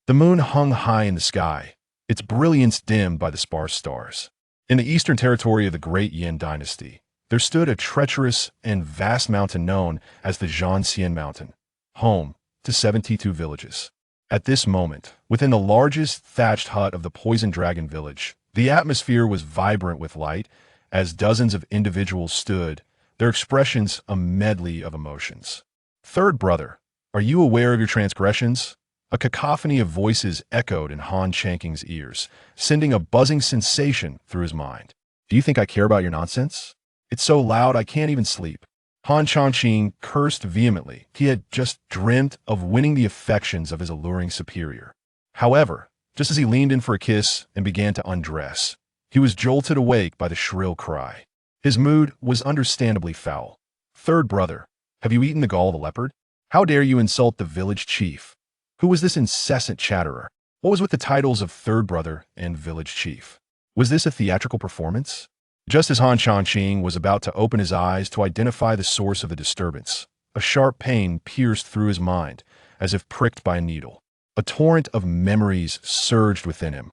The moon hung high in the sky, its brilliance dimmed by the sparse stars. In the eastern territory of the Great Yin dynasty, there stood a treacherous and vast mountain known as the Zhanxian Mountain, home to 72 villages. At this moment, within the largest thatched hut of the Poison Dragon village, the atmosphere was vibrant with light as dozens of individuals stood, their expressions a medley of emotions. Third brother, are you aware of your transgressions? A cacophony of voices echoed in Han Chanking's ears, sending a buzzing sensation through his mind. Do you think I care about your nonsense? It's so loud I can't even sleep. Han Changqing cursed vehemently. He had just dreamt of winning the affections of his alluring superior. However, just as he leaned in for a kiss and began to undress, he was jolted awake by the shrill cry. His mood was understandably foul. Third brother, have you eaten the gall of a leopard? How dare you insult the village chief? Who was this incessant chatterer? What was with the titles of third brother and village chief? Was this a theatrical performance? Just as Han Changqing was about to open his eyes to identify the source of the disturbance, a sharp pain pierced through his mind, as if pricked by a needle. A torrent of memories surged within him.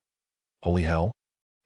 Holy hell!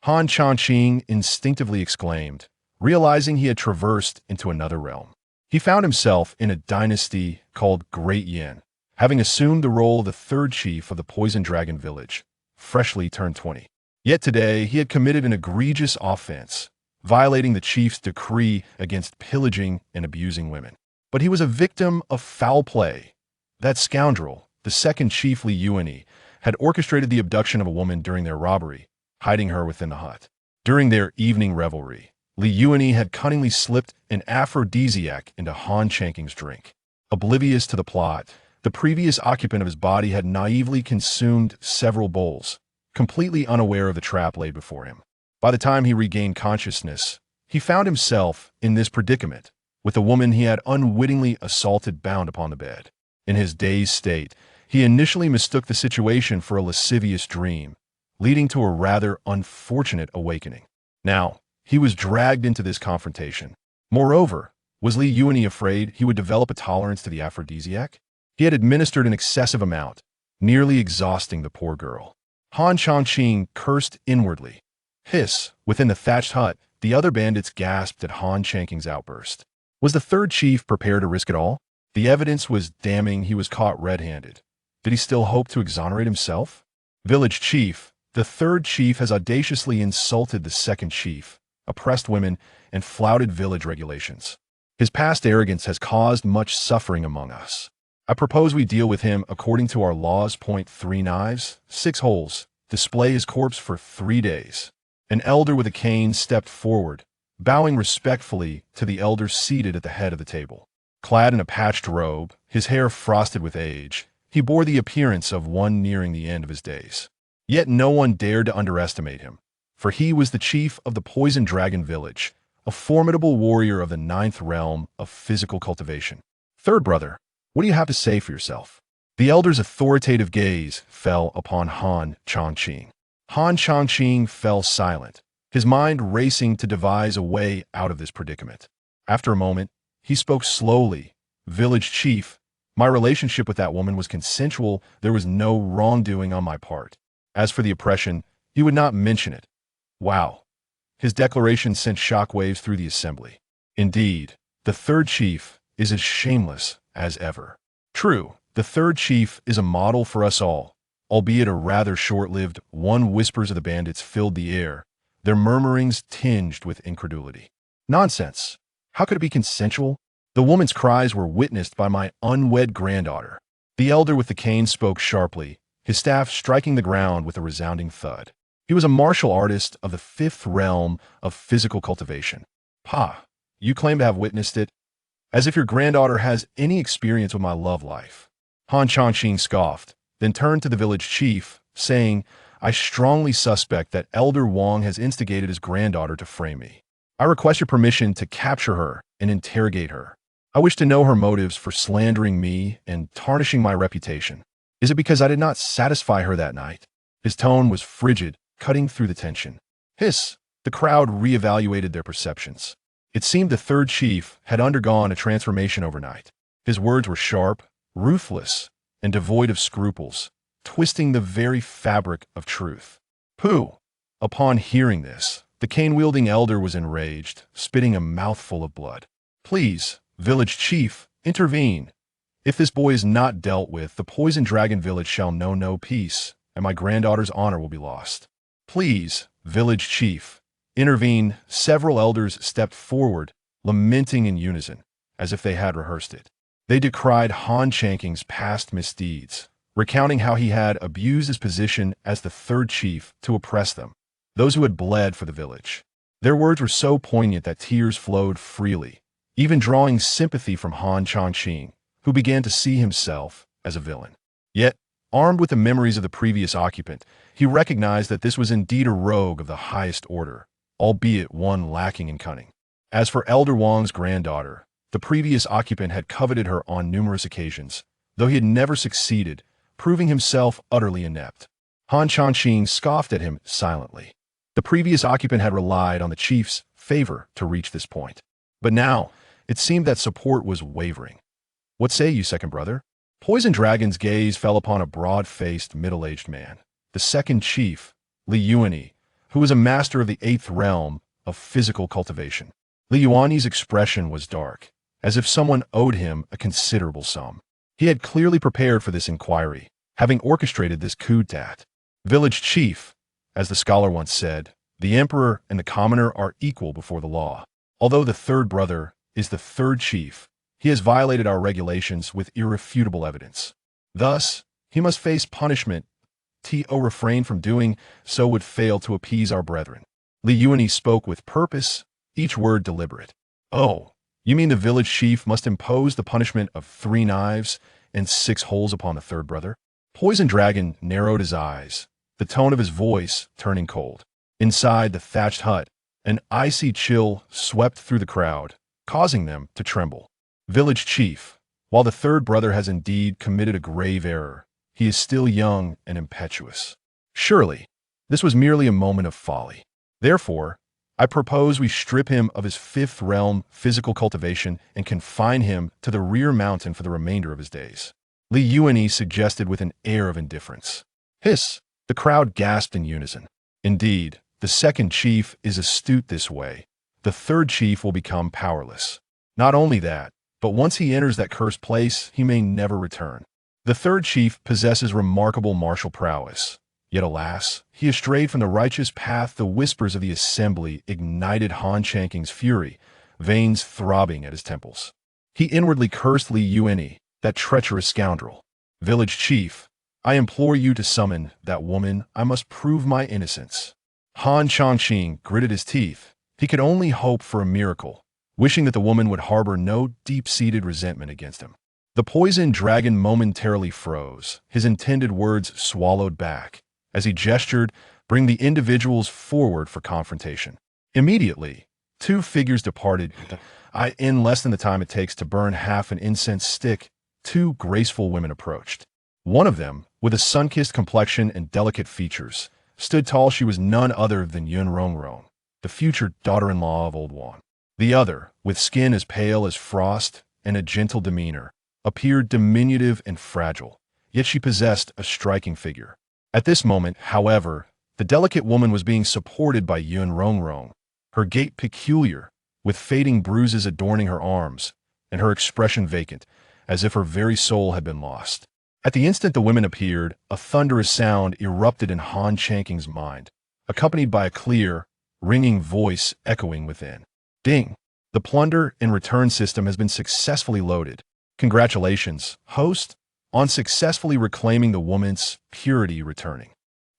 Han Changqing instinctively exclaimed, realizing he had traversed into another realm. He found himself in a dynasty called Great Yin, having assumed the role of the third chief of the Poison Dragon village, freshly turned 20. Yet today he had committed an egregious offense, violating the chief's decree against pillaging and abusing women. But he was a victim of foul play. That scoundrel, the second chief Li Yuanyi, had orchestrated the abduction of a woman during their robbery, hiding her within the hut. During their evening revelry, Li Yuanyi had cunningly slipped an aphrodisiac into Han Chanking's drink. Oblivious to the plot, the previous occupant of his body had naively consumed several bowls, completely unaware of the trap laid before him. By the time he regained consciousness, he found himself in this predicament, with a woman he had unwittingly assaulted bound upon the bed. In his dazed state, he initially mistook the situation for a lascivious dream, leading to a rather unfortunate awakening. Now, he was dragged into this confrontation. Moreover, was Li Yuanyi afraid he would develop a tolerance to the aphrodisiac? He had administered an excessive amount, nearly exhausting the poor girl. Han Changqing cursed inwardly. Hiss! Within the thatched hut, the other bandits gasped at Han Chanking's outburst. Was the third chief prepared to risk it all? The evidence was damning. He was caught red-handed. Did he still hope to exonerate himself? Village chief, the third chief has audaciously insulted the second chief, oppressed women, and flouted village regulations. His past arrogance has caused much suffering among us. I propose we deal with him according to our laws. 3 knives, 6 holes, display his corpse for 3 days. An elder with a cane stepped forward, bowing respectfully to the elder seated at the head of the table. Clad in a patched robe, his hair frosted with age, he bore the appearance of one nearing the end of his days. Yet no one dared to underestimate him, for he was the chief of the Poison Dragon village, a formidable warrior of the 9th realm of physical cultivation. Third brother, what do you have to say for yourself? The elder's authoritative gaze fell upon Han Changqing. Han Changqing fell silent, his mind racing to devise a way out of this predicament. After a moment, he spoke slowly. Village chief, my relationship with that woman was consensual. There was no wrongdoing on my part. As for the oppression, he would not mention it. Wow. His declaration sent shockwaves through the assembly. Indeed, the third chief is as shameless as ever. True, the third chief is a model for us all, albeit a rather short-lived one. Whispers of the bandits filled the air, their murmurings tinged with incredulity. Nonsense! How could it be consensual? The woman's cries were witnessed by my unwed granddaughter. The elder with the cane spoke sharply, his staff striking the ground with a resounding thud. He was a martial artist of the 5th realm of physical cultivation. Pa, you claim to have witnessed it? As if your granddaughter has any experience with my love life. Han Changqing scoffed, then turned to the village chief, saying, I strongly suspect that Elder Wang has instigated his granddaughter to frame me. I request your permission to capture her and interrogate her. I wish to know her motives for slandering me and tarnishing my reputation. Is it because I did not satisfy her that night? His tone was frigid, cutting through the tension. Hiss! The crowd reevaluated their perceptions. It seemed the third chief had undergone a transformation overnight. His words were sharp, ruthless, and devoid of scruples, twisting the very fabric of truth. Pooh! Upon hearing this, the cane-wielding elder was enraged, spitting a mouthful of blood. Please, village chief, intervene. If this boy is not dealt with, the poison dragon village shall know no peace, and my granddaughter's honor will be lost. Please, village chief, intervene. Several elders stepped forward, lamenting in unison, as if they had rehearsed it. They decried Han Chanking's past misdeeds, recounting how he had abused his position as the third chief to oppress them, those who had bled for the village. Their words were so poignant that tears flowed freely, even drawing sympathy from Han Changqing, who began to see himself as a villain. Yet, armed with the memories of the previous occupant, he recognized that this was indeed a rogue of the highest order, albeit one lacking in cunning. As for Elder Wang's granddaughter, the previous occupant had coveted her on numerous occasions, though he had never succeeded, proving himself utterly inept. Han Changqing scoffed at him silently. The previous occupant had relied on the chief's favor to reach this point. But now, it seemed that support was wavering. What say you, second brother? Poison Dragon's gaze fell upon a broad-faced, middle-aged man, the second chief, Li Yuanyi, who was a master of the 8th realm of physical cultivation. Li Yuanyi's expression was dark, as if someone owed him a considerable sum. He had clearly prepared for this inquiry, having orchestrated this coup d'etat. Village chief, as the scholar once said, the emperor and the commoner are equal before the law. Although the third brother is the third chief, he has violated our regulations with irrefutable evidence. Thus, he must face punishment. To refrain from doing so would fail to appease our brethren. Li Yuanyi spoke with purpose, each word deliberate. Oh, you mean the village chief must impose the punishment of 3 knives and 6 holes upon the third brother? Poison Dragon narrowed his eyes, the tone of his voice turning cold. Inside the thatched hut, an icy chill swept through the crowd, causing them to tremble. Village chief, while the third brother has indeed committed a grave error, he is still young and impetuous. Surely, this was merely a moment of folly. Therefore, I propose we strip him of his 5th realm physical cultivation and confine him to the rear mountain for the remainder of his days. Li Yuanyi suggested with an air of indifference. Hiss! The crowd gasped in unison. Indeed, the second chief is astute this way. The third chief will become powerless. Not only that, but once he enters that cursed place, he may never return. The third chief possesses remarkable martial prowess. Yet alas, he has strayed from the righteous path. The whispers of the assembly ignited Han Chanking's fury, veins throbbing at his temples. He inwardly cursed Li Yuanyi, that treacherous scoundrel. Village chief, I implore you to summon that woman. I must prove my innocence. Han Changqing gritted his teeth. He could only hope for a miracle, wishing that the woman would harbor no deep-seated resentment against him. The poison dragon momentarily froze, his intended words swallowed back. As he gestured, bring the individuals forward for confrontation. Immediately, 2 figures departed. In less than the time it takes to burn half an incense stick, 2 graceful women approached. One of them, with a sun-kissed complexion and delicate features, stood tall. She was none other than Yun Rongrong, the future daughter-in-law of Old Wan. The other, with skin as pale as frost and a gentle demeanor, appeared diminutive and fragile, yet she possessed a striking figure. At this moment, however, the delicate woman was being supported by Yun Rongrong, her gait peculiar, with fading bruises adorning her arms, and her expression vacant, as if her very soul had been lost. At the instant the women appeared, a thunderous sound erupted in Han Chanking's mind, accompanied by a clear, ringing voice echoing within. Ding! The plunder and return system has been successfully loaded. Congratulations, host, on successfully reclaiming the woman's purity returning.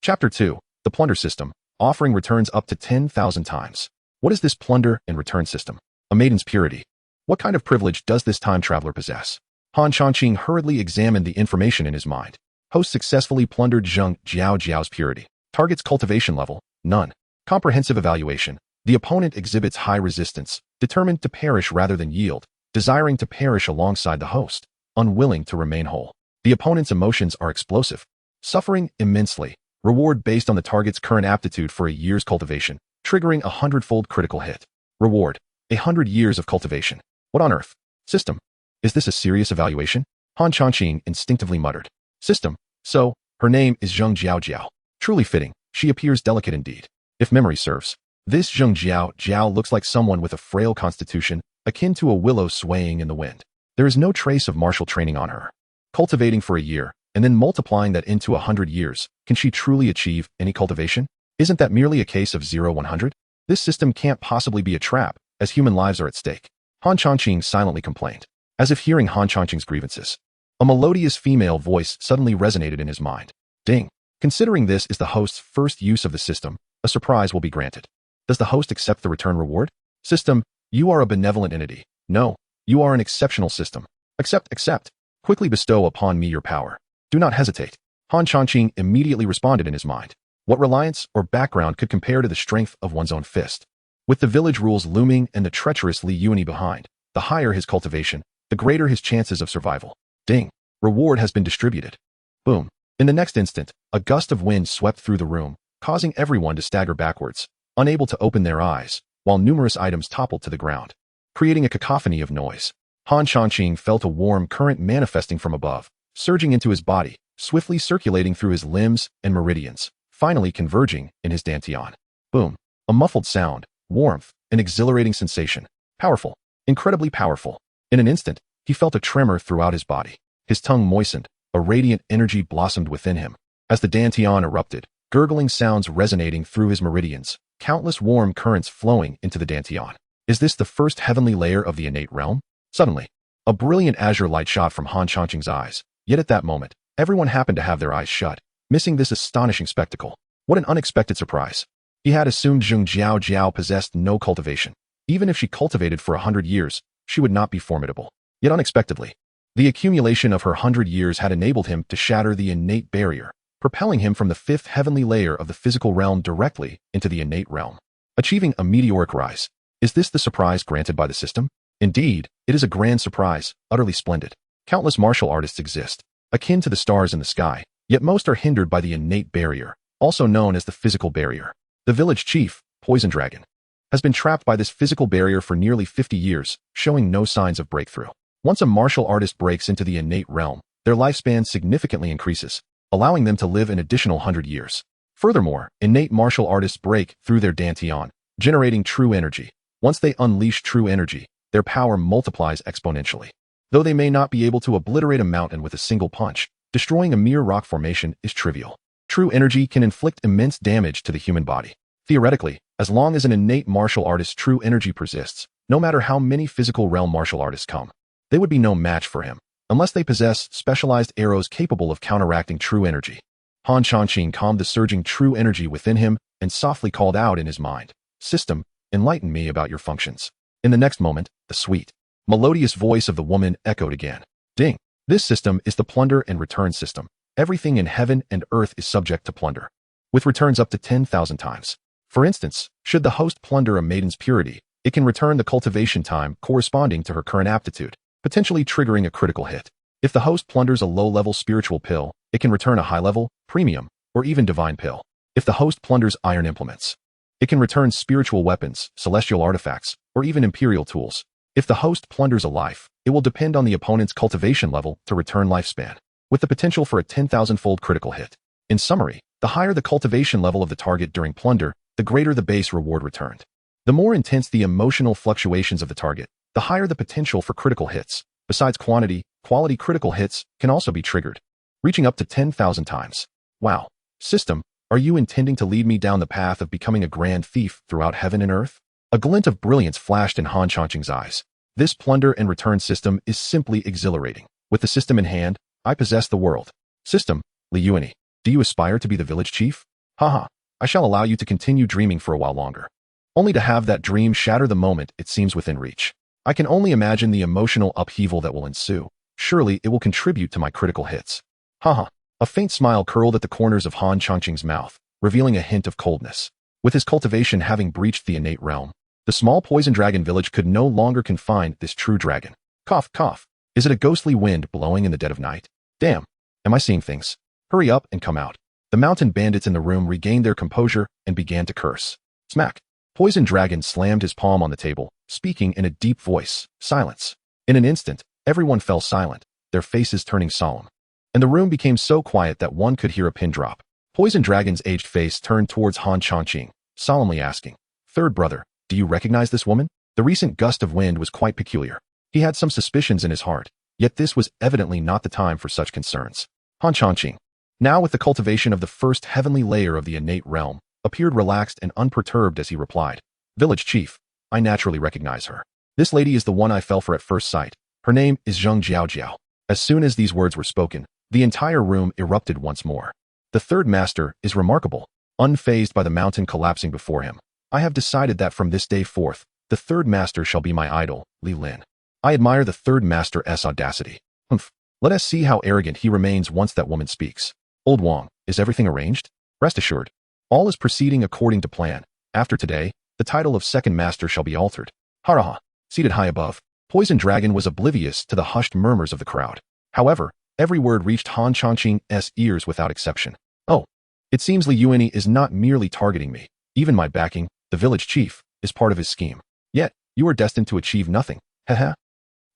Chapter 2. The Plunder System, offering returns up to 10,000 times. What is this plunder and return system? A maiden's purity. What kind of privilege does this time traveler possess? Han Changqing hurriedly examined the information in his mind. Host successfully plundered Zheng Jiao's purity. Target's cultivation level, none. Comprehensive evaluation. The opponent exhibits high resistance, determined to perish rather than yield, desiring to perish alongside the host, unwilling to remain whole. The opponent's emotions are explosive, suffering immensely. Reward based on the target's current aptitude for a year's cultivation, triggering a 100-fold critical hit. Reward, 100 years of cultivation. What on earth? System. Is this a serious evaluation? Han Changqing instinctively muttered. System. So, Her name is Zheng Jiao. Truly fitting, she appears delicate indeed. If memory serves, this Zheng Jiao looks like someone with a frail constitution, akin to a willow swaying in the wind. There is no trace of martial training on her. Cultivating for a year, and then multiplying that into 100 years, can she truly achieve any cultivation? Isn't that merely a case of 0-100? This system can't possibly be a trap, as human lives are at stake. Han Changqing silently complained, as if hearing Han Changqing's grievances. A melodious female voice suddenly resonated in his mind. Ding. Considering this is the host's first use of the system, a surprise will be granted. Does the host accept the return reward? System, you are a benevolent entity. No, you are an exceptional system. Accept. Quickly bestow upon me your power. Do not hesitate. Han Changqing immediately responded in his mind. What reliance or background could compare to the strength of one's own fist? With the village rules looming and the treacherous Li Yuani behind, the higher his cultivation, the greater his chances of survival. Ding. Reward has been distributed. Boom. In the next instant, a gust of wind swept through the room, causing everyone to stagger backwards, unable to open their eyes, while numerous items toppled to the ground, creating a cacophony of noise. Han Changqing felt a warm current manifesting from above, surging into his body, swiftly circulating through his limbs and meridians, finally converging in his dantian. Boom. A muffled sound, warmth, an exhilarating sensation. Powerful. Incredibly powerful. In an instant, he felt a tremor throughout his body. His tongue moistened, a radiant energy blossomed within him. As the dantian erupted, gurgling sounds resonating through his meridians, countless warm currents flowing into the dantian. Is this the first heavenly layer of the innate realm? Suddenly, a brilliant azure light shot from Han Changqing's eyes. Yet at that moment, everyone happened to have their eyes shut, missing this astonishing spectacle. What an unexpected surprise. He had assumed Zheng Jiao possessed no cultivation. Even if she cultivated for 100 years, she would not be formidable. Yet unexpectedly, the accumulation of her 100 years had enabled him to shatter the innate barrier, propelling him from the fifth heavenly layer of the physical realm directly into the innate realm, achieving a meteoric rise. Is this the surprise granted by the system? Indeed, it is a grand surprise, utterly splendid. Countless martial artists exist, akin to the stars in the sky, yet most are hindered by the innate barrier, also known as the physical barrier. The village chief, Poison Dragon, has been trapped by this physical barrier for nearly 50 years, showing no signs of breakthrough. Once a martial artist breaks into the innate realm, their lifespan significantly increases, allowing them to live an additional 100 years. Furthermore, innate martial artists break through their dantian, generating true energy. Once they unleash true energy, their power multiplies exponentially. Though they may not be able to obliterate a mountain with a single punch, destroying a mere rock formation is trivial. True energy can inflict immense damage to the human body. Theoretically, as long as an innate martial artist's true energy persists, no matter how many physical realm martial artists come, they would be no match for him, unless they possess specialized arrows capable of counteracting true energy. Han Changqing calmed the surging true energy within him and softly called out in his mind, "System, enlighten me about your functions." In the next moment, the sweet, melodious voice of the woman echoed again. Ding. This system is the plunder and return system. Everything in heaven and earth is subject to plunder, with returns up to 10,000 times. For instance, should the host plunder a maiden's purity, it can return the cultivation time corresponding to her current aptitude, potentially triggering a critical hit. If the host plunders a low-level spiritual pill, it can return a high-level, premium, or even divine pill. If the host plunders iron implements, it can return spiritual weapons, celestial artifacts, or even imperial tools. If the host plunders a life, it will depend on the opponent's cultivation level to return lifespan, with the potential for a 10,000-fold critical hit. In summary, the higher the cultivation level of the target during plunder, the greater the base reward returned. The more intense the emotional fluctuations of the target, the higher the potential for critical hits. Besides quantity, quality critical hits can also be triggered, reaching up to 10,000 times. Wow. System, are you intending to lead me down the path of becoming a grand thief throughout heaven and earth? A glint of brilliance flashed in Han Changqing's eyes. This plunder and return system is simply exhilarating. With the system in hand, I possess the world. System, Li Yuani, do you aspire to be the village chief? Haha, I shall allow you to continue dreaming for a while longer, only to have that dream shatter the moment it seems within reach. I can only imagine the emotional upheaval that will ensue. Surely it will contribute to my critical hits. Haha. A faint smile curled at the corners of Han Changqing's mouth, revealing a hint of coldness. With his cultivation having breached the innate realm, the small poison dragon village could no longer confine this true dragon. Cough, cough. Is it a ghostly wind blowing in the dead of night? Damn. Am I seeing things? Hurry up and come out. The mountain bandits in the room regained their composure and began to curse. Smack. Poison Dragon slammed his palm on the table, speaking in a deep voice. Silence. In an instant, everyone fell silent, their faces turning solemn. and the room became so quiet that one could hear a pin drop. Poison Dragon's aged face turned towards Han Changqing, solemnly asking, "Third brother, do you recognize this woman?" The recent gust of wind was quite peculiar. He had some suspicions in his heart, yet this was evidently not the time for such concerns. Han Changqing, now with the cultivation of the first heavenly layer of the innate realm, appeared relaxed and unperturbed as he replied, "Village chief, I naturally recognize her. This lady is the one I fell for at first sight. Her name is Zheng Jiaojiao." As soon as these words were spoken, the entire room erupted once more. "The third master is remarkable." Unfazed by the mountain collapsing before him, "I have decided that from this day forth, the third master shall be my idol, Li Lin. I admire the third master's audacity. Humph. Let us see how arrogant he remains once that woman speaks. Old Wang, is everything arranged? Rest assured, all is proceeding according to plan. After today, the title of second master shall be altered." Haraha. Seated high above, Poison Dragon was oblivious to the hushed murmurs of the crowd. However, every word reached Han Changqing's ears without exception. "Oh, it seems Li Yuanyi is not merely targeting me. Even my backing, the village chief, is part of his scheme. Yet, you are destined to achieve nothing. Haha."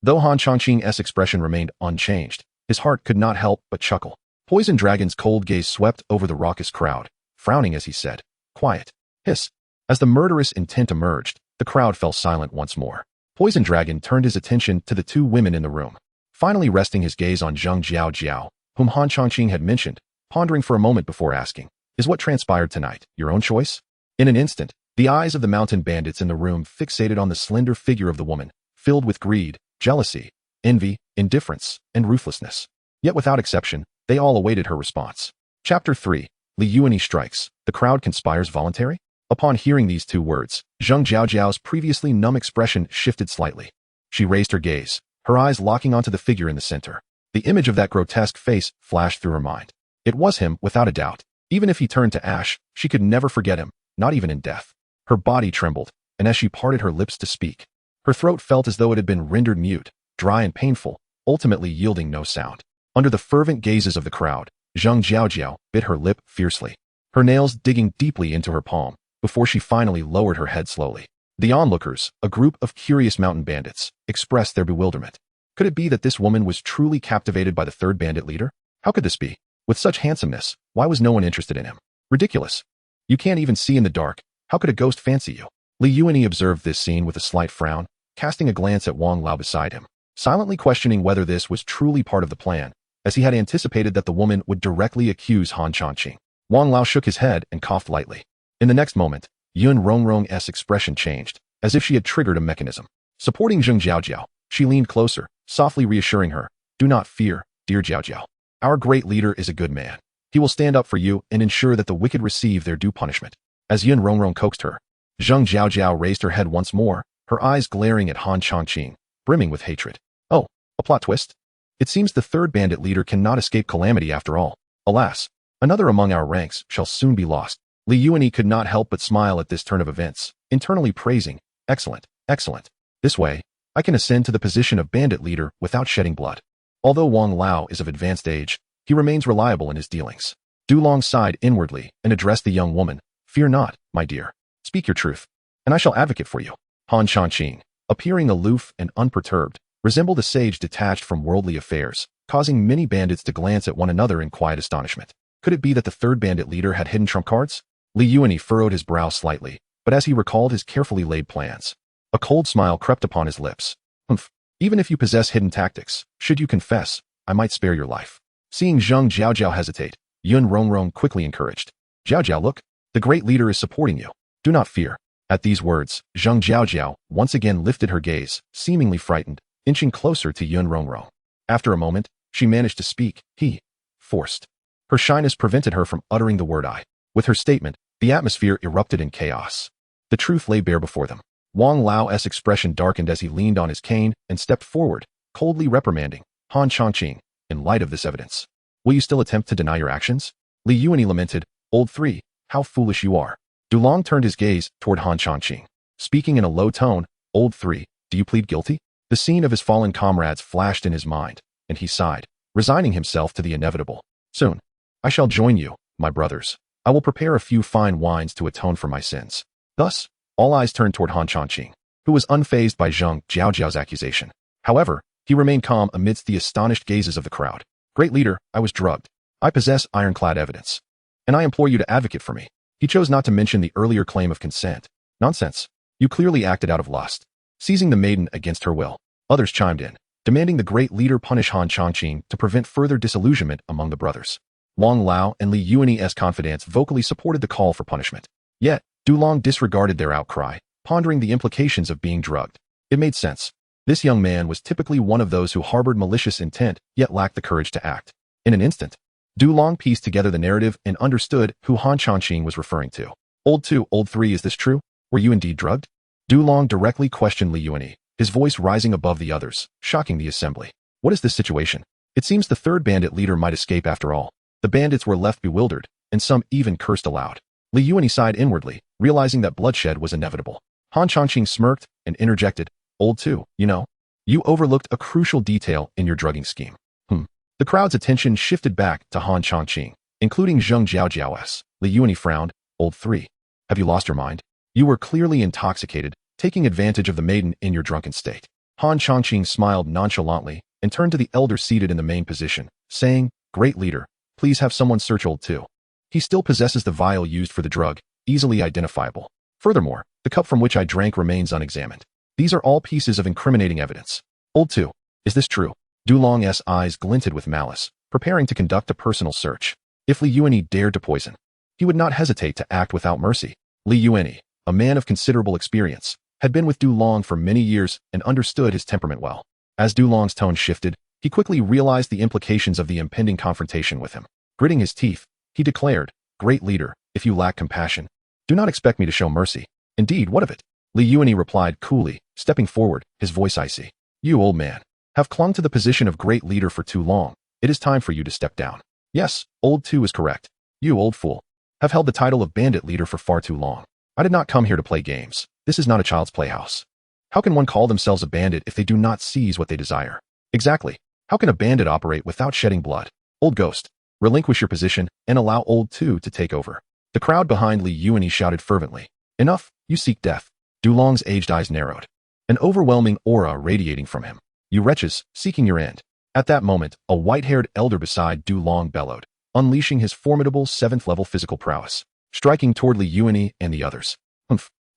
Though Han Changqing's expression remained unchanged, his heart could not help but chuckle. Poison Dragon's cold gaze swept over the raucous crowd, frowning as he said, "Quiet." Hiss. As the murderous intent emerged, the crowd fell silent once more. Poison Dragon turned his attention to the two women in the room, finally resting his gaze on Zheng Jiaojiao, whom Han Changqing had mentioned, pondering for a moment before asking, "Is what transpired tonight your own choice?" In an instant, the eyes of the mountain bandits in the room fixated on the slender figure of the woman, filled with greed, jealousy, envy, indifference, and ruthlessness. Yet without exception, they all awaited her response. Chapter 3. Li Yuanyi strikes. The crowd conspires voluntary? Upon hearing these two words, Zheng Jiaojiao's previously numb expression shifted slightly. She raised her gaze, her eyes locking onto the figure in the center. The image of that grotesque face flashed through her mind. It was him, without a doubt. Even if he turned to ash, she could never forget him, not even in death. Her body trembled, and as she parted her lips to speak, her throat felt as though it had been rendered mute, dry and painful, ultimately yielding no sound. Under the fervent gazes of the crowd, Zheng Jiaojiao bit her lip fiercely, her nails digging deeply into her palm, before she finally lowered her head slowly. The onlookers, a group of curious mountain bandits, expressed their bewilderment. Could it be that this woman was truly captivated by the third bandit leader? How could this be? With such handsomeness, why was no one interested in him? Ridiculous. You can't even see in the dark. How could a ghost fancy you? Li Yuanyi observed this scene with a slight frown, casting a glance at Wang Lao beside him, silently questioning whether this was truly part of the plan, as he had anticipated that the woman would directly accuse Han Changqing. Wang Lao shook his head and coughed lightly. In the next moment, Yun Rongrong's expression changed, as if she had triggered a mechanism. Supporting Zheng Jiaojiao, she leaned closer, softly reassuring her, "Do not fear, dear Jiaojiao. Our great leader is a good man. He will stand up for you and ensure that the wicked receive their due punishment." As Yun Rongrong coaxed her, Zheng Jiaojiao raised her head once more, her eyes glaring at Han Changqing, brimming with hatred. "Oh, a plot twist? It seems the third bandit leader cannot escape calamity after all. Alas, another among our ranks shall soon be lost." Li Yuanyi could not help but smile at this turn of events, internally praising, "Excellent, excellent. This way, I can ascend to the position of bandit leader without shedding blood." Although Wang Lao is of advanced age, he remains reliable in his dealings. Dulong sighed inwardly and addressed the young woman, "Fear not, my dear. Speak your truth, and I shall advocate for you." Han Changqing, appearing aloof and unperturbed, resembled a sage detached from worldly affairs, causing many bandits to glance at one another in quiet astonishment. Could it be that the third bandit leader had hidden trump cards? Li Yuanyi furrowed his brow slightly, but as he recalled his carefully laid plans, a cold smile crept upon his lips. "Humph. Even if you possess hidden tactics, should you confess, I might spare your life." Seeing Zheng Jiaojiao hesitate, Yun Rongrong quickly encouraged, "Jiaojiao, look, the great leader is supporting you. Do not fear." At these words, Zheng Jiaojiao once again lifted her gaze, seemingly frightened, inching closer to Yun Rongrong. After a moment, she managed to speak. He forced. Her shyness prevented her from uttering the word "I." With her statement, the atmosphere erupted in chaos. The truth lay bare before them. Wang Lao's expression darkened as he leaned on his cane and stepped forward, coldly reprimanding, "Han Changqing, in light of this evidence, will you still attempt to deny your actions?" Li Yuanyi lamented, "Old three, how foolish you are." Dulong turned his gaze toward Han Changqing, speaking in a low tone, "Old three, do you plead guilty?" The scene of his fallen comrades flashed in his mind, and he sighed, resigning himself to the inevitable. "Soon, I shall join you, my brothers. I will prepare a few fine wines to atone for my sins." Thus, all eyes turned toward Han Changqing, who was unfazed by Zheng Jiaojiao's accusation. However, he remained calm amidst the astonished gazes of the crowd. Great leader, I was drugged. I possess ironclad evidence. And I implore you to advocate for me. He chose not to mention the earlier claim of consent. Nonsense. You clearly acted out of lust, seizing the maiden against her will. Others chimed in, demanding the great leader punish Han Changqing to prevent further disillusionment among the brothers. Wang Lao and Li Yuan's confidants vocally supported the call for punishment. Yet, Du Long disregarded their outcry, pondering the implications of being drugged. It made sense. This young man was typically one of those who harbored malicious intent, yet lacked the courage to act. In an instant, Du Long pieced together the narrative and understood who Han Changqing was referring to. Old 2, Old 3, is this true? Were you indeed drugged? Du Long directly questioned Li Yuan, his voice rising above the others, shocking the assembly. What is this situation? It seems the third bandit leader might escape after all. The bandits were left bewildered, and some even cursed aloud. Li Yuan sighed inwardly, realizing that bloodshed was inevitable. Han Changqing smirked and interjected, Old 2, you overlooked a crucial detail in your drugging scheme. The crowd's attention shifted back to Han Changqing, including Zheng Jiaojiao's. Li Yuan frowned, Old 3. Have you lost your mind? You were clearly intoxicated, taking advantage of the maiden in your drunken state. Han Changqing smiled nonchalantly and turned to the elder seated in the main position, saying, Great leader, please have someone search Old 2. He still possesses the vial used for the drug, easily identifiable. Furthermore, the cup from which I drank remains unexamined. These are all pieces of incriminating evidence. Old 2, is this true? Du Long's eyes glinted with malice, preparing to conduct a personal search. If Li Yuan dared to poison, he would not hesitate to act without mercy. Li Yuan, a man of considerable experience, had been with Du Long for many years and understood his temperament well. As Du Long's tone shifted, he quickly realized the implications of the impending confrontation with him. Gritting his teeth, he declared, Great leader, if you lack compassion, do not expect me to show mercy. Indeed, what of it? Li Yuan replied coolly, stepping forward, his voice icy. You, old man, have clung to the position of great leader for too long. It is time for you to step down. Yes, Old 2 is correct. You, old fool, have held the title of bandit leader for far too long. I did not come here to play games. This is not a child's playhouse. How can one call themselves a bandit if they do not seize what they desire? Exactly. How can a bandit operate without shedding blood? Old ghost, relinquish your position and allow Old 2 to take over. The crowd behind Li Yuan shouted fervently. Enough, you seek death. Du Long's aged eyes narrowed, an overwhelming aura radiating from him. You wretches, seeking your end. At that moment, a white-haired elder beside Du Long bellowed, unleashing his formidable 7th-level physical prowess, striking toward Li Yuan and the others.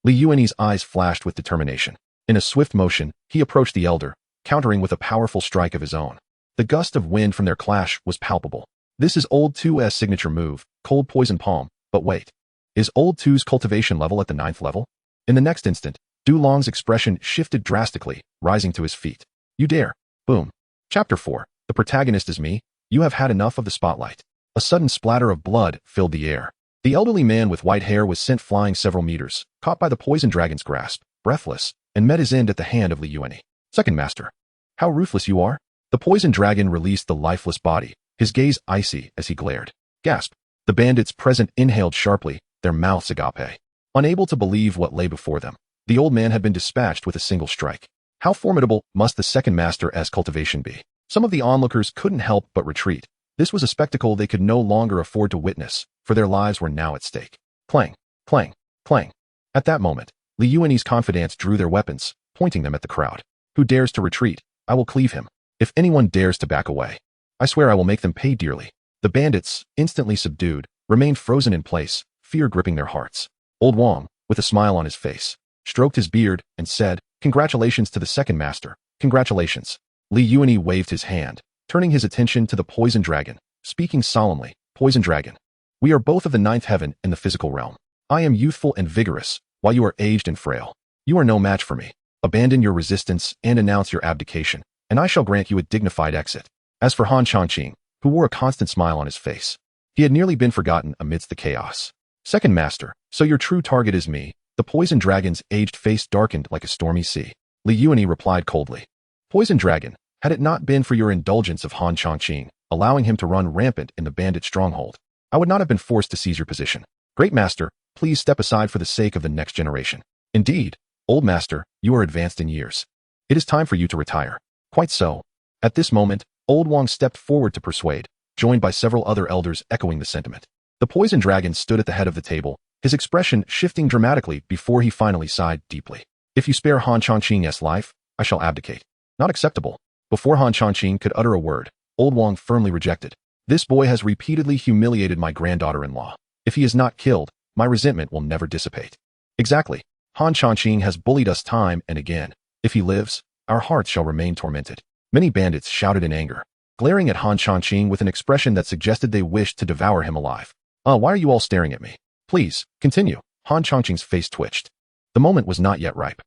Li Yuan's eyes flashed with determination. In a swift motion, he approached the elder, countering with a powerful strike of his own. The gust of wind from their clash was palpable. This is Old 2's signature move, Cold Poison Palm, but wait. Is Old 2's cultivation level at the 9th level? In the next instant, Du Long's expression shifted drastically, rising to his feet. You dare. Boom. Chapter 4. The protagonist is me. You have had enough of the spotlight. A sudden splatter of blood filled the air. The elderly man with white hair was sent flying several meters, caught by the poison dragon's grasp, breathless, and met his end at the hand of Li Yuan. Second master. How ruthless you are. The poison dragon released the lifeless body, his gaze icy as he glared. Gasp. The bandits present inhaled sharply, their mouths agape. Unable to believe what lay before them, the old man had been dispatched with a single strike. How formidable must the second master's cultivation be? Some of the onlookers couldn't help but retreat. This was a spectacle they could no longer afford to witness, for their lives were now at stake. Clang, clang, clang. At that moment, Li Yuan's confidants drew their weapons, pointing them at the crowd. Who dares to retreat? I will cleave him. If anyone dares to back away, I swear I will make them pay dearly. The bandits, instantly subdued, remained frozen in place, fear gripping their hearts. Old Wang, with a smile on his face, stroked his beard and said, Congratulations to the second master. Congratulations. Li Yuan waved his hand, turning his attention to the poison dragon, speaking solemnly. Poison dragon. We are both of the 9th heaven in the physical realm. I am youthful and vigorous, while you are aged and frail. You are no match for me. Abandon your resistance and announce your abdication, and I shall grant you a dignified exit. As for Han Changqing, who wore a constant smile on his face, he had nearly been forgotten amidst the chaos. Second master, so your true target is me. The poison dragon's aged face darkened like a stormy sea. Li Yuan replied coldly. Poison dragon, had it not been for your indulgence of Han Changqing, allowing him to run rampant in the bandit stronghold, I would not have been forced to seize your position. Great master, please step aside for the sake of the next generation. Indeed, old master, you are advanced in years. It is time for you to retire. Quite so. At this moment, old Wang stepped forward to persuade, joined by several other elders echoing the sentiment. The poison dragon stood at the head of the table, his expression shifting dramatically before he finally sighed deeply. If you spare Han Changqing's life, I shall abdicate. Not acceptable. Before Han Changqing could utter a word, Old Wang firmly rejected. This boy has repeatedly humiliated my granddaughter-in-law. If he is not killed, my resentment will never dissipate. Exactly. Han Changqing has bullied us time and again. If he lives, our hearts shall remain tormented. Many bandits shouted in anger, glaring at Han Changqing with an expression that suggested they wished to devour him alive. Why are you all staring at me? Please, continue. Han Changqing's face twitched. The moment was not yet ripe.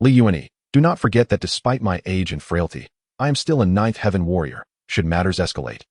Li Yuanyi, do not forget that despite my age and frailty, I am still a ninth heaven warrior, should matters escalate.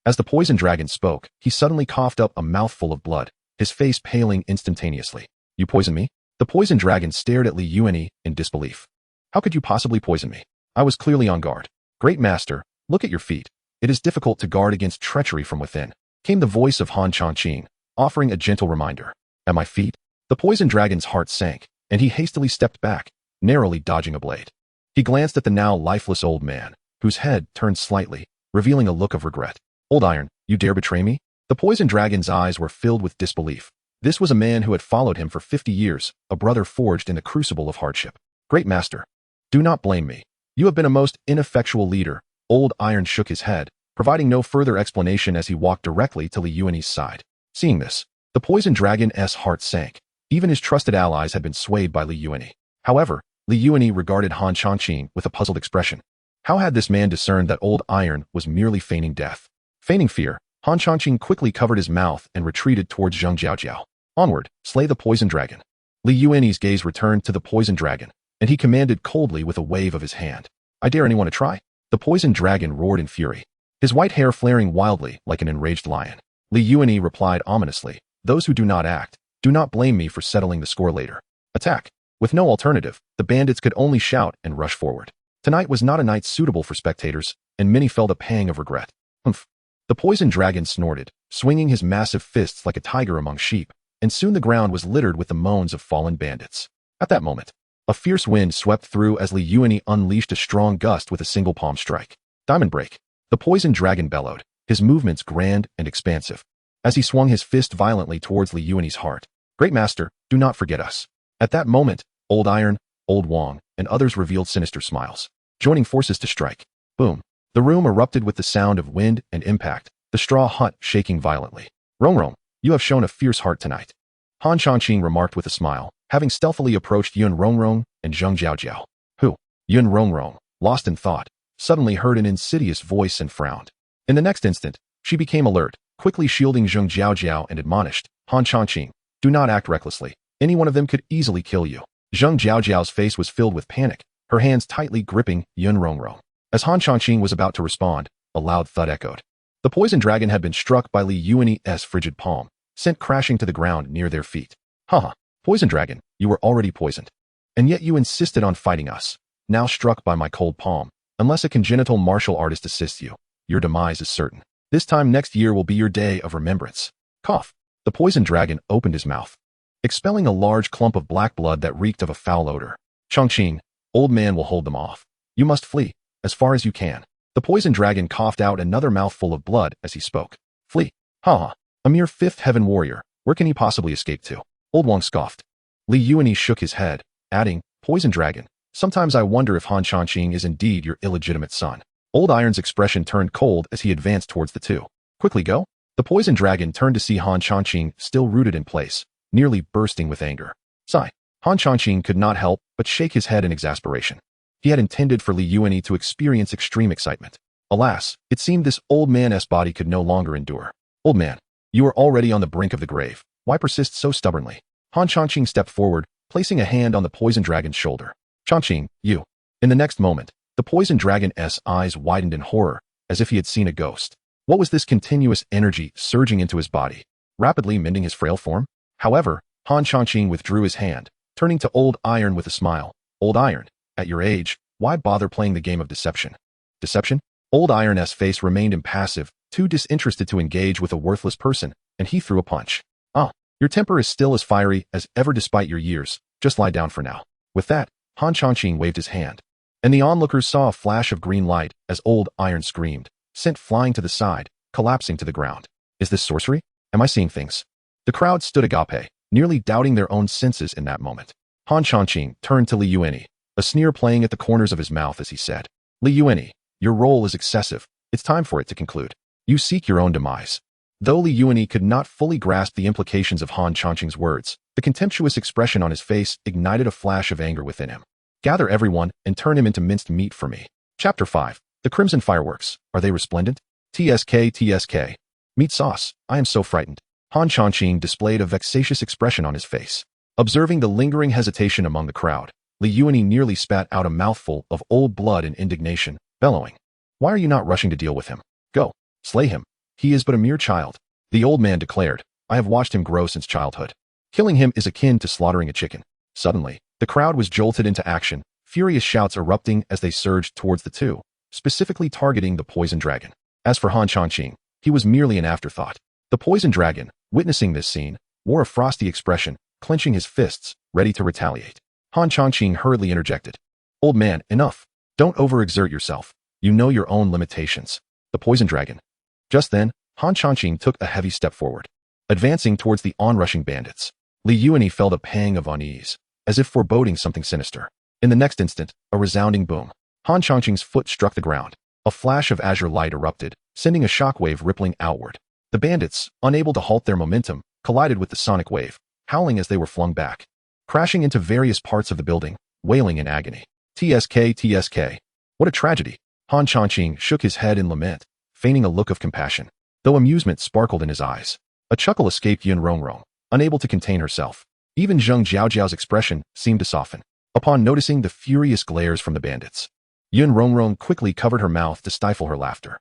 As the poison dragon spoke, he suddenly coughed up a mouthful of blood, his face paling instantaneously. You poison me? The poison dragon stared at Li Yuanyi in disbelief. How could you possibly poison me? I was clearly on guard. Great master, look at your feet. It is difficult to guard against treachery from within, came the voice of Han Changqing, offering a gentle reminder. At my feet? The poison dragon's heart sank, and he hastily stepped back, narrowly dodging a blade. He glanced at the now lifeless old man, whose head turned slightly, revealing a look of regret. Old Iron, you dare betray me? The poison dragon's eyes were filled with disbelief. This was a man who had followed him for 50 years, a brother forged in the crucible of hardship. Great master, do not blame me. You have been a most ineffectual leader. Old Iron shook his head, providing no further explanation as he walked directly to Li Yuanyi's side. Seeing this, the poison dragon's heart sank. Even his trusted allies had been swayed by Li Yuanyi. However, Li Yuanyi regarded Han Changqing with a puzzled expression. How had this man discerned that Old Iron was merely feigning death? Feigning fear, Han Changqing quickly covered his mouth and retreated towards Zheng Jiaojiao. Onward, slay the poison dragon. Li Yuanyi's gaze returned to the poison dragon, and he commanded coldly with a wave of his hand. I dare anyone to try? The poison dragon roared in fury, his white hair flaring wildly like an enraged lion. Li Yuanyi replied ominously, those who do not act, do not blame me for settling the score later. Attack. With no alternative, the bandits could only shout and rush forward. Tonight was not a night suitable for spectators, and many felt a pang of regret. The poison dragon snorted, swinging his massive fists like a tiger among sheep, and soon the ground was littered with the moans of fallen bandits. At that moment, a fierce wind swept through as Li Yuanyi unleashed a strong gust with a single palm strike. Diamond break. The poison dragon bellowed, his movements grand and expansive, as he swung his fist violently towards Li Yuanyi's heart. Great master, do not forget us. At that moment, Old Iron, Old Wang, and others revealed sinister smiles, joining forces to strike. Boom. The room erupted with the sound of wind and impact, the straw hut shaking violently. Rong, you have shown a fierce heart tonight. Han Changqing remarked with a smile, having stealthily approached Yun Rongrong and Zheng Jiaojiao. Who? Yun Rongrong, lost in thought, suddenly heard an insidious voice and frowned. In the next instant, she became alert, quickly shielding Zheng Jiaojiao and admonished, Han Changqing, do not act recklessly. Any one of them could easily kill you. Zheng Jiaojiao's face was filled with panic, her hands tightly gripping Yun Rongrong. As Han Changqing was about to respond, a loud thud echoed. The poison dragon had been struck by Li Yuanyi's frigid palm, sent crashing to the ground near their feet. Haha, poison dragon, you were already poisoned. And yet you insisted on fighting us. Now struck by my cold palm, unless a congenital martial artist assists you, your demise is certain. This time next year will be your day of remembrance. Cough. The poison dragon opened his mouth, expelling a large clump of black blood that reeked of a foul odor. Changqing, old man will hold them off. You must flee, as far as you can. The poison dragon coughed out another mouthful of blood as he spoke. Flee. Haha, a mere fifth heaven warrior, where can he possibly escape to? Old Wang scoffed. Li Yuanyi shook his head, adding, poison dragon, sometimes I wonder if Han Changqing is indeed your illegitimate son. Old Iron's expression turned cold as he advanced towards the two. Quickly go. The poison dragon turned to see Han Changqing still rooted in place, nearly bursting with anger. Sigh. Han Changqing could not help but shake his head in exasperation. He had intended for Li Yuanyi to experience extreme excitement. Alas, it seemed this old man's body could no longer endure. Old man, you are already on the brink of the grave. Why persist so stubbornly? Han Changqing stepped forward, placing a hand on the poison dragon's shoulder. Changqing, you. In the next moment, the poison dragon's eyes widened in horror, as if he had seen a ghost. What was this continuous energy surging into his body, rapidly mending his frail form? However, Han Changqing withdrew his hand, turning to Old Iron with a smile. Old Iron, at your age, why bother playing the game of deception? Deception? Old Iron's face remained impassive, too disinterested to engage with a worthless person, and he threw a punch. Your temper is still as fiery as ever despite your years. Just lie down for now. With that, Han Changqing waved his hand, and the onlookers saw a flash of green light as Old Iron screamed, sent flying to the side, collapsing to the ground. Is this sorcery? Am I seeing things? The crowd stood agape, nearly doubting their own senses in that moment. Han Changqing turned to Li Yuanyi, a sneer playing at the corners of his mouth as he said, Li Yuanyi, Your role is excessive. It's time for it to conclude. You seek your own demise. Though Li Yuanyi could not fully grasp the implications of Han Changqing's words, the contemptuous expression on his face ignited a flash of anger within him. Gather everyone and turn him into minced meat for me. Chapter 5. The Crimson Fireworks. Are they resplendent? TSK. Meat sauce. I am so frightened. Han Changqing displayed a vexatious expression on his face. Observing the lingering hesitation among the crowd, Li Yuanyi nearly spat out a mouthful of old blood in indignation, bellowing. Why are you not rushing to deal with him? Go. Slay him. He is but a mere child. The old man declared. I have watched him grow since childhood. Killing him is akin to slaughtering a chicken. Suddenly, the crowd was jolted into action, furious shouts erupting as they surged towards the two, specifically targeting the poison dragon. As for Han Changqing, he was merely an afterthought. The poison dragon, witnessing this scene, wore a frosty expression, clenching his fists, ready to retaliate. Han Changqing hurriedly interjected. Old man, enough. Don't overexert yourself. You know your own limitations. The poison dragon. Just then, Han Changqing took a heavy step forward, advancing towards the onrushing bandits. Li Yuanyi felt a pang of unease, as if foreboding something sinister. In the next instant, a resounding boom. Han Changqing's foot struck the ground. A flash of azure light erupted, sending a shockwave rippling outward. The bandits, unable to halt their momentum, collided with the sonic wave, howling as they were flung back, crashing into various parts of the building, wailing in agony. TSK. What a tragedy. Han Changqing shook his head in lament, feigning a look of compassion, though amusement sparkled in his eyes. A chuckle escaped Yun Rongrong, unable to contain herself. Even Zheng Jiaojiao's expression seemed to soften, upon noticing the furious glares from the bandits. Yun Rongrong quickly covered her mouth to stifle her laughter.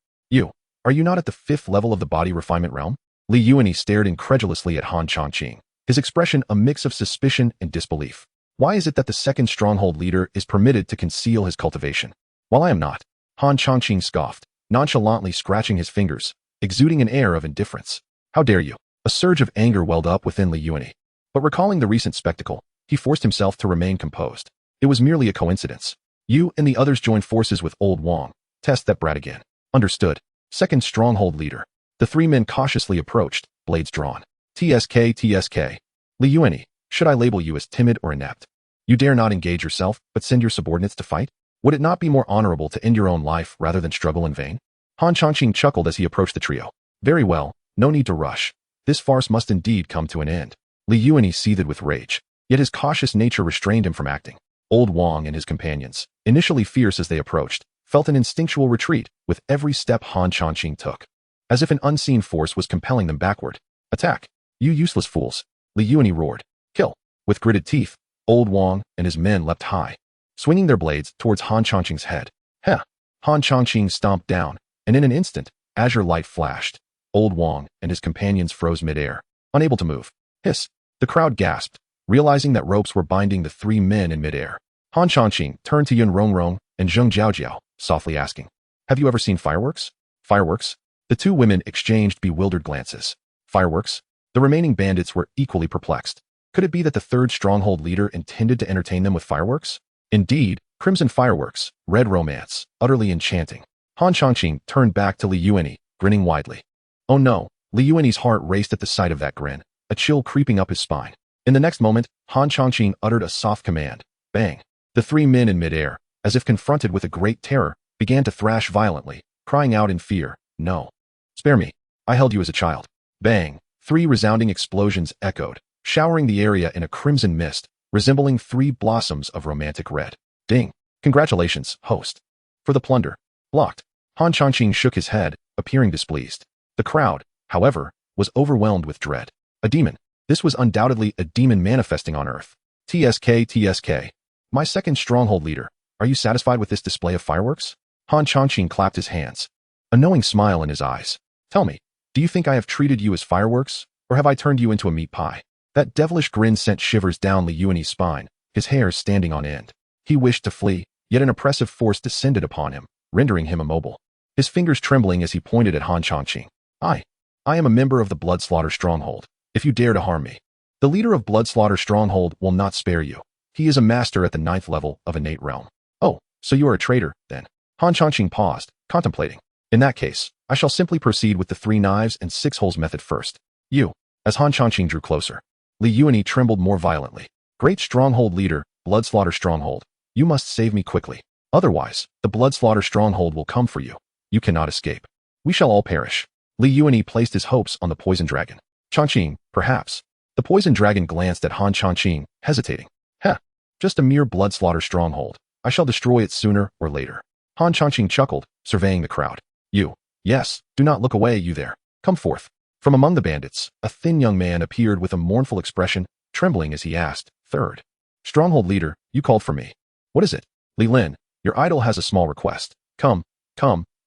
Are you not at the 5th level of the body refinement realm? Li Yuanyi stared incredulously at Han Changqing, his expression a mix of suspicion and disbelief. Why is it that the second stronghold leader is permitted to conceal his cultivation, while I am not? Han Changqing scoffed, nonchalantly scratching his fingers, exuding an air of indifference. How dare you? A surge of anger welled up within Li Yuanyi. But recalling the recent spectacle, he forced himself to remain composed. It was merely a coincidence. You and the others joined forces with Old Wang. Test that brat again. Understood. Second stronghold leader. The three men cautiously approached, blades drawn. TSK. Li Yuanyi, should I label you as timid or inept? You dare not engage yourself, but send your subordinates to fight? Would it not be more honorable to end your own life rather than struggle in vain? Han Changqing chuckled as he approached the trio. Very well, no need to rush. This farce must indeed come to an end. Li Yuanyi seethed with rage, yet his cautious nature restrained him from acting. Old Wang and his companions, initially fierce as they approached, felt an instinctual retreat with every step Han Changqing took, as if an unseen force was compelling them backward. Attack! You useless fools! Li Yuanyi roared. Kill! With gritted teeth, Old Wang and his men leapt high, swinging their blades towards Han Changqing's head. Heh! Han Changqing stomped down, and in an instant, azure light flashed. Old Wang and his companions froze midair, unable to move. Hiss! The crowd gasped, realizing that ropes were binding the three men in midair. Han Changqing turned to Yun Rongrong and Zheng Jiaojiao, softly asking, Have you ever seen fireworks? Fireworks? The two women exchanged bewildered glances. Fireworks? The remaining bandits were equally perplexed. Could it be that the third stronghold leader intended to entertain them with fireworks? Indeed, crimson fireworks, red romance, utterly enchanting. Han Changqing turned back to Li Yuanyi, grinning widely. Oh no, Li Yuanyi's heart raced at the sight of that grin, a chill creeping up his spine. In the next moment, Han Changqing uttered a soft command. Bang! The three men in midair, as if confronted with a great terror, began to thrash violently, crying out in fear, No! Spare me! I held you as a child. Bang! 3 resounding explosions echoed, showering the area in a crimson mist, resembling 3 blossoms of romantic red. Ding! Congratulations, host. For the plunder. Blocked. Han Changqing shook his head, appearing displeased. The crowd, however, was overwhelmed with dread. A demon. This was undoubtedly a demon manifesting on Earth. TSK. My second stronghold leader, are you satisfied with this display of fireworks? Han Changqing clapped his hands, a knowing smile in his eyes. Tell me, do you think I have treated you as fireworks, or have I turned you into a meat pie? That devilish grin sent shivers down Li Yuanyi's spine, his hair standing on end. He wished to flee, yet an oppressive force descended upon him, rendering him immobile, his fingers trembling as he pointed at Han Changqing. I am a member of the Bloodslaughter Stronghold. If you dare to harm me, the leader of Bloodslaughter Stronghold will not spare you. He is a master at the 9th level of innate realm. Oh, so you are a traitor, then? Han Changqing paused, contemplating. In that case, I shall simply proceed with the 3 knives and 6 holes method first. You. As Han Changqing drew closer, Li Yuanyi trembled more violently. Great stronghold leader, Bloodslaughter Stronghold, you must save me quickly. Otherwise, the blood-slaughter stronghold will come for you. You cannot escape. We shall all perish. Li Yuanyi placed his hopes on the poison dragon. Changqing, perhaps. The poison dragon glanced at Han Changqing, hesitating. Heh, just a mere blood-slaughter stronghold. I shall destroy it sooner or later. Han Changqing chuckled, surveying the crowd. You. Yes, do not look away, you there. Come forth. From among the bandits, a thin young man appeared with a mournful expression, trembling as he asked, Third. Stronghold leader, you called for me. What is it? Li Lin, your idol has a small request. Come,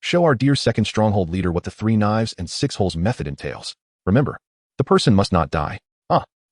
show our dear second stronghold leader what the 3 knives and 6 holes method entails. Remember, the person must not die.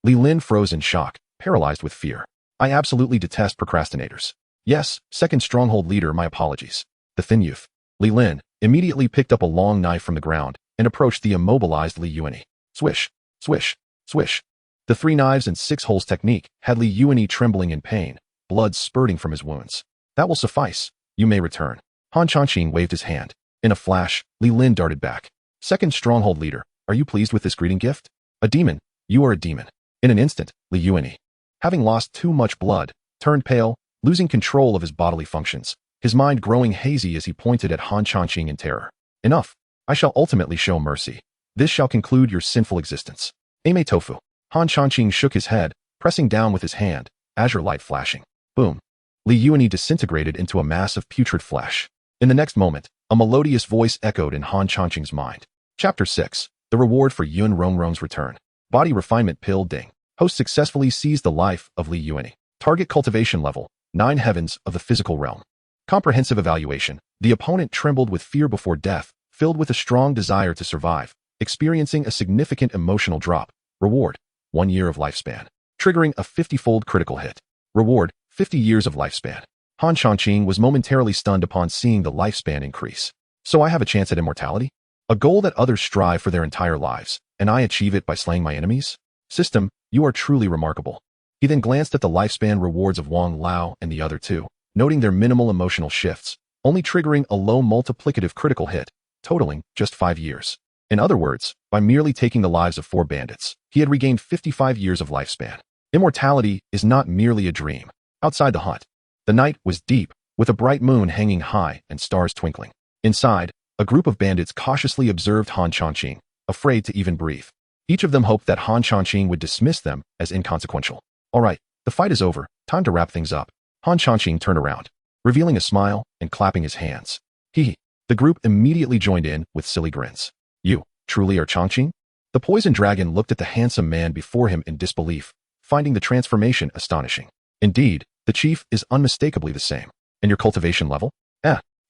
Li Lin froze in shock, paralyzed with fear. I absolutely detest procrastinators. Yes, second stronghold leader, my apologies. The thin youth, Li Lin, immediately picked up a long knife from the ground and approached the immobilized Li Yuanyi. Swish, swish, swish. The 3 knives and 6 holes technique had Li Yuanyi trembling in pain, blood spurting from his wounds. That will suffice. You may return. Han Changqing waved his hand. In a flash, Li Lin darted back. Second stronghold leader, are you pleased with this greeting gift? A demon. You are a demon. In an instant, Li Yuanyi, having lost too much blood, turned pale, losing control of his bodily functions, his mind growing hazy as he pointed at Han Changqing in terror. Enough. I shall ultimately show mercy. This shall conclude your sinful existence. Ame tofu. Han Changqing shook his head, pressing down with his hand, azure light flashing. Boom. Li Yuanyi disintegrated into a mass of putrid flesh. In the next moment, a melodious voice echoed in Han Changqing's mind. Chapter 6. The reward for Yun Rongrong's return. Body refinement pill ding. Host successfully seized the life of Li Yuanyi. Target cultivation level, 9 heavens of the physical realm. Comprehensive evaluation. The opponent trembled with fear before death, filled with a strong desire to survive, experiencing a significant emotional drop. Reward, 1 year of lifespan. Triggering a 50-fold critical hit. Reward, 50 years of lifespan. Han Changqing was momentarily stunned upon seeing the lifespan increase. So I have a chance at immortality? A goal that others strive for their entire lives, and I achieve it by slaying my enemies? System, you are truly remarkable. He then glanced at the lifespan rewards of Wang Lao and the other 2, noting their minimal emotional shifts, only triggering a low multiplicative critical hit, totaling just 5 years. In other words, by merely taking the lives of 4 bandits, he had regained 55 years of lifespan. Immortality is not merely a dream. Outside the hut, the night was deep, with a bright moon hanging high and stars twinkling. Inside, a group of bandits cautiously observed Han Changqing, afraid to even breathe. Each of them hoped that Han Changqing would dismiss them as inconsequential. All right, the fight is over, time to wrap things up. Han Changqing turned around, revealing a smile and clapping his hands. Hee. The group immediately joined in with silly grins. You, truly are Changqing? The poison dragon looked at the handsome man before him in disbelief, finding the transformation astonishing. Indeed, the chief is unmistakably the same. And your cultivation level?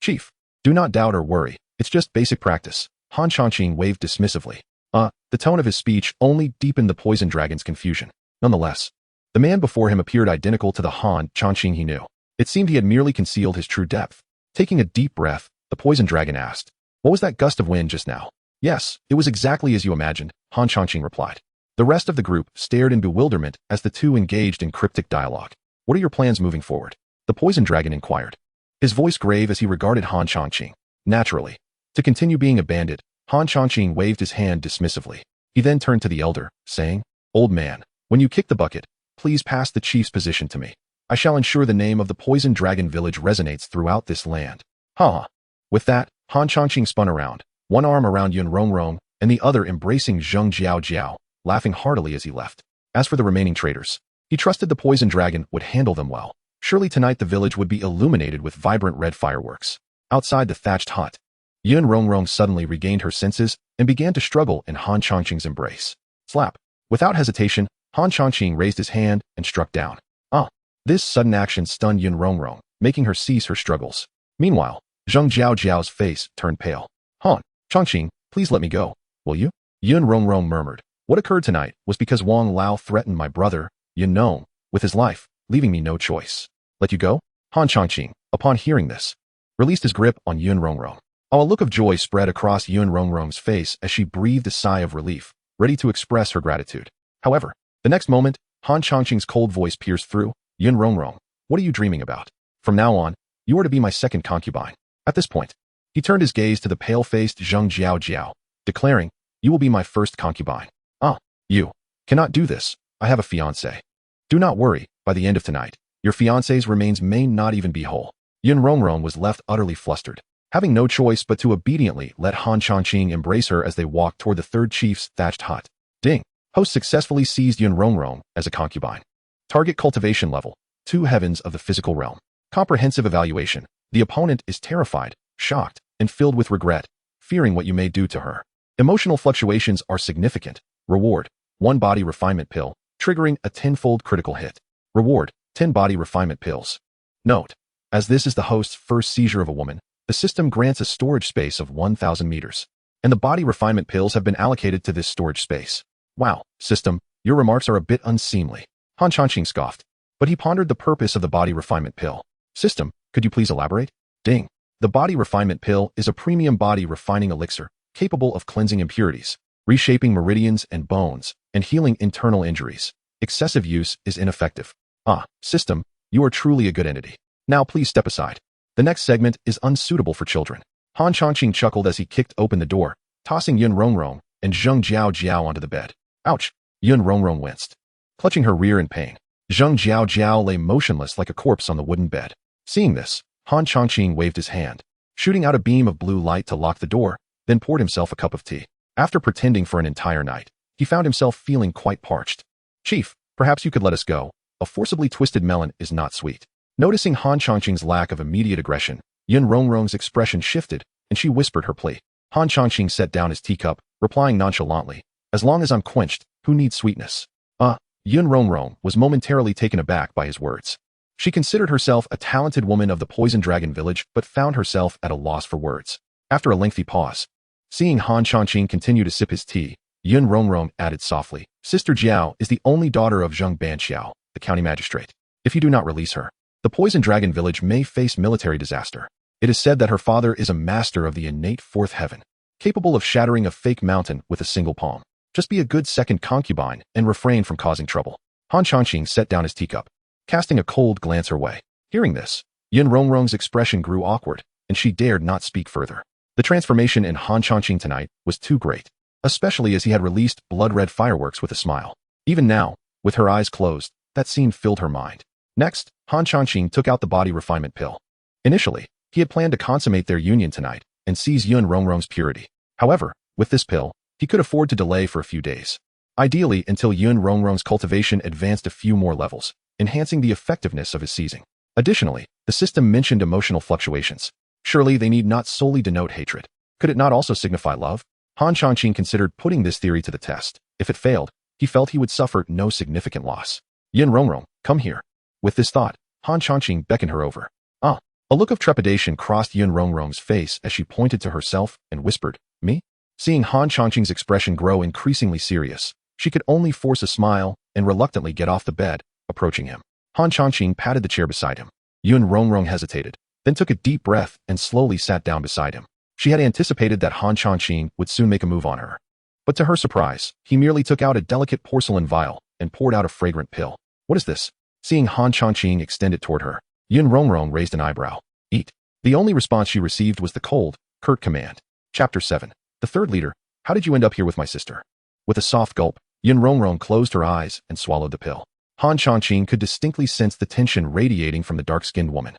Chief. Do not doubt or worry, it's just basic practice. Han Changqing waved dismissively. The tone of his speech only deepened the poison dragon's confusion. Nonetheless, the man before him appeared identical to the Han Changqing he knew. It seemed he had merely concealed his true depth. Taking a deep breath, the poison dragon asked, What was that gust of wind just now? Yes, it was exactly as you imagined, Han Changqing replied. The rest of the group stared in bewilderment as the 2 engaged in cryptic dialogue. What are your plans moving forward? The poison dragon inquired. His voice grave as he regarded Han Changqing. Naturally. To continue being a bandit, Han Changqing waved his hand dismissively. He then turned to the elder, saying, Old man, when you kick the bucket, please pass the chief's position to me. I shall ensure the name of the poison dragon village resonates throughout this land. With that, Han Changqing spun around, one arm around Yun Rongrong and the other embracing Zheng Jiao, laughing heartily as he left. As for the remaining traitors, he trusted the poison dragon would handle them well. Surely tonight the village would be illuminated with vibrant red fireworks. Outside the thatched hut, Yun Rongrong suddenly regained her senses and began to struggle in Han Changqing's embrace. Slap. Without hesitation, Han Changqing raised his hand and struck down. This sudden action stunned Yun Rongrong, making her cease her struggles. Meanwhile, Zheng Jiao's face turned pale. Han Changqing, please let me go, will you? Yun Rongrong murmured. What occurred tonight was because Wang Lao threatened my brother, Yun Nong, with his life, leaving me no choice. Let you go? Han Changqing, upon hearing this, released his grip on Yun Rongrong. A look of joy spread across Yun Rongrong's face as she breathed a sigh of relief, ready to express her gratitude. However, the next moment, Han Changqing's cold voice pierced through. Yun Rongrong, what are you dreaming about? From now on, you are to be my second concubine. At this point, he turned his gaze to the pale-faced Zheng Jiao, declaring, You will be my first concubine. You cannot do this. I have a fiancé. Do not worry, by the end of tonight, your fiancé's remains may not even be whole. Yun Rongrong was left utterly flustered, having no choice but to obediently let Han Changqing embrace her as they walked toward the third chief's thatched hut. Ding! Host successfully seized Yun Rongrong as a concubine. Target cultivation level, 2 heavens of the physical realm. Comprehensive evaluation. The opponent is terrified, shocked, and filled with regret, fearing what you may do to her. Emotional fluctuations are significant. Reward, 1 body refinement pill, triggering a 10-fold critical hit. Reward, 10 body refinement pills. Note, as this is the host's first seizure of a woman, the system grants a storage space of 1,000 meters, and the body refinement pills have been allocated to this storage space. Wow, system, your remarks are a bit unseemly. Han Changqing scoffed, but he pondered the purpose of the body refinement pill. System, could you please elaborate? Ding. The body refinement pill is a premium body refining elixir, capable of cleansing impurities, reshaping meridians and bones, and healing internal injuries. Excessive use is ineffective. Ah, system, you are truly a good entity. Now please step aside. The next segment is unsuitable for children. Han Changqing chuckled as he kicked open the door, tossing Yun Rongrong and Zheng Jiao onto the bed. Ouch! Yun Rongrong winced, clutching her rear in pain. Zheng Jiao lay motionless like a corpse on the wooden bed. Seeing this, Han Changqing waved his hand, shooting out a beam of blue light to lock the door, then poured himself a cup of tea. After pretending for an entire night, he found himself feeling quite parched. Chief, perhaps you could let us go. A forcibly twisted melon is not sweet. Noticing Han Changqing's lack of immediate aggression, Yun Rongrong's expression shifted, and she whispered her plea. Han Changqing set down his teacup, replying nonchalantly, "As long as I'm quenched, who needs sweetness?" Yun Rongrong was momentarily taken aback by his words. She considered herself a talented woman of the Poison Dragon village, but found herself at a loss for words. After a lengthy pause, seeing Han Changqing continue to sip his tea, Yun Rongrong added softly, "Sister Jiao is the only daughter of Zheng Banxiao, the county magistrate. If you do not release her, the Poison Dragon village may face military disaster. It is said that her father is a master of the innate fourth heaven, capable of shattering a fake mountain with a single palm. Just be a good second concubine and refrain from causing trouble." Han Changqing set down his teacup, casting a cold glance her way. Hearing this, Yun Rongrong's expression grew awkward, and she dared not speak further. The transformation in Han Changqing tonight was too great, especially as he had released blood-red fireworks with a smile. Even now, with her eyes closed, that scene filled her mind. Next, Han Changqing took out the body refinement pill. Initially, he had planned to consummate their union tonight and seize Yun Rongrong's purity. However, with this pill, he could afford to delay for a few days. Ideally until Yun Rongrong's cultivation advanced a few more levels, enhancing the effectiveness of his seizing. Additionally, the system mentioned emotional fluctuations. Surely they need not solely denote hatred. Could it not also signify love? Han Changqing considered putting this theory to the test. If it failed, he felt he would suffer no significant loss. Yun Rongrong, come here. With this thought, Han Changqing beckoned her over. A look of trepidation crossed Yun Rongrong's face as she pointed to herself and whispered, "Me?" Seeing Han Changqing's expression grow increasingly serious, she could only force a smile and reluctantly get off the bed, approaching him. Han Changqing patted the chair beside him. Yun Rongrong hesitated, then took a deep breath and slowly sat down beside him. She had anticipated that Han Changqing would soon make a move on her. But to her surprise, he merely took out a delicate porcelain vial and poured out a fragrant pill. "What is this?" Seeing Han Changqing extend it toward her, Yun Rongrong raised an eyebrow. "Eat." The only response she received was the cold, curt command. Chapter 7. The third leader. How did you end up here with my sister? With a soft gulp, Yun Rongrong closed her eyes and swallowed the pill. Han Changqing could distinctly sense the tension radiating from the dark-skinned woman.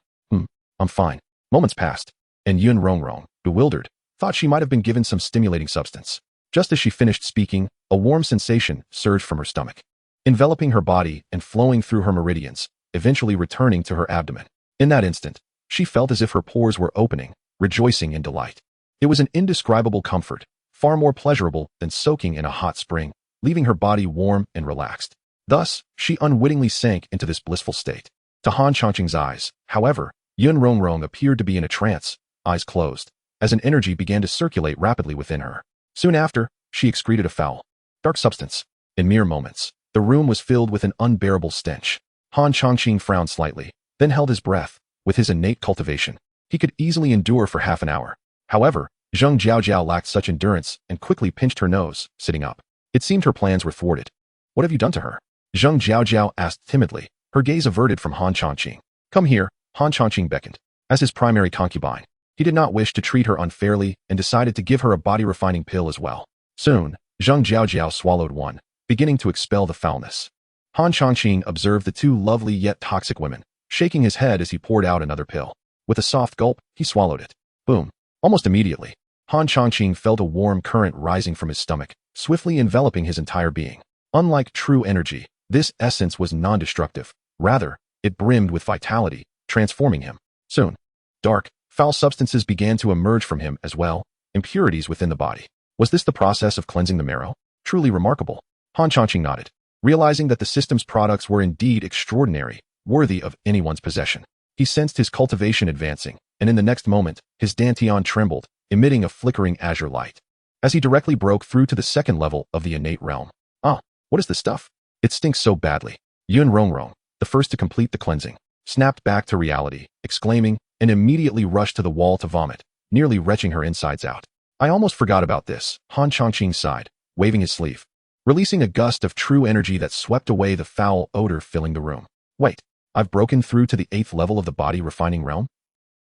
I'm fine." Moments passed, and Yun Rongrong, bewildered, thought she might have been given some stimulating substance. Just as she finished speaking, a warm sensation surged from her stomach, enveloping her body and flowing through her meridians, eventually returning to her abdomen. In that instant, she felt as if her pores were opening, rejoicing in delight. It was an indescribable comfort, far more pleasurable than soaking in a hot spring, leaving her body warm and relaxed. Thus, she unwittingly sank into this blissful state. To Han Changqing's eyes, however, Yun Rongrong appeared to be in a trance, eyes closed, as an energy began to circulate rapidly within her. Soon after, she excreted a foul, dark substance. In mere moments, the room was filled with an unbearable stench. Han Changqing frowned slightly, then held his breath. With his innate cultivation, he could easily endure for half an hour. However, Zheng Jiao lacked such endurance and quickly pinched her nose, sitting up. It seemed her plans were thwarted. "What have you done to her?" Zheng Jiao asked timidly, her gaze averted from Han Changqing. "Come here," Han Changqing beckoned. As his primary concubine, he did not wish to treat her unfairly and decided to give her a body-refining pill as well. Soon, Zheng Jiao swallowed one, beginning to expel the foulness. Han Changqing observed the two lovely yet toxic women, shaking his head as he poured out another pill. With a soft gulp, he swallowed it. Boom. Almost immediately, Han Changqing felt a warm current rising from his stomach, swiftly enveloping his entire being. Unlike true energy, this essence was non-destructive. Rather, it brimmed with vitality, transforming him. Soon, dark, foul substances began to emerge from him as well, impurities within the body. Was this the process of cleansing the marrow? Truly remarkable. Han Changqing nodded, realizing that the system's products were indeed extraordinary, worthy of anyone's possession. He sensed his cultivation advancing, and in the next moment, his dantian trembled, emitting a flickering azure light. As he directly broke through to the second level of the innate realm. Ah, what is this stuff? It stinks so badly. Yun Rongrong, the first to complete the cleansing, snapped back to reality, exclaiming, and immediately rushed to the wall to vomit, nearly retching her insides out. I almost forgot about this, Han Changqing sighed, waving his sleeve, releasing a gust of true energy that swept away the foul odor filling the room. Wait, I've broken through to the 8th level of the body refining realm?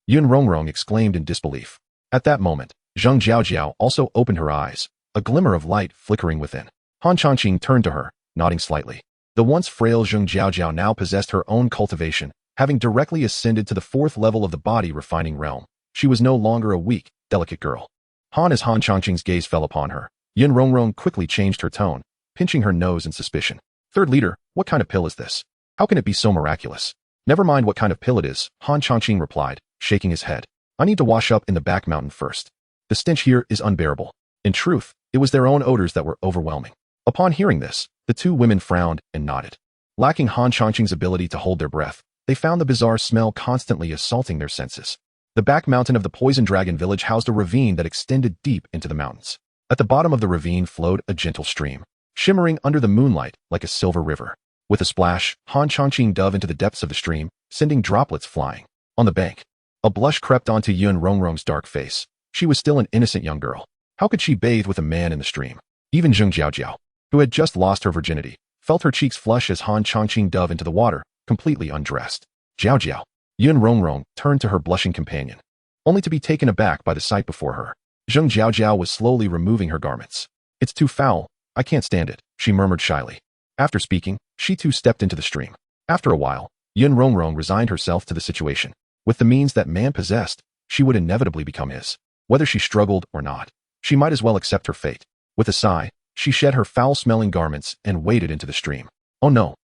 Yun Rongrong exclaimed in disbelief. At that moment, Zheng Jiaojiao also opened her eyes, a glimmer of light flickering within. Han Changqing turned to her, nodding slightly. The once frail Zheng Jiaojiao now possessed her own cultivation, having directly ascended to the 4th level of the body refining realm. She was no longer a weak, delicate girl. As Han Changqing's gaze fell upon her, Yun Rongrong quickly changed her tone, pinching her nose in suspicion. Third leader, what kind of pill is this? How can it be so miraculous? Never mind what kind of pill it is, Han Changqing replied, shaking his head. I need to wash up in the back mountain first. The stench here is unbearable. In truth, it was their own odors that were overwhelming. Upon hearing this, the two women frowned and nodded. Lacking Han Changqing's ability to hold their breath, they found the bizarre smell constantly assaulting their senses. The back mountain of the Poison Dragon village housed a ravine that extended deep into the mountains. At the bottom of the ravine flowed a gentle stream, shimmering under the moonlight like a silver river. With a splash, Han Changqing dove into the depths of the stream, sending droplets flying. On the bank, a blush crept onto Yun Rongrong's dark face. She was still an innocent young girl. How could she bathe with a man in the stream? Even Zheng Jiaojiao, who had just lost her virginity, felt her cheeks flush as Han Changqing dove into the water, completely undressed. Jiaojiao. Yun Rongrong turned to her blushing companion, only to be taken aback by the sight before her. Zheng Jiaojiao was slowly removing her garments. It's too foul. I can't stand it, she murmured shyly. After speaking, she too stepped into the stream. After a while, Yun Rongrong resigned herself to the situation. With the means that man possessed, she would inevitably become his. Whether she struggled or not, she might as well accept her fate. With a sigh, she shed her foul-smelling garments and waded into the stream. Oh no.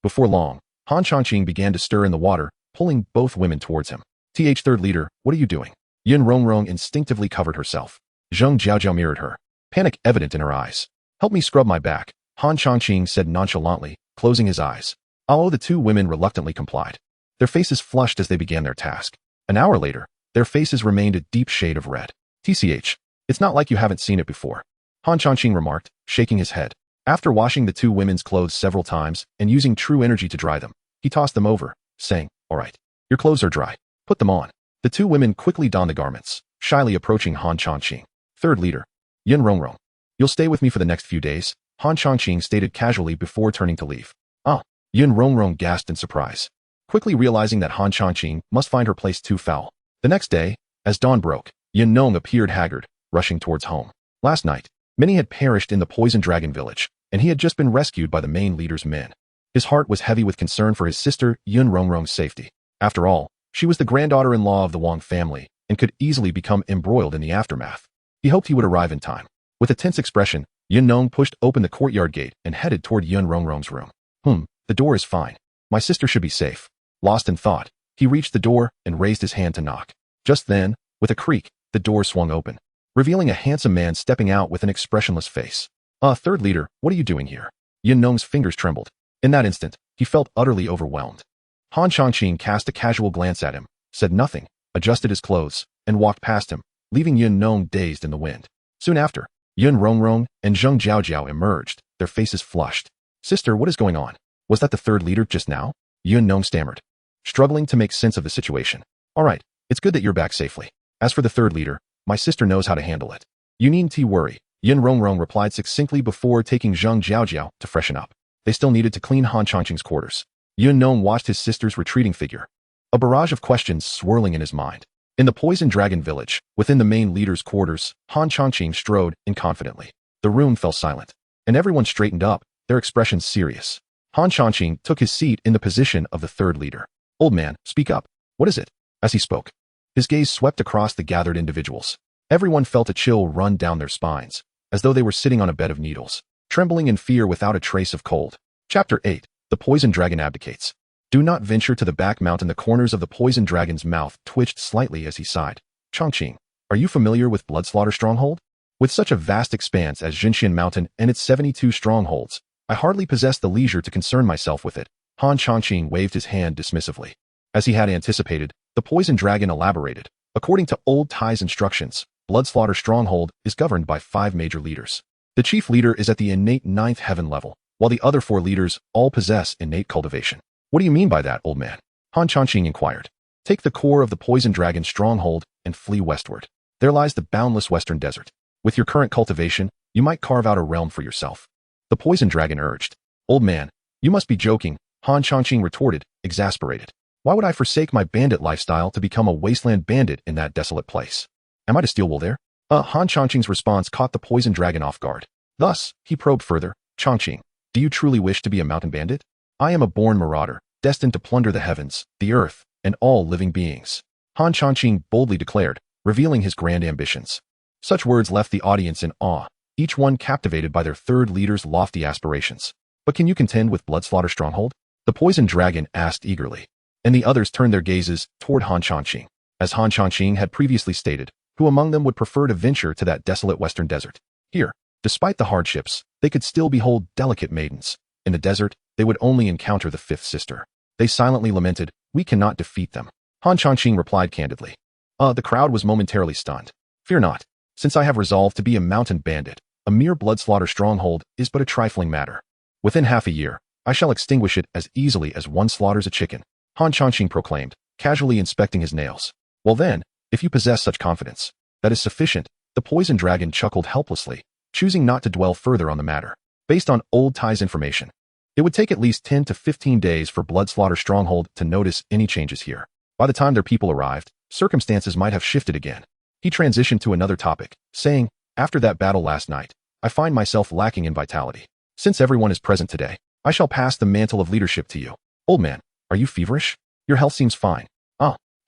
Before long, Han Changqing began to stir in the water, pulling both women towards him. Third leader, what are you doing? Yun Rongrong instinctively covered herself. Zheng Jiaojiao mirrored her, panic evident in her eyes. Help me scrub my back, Han Changqing said nonchalantly, closing his eyes. Although the two women reluctantly complied. Their faces flushed as they began their task. An hour later, their faces remained a deep shade of red. It's not like you haven't seen it before, Han Changqing remarked, shaking his head. After washing the two women's clothes several times and using true energy to dry them, he tossed them over, saying, all right, your clothes are dry. Put them on. The two women quickly donned the garments, shyly approaching Han Changqing. Third leader, Yun Rongrong. You'll stay with me for the next few days, Han Changqing stated casually before turning to leave. Ah, Yun Rongrong gasped in surprise, quickly realizing that Han Changqing must find her place too foul. The next day, as dawn broke, Yun Nong appeared haggard, rushing towards home. Last night, many had perished in the Poison Dragon village, and he had just been rescued by the main leader's men. His heart was heavy with concern for his sister Yun Rongrong's safety. After all, she was the granddaughter-in-law of the Wang family and could easily become embroiled in the aftermath. He hoped he would arrive in time. With a tense expression, Yun Nong pushed open the courtyard gate and headed toward Yun Rongrong's room. The door is fine. My sister should be safe. Lost in thought, he reached the door and raised his hand to knock. Just then, with a creak, the door swung open, revealing a handsome man stepping out with an expressionless face. Third leader, what are you doing here? Yun Nong's fingers trembled. In that instant, he felt utterly overwhelmed. Han Changqing cast a casual glance at him, said nothing, adjusted his clothes, and walked past him, leaving Yun Nong dazed in the wind. Soon after, Yun Rongrong and Zheng Jiaojiao emerged, their faces flushed. Sister, what is going on? Was that the third leader just now? Yun Nong stammered, struggling to make sense of the situation. All right, it's good that you're back safely. As for the third leader, my sister knows how to handle it. You needn't worry, Yun Rongrong replied succinctly before taking Zheng Jiaojiao to freshen up. They still needed to clean Han Changqing's quarters. Yun Nong watched his sister's retreating figure, a barrage of questions swirling in his mind. In the Poison Dragon village, within the main leader's quarters, Han Changqing strode inconfidently. The room fell silent, and everyone straightened up, their expressions serious. Han Changqing took his seat in the position of the third leader. Old man, speak up. What is it? As he spoke, his gaze swept across the gathered individuals. Everyone felt a chill run down their spines, as though they were sitting on a bed of needles, trembling in fear without a trace of cold. Chapter 8. The Poison Dragon Abdicates. Do not venture to the back mountain. The corners of the poison dragon's mouth twitched slightly as he sighed. Chongqing, are you familiar with Bloodslaughter Stronghold? With such a vast expanse as Jinxian Mountain and its 72 strongholds, I hardly possess the leisure to concern myself with it. Han Chongqing waved his hand dismissively. As he had anticipated, the poison dragon elaborated. According to Old Tai's instructions, Bloodslaughter Stronghold is governed by 5 major leaders. The chief leader is at the innate 9th heaven level, while the other 4 leaders all possess innate cultivation. What do you mean by that, old man? Han Chongqing inquired. Take the core of the poison dragon's stronghold and flee westward. There lies the boundless western desert. With your current cultivation, you might carve out a realm for yourself. The poison dragon urged. Old man, you must be joking, Han Chongqing retorted, exasperated. Why would I forsake my bandit lifestyle to become a wasteland bandit in that desolate place? Am I to steal wool there? Han Chongqing's response caught the poison dragon off guard. Thus, he probed further. Chongqing, do you truly wish to be a mountain bandit? I am a born marauder, destined to plunder the heavens, the earth, and all living beings. Han Chongqing boldly declared, revealing his grand ambitions. Such words left the audience in awe, each one captivated by their third leader's lofty aspirations. But can you contend with Bloodslaughter Stronghold? The poison dragon asked eagerly, and the others turned their gazes toward Han Chongqing. As Han Chongqing had previously stated, who among them would prefer to venture to that desolate western desert? Here, despite the hardships, they could still behold delicate maidens. In the desert, they would only encounter the 5th sister. They silently lamented, we cannot defeat them. Han Chongqing replied candidly. The crowd was momentarily stunned. Fear not. Since I have resolved to be a mountain bandit, a mere Bloodslaughter Stronghold is but a trifling matter. Within half a year, I shall extinguish it as easily as one slaughters a chicken, Han Chongqing proclaimed, casually inspecting his nails. Well then, if you possess such confidence, that is sufficient. The poison dragon chuckled helplessly, choosing not to dwell further on the matter. Based on Old Tai's information, it would take at least 10 to 15 days for Bloodslaughter Stronghold to notice any changes here. By the time their people arrived, circumstances might have shifted again. He transitioned to another topic, saying, after that battle last night, I find myself lacking in vitality. Since everyone is present today, I shall pass the mantle of leadership to you. Old man, are you feverish? Your health seems fine.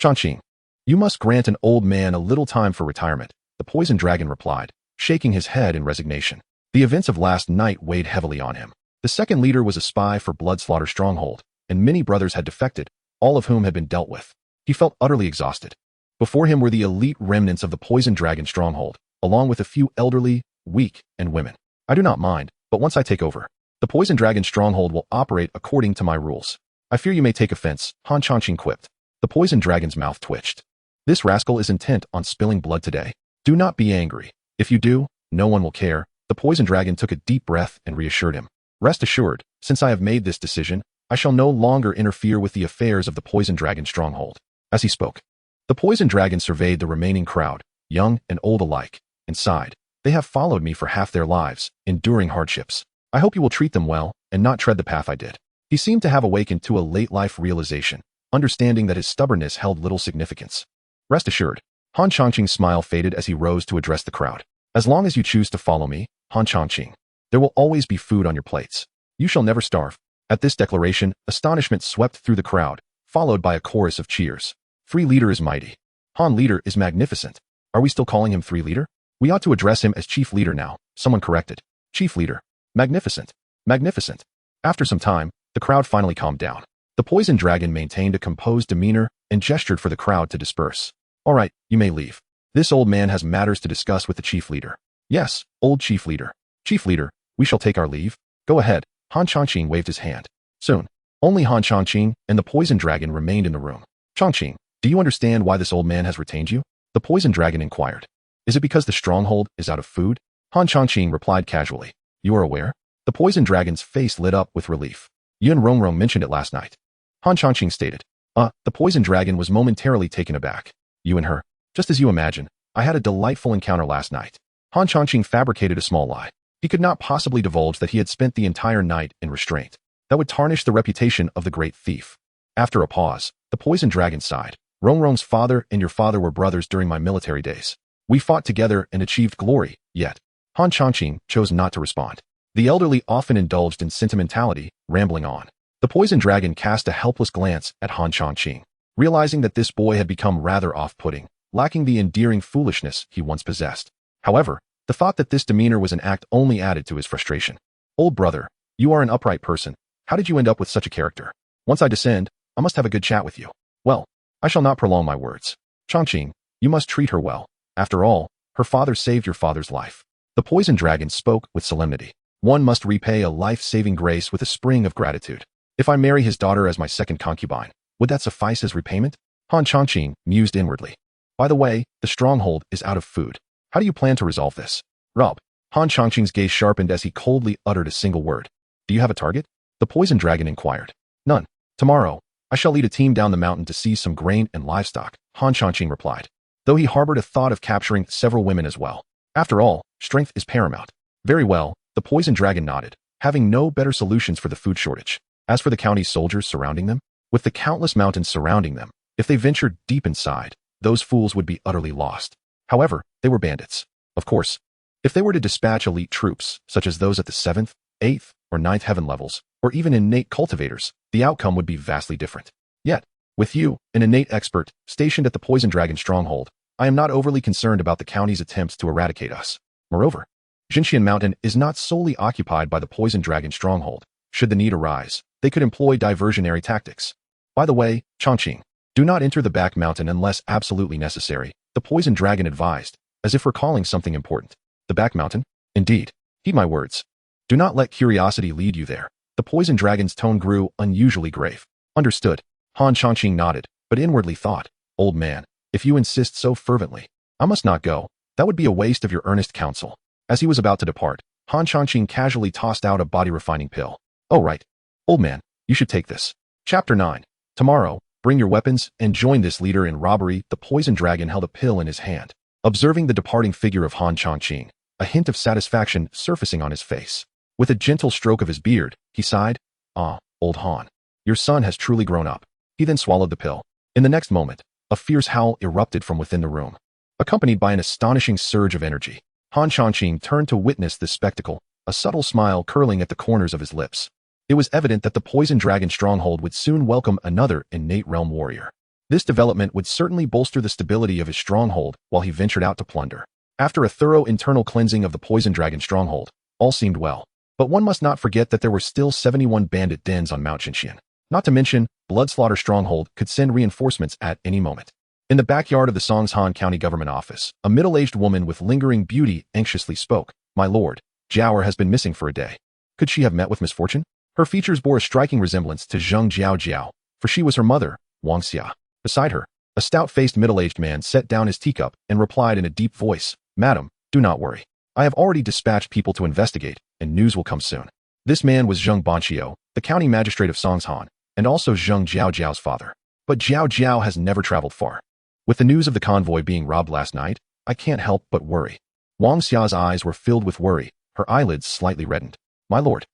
Chongqing, you must grant an old man a little time for retirement, the poison dragon replied, shaking his head in resignation. The events of last night weighed heavily on him. The second leader was a spy for Bloodslaughter Stronghold, and many brothers had defected, all of whom had been dealt with. He felt utterly exhausted. Before him were the elite remnants of the poison dragon stronghold, along with a few elderly, weak, and women. I do not mind, but once I take over, the poison dragon stronghold will operate according to my rules. I fear you may take offense, Han Chongqing quipped. The poison dragon's mouth twitched. This rascal is intent on spilling blood today. Do not be angry. If you do, no one will care. The poison dragon took a deep breath and reassured him. Rest assured, since I have made this decision, I shall no longer interfere with the affairs of the poison dragon stronghold. As he spoke, the poison dragon surveyed the remaining crowd, young and old alike, and sighed. They have followed me for half their lives, enduring hardships. I hope you will treat them well, and not tread the path I did. He seemed to have awakened to a late-life realization, understanding that his stubbornness held little significance. Rest assured, Han Chongqing's smile faded as he rose to address the crowd. As long as you choose to follow me, Han Chongqing, there will always be food on your plates. You shall never starve. At this declaration, astonishment swept through the crowd, followed by a chorus of cheers. 3 leader is mighty. Han leader is magnificent. Are we still calling him 3 leader? We ought to address him as chief leader now, someone corrected. Chief leader. Magnificent. Magnificent. After some time, the crowd finally calmed down. The poison dragon maintained a composed demeanor and gestured for the crowd to disperse. All right, you may leave. This old man has matters to discuss with the chief leader. Yes, old chief leader. Chief leader, we shall take our leave. Go ahead. Han Chongqing waved his hand. Soon, only Han Chongqing and the poison dragon remained in the room. Chongqing, do you understand why this old man has retained you? The poison dragon inquired. Is it because the stronghold is out of food? Han Chongqing replied casually. You are aware? The poison dragon's face lit up with relief. Yun Rongrong mentioned it last night. Han Chongqing stated. The poison dragon was momentarily taken aback. You and her. Just as you imagine, I had a delightful encounter last night. Han Chongqing fabricated a small lie. He could not possibly divulge that he had spent the entire night in restraint. That would tarnish the reputation of the great thief. After a pause, the poison dragon sighed. Rongrong's father and your father were brothers during my military days. We fought together and achieved glory, yet Han Chongqing chose not to respond. The elderly often indulged in sentimentality, rambling on. The poison dragon cast a helpless glance at Han Chongqing. realizing that this boy had become rather off-putting, lacking the endearing foolishness he once possessed. However, the thought that this demeanor was an act only added to his frustration. Old brother, you are an upright person. How did you end up with such a character? Once I descend, I must have a good chat with you. Well, I shall not prolong my words. Chongqing, you must treat her well. After all, her father saved your father's life. The poisoned dragon spoke with solemnity. One must repay a life-saving grace with a spring of gratitude. If I marry his daughter as my second concubine, would that suffice as repayment? Han Chongqing mused inwardly. By the way, the stronghold is out of food. How do you plan to resolve this? Rub. Han Chongqing's gaze sharpened as he coldly uttered a single word. Do you have a target? The poisoned dragon inquired. None. Tomorrow, I shall lead a team down the mountain to seize some grain and livestock, Han Chongqing replied, though he harbored a thought of capturing several women as well. After all, strength is paramount. Very well, the poisoned dragon nodded, having no better solutions for the food shortage. As for the county's soldiers surrounding them, with the countless mountains surrounding them, if they ventured deep inside, those fools would be utterly lost. However, they were bandits. Of course, if they were to dispatch elite troops, such as those at the 7th, 8th, or 9th heaven levels, or even innate cultivators, the outcome would be vastly different. Yet, with you, an innate expert, stationed at the Poison Dragon stronghold, I am not overly concerned about the county's attempts to eradicate us. Moreover, Jinxian Mountain is not solely occupied by the Poison Dragon stronghold. Should the need arise, they could employ diversionary tactics. By the way, Chongqing, do not enter the back mountain unless absolutely necessary, the Poison Dragon advised, as if recalling something important. The back mountain? Indeed. Heed my words. Do not let curiosity lead you there. The Poison Dragon's tone grew unusually grave. Understood. Han Chongqing nodded, but inwardly thought, old man, if you insist so fervently, I must not go. That would be a waste of your earnest counsel. As he was about to depart, Han Chongqing casually tossed out a body-refining pill. Oh right. Old man, you should take this. Chapter 9. Tomorrow, bring your weapons and join this leader in robbery. The Poison Dragon held a pill in his hand. Observing the departing figure of Han Chongqing, a hint of satisfaction surfacing on his face. With a gentle stroke of his beard, he sighed, Ah, old Han, your son has truly grown up. He then swallowed the pill. In the next moment, a fierce howl erupted from within the room. Accompanied by an astonishing surge of energy, Han Chongqing turned to witness this spectacle, a subtle smile curling at the corners of his lips. It was evident that the Poison Dragon stronghold would soon welcome another innate realm warrior. This development would certainly bolster the stability of his stronghold while he ventured out to plunder. After a thorough internal cleansing of the Poison Dragon stronghold, all seemed well. But one must not forget that there were still 71 bandit dens on Mount Jinxian. Not to mention, Bloodslaughter Stronghold could send reinforcements at any moment. In the backyard of the Songshan County Government Office, a middle-aged woman with lingering beauty anxiously spoke. My lord, Jiaoer has been missing for a day. Could she have met with misfortune? Her features bore a striking resemblance to Zheng Jiao, for she was her mother, Wang Xia. Beside her, a stout-faced middle-aged man set down his teacup and replied in a deep voice, Madam, do not worry. I have already dispatched people to investigate, and news will come soon. This man was Zheng Banqiu, the county magistrate of Songshan, and also Zheng Jiao's father. But Jiao has never traveled far. With the news of the convoy being robbed last night, I can't help but worry. Wang Xia's eyes were filled with worry, her eyelids slightly reddened. My lord.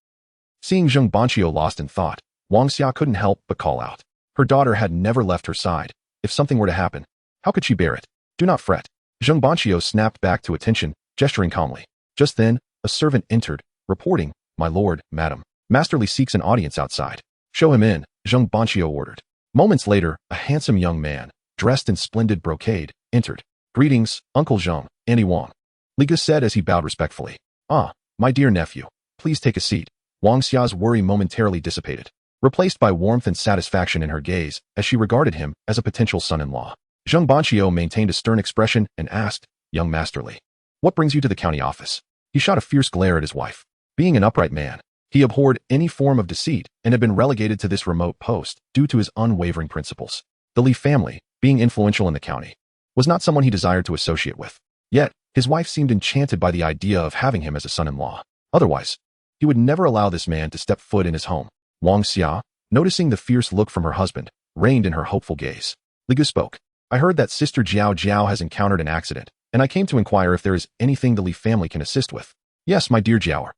Seeing Zheng Banqiu lost in thought, Wang Xia couldn't help but call out. Her daughter had never left her side. If something were to happen, how could she bear it? Do not fret. Zheng Banqiu snapped back to attention, gesturing calmly. Just then, a servant entered, reporting, My lord, madam, Master Li seeks an audience outside. Show him in, Zheng Banqiu ordered. Moments later, a handsome young man, dressed in splendid brocade, entered. Greetings, Uncle Zheng, Auntie Wang. Li Ge said as he bowed respectfully. Ah, my dear nephew, please take a seat. Wang Xia's worry momentarily dissipated, replaced by warmth and satisfaction in her gaze as she regarded him as a potential son-in-law. Zheng Banqiu maintained a stern expression and asked, Young Master Li, what brings you to the county office? He shot a fierce glare at his wife. Being an upright man, he abhorred any form of deceit and had been relegated to this remote post due to his unwavering principles. The Li family, being influential in the county, was not someone he desired to associate with. Yet, his wife seemed enchanted by the idea of having him as a son-in-law. Otherwise, he would never allow this man to step foot in his home. Wang Xia, noticing the fierce look from her husband, reined in her hopeful gaze. Li Ge spoke. I heard that Sister Jiao has encountered an accident, and I came to inquire if there is anything the Li family can assist with. Yes, my dear Jiaoer.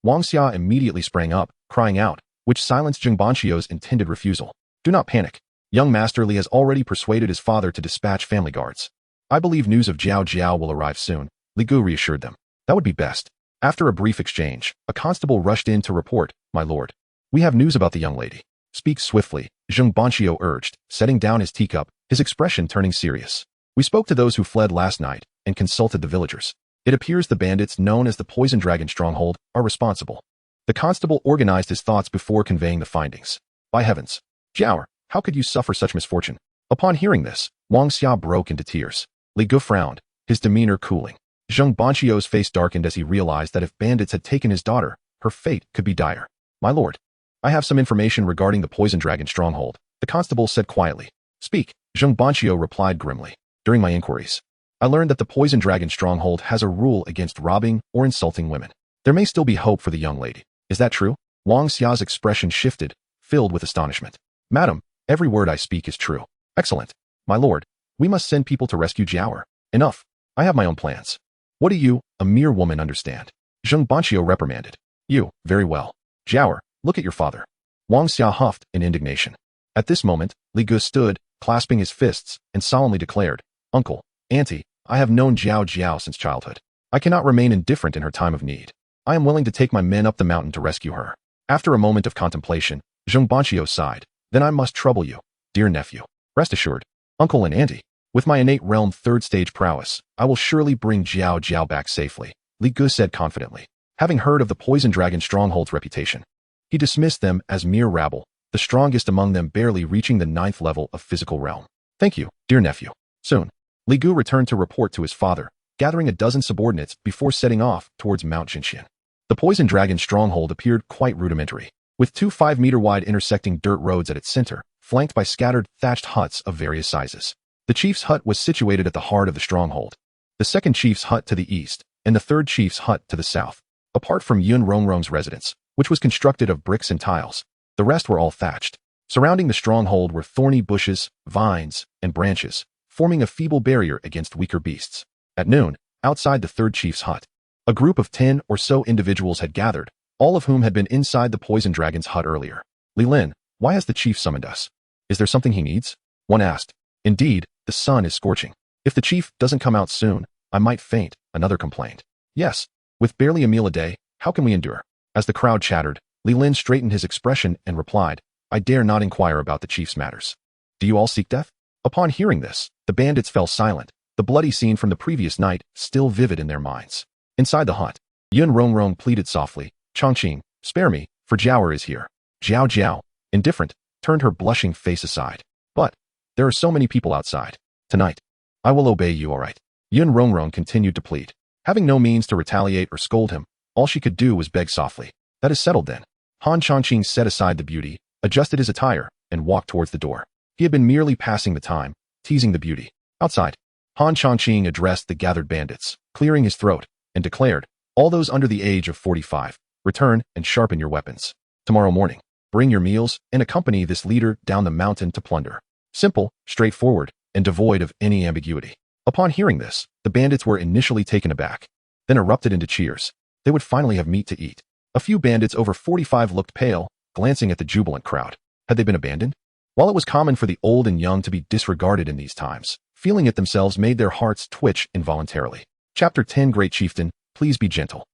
Wang Xia immediately sprang up, crying out, which silenced Zheng Banqiu's intended refusal. Do not panic. Young Master Li has already persuaded his father to dispatch family guards. I believe news of Jiao will arrive soon, Li Ge reassured them. That would be best. After a brief exchange, a constable rushed in to report, My lord, we have news about the young lady. Speak swiftly, Zheng Banqiu urged, setting down his teacup, his expression turning serious. We spoke to those who fled last night and consulted the villagers. It appears the bandits known as the Poison Dragon Stronghold are responsible. The constable organized his thoughts before conveying the findings. By heavens, Jiao, how could you suffer such misfortune? Upon hearing this, Wang Xia broke into tears. Li Gu frowned, his demeanor cooling. Zheng Banqiu's face darkened as he realized that if bandits had taken his daughter, her fate could be dire. My lord, I have some information regarding the Poison Dragon Stronghold, the constable said quietly. Speak, Zheng Banqiu replied grimly. During my inquiries, I learned that the Poison Dragon Stronghold has a rule against robbing or insulting women. There may still be hope for the young lady. Is that true? Wang Xia's expression shifted, filled with astonishment. Madam, every word I speak is true. Excellent. My lord, we must send people to rescue Jiao. Enough. I have my own plans. What do you, a mere woman, understand? Zheng Banqiu reprimanded. You, very well. Jiao, look at your father. Wang Xia huffed in indignation. At this moment, Li Gu stood, clasping his fists, and solemnly declared, Uncle, Auntie, I have known Jiao since childhood. I cannot remain indifferent in her time of need. I am willing to take my men up the mountain to rescue her. After a moment of contemplation, Zheng Banqiu sighed. Then I must trouble you, dear nephew. Rest assured, Uncle and Auntie, with my innate realm third-stage prowess, I will surely bring Jiao back safely, Li Gu said confidently. Having heard of the Poison Dragon Stronghold's reputation, he dismissed them as mere rabble, the strongest among them barely reaching the 9th level of physical realm. Thank you, dear nephew. Soon, Li Gu returned to report to his father, gathering a dozen subordinates before setting off towards Mount Jinxian. The Poison Dragon Stronghold appeared quite rudimentary, with two 5-meter-wide intersecting dirt roads at its center, flanked by scattered, thatched huts of various sizes. The chief's hut was situated at the heart of the stronghold, the second chief's hut to the east, and the third chief's hut to the south. Apart from Yun Rongrong's residence, which was constructed of bricks and tiles, the rest were all thatched. Surrounding the stronghold were thorny bushes, vines, and branches, forming a feeble barrier against weaker beasts. At noon, outside the third chief's hut, a group of 10 or so individuals had gathered, all of whom had been inside the Poison Dragon's hut earlier. Li Lin, why has the chief summoned us? Is there something he needs? One asked. Indeed, the sun is scorching. If the chief doesn't come out soon, I might faint, another complained. Yes, with barely a meal a day, how can we endure? As the crowd chattered, Li Lin straightened his expression and replied, I dare not inquire about the chief's matters. Do you all seek death? Upon hearing this, the bandits fell silent, the bloody scene from the previous night still vivid in their minds. Inside the hut, Yun Rongrong pleaded softly, Chongqing, spare me, for Jiao is here. Jiao, indifferent, turned her blushing face aside. But, there are so many people outside. Tonight, I will obey you, all right. Yun Rongrong continued to plead. Having no means to retaliate or scold him, all she could do was beg softly. That is settled then. Han Chongqing set aside the beauty, adjusted his attire, and walked towards the door. He had been merely passing the time, teasing the beauty. Outside, Han Chongqing addressed the gathered bandits, clearing his throat, and declared, all those under the age of 45, return and sharpen your weapons. Tomorrow morning, bring your meals and accompany this leader down the mountain to plunder. Simple, straightforward, and devoid of any ambiguity. Upon hearing this, the bandits were initially taken aback, then erupted into cheers. They would finally have meat to eat. A few bandits over 45 looked pale, glancing at the jubilant crowd. Had they been abandoned? While it was common for the old and young to be disregarded in these times, feeling it themselves made their hearts twitch involuntarily. Chapter 10 Great Chieftain, please be gentle.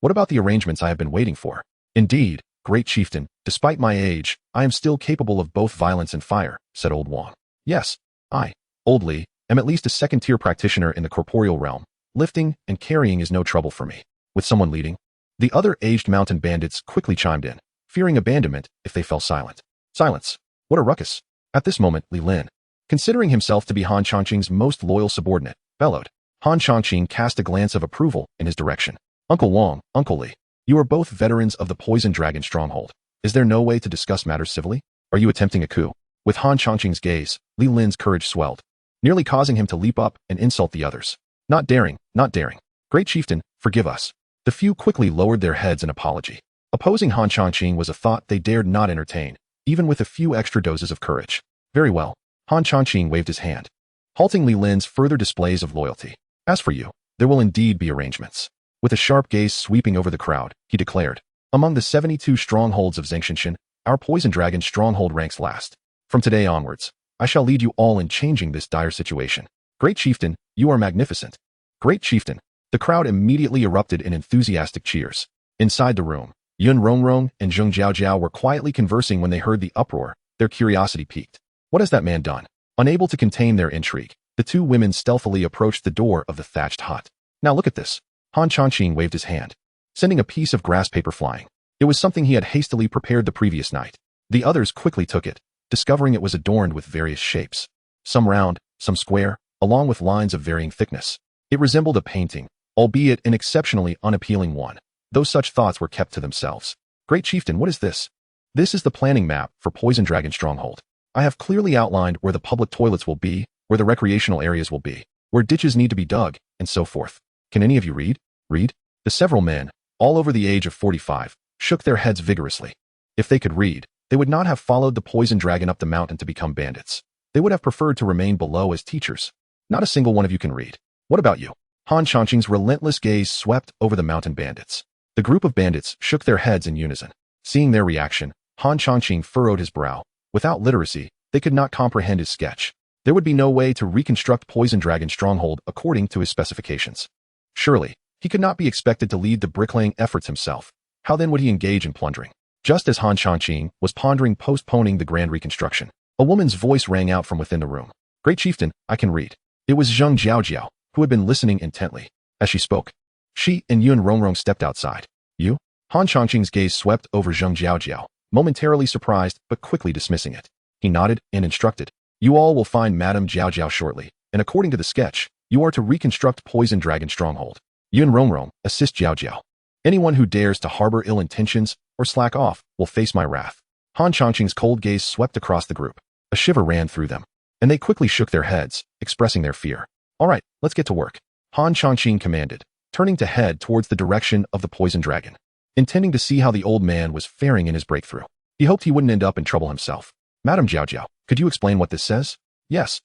What about the arrangements I have been waiting for? Indeed, Great Chieftain, despite my age, I am still capable of both violence and fire, said Old Wang. Yes, I, Old Li, am at least a second-tier practitioner in the corporeal realm. Lifting and carrying is no trouble for me. With someone leading, the other aged mountain bandits quickly chimed in, fearing abandonment if they fell silent. Silence. What a ruckus. At this moment, Li Lin, considering himself to be Han Chongqing's most loyal subordinate, bellowed. Han Chongqing cast a glance of approval in his direction. Uncle Wang, Uncle Li, you are both veterans of the Poison Dragon Stronghold. Is there no way to discuss matters civilly? Are you attempting a coup? With Han Chongqing's gaze, Li Lin's courage swelled, nearly causing him to leap up and insult the others. Not daring. Great Chieftain, forgive us. The few quickly lowered their heads in apology. Opposing Han Chongqing was a thought they dared not entertain, even with a few extra doses of courage. Very well. Han Chongqing waved his hand, halting Li Lin's further displays of loyalty. As for you, there will indeed be arrangements. With a sharp gaze sweeping over the crowd, he declared, among the 72 strongholds of Zhengshanshan, our Poison Dragon stronghold ranks last. From today onwards, I shall lead you all in changing this dire situation. Great Chieftain, you are magnificent. Great Chieftain. The crowd immediately erupted in enthusiastic cheers. Inside the room, Yun Rongrong and Zheng Jiao were quietly conversing when they heard the uproar, their curiosity piqued. What has that man done? Unable to contain their intrigue, the two women stealthily approached the door of the thatched hut. Now look at this. Han Changqing waved his hand, sending a piece of grass paper flying. It was something he had hastily prepared the previous night. The others quickly took it, discovering it was adorned with various shapes. Some round, some square, along with lines of varying thickness. It resembled a painting, albeit an exceptionally unappealing one, though such thoughts were kept to themselves. Great Chieftain, what is this? This is the planning map for Poison Dragon Stronghold. I have clearly outlined where the public toilets will be, where the recreational areas will be, where ditches need to be dug, and so forth. Can any of you read? Read? The several men, all over the age of 45, shook their heads vigorously. If they could read, they would not have followed the poison dragon up the mountain to become bandits. They would have preferred to remain below as teachers. Not a single one of you can read. What about you? Han Changqing's relentless gaze swept over the mountain bandits. The group of bandits shook their heads in unison. Seeing their reaction, Han Changqing furrowed his brow. Without literacy, they could not comprehend his sketch. There would be no way to reconstruct Poison Dragon Stronghold according to his specifications. Surely, he could not be expected to lead the bricklaying efforts himself. How then would he engage in plundering? Just as Han Changqing was pondering postponing the grand reconstruction, a woman's voice rang out from within the room. Great Chieftain, I can read. It was Zheng Jiaojiao, who had been listening intently. As she spoke, she and Yun Rongrong stepped outside. You? Han Changqing's gaze swept over Zheng Jiaojiao, momentarily surprised but quickly dismissing it. He nodded and instructed. You all will find Madame Jiaojiao shortly, and according to the sketch, you are to reconstruct Poison Dragon Stronghold. Yun Rongrong, assist Jiaojiao. Anyone who dares to harbor ill intentions or slack off will face my wrath. Han Changqing's cold gaze swept across the group. A shiver ran through them, and they quickly shook their heads, expressing their fear. All right, let's get to work. Han Changqing commanded, turning to head towards the direction of the poison dragon, intending to see how the old man was faring in his breakthrough. He hoped he wouldn't end up in trouble himself. Madame Jiaojiao, could you explain what this says? Yes,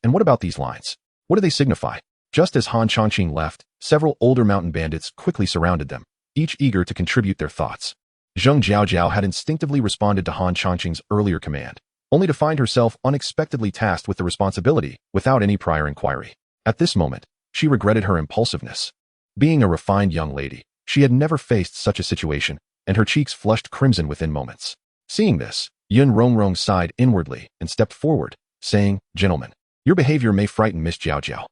and what about these lines? What do they signify? Just as Han Changqing left, several older mountain bandits quickly surrounded them, each eager to contribute their thoughts. Zheng Jiaojiao had instinctively responded to Han Changqing's earlier command, only to find herself unexpectedly tasked with the responsibility without any prior inquiry. At this moment, she regretted her impulsiveness. Being a refined young lady, she had never faced such a situation, and her cheeks flushed crimson within moments. Seeing this, Yun Rongrong sighed inwardly and stepped forward, saying, Gentlemen, your behavior may frighten Miss Jiaojiao.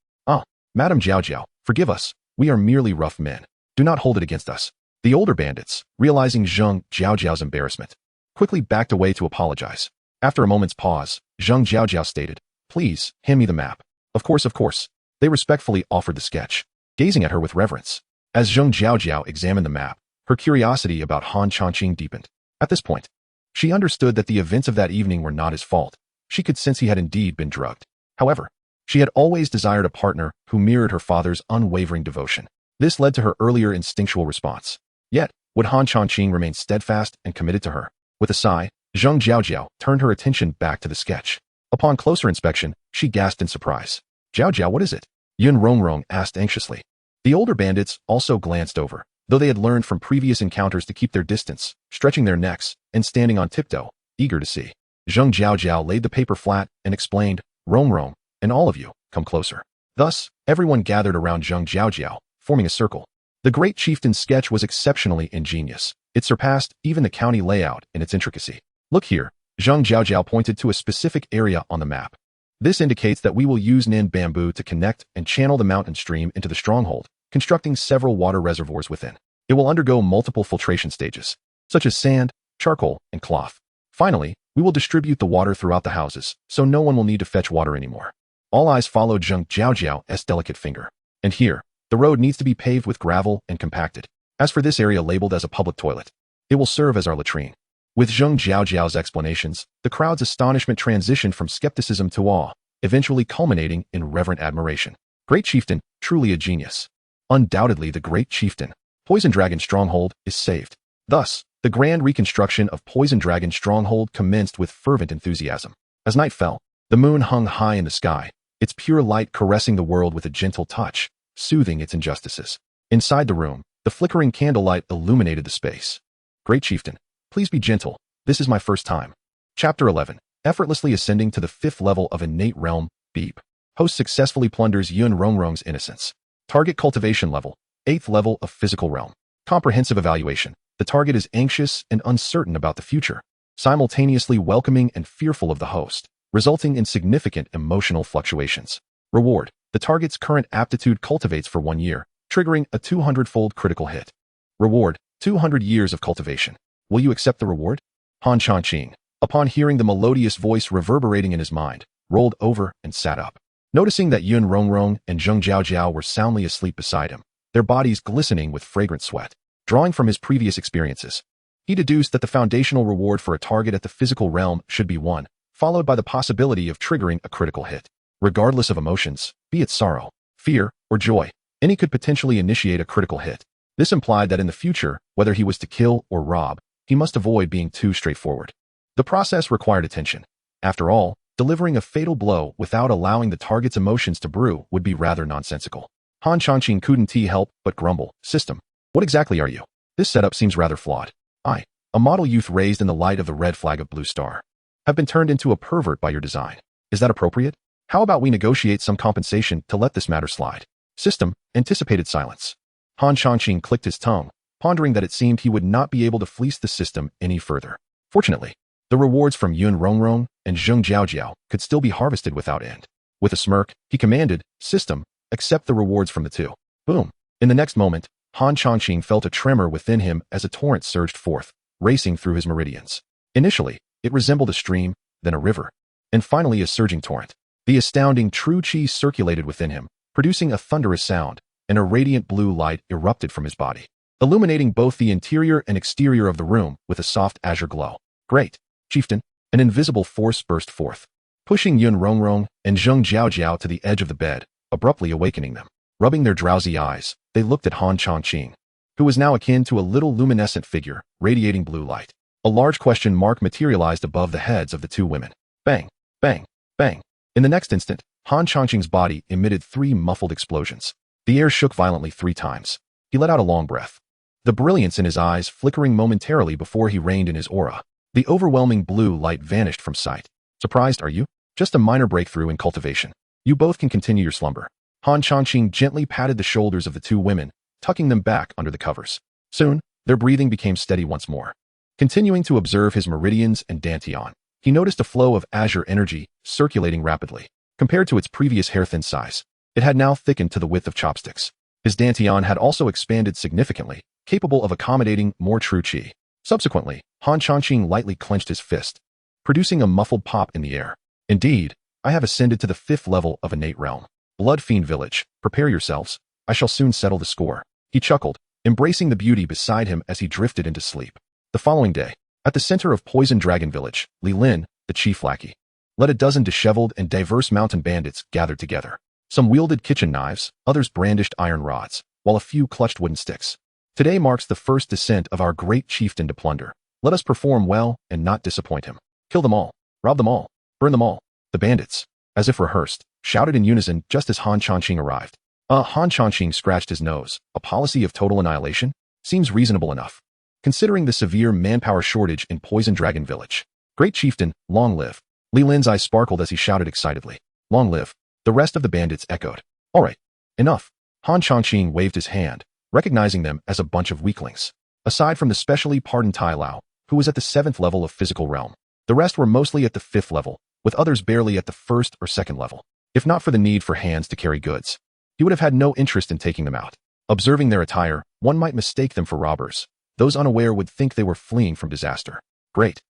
Madame Jiaojiao, forgive us, we are merely rough men. Do not hold it against us. The older bandits, realizing Zheng Jiaojiao's embarrassment, quickly backed away to apologize. After a moment's pause, Zheng Jiaojiao stated, Please, hand me the map. Of course. They respectfully offered the sketch, gazing at her with reverence. As Zheng Jiaojiao examined the map, her curiosity about Han Changqing deepened. At this point, she understood that the events of that evening were not his fault. She could sense he had indeed been drugged. However, she had always desired a partner who mirrored her father's unwavering devotion. This led to her earlier instinctual response. Yet, would Han Changqing remain steadfast and committed to her? With a sigh, Zheng Jiaojiao turned her attention back to the sketch. Upon closer inspection, she gasped in surprise. Jiaojiao, what is it? Yun Rongrong asked anxiously. The older bandits also glanced over, though they had learned from previous encounters to keep their distance, stretching their necks and standing on tiptoe, eager to see. Zheng Jiaojiao laid the paper flat and explained, Rongrong, and all of you, come closer. Thus, everyone gathered around Zheng Jiaojiao, forming a circle. The great chieftain's sketch was exceptionally ingenious. It surpassed even the county layout in its intricacy. Look here, Zheng Jiaojiao pointed to a specific area on the map. This indicates that we will use Nin bamboo to connect and channel the mountain stream into the stronghold, constructing several water reservoirs within. It will undergo multiple filtration stages, such as sand, charcoal, and cloth. Finally, we will distribute the water throughout the houses, so no one will need to fetch water anymore. All eyes followed Zheng Jiaojiao's delicate finger. And here, the road needs to be paved with gravel and compacted. As for this area labeled as a public toilet, it will serve as our latrine. With Zheng Jiaojiao's explanations, the crowd's astonishment transitioned from skepticism to awe, eventually culminating in reverent admiration. Great Chieftain, truly a genius. Undoubtedly the Great Chieftain. Poison Dragon Stronghold is saved. Thus, the grand reconstruction of Poison Dragon Stronghold commenced with fervent enthusiasm. As night fell, the moon hung high in the sky, its pure light caressing the world with a gentle touch, soothing its injustices. Inside the room, the flickering candlelight illuminated the space. Great Chieftain, please be gentle. This is my first time. Chapter 11. Effortlessly ascending to the 5th level of innate realm, Beep. Host successfully plunders Yun Rongrong's innocence. Target cultivation level, 8th level of physical realm. Comprehensive evaluation. The target is anxious and uncertain about the future. simultaneously welcoming and fearful of the host, resulting in significant emotional fluctuations. Reward: the target's current aptitude cultivates for 1 year, triggering a 200-fold critical hit. Reward: 200 years of cultivation. Will you accept the reward? Han Changqing, upon hearing the melodious voice reverberating in his mind, rolled over and sat up. Noticing that Yun Rongrong and Zheng Jiaojiao were soundly asleep beside him, their bodies glistening with fragrant sweat. Drawing from his previous experiences, he deduced that the foundational reward for a target at the physical realm should be 1, followed by the possibility of triggering a critical hit. Regardless of emotions, be it sorrow, fear, or joy, any could potentially initiate a critical hit. This implied that in the future, whether he was to kill or rob, he must avoid being too straightforward. The process required attention. After all, delivering a fatal blow without allowing the target's emotions to brew would be rather nonsensical. Han Changqing couldn't help but grumble. System, what exactly are you? This setup seems rather flawed. I, a model youth raised in the light of the red flag of Blue Star, have been turned into a pervert by your design. Is that appropriate? How about we negotiate some compensation to let this matter slide? System, anticipated silence. Han Changqing clicked his tongue, pondering that it seemed he would not be able to fleece the system any further. Fortunately, the rewards from Yun Rongrong and Zheng Jiaojiao could still be harvested without end. With a smirk, he commanded, System, accept the rewards from the two. Boom. In the next moment, Han Changqing felt a tremor within him as a torrent surged forth, racing through his meridians. Initially, it resembled a stream, then a river, and finally a surging torrent. The astounding true qi circulated within him, producing a thunderous sound, and a radiant blue light erupted from his body, illuminating both the interior and exterior of the room with a soft azure glow. Great, chieftain, an invisible force burst forth, pushing Yun Rongrong and Zheng Jiaojiao to the edge of the bed, abruptly awakening them. Rubbing their drowsy eyes, they looked at Han Changqing, who was now akin to a little luminescent figure, radiating blue light. A large question mark materialized above the heads of the two women. Bang, bang, bang. In the next instant, Han Changqing's body emitted 3 muffled explosions. The air shook violently 3 times. He let out a long breath, the brilliance in his eyes flickering momentarily before he reined in his aura. The overwhelming blue light vanished from sight. Surprised, are you? Just a minor breakthrough in cultivation. You both can continue your slumber. Han Changqing gently patted the shoulders of the two women, tucking them back under the covers. Soon, their breathing became steady once more. Continuing to observe his meridians and dantian, he noticed a flow of azure energy circulating rapidly. Compared to its previous hair-thin size, it had now thickened to the width of chopsticks. His dantian had also expanded significantly, capable of accommodating more true qi. Subsequently, Han Changqing lightly clenched his fist, producing a muffled pop in the air. Indeed, I have ascended to the 5th level of innate realm. Blood Fiend Village, prepare yourselves. I shall soon settle the score. He chuckled, embracing the beauty beside him as he drifted into sleep. The following day, at the center of Poison Dragon Village, Li Lin, the chief lackey, led a dozen disheveled and diverse mountain bandits gathered together. Some wielded kitchen knives, others brandished iron rods, while a few clutched wooden sticks. Today marks the first descent of our great chieftain to plunder. Let us perform well and not disappoint him. Kill them all, rob them all, burn them all. The bandits, as if rehearsed, shouted in unison just as Han Changqing arrived. Han Changqing scratched his nose. A policy of total annihilation? Seems reasonable enough, considering the severe manpower shortage in Poison Dragon Village. Great chieftain, long live. Li Lin's eyes sparkled as he shouted excitedly. Long live. The rest of the bandits echoed. All right, enough. Han Changqing waved his hand, recognizing them as a bunch of weaklings. Aside from the specially pardoned Tai Lao, who was at the 7th level of physical realm, the rest were mostly at the 5th level, with others barely at the 1st or 2nd level. If not for the need for hands to carry goods, he would have had no interest in taking them out. Observing their attire, one might mistake them for robbers. Those unaware would think they were fleeing from disaster. Great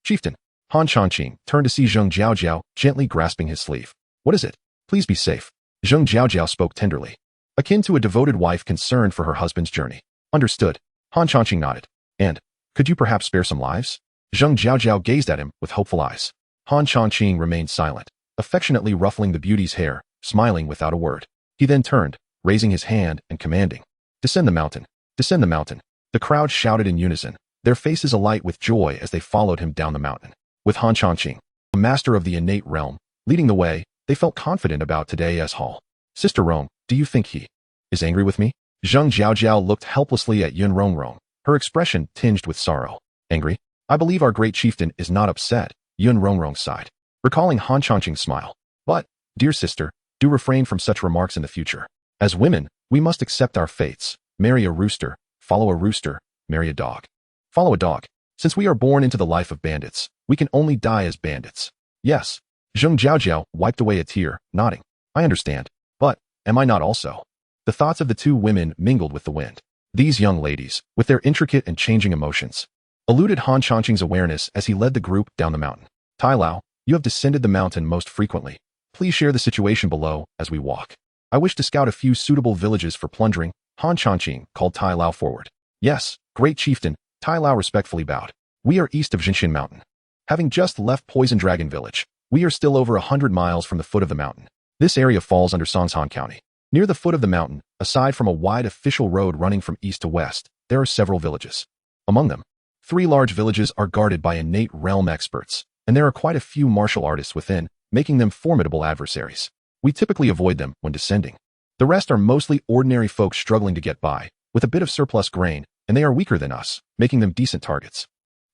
chieftain. Han Changqing turned to see Zheng Jiaojiao gently grasping his sleeve. What is it? Please be safe. Zheng Jiaojiao spoke tenderly, akin to a devoted wife concerned for her husband's journey. Understood. Han Changqing nodded. And, could you perhaps spare some lives? Zheng Jiaojiao gazed at him with hopeful eyes. Han Changqing remained silent, affectionately ruffling the beauty's hair, smiling without a word. He then turned, raising his hand and commanding, Descend the mountain. Descend the mountain. The crowd shouted in unison, their faces alight with joy as they followed him down the mountain. With Han Changqing, a master of the innate realm, leading the way, they felt confident about today's haul. Sister Rong, do you think he is angry with me? Zheng Jiaojiao looked helplessly at Yun Rongrong, her expression tinged with sorrow. Angry? I believe our great chieftain is not upset, Yun Rongrong sighed, recalling Han Changqing's smile. But, dear sister, do refrain from such remarks in the future. As women, we must accept our fates. Marry a rooster, follow a rooster, marry a dog. Follow a dog. Since we are born into the life of bandits, we can only die as bandits. Yes. Zheng Jiaojiao wiped away a tear, nodding. I understand. But, am I not also? The thoughts of the two women mingled with the wind. These young ladies, with their intricate and changing emotions, eluded Han Changqing's awareness as he led the group down the mountain. Tai Lao, you have descended the mountain most frequently. Please share the situation below as we walk. I wish to scout a few suitable villages for plundering. Han Changqing called Tai Lao forward. Yes, great chieftain, Tai Lao respectfully bowed. We are east of Jinshin Mountain. Having just left Poison Dragon Village, we are still over 100 miles from the foot of the mountain. This area falls under Songshan County. Near the foot of the mountain, aside from a wide official road running from east to west, there are several villages. Among them, 3 large villages are guarded by innate realm experts, and there are quite a few martial artists within, making them formidable adversaries. We typically avoid them when descending. The rest are mostly ordinary folk struggling to get by, with a bit of surplus grain, and they are weaker than us, making them decent targets.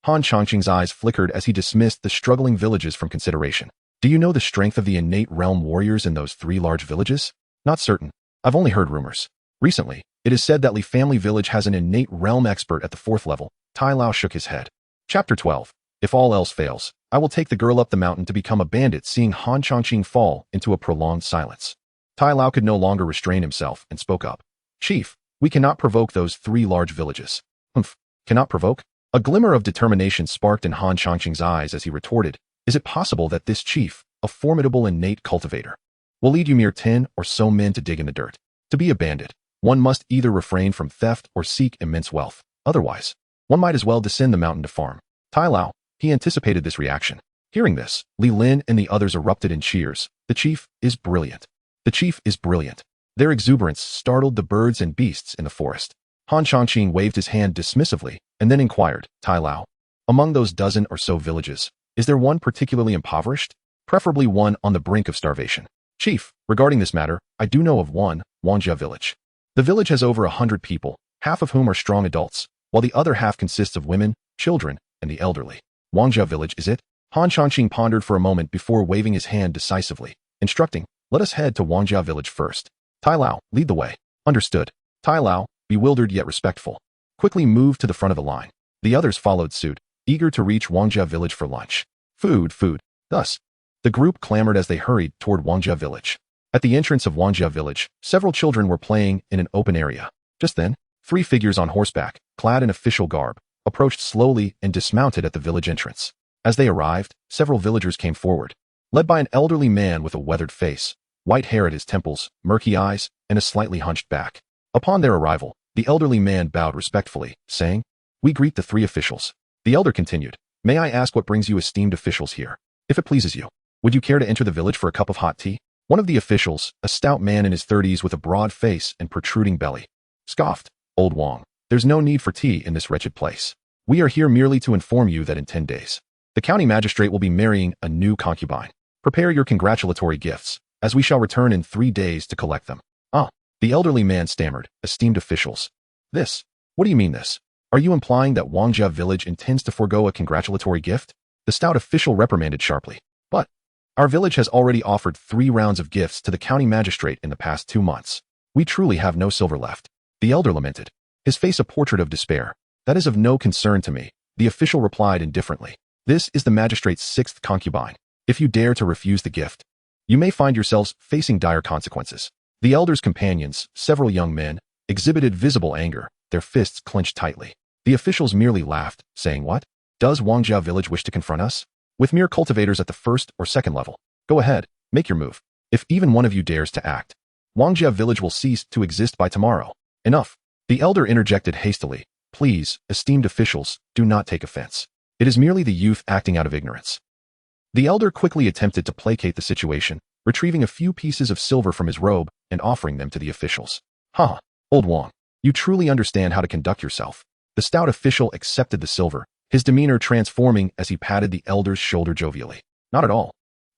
Han Changqing's eyes flickered as he dismissed the struggling villages from consideration. Do you know the strength of the innate realm warriors in those 3 large villages? Not certain. I've only heard rumors. Recently, it is said that Li Family Village has an innate realm expert at the 4th level. Tai Lao shook his head. Chapter 12. If all else fails, I will take the girl up the mountain to become a bandit. Seeing Han Changqing fall into a prolonged silence, Tai Lao could no longer restrain himself and spoke up. Chief, we cannot provoke those 3 large villages. Humph, cannot provoke? A glimmer of determination sparked in Han Changqing's eyes as he retorted, is it possible that this chief, a formidable innate cultivator, will lead you mere 10 or so men to dig in the dirt? To be a bandit, one must either refrain from theft or seek immense wealth. Otherwise, one might as well descend the mountain to farm. Tai Lao, he anticipated this reaction. Hearing this, Li Lin and the others erupted in cheers. The chief is brilliant. The chief is brilliant. Their exuberance startled the birds and beasts in the forest. Han Changqing waved his hand dismissively and then inquired, Tai Lao, among those dozen or so villages, is there one particularly impoverished? Preferably one on the brink of starvation. Chief, regarding this matter, I do know of one, Wangjia Village. The village has over 100 people, half of whom are strong adults, while the other half consists of women, children, and the elderly. Wangjia Village, is it? Han Changqing pondered for a moment before waving his hand decisively, instructing, let us head to Wangjia Village first. Tai Lao, lead the way. Understood. Tai Lao, bewildered yet respectful, quickly moved to the front of the line. The others followed suit, eager to reach Wangjia Village for lunch. Food. Thus, the group clamored as they hurried toward Wangjia Village. At the entrance of Wangjia Village, several children were playing in an open area. Just then, 3 figures on horseback, clad in official garb, approached slowly and dismounted at the village entrance. As they arrived, several villagers came forward, led by an elderly man with a weathered face, white hair at his temples, murky eyes, and a slightly hunched back. Upon their arrival, the elderly man bowed respectfully, saying, we greet the 3 officials. The elder continued, may I ask what brings you esteemed officials here? If it pleases you, would you care to enter the village for a cup of hot tea? One of the officials, a stout man in his 30s with a broad face and protruding belly, scoffed, Old Wang, there's no need for tea in this wretched place. We are here merely to inform you that in 10 days, the county magistrate will be marrying a new concubine. Prepare your congratulatory gifts, as we shall return in 3 days to collect them. Ah, the elderly man stammered, esteemed officials. This? What do you mean this? Are you implying that Wangjia Village intends to forego a congratulatory gift? The stout official reprimanded sharply. But our village has already offered 3 rounds of gifts to the county magistrate in the past 2 months. We truly have no silver left. The elder lamented, his face a portrait of despair. That is of no concern to me, the official replied indifferently. This is the magistrate's 6th concubine. If you dare to refuse the gift, you may find yourselves facing dire consequences. The elder's companions, several young men, exhibited visible anger, their fists clenched tightly. The officials merely laughed, saying, what? Does Wangjia Village wish to confront us? With mere cultivators at the 1st or 2nd level. Go ahead, make your move. If even one of you dares to act, Wangjia Village will cease to exist by tomorrow. Enough. The elder interjected hastily. Please, esteemed officials, do not take offense. It is merely the youth acting out of ignorance. The elder quickly attempted to placate the situation, retrieving a few pieces of silver from his robe and offering them to the officials. Ha, Old Wang, you truly understand how to conduct yourself. The stout official accepted the silver, his demeanor transforming as he patted the elder's shoulder jovially. Not at all.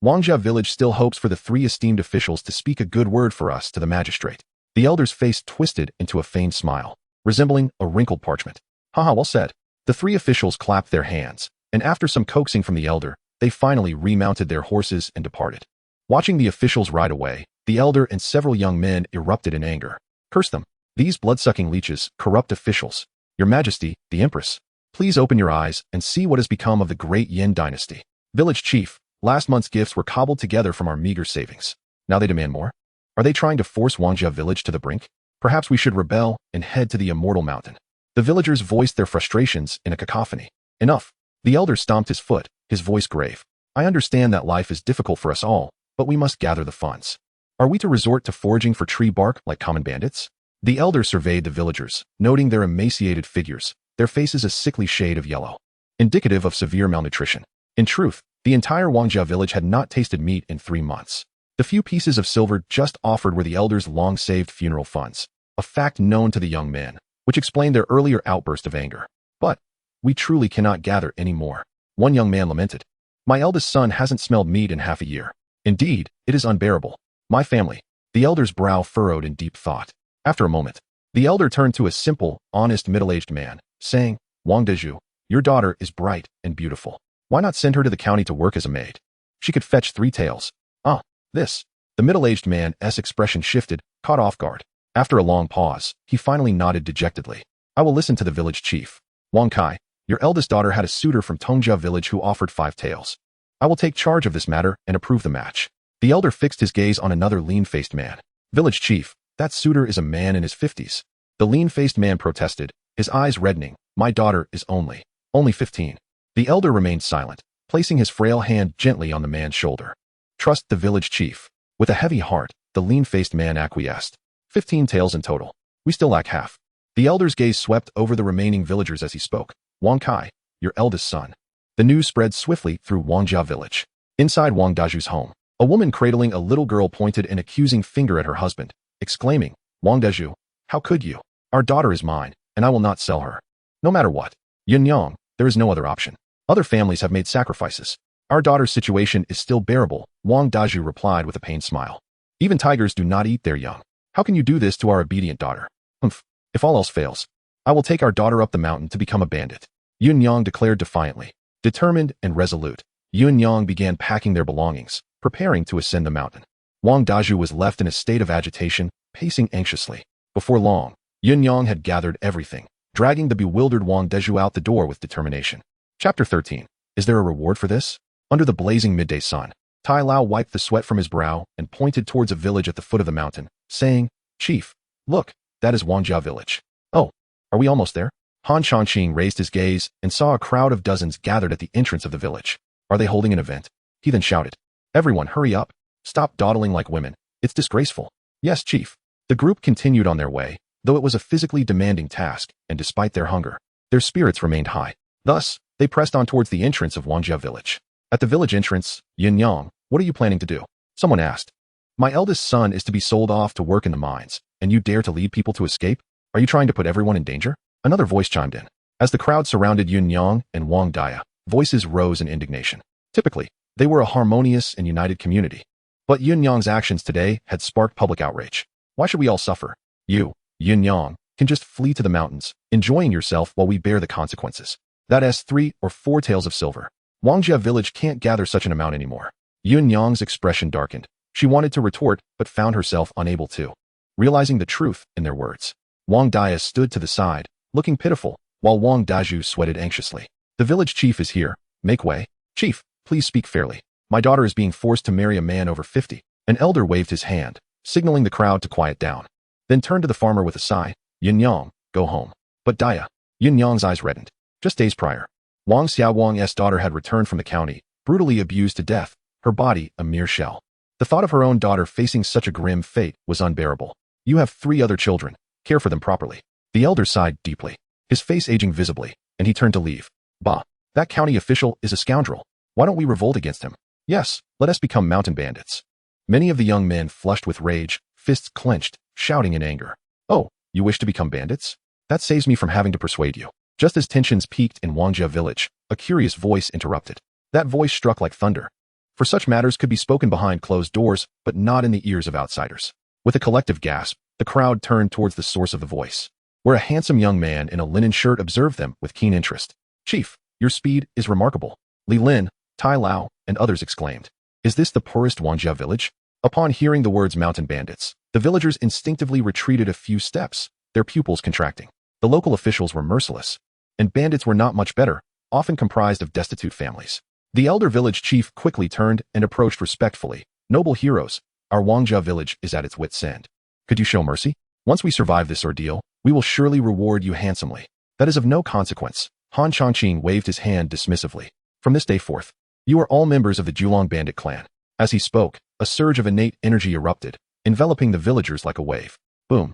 Wangjia Village still hopes for the 3 esteemed officials to speak a good word for us to the magistrate. The elder's face twisted into a feigned smile, resembling a wrinkled parchment. Haha, well said. The 3 officials clapped their hands, and after some coaxing from the elder, they finally remounted their horses and departed. Watching the officials ride away, the elder and several young men erupted in anger. Curse them. These blood-sucking leeches, corrupt officials. Your Majesty, the Empress. Please open your eyes and see what has become of the great Yin dynasty. Village chief, last month's gifts were cobbled together from our meager savings. Now they demand more? Are they trying to force Wangjia village to the brink? Perhaps we should rebel and head to the immortal mountain. The villagers voiced their frustrations in a cacophony. Enough. The elder stomped his foot, his voice grave. I understand that life is difficult for us all, but we must gather the funds. Are we to resort to foraging for tree bark like common bandits? The elder surveyed the villagers, noting their emaciated figures, their faces a sickly shade of yellow, indicative of severe malnutrition. In truth, the entire Wangjia village had not tasted meat in 3 months. The few pieces of silver just offered were the elder's long-saved funeral funds, a fact known to the young man, which explained their earlier outburst of anger. But we truly cannot gather any more. One young man lamented. My eldest son hasn't smelled meat in half a year. Indeed, it is unbearable. My family. The elder's brow furrowed in deep thought. After a moment, the elder turned to a simple, honest middle-aged man, saying, Wang Deju, your daughter is bright and beautiful. Why not send her to the county to work as a maid? She could fetch 3 taels. Ah, this. The middle-aged man's expression shifted, caught off guard. After a long pause, he finally nodded dejectedly. I will listen to the village chief. Wang Kai, your eldest daughter had a suitor from Tongjia village who offered 5 taels. I will take charge of this matter and approve the match. The elder fixed his gaze on another lean-faced man. Village chief, that suitor is a man in his 50s. The lean-faced man protested, his eyes reddening. My daughter is only 15. The elder remained silent, placing his frail hand gently on the man's shoulder. Trust the village chief. With a heavy heart, the lean-faced man acquiesced. 15 taels in total. We still lack half. The elder's gaze swept over the remaining villagers as he spoke. Wang Kai, your eldest son. The news spread swiftly through Wangjia village. Inside Wang Daju's home, a woman cradling a little girl pointed an accusing finger at her husband, exclaiming, Wang Daju, how could you? Our daughter is mine, and I will not sell her. No matter what. Yin Yang, there is no other option. Other families have made sacrifices. Our daughter's situation is still bearable, Wang Daju replied with a pained smile. Even tigers do not eat their young. How can you do this to our obedient daughter? Humph. If all else fails, I will take our daughter up the mountain to become a bandit. Yun Yang declared defiantly. Determined and resolute, Yun Yang began packing their belongings, preparing to ascend the mountain. Wang Daju was left in a state of agitation, pacing anxiously. Before long, Yun Yang had gathered everything, dragging the bewildered Wang Daju out the door with determination. Chapter 13. Is there a reward for this? Under the blazing midday sun, Tai Lao wiped the sweat from his brow and pointed towards a village at the foot of the mountain, saying, Chief, look, that is Wangjia village. Oh, are we almost there? Han Changqing raised his gaze and saw a crowd of dozens gathered at the entrance of the village. Are they holding an event? He then shouted. Everyone, hurry up. Stop dawdling like women. It's disgraceful. Yes, Chief. The group continued on their way, though it was a physically demanding task, and despite their hunger, their spirits remained high. Thus, they pressed on towards the entrance of Wangjia village. At the village entrance, Yin Yang, what are you planning to do? Someone asked. My eldest son is to be sold off to work in the mines, and you dare to lead people to escape? Are you trying to put everyone in danger? Another voice chimed in. As the crowd surrounded Yun Yang and Wang Daya, voices rose in indignation. Typically, they were a harmonious and united community. But Yun Yang's actions today had sparked public outrage. Why should we all suffer? You, Yun Yang, can just flee to the mountains, enjoying yourself while we bear the consequences. That is 3 or 4 taels of silver. Wangjia village can't gather such an amount anymore. Yun Yang's expression darkened. She wanted to retort, but found herself unable to. Realizing the truth in their words, Wang Daya stood to the side, looking pitiful, while Wang Daju sweated anxiously. The village chief is here. Make way. Chief, please speak fairly. My daughter is being forced to marry a man over 50. An elder waved his hand, signaling the crowd to quiet down. Then turned to the farmer with a sigh. Yin Yang, go home. But Daya. Yin Yang's eyes reddened. Just days prior, Wang Xiaowang's daughter had returned from the county, brutally abused to death, her body a mere shell. The thought of her own daughter facing such a grim fate was unbearable. You have 3 other children. Care for them properly. The elder sighed deeply, his face aging visibly, and he turned to leave. Bah, that county official is a scoundrel. Why don't we revolt against him? Yes, let us become mountain bandits. Many of the young men flushed with rage, fists clenched, shouting in anger. Oh, you wish to become bandits? That saves me from having to persuade you. Just as tensions peaked in Wangjia village, a curious voice interrupted. That voice struck like thunder. For such matters could be spoken behind closed doors, but not in the ears of outsiders. With a collective gasp, the crowd turned towards the source of the voice, where a handsome young man in a linen shirt observed them with keen interest. Chief, your speed is remarkable. Li Lin, Tai Lao, and others exclaimed. Is this the poorest Wangjia village? Upon hearing the words mountain bandits, the villagers instinctively retreated a few steps, their pupils contracting. The local officials were merciless. and bandits were not much better, often comprised of destitute families. The elder village chief quickly turned and approached respectfully. Noble heroes, our Wangjia village is at its wit's end. Could you show mercy? Once we survive this ordeal, we will surely reward you handsomely. That is of no consequence. Han Changqing waved his hand dismissively. From this day forth, you are all members of the Julong bandit clan. As he spoke, a surge of innate energy erupted, enveloping the villagers like a wave. Boom.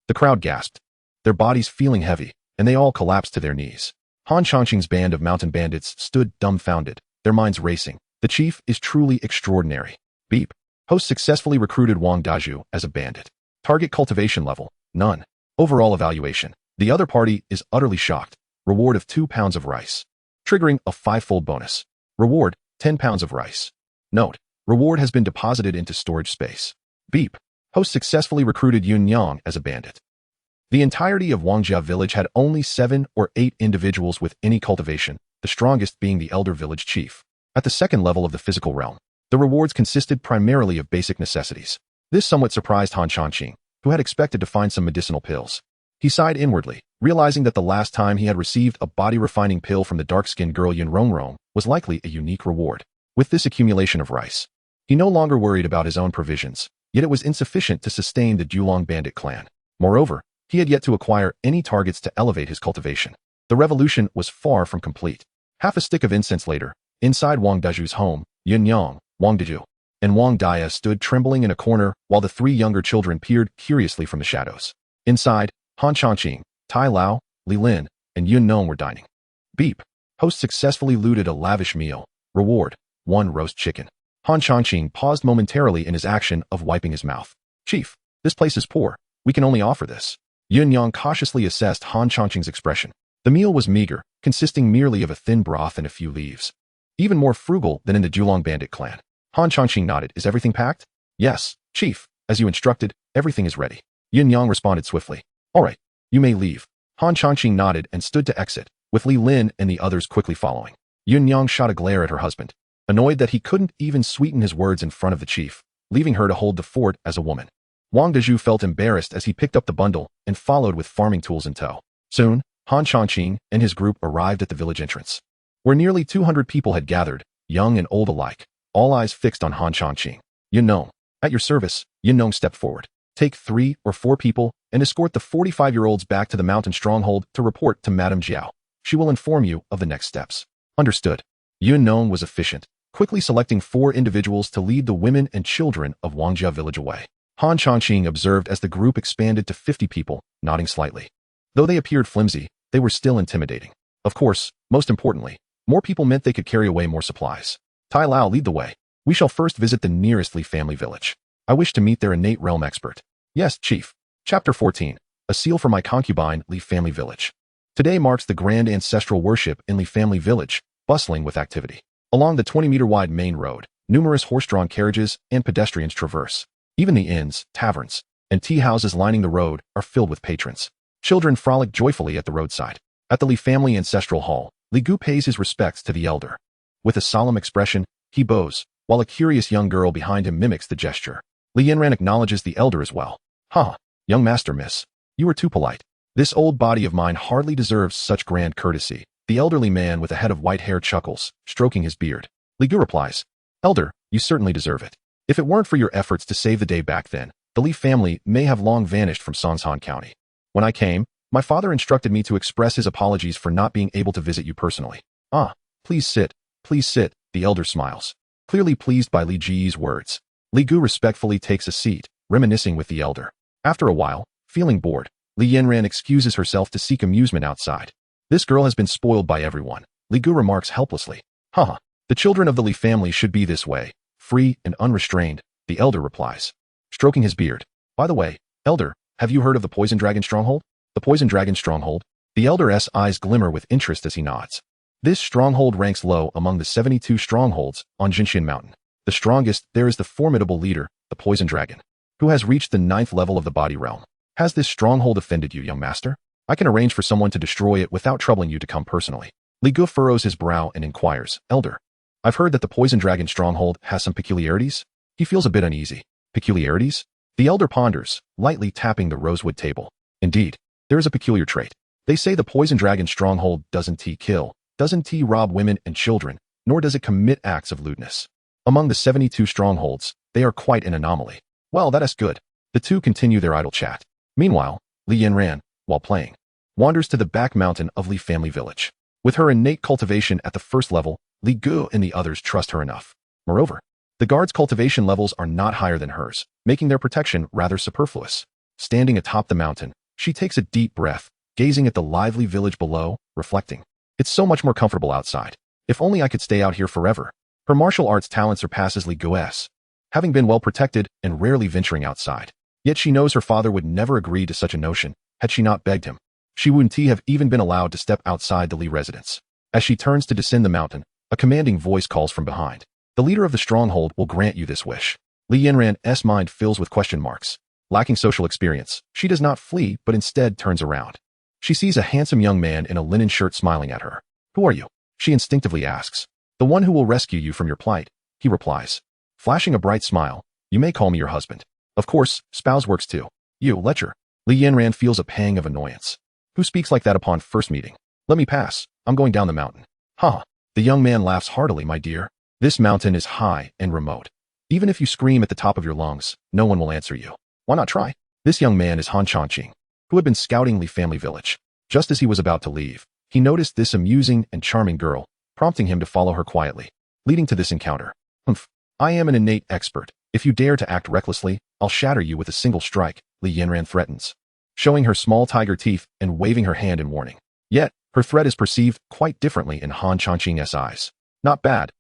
The crowd gasped, their bodies feeling heavy, and they all collapsed to their knees. Han Changqing's band of mountain bandits stood dumbfounded, their minds racing. The chief is truly extraordinary. Beep. Host successfully recruited Wang Daju as a bandit. Target cultivation level, none. Overall evaluation. The other party is utterly shocked. Reward of 2 pounds of rice. Triggering a 5-fold bonus. Reward, 10 pounds of rice. Note, reward has been deposited into storage space. Beep. Host successfully recruited Yun Yang as a bandit. The entirety of Wangjia village had only 7 or 8 individuals with any cultivation, the strongest being the elder village chief. At the second level of the physical realm, the rewards consisted primarily of basic necessities. This somewhat surprised Han Changqing, who had expected to find some medicinal pills. He sighed inwardly, realizing that the last time he had received a body-refining pill from the dark-skinned girl Yun Rongrong was likely a unique reward. With this accumulation of rice, he no longer worried about his own provisions, yet it was insufficient to sustain the Julong bandit clan. Moreover, he had yet to acquire any targets to elevate his cultivation. The revolution was far from complete. Half a stick of incense later, inside Wang Daju's home, Yun Yang, Wang Daju, and Wang Dia stood trembling in a corner while the 3 younger children peered curiously from the shadows. Inside, Han Changqing, Tai Lao, Li Lin, and Yun Nong were dining. Beep. Host successfully looted a lavish meal. Reward, 1 roast chicken. Han Changqing paused momentarily in his action of wiping his mouth. Chief, this place is poor. We can only offer this. Yun Yang cautiously assessed Han Changqing's expression. The meal was meager, consisting merely of a thin broth and a few leaves. Even more frugal than in the Julong bandit clan. Han Changqing nodded. Is everything packed? Yes, chief. As you instructed, everything is ready. Yun Yang responded swiftly. All right, you may leave. Han Changqing nodded and stood to exit, with Li Lin and the others quickly following. Yun Yang shot a glare at her husband, annoyed that he couldn't even sweeten his words in front of the chief, leaving her to hold the fort as a woman. Wang Daju felt embarrassed as he picked up the bundle and followed with farming tools in tow. Soon, Han Changqing and his group arrived at the village entrance, where nearly 200 people had gathered, young and old alike, all eyes fixed on Han Changqing. Yun Nong, at your service. Yun Nong stepped forward. Take 3 or 4 people and escort the 45-year-olds back to the mountain stronghold to report to Madame Jiao. She will inform you of the next steps. Understood. Yun Nong was efficient, quickly selecting 4 individuals to lead the women and children of Wangjia village away. Han Changqing observed as the group expanded to 50 people, nodding slightly. Though they appeared flimsy, they were still intimidating. Of course, most importantly, more people meant they could carry away more supplies. Tai Lao, lead the way. We shall first visit the nearest Li family village. I wish to meet their innate realm expert. Yes, chief. Chapter 14. A seal for my concubine, Li family village. Today marks the grand ancestral worship in Li family village, bustling with activity. Along the 20-meter-wide main road, numerous horse-drawn carriages and pedestrians traverse. Even the inns, taverns, and tea houses lining the road are filled with patrons. Children frolic joyfully at the roadside. At the Li family ancestral hall, Li Gu pays his respects to the elder. With a solemn expression, he bows, while a curious young girl behind him mimics the gesture. Li Yanran acknowledges the elder as well. Young master, miss. You are too polite. This old body of mine hardly deserves such grand courtesy. The elderly man with a head of white hair chuckles, stroking his beard. Li Gu replies, Elder, you certainly deserve it. If it weren't for your efforts to save the day back then, the Li family may have long vanished from Songshan County. When I came, my father instructed me to express his apologies for not being able to visit you personally. Please sit, the elder smiles, clearly pleased by Li Ji's words. Li Gu respectfully takes a seat, reminiscing with the elder. After a while, feeling bored, Li Yanran excuses herself to seek amusement outside. This girl has been spoiled by everyone, Li Gu remarks helplessly. The children of the Li family should be this way, free and unrestrained, the elder replies, stroking his beard. By the way, elder, have you heard of the Poison Dragon Stronghold? The Poison Dragon Stronghold? The elder's eyes glimmer with interest as he nods. This stronghold ranks low among the 72 strongholds on Jinshin Mountain. The strongest there is the formidable leader, the Poison Dragon, who has reached the 9th level of the body realm. Has this stronghold offended you, young master? I can arrange for someone to destroy it without troubling you to come personally. Li Gu furrows his brow and inquires, Elder, I've heard that the Poison Dragon Stronghold has some peculiarities. He feels a bit uneasy. Peculiarities? The elder ponders, lightly tapping the rosewood table. Indeed, there is a peculiar trait. They say the poison dragon stronghold doesn't kill, doesn't rob women and children, nor does it commit acts of lewdness. Among the 72 strongholds, they are quite an anomaly. Well, that is good. The two continue their idle chat. Meanwhile, Li Yanran, while playing, wanders to the back mountain of Li family village. With her innate cultivation at the first level, Li Gu and the others trust her enough. Moreover, the guards' cultivation levels are not higher than hers, making their protection rather superfluous. Standing atop the mountain, she takes a deep breath, gazing at the lively village below, reflecting. It's so much more comfortable outside. If only I could stay out here forever. Her martial arts talent surpasses Li Gu's, having been well protected and rarely venturing outside. Yet she knows her father would never agree to such a notion, had she not begged him. She wouldn't have even been allowed to step outside the Li residence. As she turns to descend the mountain, a commanding voice calls from behind. The leader of the stronghold will grant you this wish. Li Yanran's mind fills with question marks. Lacking social experience, she does not flee but instead turns around. She sees a handsome young man in a linen shirt smiling at her. Who are you? She instinctively asks. The one who will rescue you from your plight, he replies. Flashing a bright smile, you may call me your husband. Of course, spouse works too. You, lecher. Li Yanran feels a pang of annoyance. Who speaks like that upon first meeting? Let me pass, I'm going down the mountain. Ha! The young man laughs heartily, my dear. This mountain is high and remote. Even if you scream at the top of your lungs, no one will answer you. Why not try? This young man is Han Chongqing, who had been scouting Li family village. Just as he was about to leave, he noticed this amusing and charming girl, prompting him to follow her quietly, leading to this encounter. Humph, I am an innate expert. If you dare to act recklessly, I'll shatter you with a single strike, Li Yanran threatens, showing her small tiger teeth and waving her hand in warning. Yet, her threat is perceived quite differently in Han Chongqing's eyes. Not bad,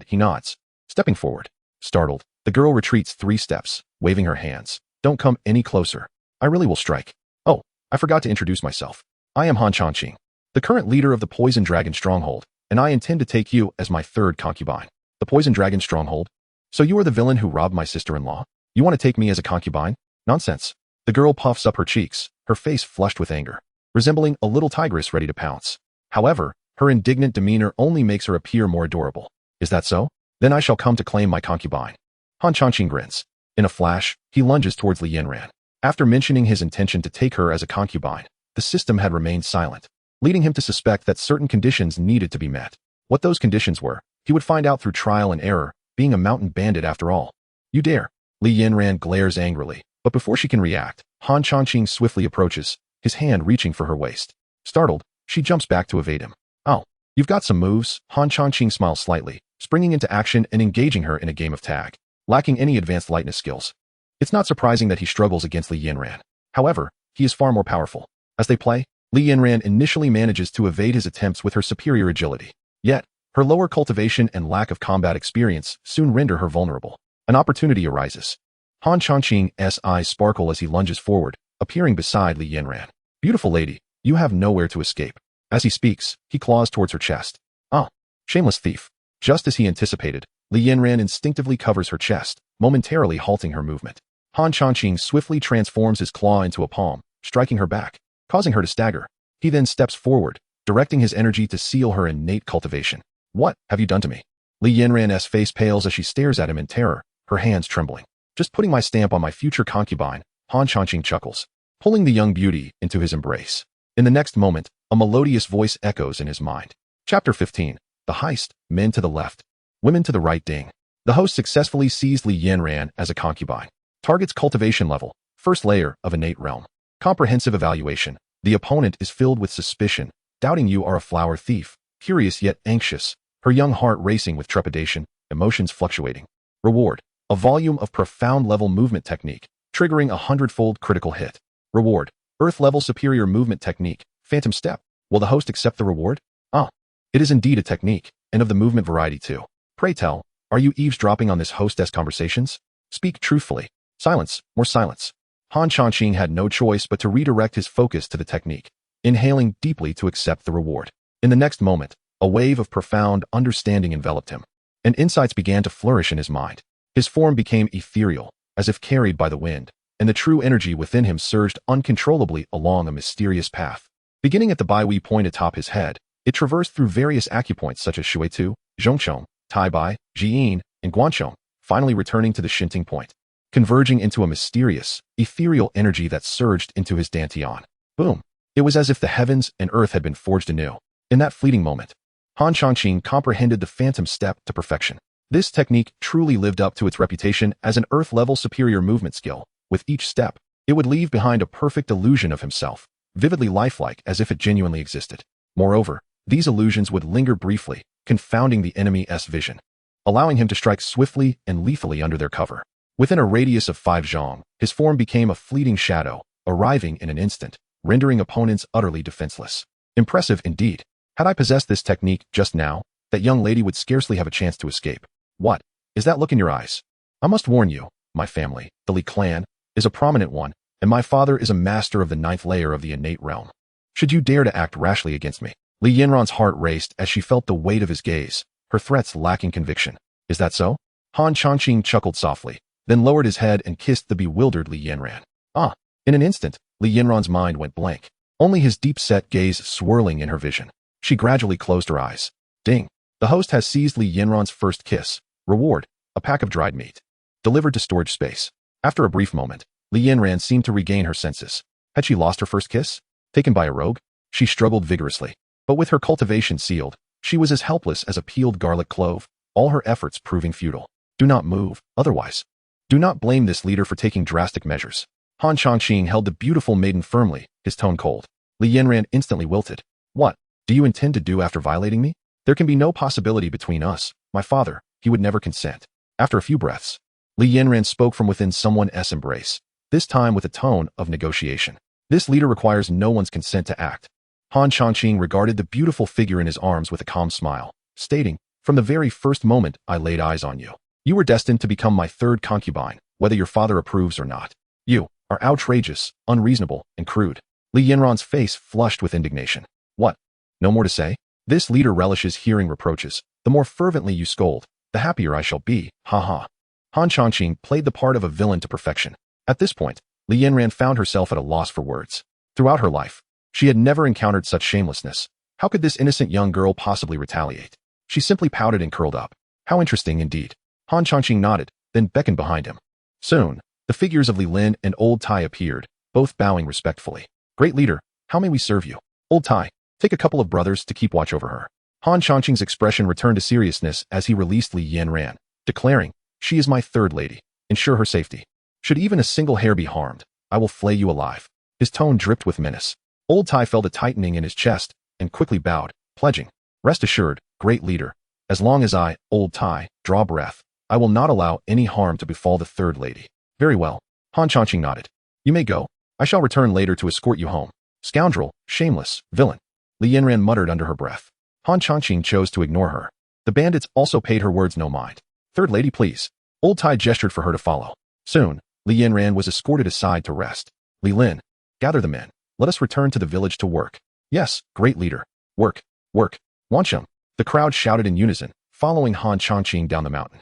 he nods. Stepping forward. Startled, the girl retreats 3 steps, waving her hands. Don't come any closer. I really will strike. Oh, I forgot to introduce myself. I am Han Chongqing, the current leader of the Poison Dragon Stronghold, and I intend to take you as my 3rd concubine. The Poison Dragon Stronghold? So you are the villain who robbed my sister-in-law? You want to take me as a concubine? Nonsense. The girl puffs up her cheeks, her face flushed with anger, resembling a little tigress ready to pounce. However, her indignant demeanor only makes her appear more adorable. Is that so? Then I shall come to claim my concubine. Han Chongqing grins. In a flash, he lunges towards Li Yanran. After mentioning his intention to take her as a concubine, the system had remained silent, leading him to suspect that certain conditions needed to be met. What those conditions were, he would find out through trial and error, being a mountain bandit after all. You dare. Li Yanran glares angrily, but before she can react, Han Chongqing swiftly approaches, his hand reaching for her waist. Startled, she jumps back to evade him. Oh, you've got some moves. Han Chongqing smiles slightly, springing into action and engaging her in a game of tag. Lacking any advanced lightness skills, it's not surprising that he struggles against Li Yanran. However, he is far more powerful. As they play, Li Yanran initially manages to evade his attempts with her superior agility. Yet, her lower cultivation and lack of combat experience soon render her vulnerable. An opportunity arises. Han Chongqing's eyes sparkle as he lunges forward, appearing beside Li Yanran. Beautiful lady, you have nowhere to escape. As he speaks, he claws towards her chest. Ah, shameless thief. Just as he anticipated, Li Yanran instinctively covers her chest, momentarily halting her movement. Han Chongqing swiftly transforms his claw into a palm, striking her back, causing her to stagger. He then steps forward, directing his energy to seal her innate cultivation. What have you done to me? Li Yanran's face pales as she stares at him in terror, her hands trembling. Just putting my stamp on my future concubine, Han Chongqing chuckles, pulling the young beauty into his embrace. In the next moment, a melodious voice echoes in his mind. Chapter 15. The Heist, Men to the Left, Women to the Right. Ding. The host successfully seized Li Yanran as a concubine. Targets cultivation level, 1st layer of innate realm. Comprehensive evaluation. The opponent is filled with suspicion, doubting you are a flower thief, curious yet anxious, her young heart racing with trepidation, emotions fluctuating. Reward. A volume of profound level movement technique, triggering a 100-fold critical hit. Reward. Earth level superior movement technique, Phantom Step. Will the host accept the reward? Ah, it is indeed a technique, and of the movement variety too. Pray tell, are you eavesdropping on this hostess conversations? Speak truthfully. Silence, more silence. Han Chongqing had no choice but to redirect his focus to the technique, inhaling deeply to accept the reward. In the next moment, a wave of profound understanding enveloped him, and insights began to flourish in his mind. His form became ethereal, as if carried by the wind, and the true energy within him surged uncontrollably along a mysterious path. Beginning at the Baihui point atop his head, it traversed through various acupoints such as Shuitu, Zhongchong, Taibai, Jiyin, and Guanchong, finally returning to the Shinting point, converging into a mysterious, ethereal energy that surged into his dantian. Boom! It was as if the heavens and earth had been forged anew. In that fleeting moment, Han Changqing comprehended the phantom step to perfection. This technique truly lived up to its reputation as an earth-level superior movement skill. With each step, it would leave behind a perfect illusion of himself, vividly lifelike as if it genuinely existed. Moreover, these illusions would linger briefly, confounding the enemy's vision, allowing him to strike swiftly and lethally under their cover. Within a radius of 5 zhong, his form became a fleeting shadow, arriving in an instant, rendering opponents utterly defenseless. Impressive indeed. Had I possessed this technique just now, that young lady would scarcely have a chance to escape. What is that look in your eyes? I must warn you, my family, the Li clan, is a prominent one, and my father is a master of the 9th layer of the innate realm. Should you dare to act rashly against me? Li Yanran's heart raced as she felt the weight of his gaze, her threats lacking conviction. Is that so? Han Changqing chuckled softly, then lowered his head and kissed the bewildered Li Yanran. Ah! In an instant, Li Yanran's mind went blank, only his deep-set gaze swirling in her vision. She gradually closed her eyes. Ding! The host has seized Li Yanran's first kiss. Reward, a pack of dried meat. Delivered to storage space. After a brief moment, Li Yanran seemed to regain her senses. Had she lost her first kiss? Taken by a rogue? She struggled vigorously. But with her cultivation sealed, she was as helpless as a peeled garlic clove, all her efforts proving futile. Do not move, otherwise. Do not blame this leader for taking drastic measures. Han Changqing held the beautiful maiden firmly, his tone cold. Li Yanran instantly wilted. What do you intend to do after violating me? There can be no possibility between us. My father, he would never consent. After a few breaths, Li Yanran spoke from within someone's embrace, this time with a tone of negotiation. This leader requires no one's consent to act. Han Changqing regarded the beautiful figure in his arms with a calm smile, stating, from the very first moment I laid eyes on you, you were destined to become my 3rd concubine, whether your father approves or not. You are outrageous, unreasonable, and crude. Li Yanran's face flushed with indignation. What? No more to say? This leader relishes hearing reproaches. The more fervently you scold, the happier I shall be, ha ha. Han Changqing played the part of a villain to perfection. At this point, Li Yanran found herself at a loss for words. Throughout her life, she had never encountered such shamelessness. How could this innocent young girl possibly retaliate? She simply pouted and curled up. How interesting indeed. Han Changqing nodded, then beckoned behind him. Soon, the figures of Li Lin and Old Tai appeared, both bowing respectfully. Great leader, how may we serve you? Old Tai, take a couple of brothers to keep watch over her. Han Changqing's expression returned to seriousness as he released Li Yanran, declaring, she is my 3rd lady. Ensure her safety. Should even a single hair be harmed, I will flay you alive. His tone dripped with menace. Old Tai felt a tightening in his chest and quickly bowed, pledging, rest assured, great leader, as long as I, Old Tai, draw breath, I will not allow any harm to befall the 3rd lady. Very well. Han Changqing nodded. You may go. I shall return later to escort you home. Scoundrel, shameless, villain. Li Yanran muttered under her breath. Han Changqing chose to ignore her. The bandits also paid her words no mind. 3rd lady, please. Old Tai gestured for her to follow. Soon, Li Yanran was escorted aside to rest. Li Lin, gather the men. Let us return to the village to work. Yes, great leader. Work, work. Wancheng. The crowd shouted in unison, following Han Changqing down the mountain.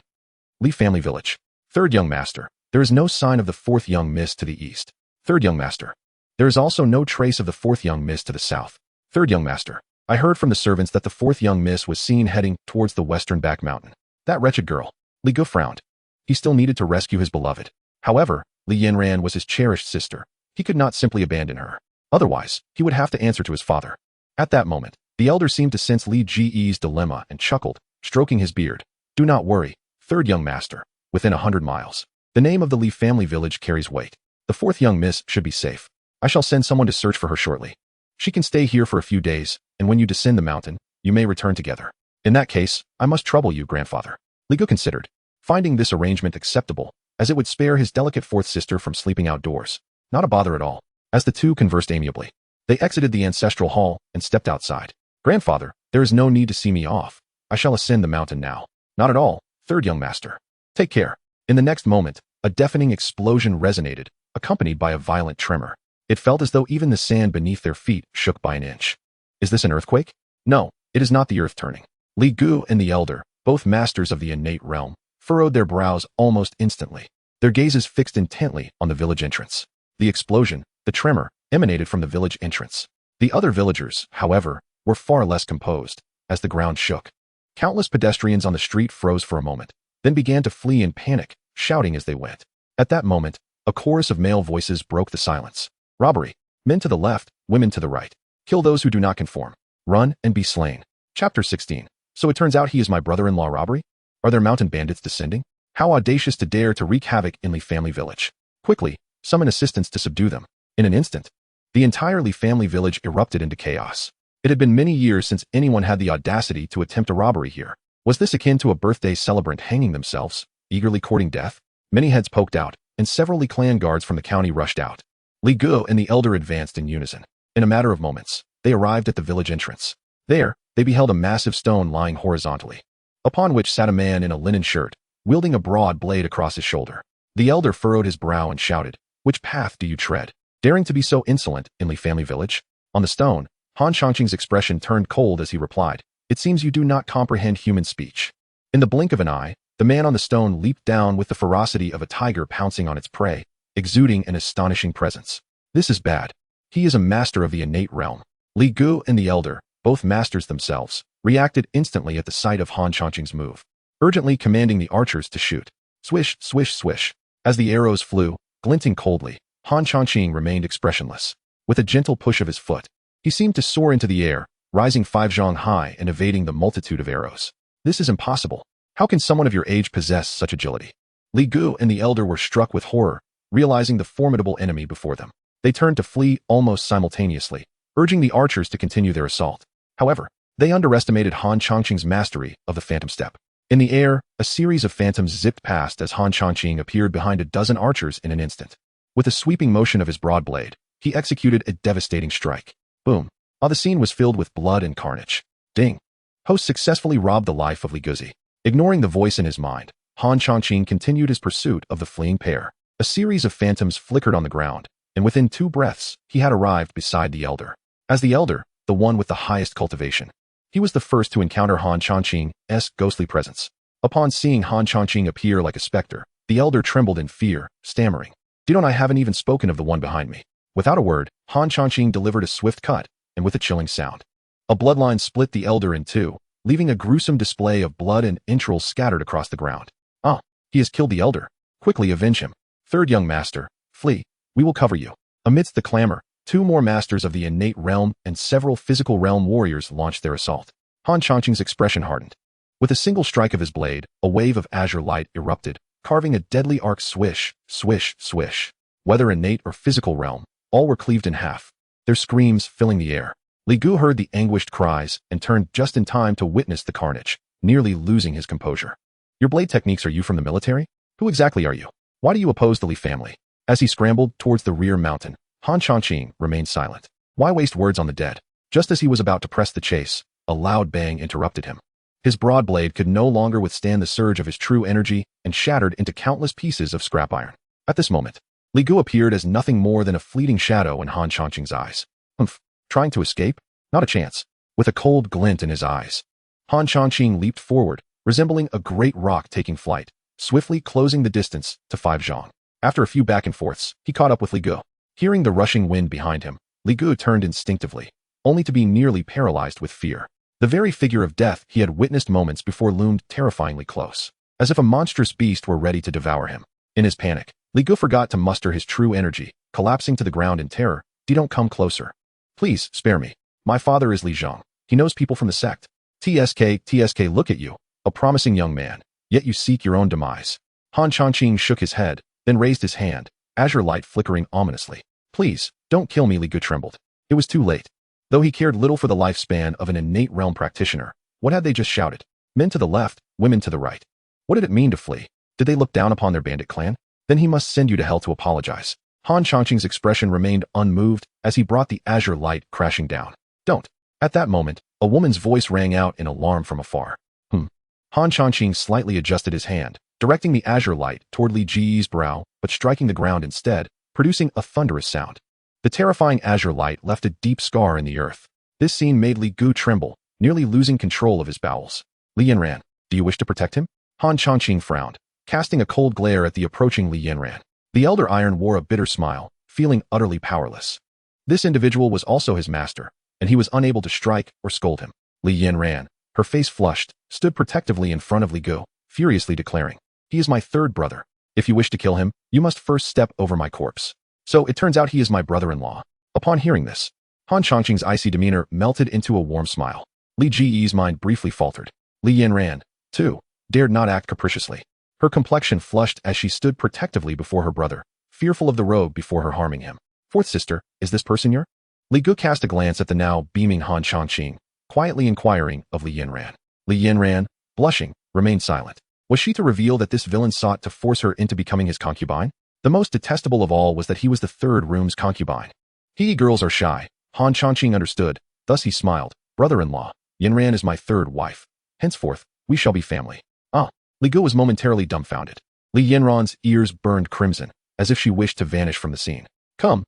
Li family village. 3rd young master. There is no sign of the 4th young miss to the east. 3rd young master. There is also no trace of the 4th young miss to the south. 3rd young master. I heard from the servants that the 4th young miss was seen heading towards the western back mountain. That wretched girl. Li Gu frowned. He still needed to rescue his beloved. However, Li Yanran was his cherished sister. He could not simply abandon her. Otherwise, he would have to answer to his father. At that moment, the elder seemed to sense Li Ji's dilemma and chuckled, stroking his beard. Do not worry, 3rd young master. Within 100 miles. The name of the Li family village carries weight. The 4th young miss should be safe. I shall send someone to search for her shortly. She can stay here for a few days, and when you descend the mountain, you may return together. In that case, I must trouble you, grandfather. Li Gu considered, finding this arrangement acceptable, as it would spare his delicate 4th sister from sleeping outdoors. Not a bother at all. As the two conversed amiably, they exited the ancestral hall and stepped outside. Grandfather, there is no need to see me off. I shall ascend the mountain now. Not at all, 3rd young master. Take care. In the next moment, a deafening explosion resonated, accompanied by a violent tremor. It felt as though even the sand beneath their feet shook by an inch. Is this an earthquake? No, it is not the earth turning. Li Gu and the elder, both masters of the innate realm, furrowed their brows almost instantly, their gazes fixed intently on the village entrance. The explosion, the tremor, emanated from the village entrance. The other villagers, however, were far less composed, as the ground shook. Countless pedestrians on the street froze for a moment, then began to flee in panic, shouting as they went. At that moment, a chorus of male voices broke the silence. Robbery. Men to the left, women to the right. Kill those who do not conform. Run and be slain. Chapter 16. So it turns out he is my brother-in-law robbery? Are there mountain bandits descending? How audacious to dare to wreak havoc in Li family village. Quickly, summon assistants to subdue them. In an instant, the entire Li family village erupted into chaos. It had been many years since anyone had the audacity to attempt a robbery here. Was this akin to a birthday celebrant hanging themselves, eagerly courting death? Many heads poked out, and several Li clan guards from the county rushed out. Li Gu and the elder advanced in unison. In a matter of moments, they arrived at the village entrance. There, they beheld a massive stone lying horizontally, upon which sat a man in a linen shirt, wielding a broad blade across his shoulder. The elder furrowed his brow and shouted, "Which path do you tread, daring to be so insolent in Li family village?" On the stone, Han Changqing's expression turned cold as he replied, "It seems you do not comprehend human speech." In the blink of an eye, the man on the stone leaped down with the ferocity of a tiger pouncing on its prey, exuding an astonishing presence. This is bad. He is a master of the innate realm. Li Gu and the elder, both masters themselves, reacted instantly at the sight of Han Changqing's move, urgently commanding the archers to shoot. Swish, swish, swish. As the arrows flew, glinting coldly, Han Changqing remained expressionless. With a gentle push of his foot, he seemed to soar into the air, rising 5 zhang high and evading the multitude of arrows. This is impossible. How can someone of your age possess such agility? Li Gu and the elder were struck with horror, realizing the formidable enemy before them. They turned to flee almost simultaneously, urging the archers to continue their assault. However, they underestimated Han Changqing's mastery of the phantom step. In the air, a series of phantoms zipped past as Han Changqing appeared behind a dozen archers in an instant. With a sweeping motion of his broad blade, he executed a devastating strike. Boom. The scene was filled with blood and carnage. Ding. Host successfully robbed the life of Li Guzi. Ignoring the voice in his mind, Han Changqing continued his pursuit of the fleeing pair. A series of phantoms flickered on the ground, and within 2 breaths, he had arrived beside the elder. As the elder, the one with the highest cultivation, he was the first to encounter Han Changqing's ghostly presence. Upon seeing Han Changqing appear like a specter, the elder trembled in fear, stammering, "Don't I haven't even spoken of the one behind me." Without a word, Han Changqing delivered a swift cut, and with a chilling sound, a bloodline split the elder in 2, leaving a gruesome display of blood and entrails scattered across the ground. "Ah, he has killed the elder. Quickly avenge him. Third young master, flee. We will cover you." Amidst the clamor, 2 more masters of the innate realm and several physical realm warriors launched their assault. Han Changqing's expression hardened. With a single strike of his blade, a wave of azure light erupted, carving a deadly arc. Swish, swish, swish. Whether innate or physical realm, all were cleaved in half, their screams filling the air. Li Gu heard the anguished cries and turned just in time to witness the carnage, nearly losing his composure. "Your blade techniques, are you from the military? Who exactly are you? Why do you oppose the Li family?" As he scrambled towards the rear mountain, Han Changqing remained silent. Why waste words on the dead? Just as he was about to press the chase, a loud bang interrupted him. His broad blade could no longer withstand the surge of his true energy and shattered into countless pieces of scrap iron. At this moment, Li Gu appeared as nothing more than a fleeting shadow in Han Changqing's eyes. Trying to escape? Not a chance. With a cold glint in his eyes, Han Changqing leaped forward, resembling a great rock taking flight, swiftly closing the distance to 5 zhang. After a few back and forths, he caught up with Li Gu. Hearing the rushing wind behind him, Li Gu turned instinctively, only to be nearly paralyzed with fear. The very figure of death he had witnessed moments before loomed terrifyingly close, as if a monstrous beast were ready to devour him. In his panic, Li Gu forgot to muster his true energy, collapsing to the ground in terror. "Don't come closer. Please, spare me. My father is Li Zhang. He knows people from the sect. TSK, look at you, a promising young man, yet you seek your own demise." Han Changqing shook his head, then raised his hand, azure light flickering ominously. "Please, don't kill me," Li Gu trembled. It was too late. Though he cared little for the lifespan of an innate realm practitioner, what had they just shouted? Men to the left, women to the right. What did it mean to flee? Did they look down upon their bandit clan? Then he must send you to hell to apologize. Han Changqing's expression remained unmoved as he brought the azure light crashing down. "Don't." At that moment, a woman's voice rang out in alarm from afar. Han Changqing slightly adjusted his hand, directing the azure light toward Li Ji's brow, but striking the ground instead, producing a thunderous sound. The terrifying azure light left a deep scar in the earth. This scene made Li Gu tremble, nearly losing control of his bowels. "Li Yanran, do you wish to protect him?" Han Changqing frowned, casting a cold glare at the approaching Li Yanran. The elder iron wore a bitter smile, feeling utterly powerless. This individual was also his master, and he was unable to strike or scold him. Li Yanran, her face flushed, stood protectively in front of Li Gu, furiously declaring, "He is my 3rd brother. If you wish to kill him, you must first step over my corpse." "So it turns out he is my brother-in-law." Upon hearing this, Han Changqing's icy demeanor melted into a warm smile. Li Ji's mind briefly faltered. Li Yanran, too, dared not act capriciously. Her complexion flushed as she stood protectively before her brother, fearful of the rogue before her harming him. Fourth sister, is this person your? Li Gu cast a glance at the now beaming Han Changqing, quietly inquiring of Li Yanran. Li Yanran, blushing, remained silent. Was she to reveal that this villain sought to force her into becoming his concubine? The most detestable of all was that he was the third room's concubine. He girls are shy. Han Changqing understood, thus he smiled. Brother-in-law, Yanran is my third wife. Henceforth, we shall be family. Ah. Li Gu was momentarily dumbfounded. Li Yanran's ears burned crimson, as if she wished to vanish from the scene. Come,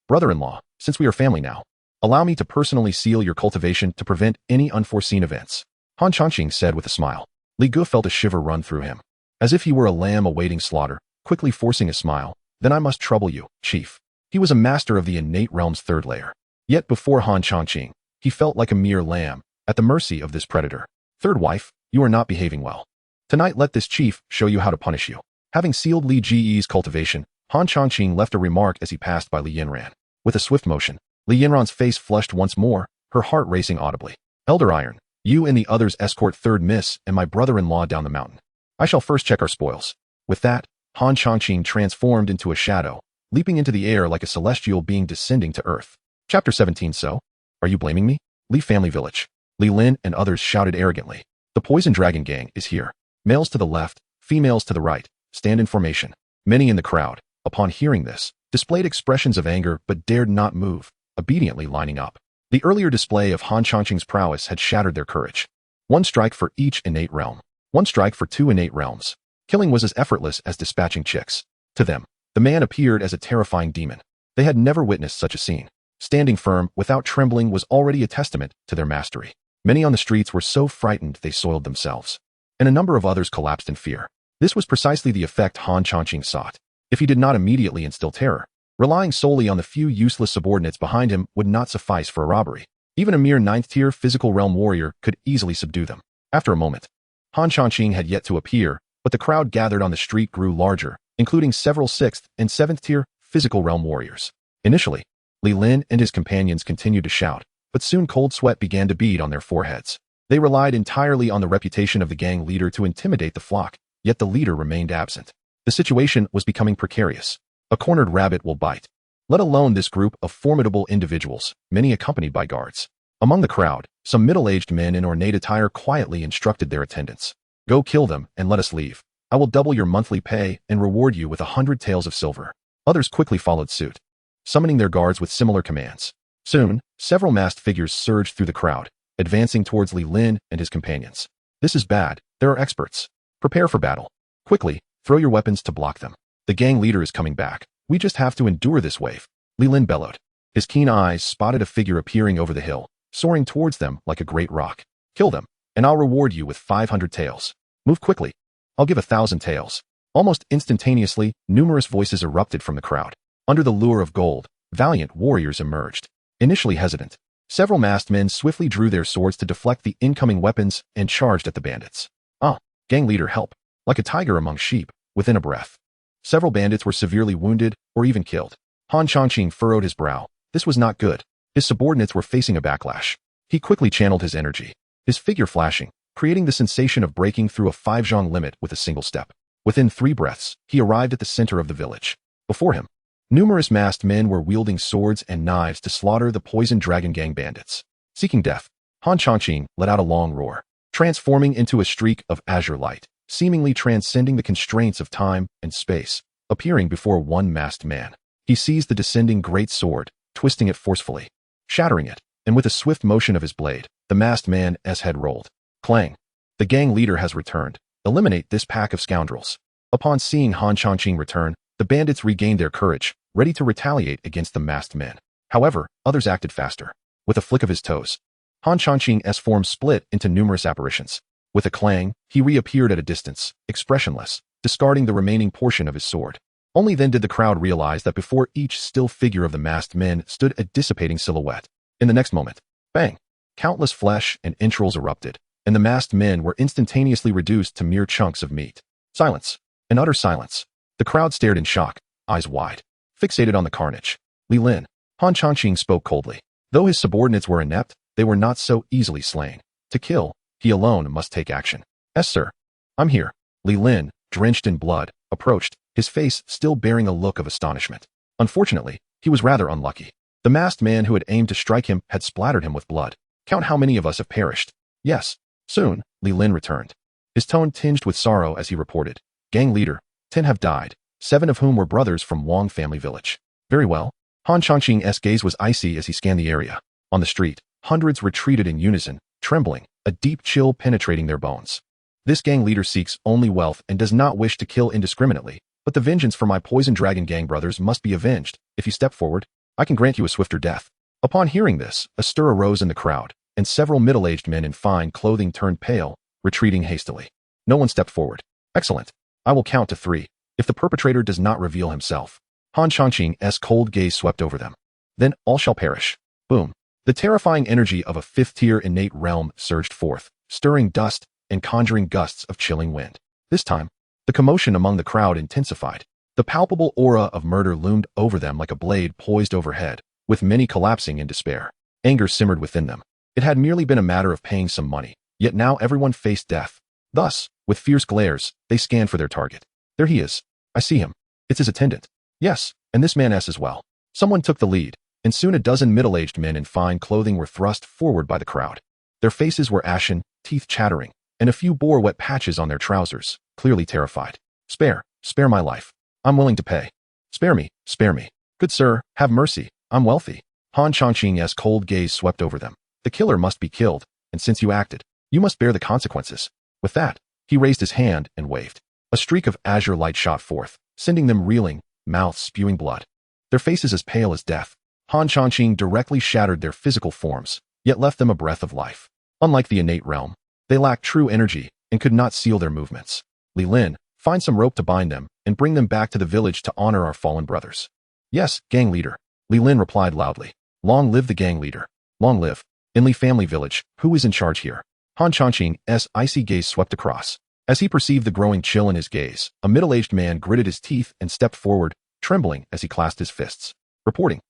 brother-in-law, since we are family now. Allow me to personally seal your cultivation to prevent any unforeseen events. Han Changqing said with a smile. Li Gu felt a shiver run through him. As if he were a lamb awaiting slaughter, quickly forcing a smile. Then I must trouble you, chief. He was a master of the innate realm's third layer. Yet before Han Changqing, he felt like a mere lamb, at the mercy of this predator. Third wife, you are not behaving well. Tonight let this chief show you how to punish you. Having sealed Li Ji's cultivation, Han Changqing left a remark as he passed by Li Yanran. With a swift motion, Li Yanran's face flushed once more, her heart racing audibly. Elder Iron, you and the others escort third miss and my brother-in-law down the mountain. I shall first check our spoils. With that, Han Changqing transformed into a shadow, leaping into the air like a celestial being descending to earth. Chapter 17. So, are you blaming me? Li Family Village. Li Lin and others shouted arrogantly. The Poison Dragon Gang is here. Males to the left, females to the right, stand in formation. Many in the crowd, upon hearing this, displayed expressions of anger but dared not move, obediently lining up. The earlier display of Han Changqing's prowess had shattered their courage. One strike for each innate realm. One strike for two innate realms. Killing was as effortless as dispatching chicks. To them, the man appeared as a terrifying demon. They had never witnessed such a scene. Standing firm, without trembling, was already a testament to their mastery. Many on the streets were so frightened they soiled themselves. And a number of others collapsed in fear. This was precisely the effect Han Changqing sought. If he did not immediately instill terror, relying solely on the few useless subordinates behind him would not suffice for a robbery. Even a mere 9th-tier physical realm warrior could easily subdue them. After a moment, Han Changqing had yet to appear, but the crowd gathered on the street grew larger, including several 6th and 7th-tier physical realm warriors. Initially, Li Lin and his companions continued to shout, but soon cold sweat began to bead on their foreheads. They relied entirely on the reputation of the gang leader to intimidate the flock, yet the leader remained absent. The situation was becoming precarious. A cornered rabbit will bite. Let alone this group of formidable individuals, many accompanied by guards. Among the crowd, some middle-aged men in ornate attire quietly instructed their attendants. Go kill them and let us leave. I will double your monthly pay and reward you with 100 taels of silver. Others quickly followed suit, summoning their guards with similar commands. Soon, several masked figures surged through the crowd, advancing towards Li Lin and his companions. This is bad. There are experts. Prepare for battle. Quickly, throw your weapons to block them. The gang leader is coming back. We just have to endure this wave. Li Lin bellowed. His keen eyes spotted a figure appearing over the hill, soaring towards them like a great rock. Kill them, and I'll reward you with 500 taels. Move quickly. I'll give 1,000 taels. Almost instantaneously, numerous voices erupted from the crowd. Under the lure of gold, valiant warriors emerged. Initially hesitant, several masked men swiftly drew their swords to deflect the incoming weapons and charged at the bandits. Ah, gang leader, help. Like a tiger among sheep, within a breath. Several bandits were severely wounded or even killed. Han Changqing furrowed his brow. This was not good. His subordinates were facing a backlash. He quickly channeled his energy, his figure flashing, creating the sensation of breaking through a 5-zhang limit with a single step. Within 3 breaths, he arrived at the center of the village. Before him, numerous masked men were wielding swords and knives to slaughter the Poison Dragon Gang bandits. Seeking death, Han Changqing let out a long roar, transforming into a streak of azure light, seemingly transcending the constraints of time and space, appearing before one masked man. He seized the descending great sword, twisting it forcefully, shattering it, and with a swift motion of his blade, the masked man's head rolled. Clang! The gang leader has returned. Eliminate this pack of scoundrels. Upon seeing Han Changqing return, the bandits regained their courage, ready to retaliate against the masked men. However, others acted faster. With a flick of his toes, Han Changqing's form split into numerous apparitions. With a clang, he reappeared at a distance, expressionless, discarding the remaining portion of his sword. Only then did the crowd realize that before each still figure of the masked men stood a dissipating silhouette. In the next moment, bang! Countless flesh and entrails erupted, and the masked men were instantaneously reduced to mere chunks of meat. Silence. An utter silence. The crowd stared in shock, eyes wide, fixated on the carnage. Li Lin. Han Changqing spoke coldly. Though his subordinates were inept, they were not so easily slain. To kill, he alone must take action. Yes, sir. I'm here. Li Lin, drenched in blood, approached, his face still bearing a look of astonishment. Unfortunately, he was rather unlucky. The masked man who had aimed to strike him had splattered him with blood. Count how many of us have perished. Yes. Soon, Li Lin returned. His tone tinged with sorrow as he reported. Gang leader, 10 have died, 7 of whom were brothers from Wang family village. Very well. Han Changqing's gaze was icy as he scanned the area. On the street, hundreds retreated in unison, trembling, a deep chill penetrating their bones. This gang leader seeks only wealth and does not wish to kill indiscriminately, but the vengeance for my poison dragon gang brothers must be avenged. If you step forward, I can grant you a swifter death. Upon hearing this, a stir arose in the crowd, and several middle-aged men in fine clothing turned pale, retreating hastily. No one stepped forward. Excellent. I will count to 3. If the perpetrator does not reveal himself. Han Changqing's cold gaze swept over them. Then all shall perish. Boom. The terrifying energy of a 5th-tier innate realm surged forth, stirring dust and conjuring gusts of chilling wind. This time, the commotion among the crowd intensified. The palpable aura of murder loomed over them like a blade poised overhead, with many collapsing in despair. Anger simmered within them. It had merely been a matter of paying some money, yet now everyone faced death. Thus, with fierce glares, they scanned for their target. There he is. I see him. It's his attendant. Yes, and this man as well. Someone took the lead, and soon a dozen middle-aged men in fine clothing were thrust forward by the crowd. Their faces were ashen, teeth chattering, and a few bore wet patches on their trousers, clearly terrified. Spare my life. I'm willing to pay. Spare me. Good sir, have mercy. I'm wealthy. Han Changqing's cold gaze swept over them. The killer must be killed, and since you acted, you must bear the consequences. With that, he raised his hand and waved. A streak of azure light shot forth, sending them reeling, mouths spewing blood. Their faces as pale as death. Han Changqing directly shattered their physical forms, yet left them a breath of life. Unlike the innate realm, they lacked true energy and could not seal their movements. Li Lin, find some rope to bind them and bring them back to the village to honor our fallen brothers. Yes, gang leader. Li Lin replied loudly. Long live the gang leader. Long live. In Li family village, who is in charge here? Han Changqing's icy gaze swept across. As he perceived the growing chill in his gaze, a middle-aged man gritted his teeth and stepped forward, trembling as he clasped his fists. Reporting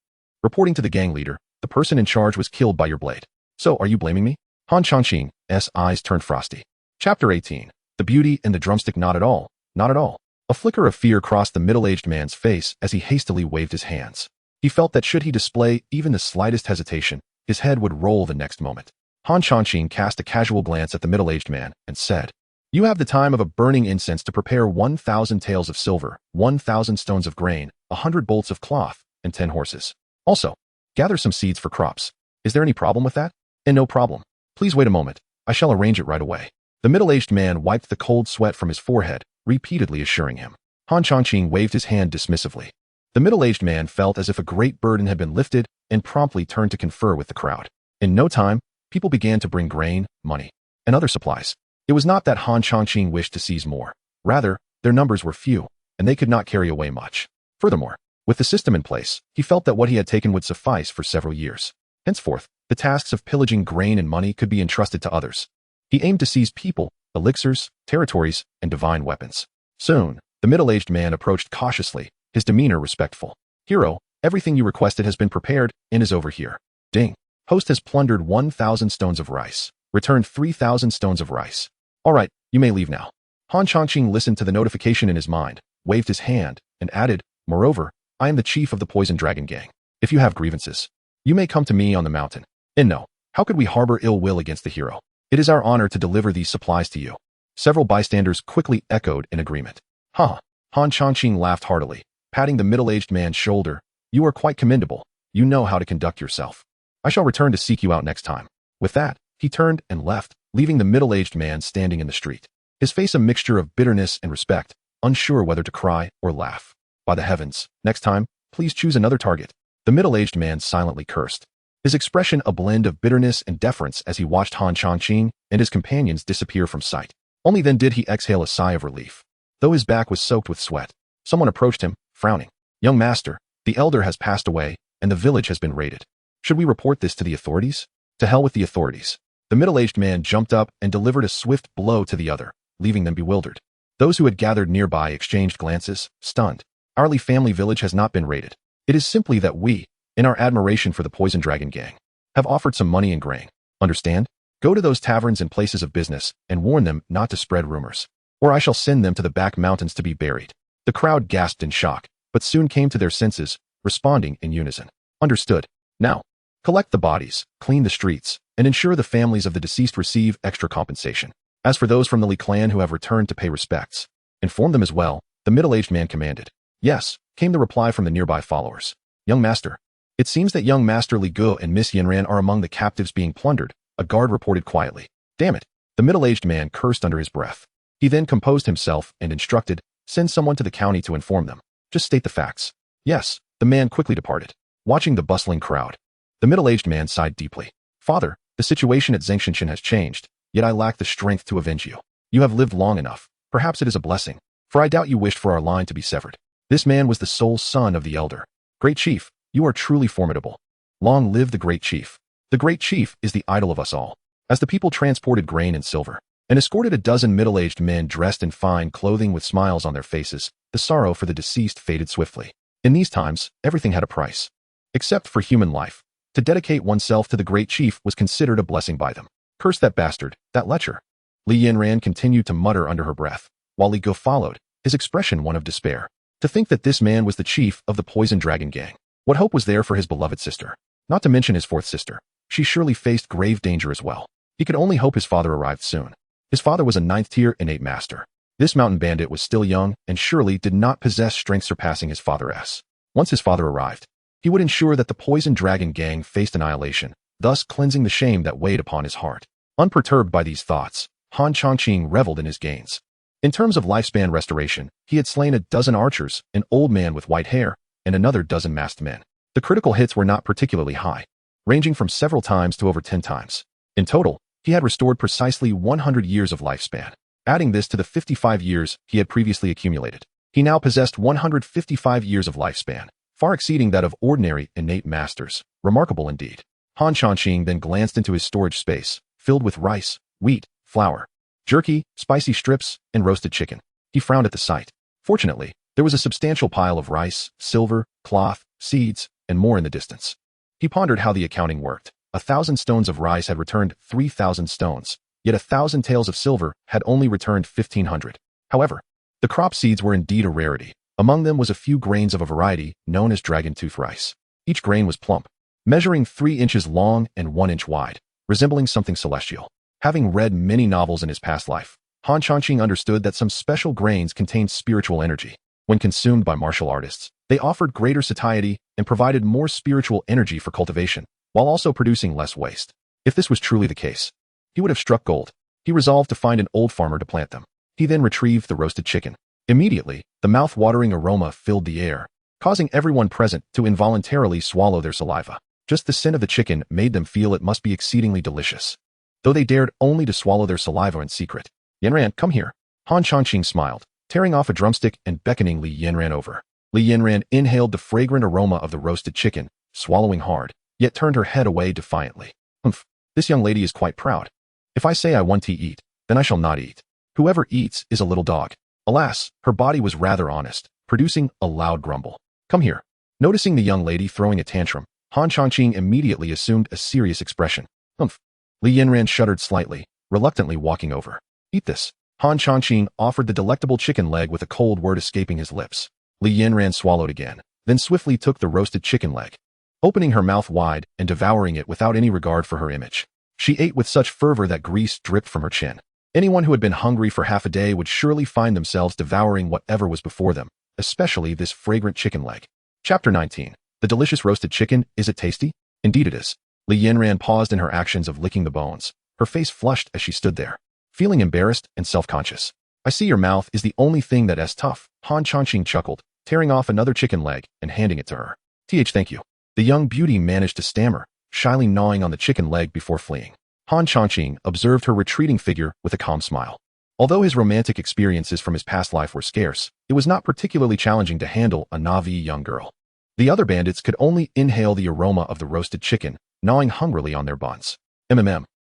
to the gang leader, the person in charge was killed by your blade. So are you blaming me? Han Changqing's eyes turned frosty. Chapter 18. The beauty and the drumstick. Not at all. Not at all. A flicker of fear crossed the middle-aged man's face as he hastily waved his hands. He felt that should he display even the slightest hesitation, his head would roll the next moment. Han Changqing cast a casual glance at the middle-aged man and said, You have the time of a burning incense to prepare 1,000 taels of silver, 1,000 stones of grain, 100 bolts of cloth, and 10 horses. Also, gather some seeds for crops. Is there any problem with that? And no problem. Please wait a moment. I shall arrange it right away. The middle-aged man wiped the cold sweat from his forehead, repeatedly assuring him. Han Changqing waved his hand dismissively. The middle-aged man felt as if a great burden had been lifted and promptly turned to confer with the crowd. In no time, people began to bring grain, money, and other supplies. It was not that Han Changqing wished to seize more. Rather, their numbers were few, and they could not carry away much. Furthermore, with the system in place, he felt that what he had taken would suffice for several years. Henceforth, the tasks of pillaging grain and money could be entrusted to others. He aimed to seize people, elixirs, territories, and divine weapons. Soon, the middle-aged man approached cautiously, his demeanor respectful. Hero, everything you requested has been prepared and is over here. Ding. Host has plundered 1,000 stones of rice. Returned 3,000 stones of rice. All right, you may leave now. Han Changqing listened to the notification in his mind, waved his hand, and added, Moreover, I am the chief of the Poison Dragon Gang. If you have grievances, you may come to me on the mountain. And no, how could we harbor ill will against the hero? It is our honor to deliver these supplies to you. Several bystanders quickly echoed in agreement. Ha! Han Changqing laughed heartily, patting the middle-aged man's shoulder. You are quite commendable. You know how to conduct yourself. I shall return to seek you out next time. With that, he turned and left, leaving the middle-aged man standing in the street. His face a mixture of bitterness and respect, unsure whether to cry or laugh. By the heavens, next time, please choose another target. The middle-aged man silently cursed. His expression a blend of bitterness and deference as he watched Han Changqing and his companions disappear from sight. Only then did he exhale a sigh of relief. Though his back was soaked with sweat, someone approached him, frowning. Young master, the elder has passed away, and the village has been raided. Should we report this to the authorities? To hell with the authorities. The middle-aged man jumped up and delivered a swift blow to the other, leaving them bewildered. Those who had gathered nearby exchanged glances, stunned. Our Li family village has not been raided. It is simply that we, in our admiration for the Poison Dragon Gang, have offered some money and grain. Understand? Go to those taverns and places of business and warn them not to spread rumors, or I shall send them to the back mountains to be buried." The crowd gasped in shock, but soon came to their senses, responding in unison. "Understood. Now, collect the bodies, clean the streets, and ensure the families of the deceased receive extra compensation. As for those from the Li clan who have returned to pay respects, inform them as well," the middle-aged man commanded. "Yes," came the reply from the nearby followers. "Young master, it seems that young Master Li Guo and Miss Yanran are among the captives being plundered," a guard reported quietly. "Damn it," the middle-aged man cursed under his breath. He then composed himself and instructed, "Send someone to the county to inform them. Just state the facts." "Yes," the man quickly departed. Watching the bustling crowd, the middle-aged man sighed deeply. "Father, the situation at Zhengshanshan has changed, yet I lack the strength to avenge you. You have lived long enough. Perhaps it is a blessing, for I doubt you wished for our line to be severed." This man was the sole son of the elder. "Great Chief, you are truly formidable. Long live the Great Chief. The Great Chief is the idol of us all." As the people transported grain and silver, and escorted a dozen middle-aged men dressed in fine clothing with smiles on their faces, the sorrow for the deceased faded swiftly. In these times, everything had a price, except for human life. To dedicate oneself to the Great Chief was considered a blessing by them. "Curse that bastard, that lecher." Li Yanran continued to mutter under her breath, while Li Guo followed, his expression one of despair. To think that this man was the chief of the Poison Dragon gang. What hope was there for his beloved sister? Not to mention his fourth sister. She surely faced grave danger as well. He could only hope his father arrived soon. His father was a 9th-tier innate master. This mountain bandit was still young and surely did not possess strength surpassing his father's. Once his father arrived, he would ensure that the Poison Dragon gang faced annihilation, thus cleansing the shame that weighed upon his heart. Unperturbed by these thoughts, Han Chongqing reveled in his gains. In terms of lifespan restoration, he had slain a dozen archers, an old man with white hair, and another dozen masked men. The critical hits were not particularly high, ranging from several times to over 10 times. In total, he had restored precisely 100 years of lifespan. Adding this to the 55 years he had previously accumulated, he now possessed 155 years of lifespan, far exceeding that of ordinary innate masters. Remarkable indeed. Han Chongqing then glanced into his storage space, filled with rice, wheat, flour, jerky, spicy strips, and roasted chicken. He frowned at the sight. Fortunately, there was a substantial pile of rice, silver, cloth, seeds, and more in the distance. He pondered how the accounting worked. 1,000 stones of rice had returned 3,000 stones, yet 1,000 taels of silver had only returned 1,500. However, the crop seeds were indeed a rarity. Among them was a few grains of a variety known as dragon tooth rice. Each grain was plump, measuring 3 inches long and 1 inch wide, resembling something celestial. Having read many novels in his past life, Han Chongqing understood that some special grains contained spiritual energy. When consumed by martial artists, they offered greater satiety and provided more spiritual energy for cultivation, while also producing less waste. If this was truly the case, he would have struck gold. He resolved to find an old farmer to plant them. He then retrieved the roasted chicken. Immediately, the mouth-watering aroma filled the air, causing everyone present to involuntarily swallow their saliva. Just the scent of the chicken made them feel it must be exceedingly delicious, though they dared only to swallow their saliva in secret. "Yanran, come here." Han Chongqing smiled, tearing off a drumstick and beckoning Li Yanran over. Li Yanran inhaled the fragrant aroma of the roasted chicken, swallowing hard, yet turned her head away defiantly. "Humph, this young lady is quite proud. If I say I want to eat, then I shall not eat. Whoever eats is a little dog." Alas, her body was rather honest, producing a loud grumble. "Come here." Noticing the young lady throwing a tantrum, Han Chongqing immediately assumed a serious expression. "Humph." Li Yanran shuddered slightly, reluctantly walking over. "Eat this." Han Chongqing offered the delectable chicken leg with a cold word escaping his lips. Li Yanran swallowed again, then swiftly took the roasted chicken leg, opening her mouth wide and devouring it without any regard for her image. She ate with such fervor that grease dripped from her chin. Anyone who had been hungry for half a day would surely find themselves devouring whatever was before them, especially this fragrant chicken leg. Chapter 19. The delicious roasted chicken, is it tasty? Indeed it is. Li Yanran paused in her actions of licking the bones. Her face flushed as she stood there, feeling embarrassed and self-conscious. "I see your mouth is the only thing that is tough." Han Chongqing chuckled, tearing off another chicken leg and handing it to her. Thank you." The young beauty managed to stammer, shyly gnawing on the chicken leg before fleeing. Han Chongqing observed her retreating figure with a calm smile. Although his romantic experiences from his past life were scarce, it was not particularly challenging to handle a Na'vi young girl. The other bandits could only inhale the aroma of the roasted chicken, gnawing hungrily on their buns.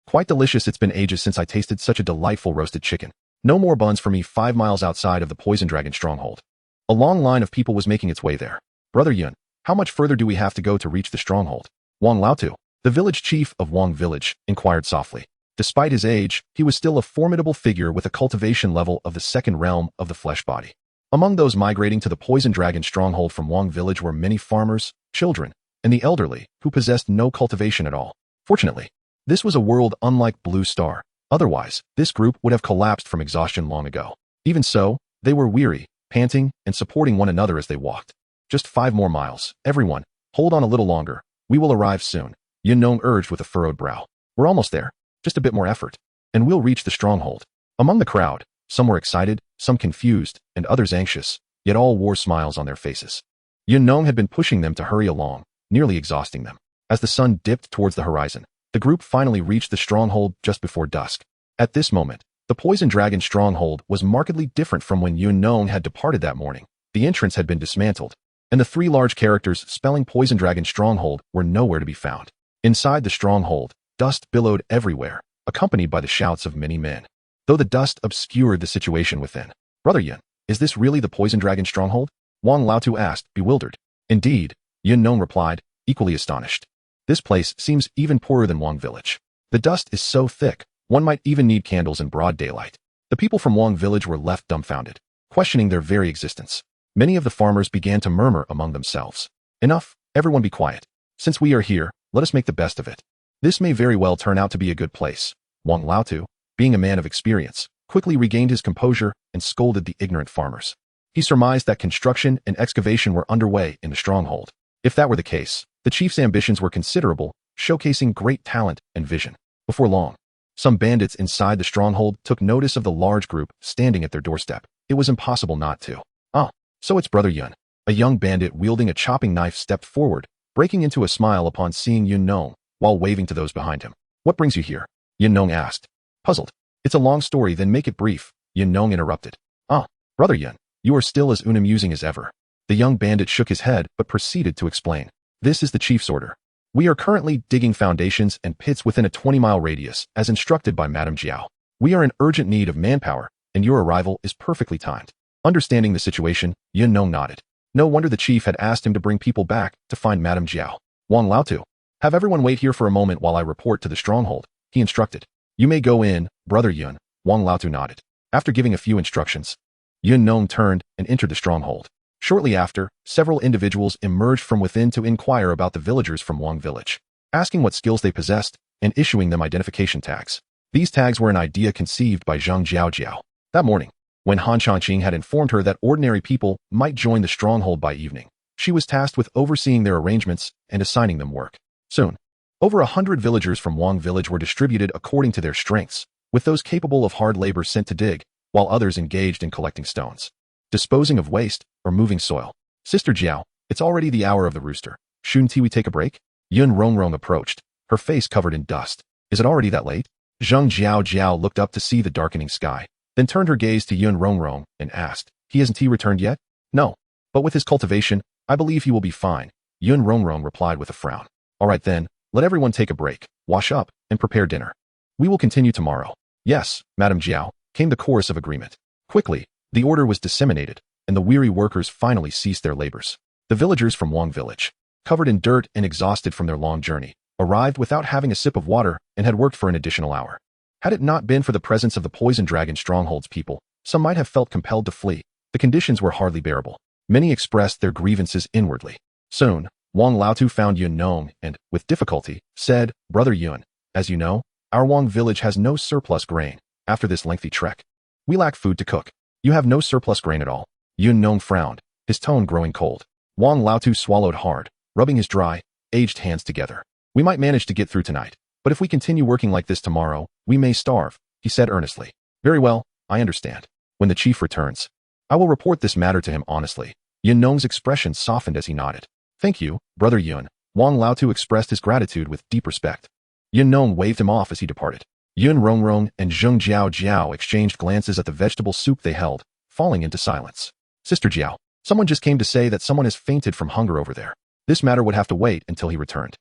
Quite delicious. It's been ages since I tasted such a delightful roasted chicken. No more buns for me. 5 miles outside of the Poison Dragon stronghold, a long line of people was making its way there. "Brother Yun, how much further do we have to go to reach the stronghold?" Wang Laotu, The village chief of Wang Village inquired softly. Despite his age, he was still a formidable figure with a cultivation level of the second realm of the flesh body. Among those migrating to the Poison Dragon stronghold from Wang Village were many farmers, children, and the elderly who possessed no cultivation at all. Fortunately, this was a world unlike Blue Star. Otherwise, this group would have collapsed from exhaustion long ago. Even so, they were weary, panting, and supporting one another as they walked. Just 5 more miles. Everyone, hold on a little longer. We will arrive soon, Yun Nong urged with a furrowed brow. We're almost there. Just a bit more effort, and we'll reach the stronghold. Among the crowd, some were excited, some confused, and others anxious, yet all wore smiles on their faces. Yun Nong had been pushing them to hurry along, nearly exhausting them. As the sun dipped towards the horizon, the group finally reached the stronghold just before dusk. At this moment, the Poison Dragon stronghold was markedly different from when Yun Nong had departed that morning. The entrance had been dismantled, and the 3 large characters spelling Poison Dragon stronghold were nowhere to be found. Inside the stronghold, dust billowed everywhere, accompanied by the shouts of many men. Though the dust obscured the situation within. Brother Yun, is this really the Poison Dragon stronghold? Wang Laotu asked, bewildered. Indeed, Yun Nong replied, equally astonished. This place seems even poorer than Wang Village. The dust is so thick, one might even need candles in broad daylight. The people from Wang Village were left dumbfounded, questioning their very existence. Many of the farmers began to murmur among themselves. Enough, everyone be quiet. Since we are here, let us make the best of it. This may very well turn out to be a good place. Wang Laotu, being a man of experience, quickly regained his composure and scolded the ignorant farmers. He surmised that construction and excavation were underway in the stronghold. If that were the case, the chief's ambitions were considerable, showcasing great talent and vision. Before long, some bandits inside the stronghold took notice of the large group standing at their doorstep. It was impossible not to. Ah, so it's Brother Yun. A young bandit wielding a chopping knife stepped forward, breaking into a smile upon seeing Yun Nong, while waving to those behind him. What brings you here? Yun Nong asked. Puzzled. It's a long story, then make it brief, Yun Nong interrupted. Ah, Brother Yun, you are still as unamusing as ever. The young bandit shook his head but proceeded to explain. This is the chief's order. We are currently digging foundations and pits within a 20-mile radius, as instructed by Madame Jiao. We are in urgent need of manpower, and your arrival is perfectly timed. Understanding the situation, Yun Nong nodded. No wonder the chief had asked him to bring people back to find Madame Jiao. Wang Laotu, have everyone wait here for a moment while I report to the stronghold, he instructed. You may go in, Brother Yun, Wang Laotu nodded. After giving a few instructions, Yun Nong turned and entered the stronghold. Shortly after, several individuals emerged from within to inquire about the villagers from Wang Village, asking what skills they possessed and issuing them identification tags. These tags were an idea conceived by Zhang Jiaojiao. That morning, when Han Chanqing had informed her that ordinary people might join the stronghold by evening, she was tasked with overseeing their arrangements and assigning them work. Soon, over 100 villagers from Wang Village were distributed according to their strengths, with those capable of hard labor sent to dig, while others engaged in collecting stones, disposing of waste, or moving soil. Sister Jiao, it's already the hour of the rooster. Shouldn't we take a break? Yun Rongrong approached, her face covered in dust. Is it already that late? Zhang Jiao looked up to see the darkening sky, then turned her gaze to Yun Rongrong and asked, Hasn't he returned yet? No, but with his cultivation, I believe he will be fine. Yun Rongrong replied with a frown. All right then, let everyone take a break, wash up, and prepare dinner. We will continue tomorrow. Yes, Madame Jiao, came the chorus of agreement. Quickly, the order was disseminated, and the weary workers finally ceased their labors. The villagers from Wang Village, covered in dirt and exhausted from their long journey, arrived without having a sip of water and had worked for an additional hour. Had it not been for the presence of the Poison Dragon stronghold's people, some might have felt compelled to flee. The conditions were hardly bearable. Many expressed their grievances inwardly. Soon, Wang Laotu found Yun Nong and, with difficulty, said, Brother Yun, as you know, our Wang Village has no surplus grain. After this lengthy trek, we lack food to cook. You have no surplus grain at all. Yun Nong frowned, his tone growing cold. Wang Laotu swallowed hard, rubbing his dry, aged hands together. We might manage to get through tonight, but if we continue working like this tomorrow, we may starve, he said earnestly. Very well, I understand. When the chief returns, I will report this matter to him honestly. Yun Nong's expression softened as he nodded. Thank you, Brother Yun. Wang Laotu expressed his gratitude with deep respect. Yun Nong waved him off as he departed. Yun Rongrong and Zheng Jiao exchanged glances at the vegetable soup they held, falling into silence. Sister Jiao, someone just came to say that someone has fainted from hunger over there. This matter would have to wait until he returned.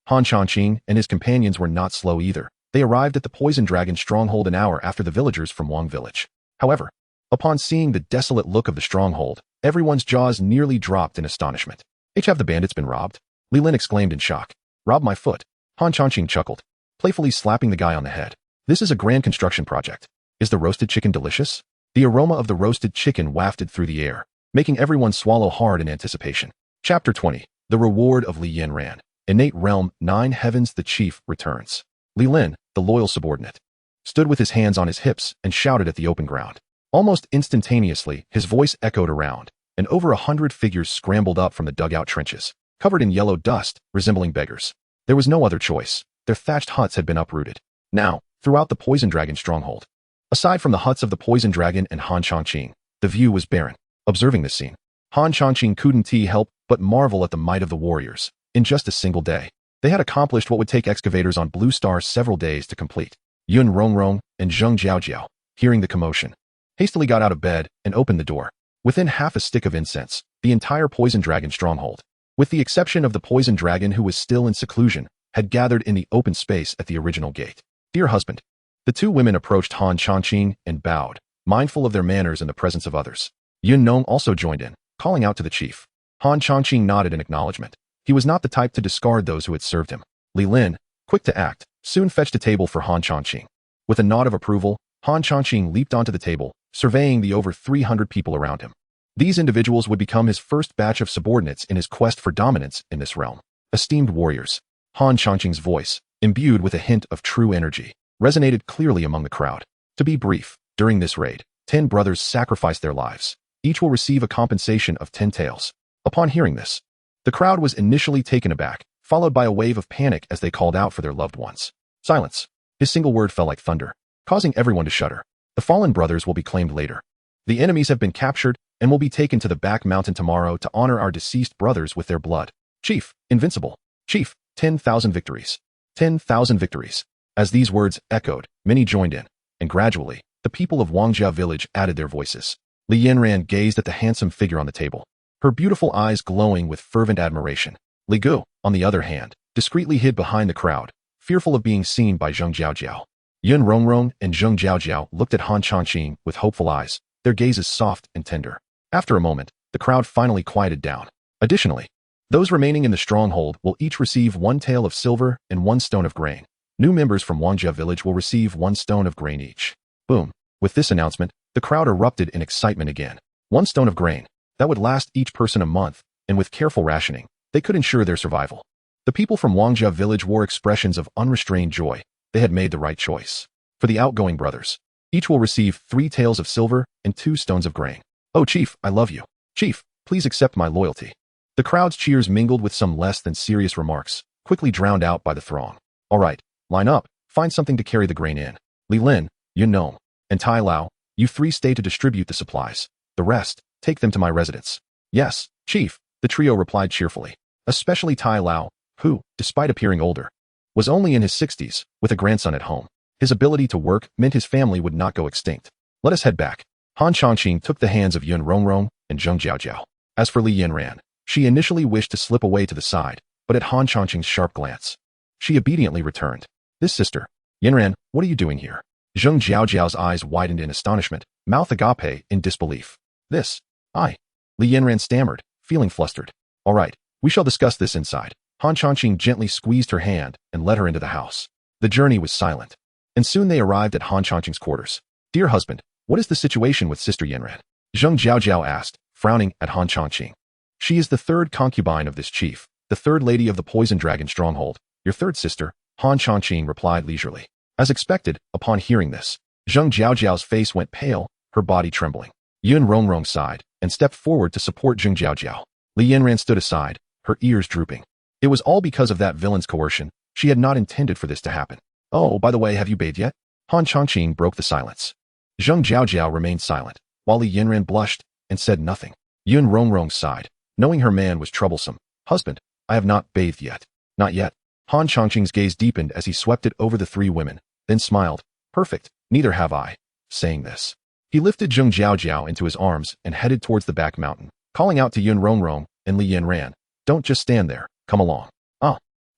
Han Chanqing and his companions were not slow either. They arrived at the Poison Dragon stronghold an hour after the villagers from Wang Village. However, upon seeing the desolate look of the stronghold, everyone's jaws nearly dropped in astonishment. Have the bandits been robbed? Li Lin exclaimed in shock. Rob my foot. Han Changqing chuckled, playfully slapping the guy on the head. This is a grand construction project. Is the roasted chicken delicious? The aroma of the roasted chicken wafted through the air, making everyone swallow hard in anticipation. Chapter 20. The Reward of Li Yanran. Innate Realm 9 Heavens. The chief returns. Li Lin, the loyal subordinate, stood with his hands on his hips and shouted at the open ground. Almost instantaneously, his voice echoed around, and over 100 figures scrambled up from the dugout trenches, covered in yellow dust, resembling beggars. There was no other choice. Their thatched huts had been uprooted. Now, throughout the Poison Dragon stronghold, aside from the huts of the Poison Dragon and Han Changqing, the view was barren. Observing this scene, Han Changqing couldn't help but marvel at the might of the warriors. In just a single day, they had accomplished what would take excavators on Blue Star several days to complete. Yun Rongrong and Zheng Jiaojiao, hearing the commotion, hastily got out of bed and opened the door. Within half a stick of incense, the entire Poison Dragon stronghold, with the exception of the Poison Dragon who was still in seclusion, had gathered in the open space at the original gate. Dear husband, the two women approached Han Changqing and bowed, mindful of their manners in the presence of others. Yun Nong also joined in, calling out to the chief. Han Changqing nodded in acknowledgement. He was not the type to discard those who had served him. Li Lin, quick to act, soon fetched a table for Han Changqing. With a nod of approval, Han Changqing leaped onto the table, surveying the over 300 people around him. These individuals would become his first batch of subordinates in his quest for dominance in this realm. Esteemed warriors, Han Changqing's voice, imbued with a hint of true energy, resonated clearly among the crowd. To be brief, during this raid, 10 brothers sacrificed their lives. Each will receive a compensation of 10 taels. Upon hearing this, the crowd was initially taken aback, followed by a wave of panic as they called out for their loved ones. Silence. His single word fell like thunder, causing everyone to shudder. The fallen brothers will be claimed later. The enemies have been captured and will be taken to the back mountain tomorrow to honor our deceased brothers with their blood. Chief, invincible. Chief, 10,000 victories. 10,000 victories. As these words echoed, many joined in, and gradually, the people of Wangjia village added their voices. Li Yanran gazed at the handsome figure on the table, her beautiful eyes glowing with fervent admiration. Li Gu, on the other hand, discreetly hid behind the crowd, fearful of being seen by Zheng Jiaojiao. Yun Rongrong and Zheng Jiaojiao looked at Han Changqing with hopeful eyes, their gazes soft and tender. After a moment, the crowd finally quieted down. Additionally, those remaining in the stronghold will each receive 1 tael of silver and 1 stone of grain. New members from Wangjia village will receive 1 stone of grain each. Boom. With this announcement, the crowd erupted in excitement again. 1 stone of grain. That would last each person a month, and with careful rationing, they could ensure their survival. The people from Wangjia village wore expressions of unrestrained joy. They had made the right choice. For the outgoing brothers, each will receive 3 taels of silver and 2 stones of grain. Oh, Chief, I love you. Chief, please accept my loyalty. The crowd's cheers mingled with some less than serious remarks, quickly drowned out by the throng. All right, line up, find something to carry the grain in. Li Lin, Yun Nong, and Tai Lao, you 3 stay to distribute the supplies. The rest, take them to my residence. Yes, Chief, the trio replied cheerfully, especially Tai Lao, who, despite appearing older, was only in his 60s, with a grandson at home. His ability to work meant his family would not go extinct. Let us head back. Han Changqing took the hands of Yun Rongrong and Zheng Jiaojiao. As for Li Yanran, she initially wished to slip away to the side, but at Han Changqing's sharp glance, she obediently returned. This sister, Yanran, what are you doing here? Zheng Jiaojiao's eyes widened in astonishment, mouth agape in disbelief. This, Li Yanran stammered, feeling flustered. All right, we shall discuss this inside. Han Changqing gently squeezed her hand and led her into the house. The journey was silent, and soon they arrived at Han Changqing's quarters. Dear husband, what is the situation with Sister Yanran? Zheng Jiaojiao asked, frowning at Han Changqing. She is the 3rd concubine of this chief, the 3rd lady of the Poison Dragon stronghold. Your 3rd sister, Han Changqing replied leisurely. As expected, upon hearing this, Zheng Jiaojiao's face went pale, her body trembling. Yun Rongrong sighed and stepped forward to support Zheng Jiaojiao. Li Yanran stood aside, her ears drooping. It was all because of that villain's coercion. She had not intended for this to happen. Oh, by the way, have you bathed yet? Han Changqing broke the silence. Zheng Jiaojiao remained silent, while Li Yanran blushed and said nothing. Yun Rongrong sighed, knowing her man was troublesome. Husband, I have not bathed yet. Not yet. Han Changqing's gaze deepened as he swept it over the 3 women, then smiled. Perfect, neither have I. Saying this, he lifted Zheng Jiaojiao into his arms and headed towards the back mountain, calling out to Yun Rongrong and Li Yanran. Don't just stand there, come along.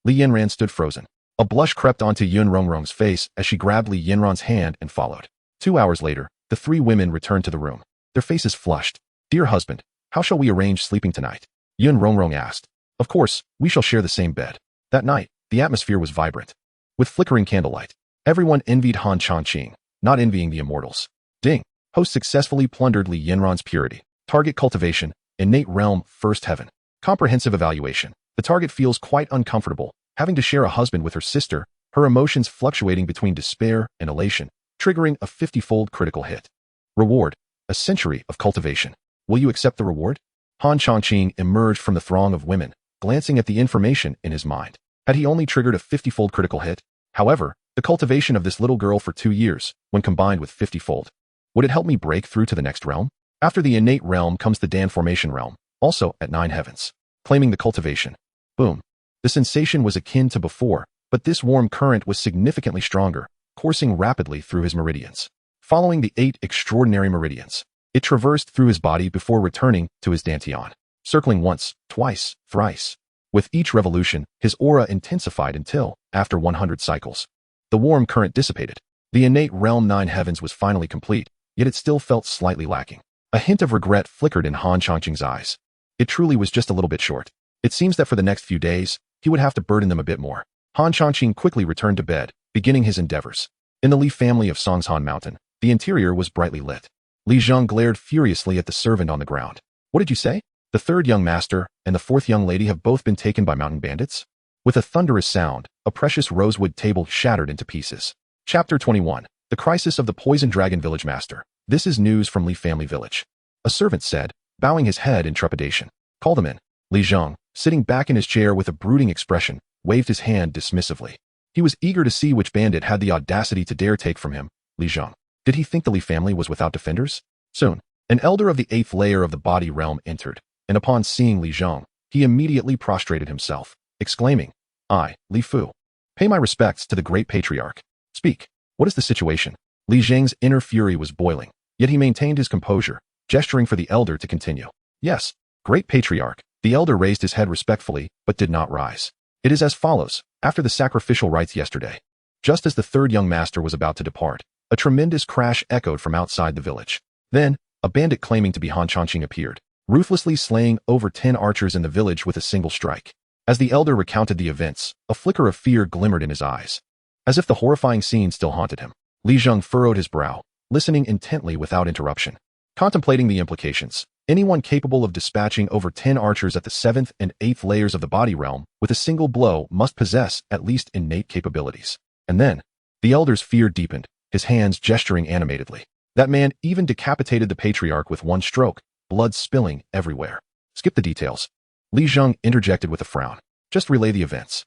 Li Yanran stood frozen. A blush crept onto Yun Rongrong's face as she grabbed Li Yanran's hand and followed. 2 hours later, the 3 women returned to the room, their faces flushed. Dear husband, how shall we arrange sleeping tonight? Yun Rongrong asked. Of course, we shall share the same bed. That night, The atmosphere was vibrant, with flickering candlelight. Everyone envied Han Changqing, not envying the immortals. Ding. Host successfully plundered Li Yanran's purity. Target cultivation, innate realm, first heaven. Comprehensive evaluation. The target feels quite uncomfortable, having to share a husband with her sister, her emotions fluctuating between despair and elation, triggering a 50-fold critical hit. Reward. A century of cultivation. Will you accept the reward? Han Changqing emerged from the throng of women, glancing at the information in his mind. Had he only triggered a 50-fold critical hit? However, the cultivation of this little girl for 2 years, when combined with 50-fold, would it help me break through to the next realm? After the innate realm comes the Dan formation realm, also at 9 heavens. Claiming the cultivation. Boom. The sensation was akin to before, but this warm current was significantly stronger, coursing rapidly through his meridians. Following the 8 extraordinary meridians, it traversed through his body before returning to his dantian, circling once, twice, thrice. With each revolution, his aura intensified until, after 100 cycles, the warm current dissipated. The innate realm 9 heavens was finally complete, yet it still felt slightly lacking. A hint of regret flickered in Han Changqing's eyes. It truly was just a little bit short. It seems that for the next few days, he would have to burden them a bit more. Han Changqing quickly returned to bed, beginning his endeavors. In the Li family of Songshan Mountain, the interior was brightly lit. Li Zheng glared furiously at the servant on the ground. What did you say? The 3rd young master and the 4th young lady have both been taken by mountain bandits? With a thunderous sound, a precious rosewood table shattered into pieces. Chapter 21. The Crisis of the Poison Dragon Village Master. This is news from Li family village. A servant said, bowing his head in trepidation. Call them in. Li Zheng, sitting back in his chair with a brooding expression, waved his hand dismissively. He was eager to see which bandit had the audacity to dare take from him, Li Zheng. Did he think the Li family was without defenders? Soon, an elder of the 8th layer of the body realm entered, and upon seeing Li Zheng, he immediately prostrated himself, exclaiming, I, Li Fu, pay my respects to the great patriarch. Speak. What is the situation? Li Zheng's inner fury was boiling, yet he maintained his composure, gesturing for the elder to continue. Yes, great patriarch. The elder raised his head respectfully, but did not rise. It is as follows. After the sacrificial rites yesterday, just as the 3rd young master was about to depart, a tremendous crash echoed from outside the village. Then, a bandit claiming to be Han Changqing appeared, ruthlessly slaying over 10 archers in the village with a single strike. As the elder recounted the events, a flicker of fear glimmered in his eyes, as if the horrifying scene still haunted him. Li Zheng furrowed his brow, listening intently without interruption. Contemplating the implications, anyone capable of dispatching over 10 archers at the 7th and 8th layers of the body realm with a single blow must possess at least innate capabilities. And then, the elder's fear deepened, his hands gesturing animatedly. That man even decapitated the patriarch with one stroke, blood spilling everywhere. Skip the details. Li Zheng interjected with a frown. Just relay the events.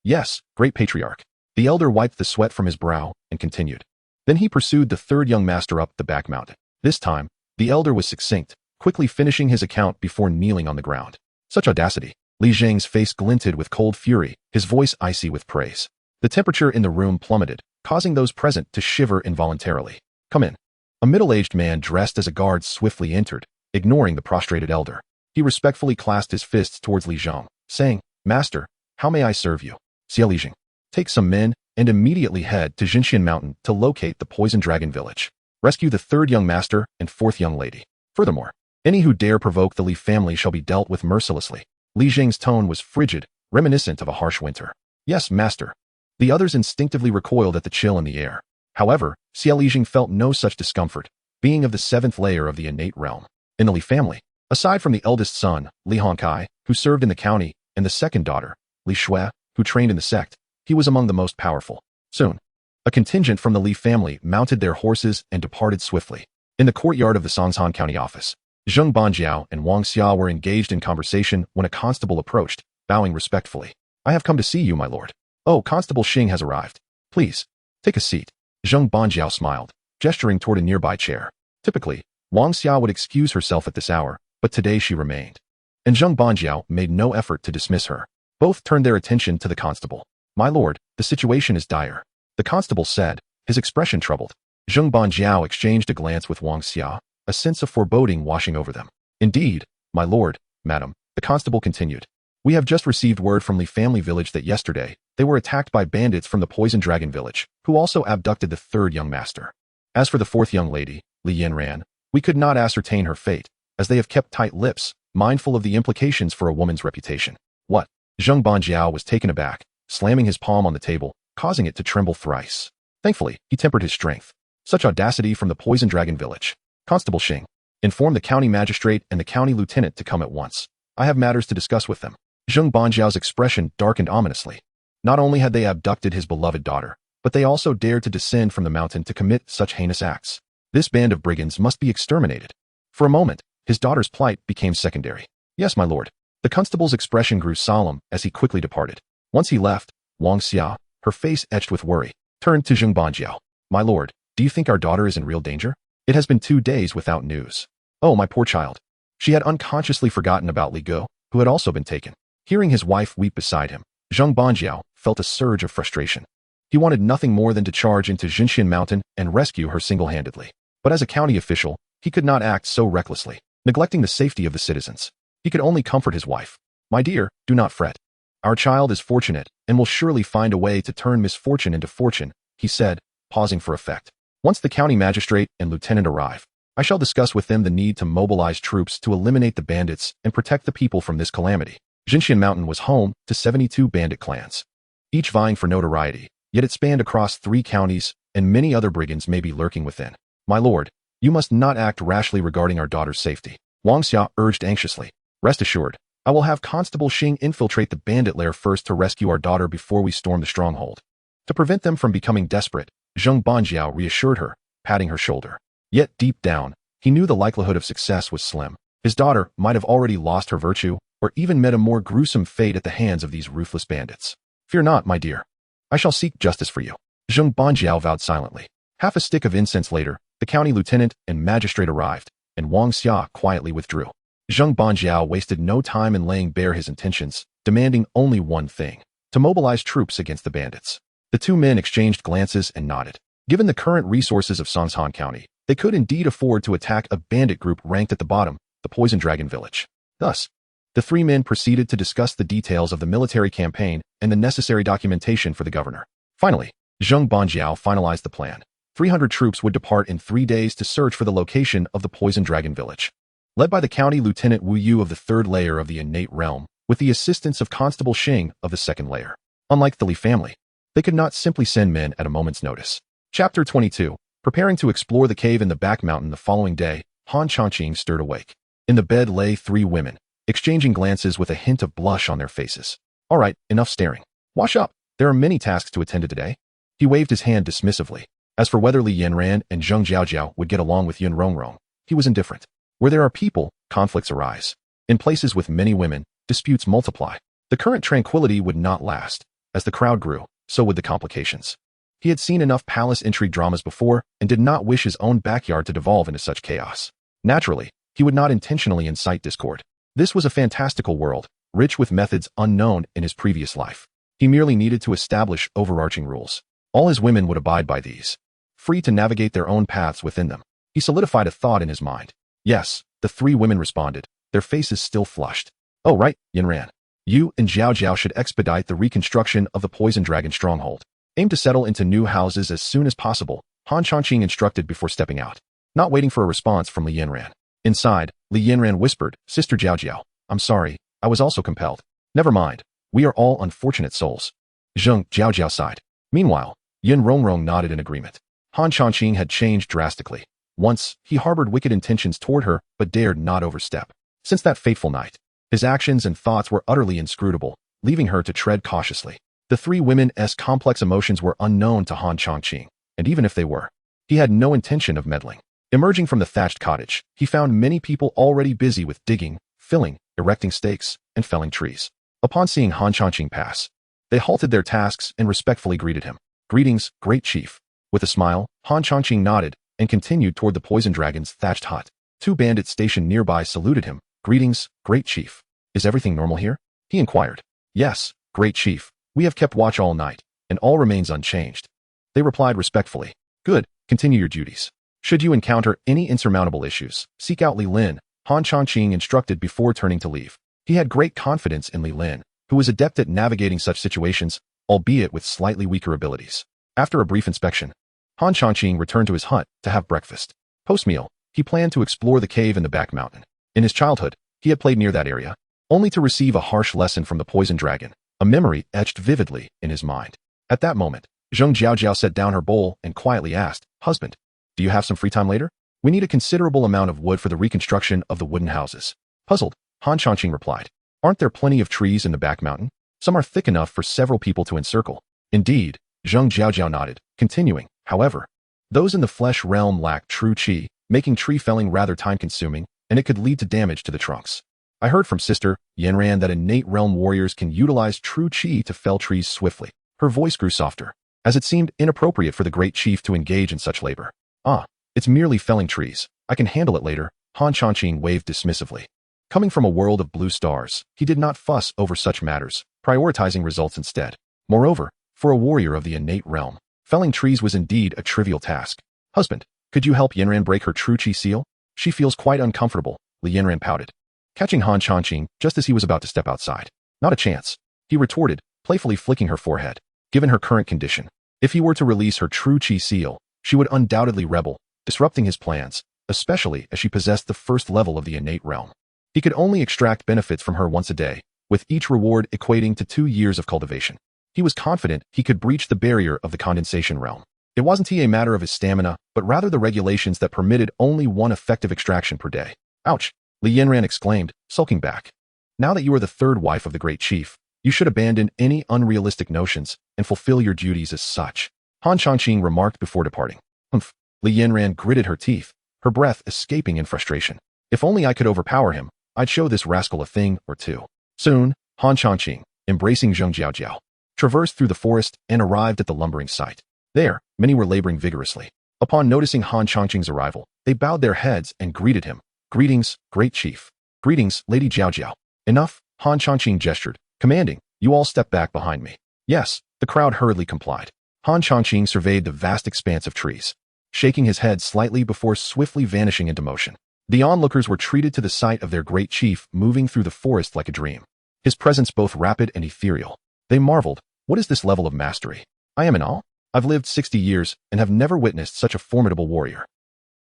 Yes, great patriarch. The elder wiped the sweat from his brow and continued. Then he pursued the 3rd young master up the back mountain. This time, the elder was succinct, quickly finishing his account before kneeling on the ground. Such audacity. Li Zheng's face glinted with cold fury, his voice icy with praise. The temperature in the room plummeted, causing those present to shiver involuntarily. Come in. A middle-aged man dressed as a guard swiftly entered, ignoring the prostrated elder. He respectfully clasped his fists towards Li Zheng, saying, Master, how may I serve you? Xia Lijing, take some men and immediately head to Jinxian Mountain to locate the Poison Dragon Village. Rescue the 3rd young master and 4th young lady. Furthermore, any who dare provoke the Li family shall be dealt with mercilessly. Li Zheng's tone was frigid, reminiscent of a harsh winter. Yes, master. The others instinctively recoiled at the chill in the air. However, Xia Lijing felt no such discomfort, being of the 7th layer of the innate realm. In the Li family, aside from the eldest son, Li Hongkai, who served in the county, and the 2nd daughter, Li Shui, who trained in the sect, he was among the most powerful. Soon, a contingent from the Li family mounted their horses and departed swiftly. In the courtyard of the Songshan County office, Zheng Banjiao and Wang Xia were engaged in conversation when a constable approached, bowing respectfully. I have come to see you, my lord. Oh, Constable Xing has arrived. Please, take a seat. Zheng Banjiao smiled, gesturing toward a nearby chair. Typically, Wang Xia would excuse herself at this hour, but today she remained. And Zheng Banjiao made no effort to dismiss her. Both turned their attention to the constable. My lord, the situation is dire. The constable said, his expression troubled. Zheng Banjiao exchanged a glance with Wang Xia, a sense of foreboding washing over them. Indeed, my lord, madam, the constable continued. We have just received word from Li family village that yesterday, they were attacked by bandits from the Poison Dragon village, who also abducted the 3rd young master. As for the 4th young lady, Li Yanran, we could not ascertain her fate, as they have kept tight lips, mindful of the implications for a woman's reputation. What? Zheng Banjiao was taken aback, slamming his palm on the table, causing it to tremble thrice. Thankfully, he tempered his strength. Such audacity from the Poison Dragon village. Constable Xing, inform the county magistrate and the county lieutenant to come at once. I have matters to discuss with them. Zheng Banjiao's expression darkened ominously. Not only had they abducted his beloved daughter, but they also dared to descend from the mountain to commit such heinous acts. This band of brigands must be exterminated. For a moment, his daughter's plight became secondary. Yes, my lord. The constable's expression grew solemn as he quickly departed. Once he left, Wang Xia, her face etched with worry, turned to Zheng Banjiao. My lord, do you think our daughter is in real danger? It has been 2 days without news. Oh, my poor child. She had unconsciously forgotten about Li Go, who had also been taken. Hearing his wife weep beside him, Zheng Banjiao felt a surge of frustration. He wanted nothing more than to charge into Jinxian Mountain and rescue her single-handedly. But as a county official, he could not act so recklessly, neglecting the safety of the citizens. He could only comfort his wife. My dear, do not fret. Our child is fortunate and will surely find a way to turn misfortune into fortune, he said, pausing for effect. Once the county magistrate and lieutenant arrive, I shall discuss with them the need to mobilize troops to eliminate the bandits and protect the people from this calamity. Jinxian Mountain was home to 72 bandit clans, each vying for notoriety, yet it spanned across 3 counties, and many other brigands may be lurking within. My lord, you must not act rashly regarding our daughter's safety. Wang Xia urged anxiously. Rest assured, I will have Constable Xing infiltrate the bandit lair first to rescue our daughter before we storm the stronghold. To prevent them from becoming desperate, Zheng Banjiao reassured her, patting her shoulder. Yet deep down, he knew the likelihood of success was slim. His daughter might have already lost her virtue, or even met a more gruesome fate at the hands of these ruthless bandits. Fear not, my dear. I shall seek justice for you. Zheng Banjiao vowed silently. Half a stick of incense later, the county lieutenant and magistrate arrived, and Wang Xia quietly withdrew. Zheng Banjiao wasted no time in laying bare his intentions, demanding only one thing: to mobilize troops against the bandits. The 2 men exchanged glances and nodded. Given the current resources of Sangshan County, they could indeed afford to attack a bandit group ranked at the bottom, the Poison Dragon village. Thus, the 3 men proceeded to discuss the details of the military campaign and the necessary documentation for the governor. Finally, Zheng Banjiao finalized the plan. 300 troops would depart in 3 days to search for the location of the Poison Dragon village. Led by the county lieutenant Wu Yu of the 3rd layer of the innate realm, with the assistance of Constable Xing of the 2nd layer. Unlike the Li family, they could not simply send men at a moment's notice. Chapter 22. Preparing to explore the cave in the back mountain the following day, Han Changqing stirred awake. In the bed lay 3 women, exchanging glances with a hint of blush on their faces. All right, enough staring. Wash up. There are many tasks to attend to today. He waved his hand dismissively. As for whether Li Yanran and Zheng Jiaojiao would get along with Yun Rongrong, he was indifferent. Where there are people, conflicts arise. In places with many women, disputes multiply. The current tranquility would not last. As the crowd grew, so would the complications. He had seen enough palace intrigue dramas before and did not wish his own backyard to devolve into such chaos. Naturally, he would not intentionally incite discord. This was a fantastical world, rich with methods unknown in his previous life. He merely needed to establish overarching rules. All his women would abide by these, free to navigate their own paths within them. He solidified a thought in his mind. Yes, the 3 women responded, their faces still flushed. Oh right, Yanran. You and Zhao Zhao should expedite the reconstruction of the Poison Dragon stronghold. Aim to settle into new houses as soon as possible, Han Changqing instructed before stepping out. Not waiting for a response from Li Yanran. Inside, Li Yanran whispered, Sister Zhao Zhao, I'm sorry, I was also compelled. Never mind, we are all unfortunate souls. Zheng Jiaojiao sighed. Meanwhile, Yun Rongrong nodded in agreement. Han Changqing had changed drastically. Once, he harbored wicked intentions toward her, but dared not overstep. Since that fateful night, his actions and thoughts were utterly inscrutable, leaving her to tread cautiously. The 3 women's complex emotions were unknown to Han Changqing, and even if they were, he had no intention of meddling. Emerging from the thatched cottage, he found many people already busy with digging, filling, erecting stakes, and felling trees. Upon seeing Han Changqing pass, they halted their tasks and respectfully greeted him. Greetings, great chief. With a smile, Han Changqing nodded and continued toward the Poison Dragon's thatched hut. 2 bandits stationed nearby saluted him. Greetings, great chief. Is everything normal here? He inquired. Yes, great chief. We have kept watch all night, and all remains unchanged. They replied respectfully. Good, continue your duties. Should you encounter any insurmountable issues, seek out Li Lin, Han Changqing instructed before turning to leave. He had great confidence in Li Lin, who was adept at navigating such situations, albeit with slightly weaker abilities. After a brief inspection, Han Changqing returned to his hut to have breakfast. Post-meal, he planned to explore the cave in the back mountain. In his childhood, he had played near that area, only to receive a harsh lesson from the Poison Dragon, a memory etched vividly in his mind. At that moment, Zheng Jiaojiao set down her bowl and quietly asked, "Husband, do you have some free time later? We need a considerable amount of wood for the reconstruction of the wooden houses." Puzzled, Han Changqing replied, "Aren't there plenty of trees in the back mountain? Some are thick enough for several people to encircle." Indeed, Zheng Jiaojiao nodded, continuing, "However, those in the flesh realm lack true qi, making tree felling rather time-consuming, and it could lead to damage to the trunks. I heard from Sister Yanran that innate realm warriors can utilize true qi to fell trees swiftly." Her voice grew softer, as it seemed inappropriate for the great chief to engage in such labor. "Ah, it's merely felling trees. I can handle it later," Han Changqing waved dismissively. Coming from a world of blue stars, he did not fuss over such matters, prioritizing results instead. Moreover, for a warrior of the innate realm, felling trees was indeed a trivial task. "Husband, could you help Yanran break her true qi seal? She feels quite uncomfortable," Li Yanran pouted, catching Han Changqing just as he was about to step outside. "Not a chance," he retorted, playfully flicking her forehead. Given her current condition, if he were to release her true qi seal, she would undoubtedly rebel, disrupting his plans, especially as she possessed the first level of the innate realm. He could only extract benefits from her once a day, with each reward equating to 2 years of cultivation. He was confident he could breach the barrier of the condensation realm. It wasn't a matter of his stamina, but rather the regulations that permitted only one effective extraction per day. "Ouch," Li Yanran exclaimed, sulking back. "Now that you are the third wife of the great chief, you should abandon any unrealistic notions and fulfill your duties as such," Han Changqing remarked before departing. "Humph," Li Yanran gritted her teeth, her breath escaping in frustration. "If only I could overpower him, I'd show this rascal a thing or two." Soon, Han Changqing, embracing Zheng Jiaojiao, traversed through the forest and arrived at the lumbering site. There, many were laboring vigorously. Upon noticing Han Changqing's arrival, they bowed their heads and greeted him. "Greetings, great chief." "Greetings, Lady Jiaojiao." "Enough," Han Changqing gestured, commanding, "You all step back behind me." "Yes," the crowd hurriedly complied. Han Changqing surveyed the vast expanse of trees, shaking his head slightly before swiftly vanishing into motion. The onlookers were treated to the sight of their great chief moving through the forest like a dream, his presence both rapid and ethereal. They marveled, "What is this level of mastery? I am in awe. I've lived 60 years and have never witnessed such a formidable warrior."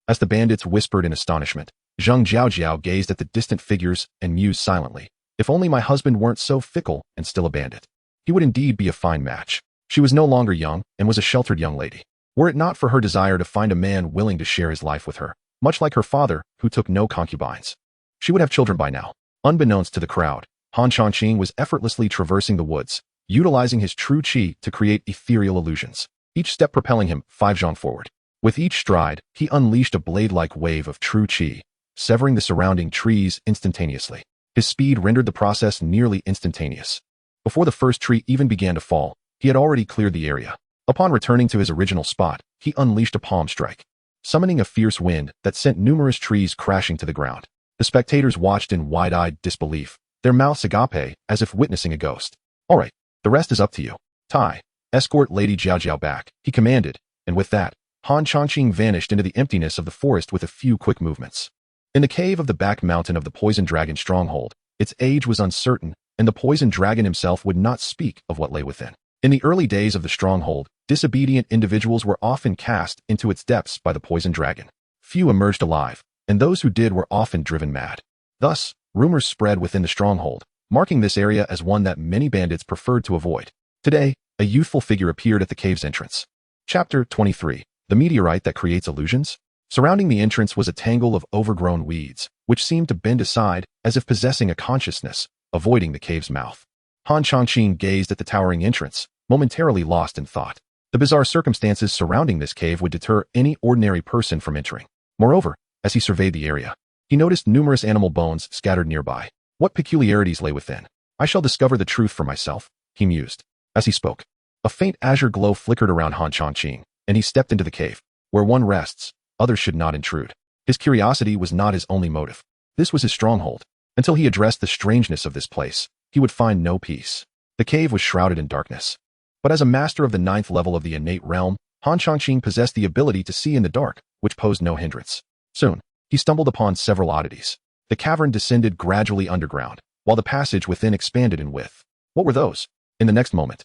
As the bandits whispered in astonishment, Zheng Jiaojiao gazed at the distant figures and mused silently. "If only my husband weren't so fickle and still a bandit. He would indeed be a fine match." She was no longer young and was a sheltered young lady. Were it not for her desire to find a man willing to share his life with her, much like her father, who took no concubines, she would have children by now. Unbeknownst to the crowd, Han Changqing was effortlessly traversing the woods, utilizing his true qi to create ethereal illusions, each step propelling him 5 zhang forward. With each stride, he unleashed a blade-like wave of true qi, severing the surrounding trees instantaneously. His speed rendered the process nearly instantaneous. Before the first tree even began to fall, he had already cleared the area. Upon returning to his original spot, he unleashed a palm strike, summoning a fierce wind that sent numerous trees crashing to the ground. The spectators watched in wide-eyed disbelief, their mouths agape as if witnessing a ghost. "All right, the rest is up to you. Tai, escort Lady Jiaojiao back," he commanded, and with that, Han Changqing vanished into the emptiness of the forest with a few quick movements. In the cave of the back mountain of the Poison Dragon stronghold, its age was uncertain, and the Poison Dragon himself would not speak of what lay within. In the early days of the stronghold, disobedient individuals were often cast into its depths by the Poison Dragon. Few emerged alive, and those who did were often driven mad. Thus, rumors spread within the stronghold, marking this area as one that many bandits preferred to avoid. Today, a youthful figure appeared at the cave's entrance. Chapter 23. The Meteorite That Creates Illusions? Surrounding the entrance was a tangle of overgrown weeds, which seemed to bend aside as if possessing a consciousness, avoiding the cave's mouth. Han Changqing gazed at the towering entrance, momentarily lost in thought. The bizarre circumstances surrounding this cave would deter any ordinary person from entering. Moreover, as he surveyed the area, he noticed numerous animal bones scattered nearby. What peculiarities lay within? I shall discover the truth for myself, he mused. As he spoke, a faint azure glow flickered around Han Changqing, and he stepped into the cave. Where one rests, others should not intrude. His curiosity was not his only motive. This was his stronghold. Until he addressed the strangeness of this place, he would find no peace. The cave was shrouded in darkness. But as a master of the 9th level of the innate realm, Han Changqing possessed the ability to see in the dark, which posed no hindrance. Soon, he stumbled upon several oddities. The cavern descended gradually underground, while the passage within expanded in width. What were those? In the next moment,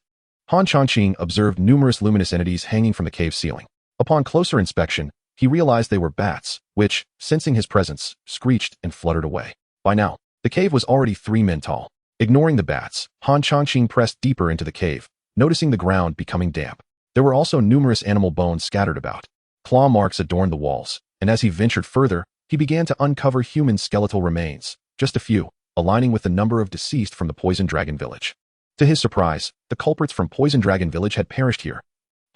Han Changqing observed numerous luminous entities hanging from the cave ceiling. Upon closer inspection, he realized they were bats, which, sensing his presence, screeched and fluttered away. By now, the cave was already 3 men tall. Ignoring the bats, Han Changqing pressed deeper into the cave, noticing the ground becoming damp. There were also numerous animal bones scattered about. Claw marks adorned the walls, and as he ventured further, he began to uncover human skeletal remains, just a few, aligning with the number of deceased from the Poison Dragon Village. To his surprise, the culprits from Poison Dragon Village had perished here.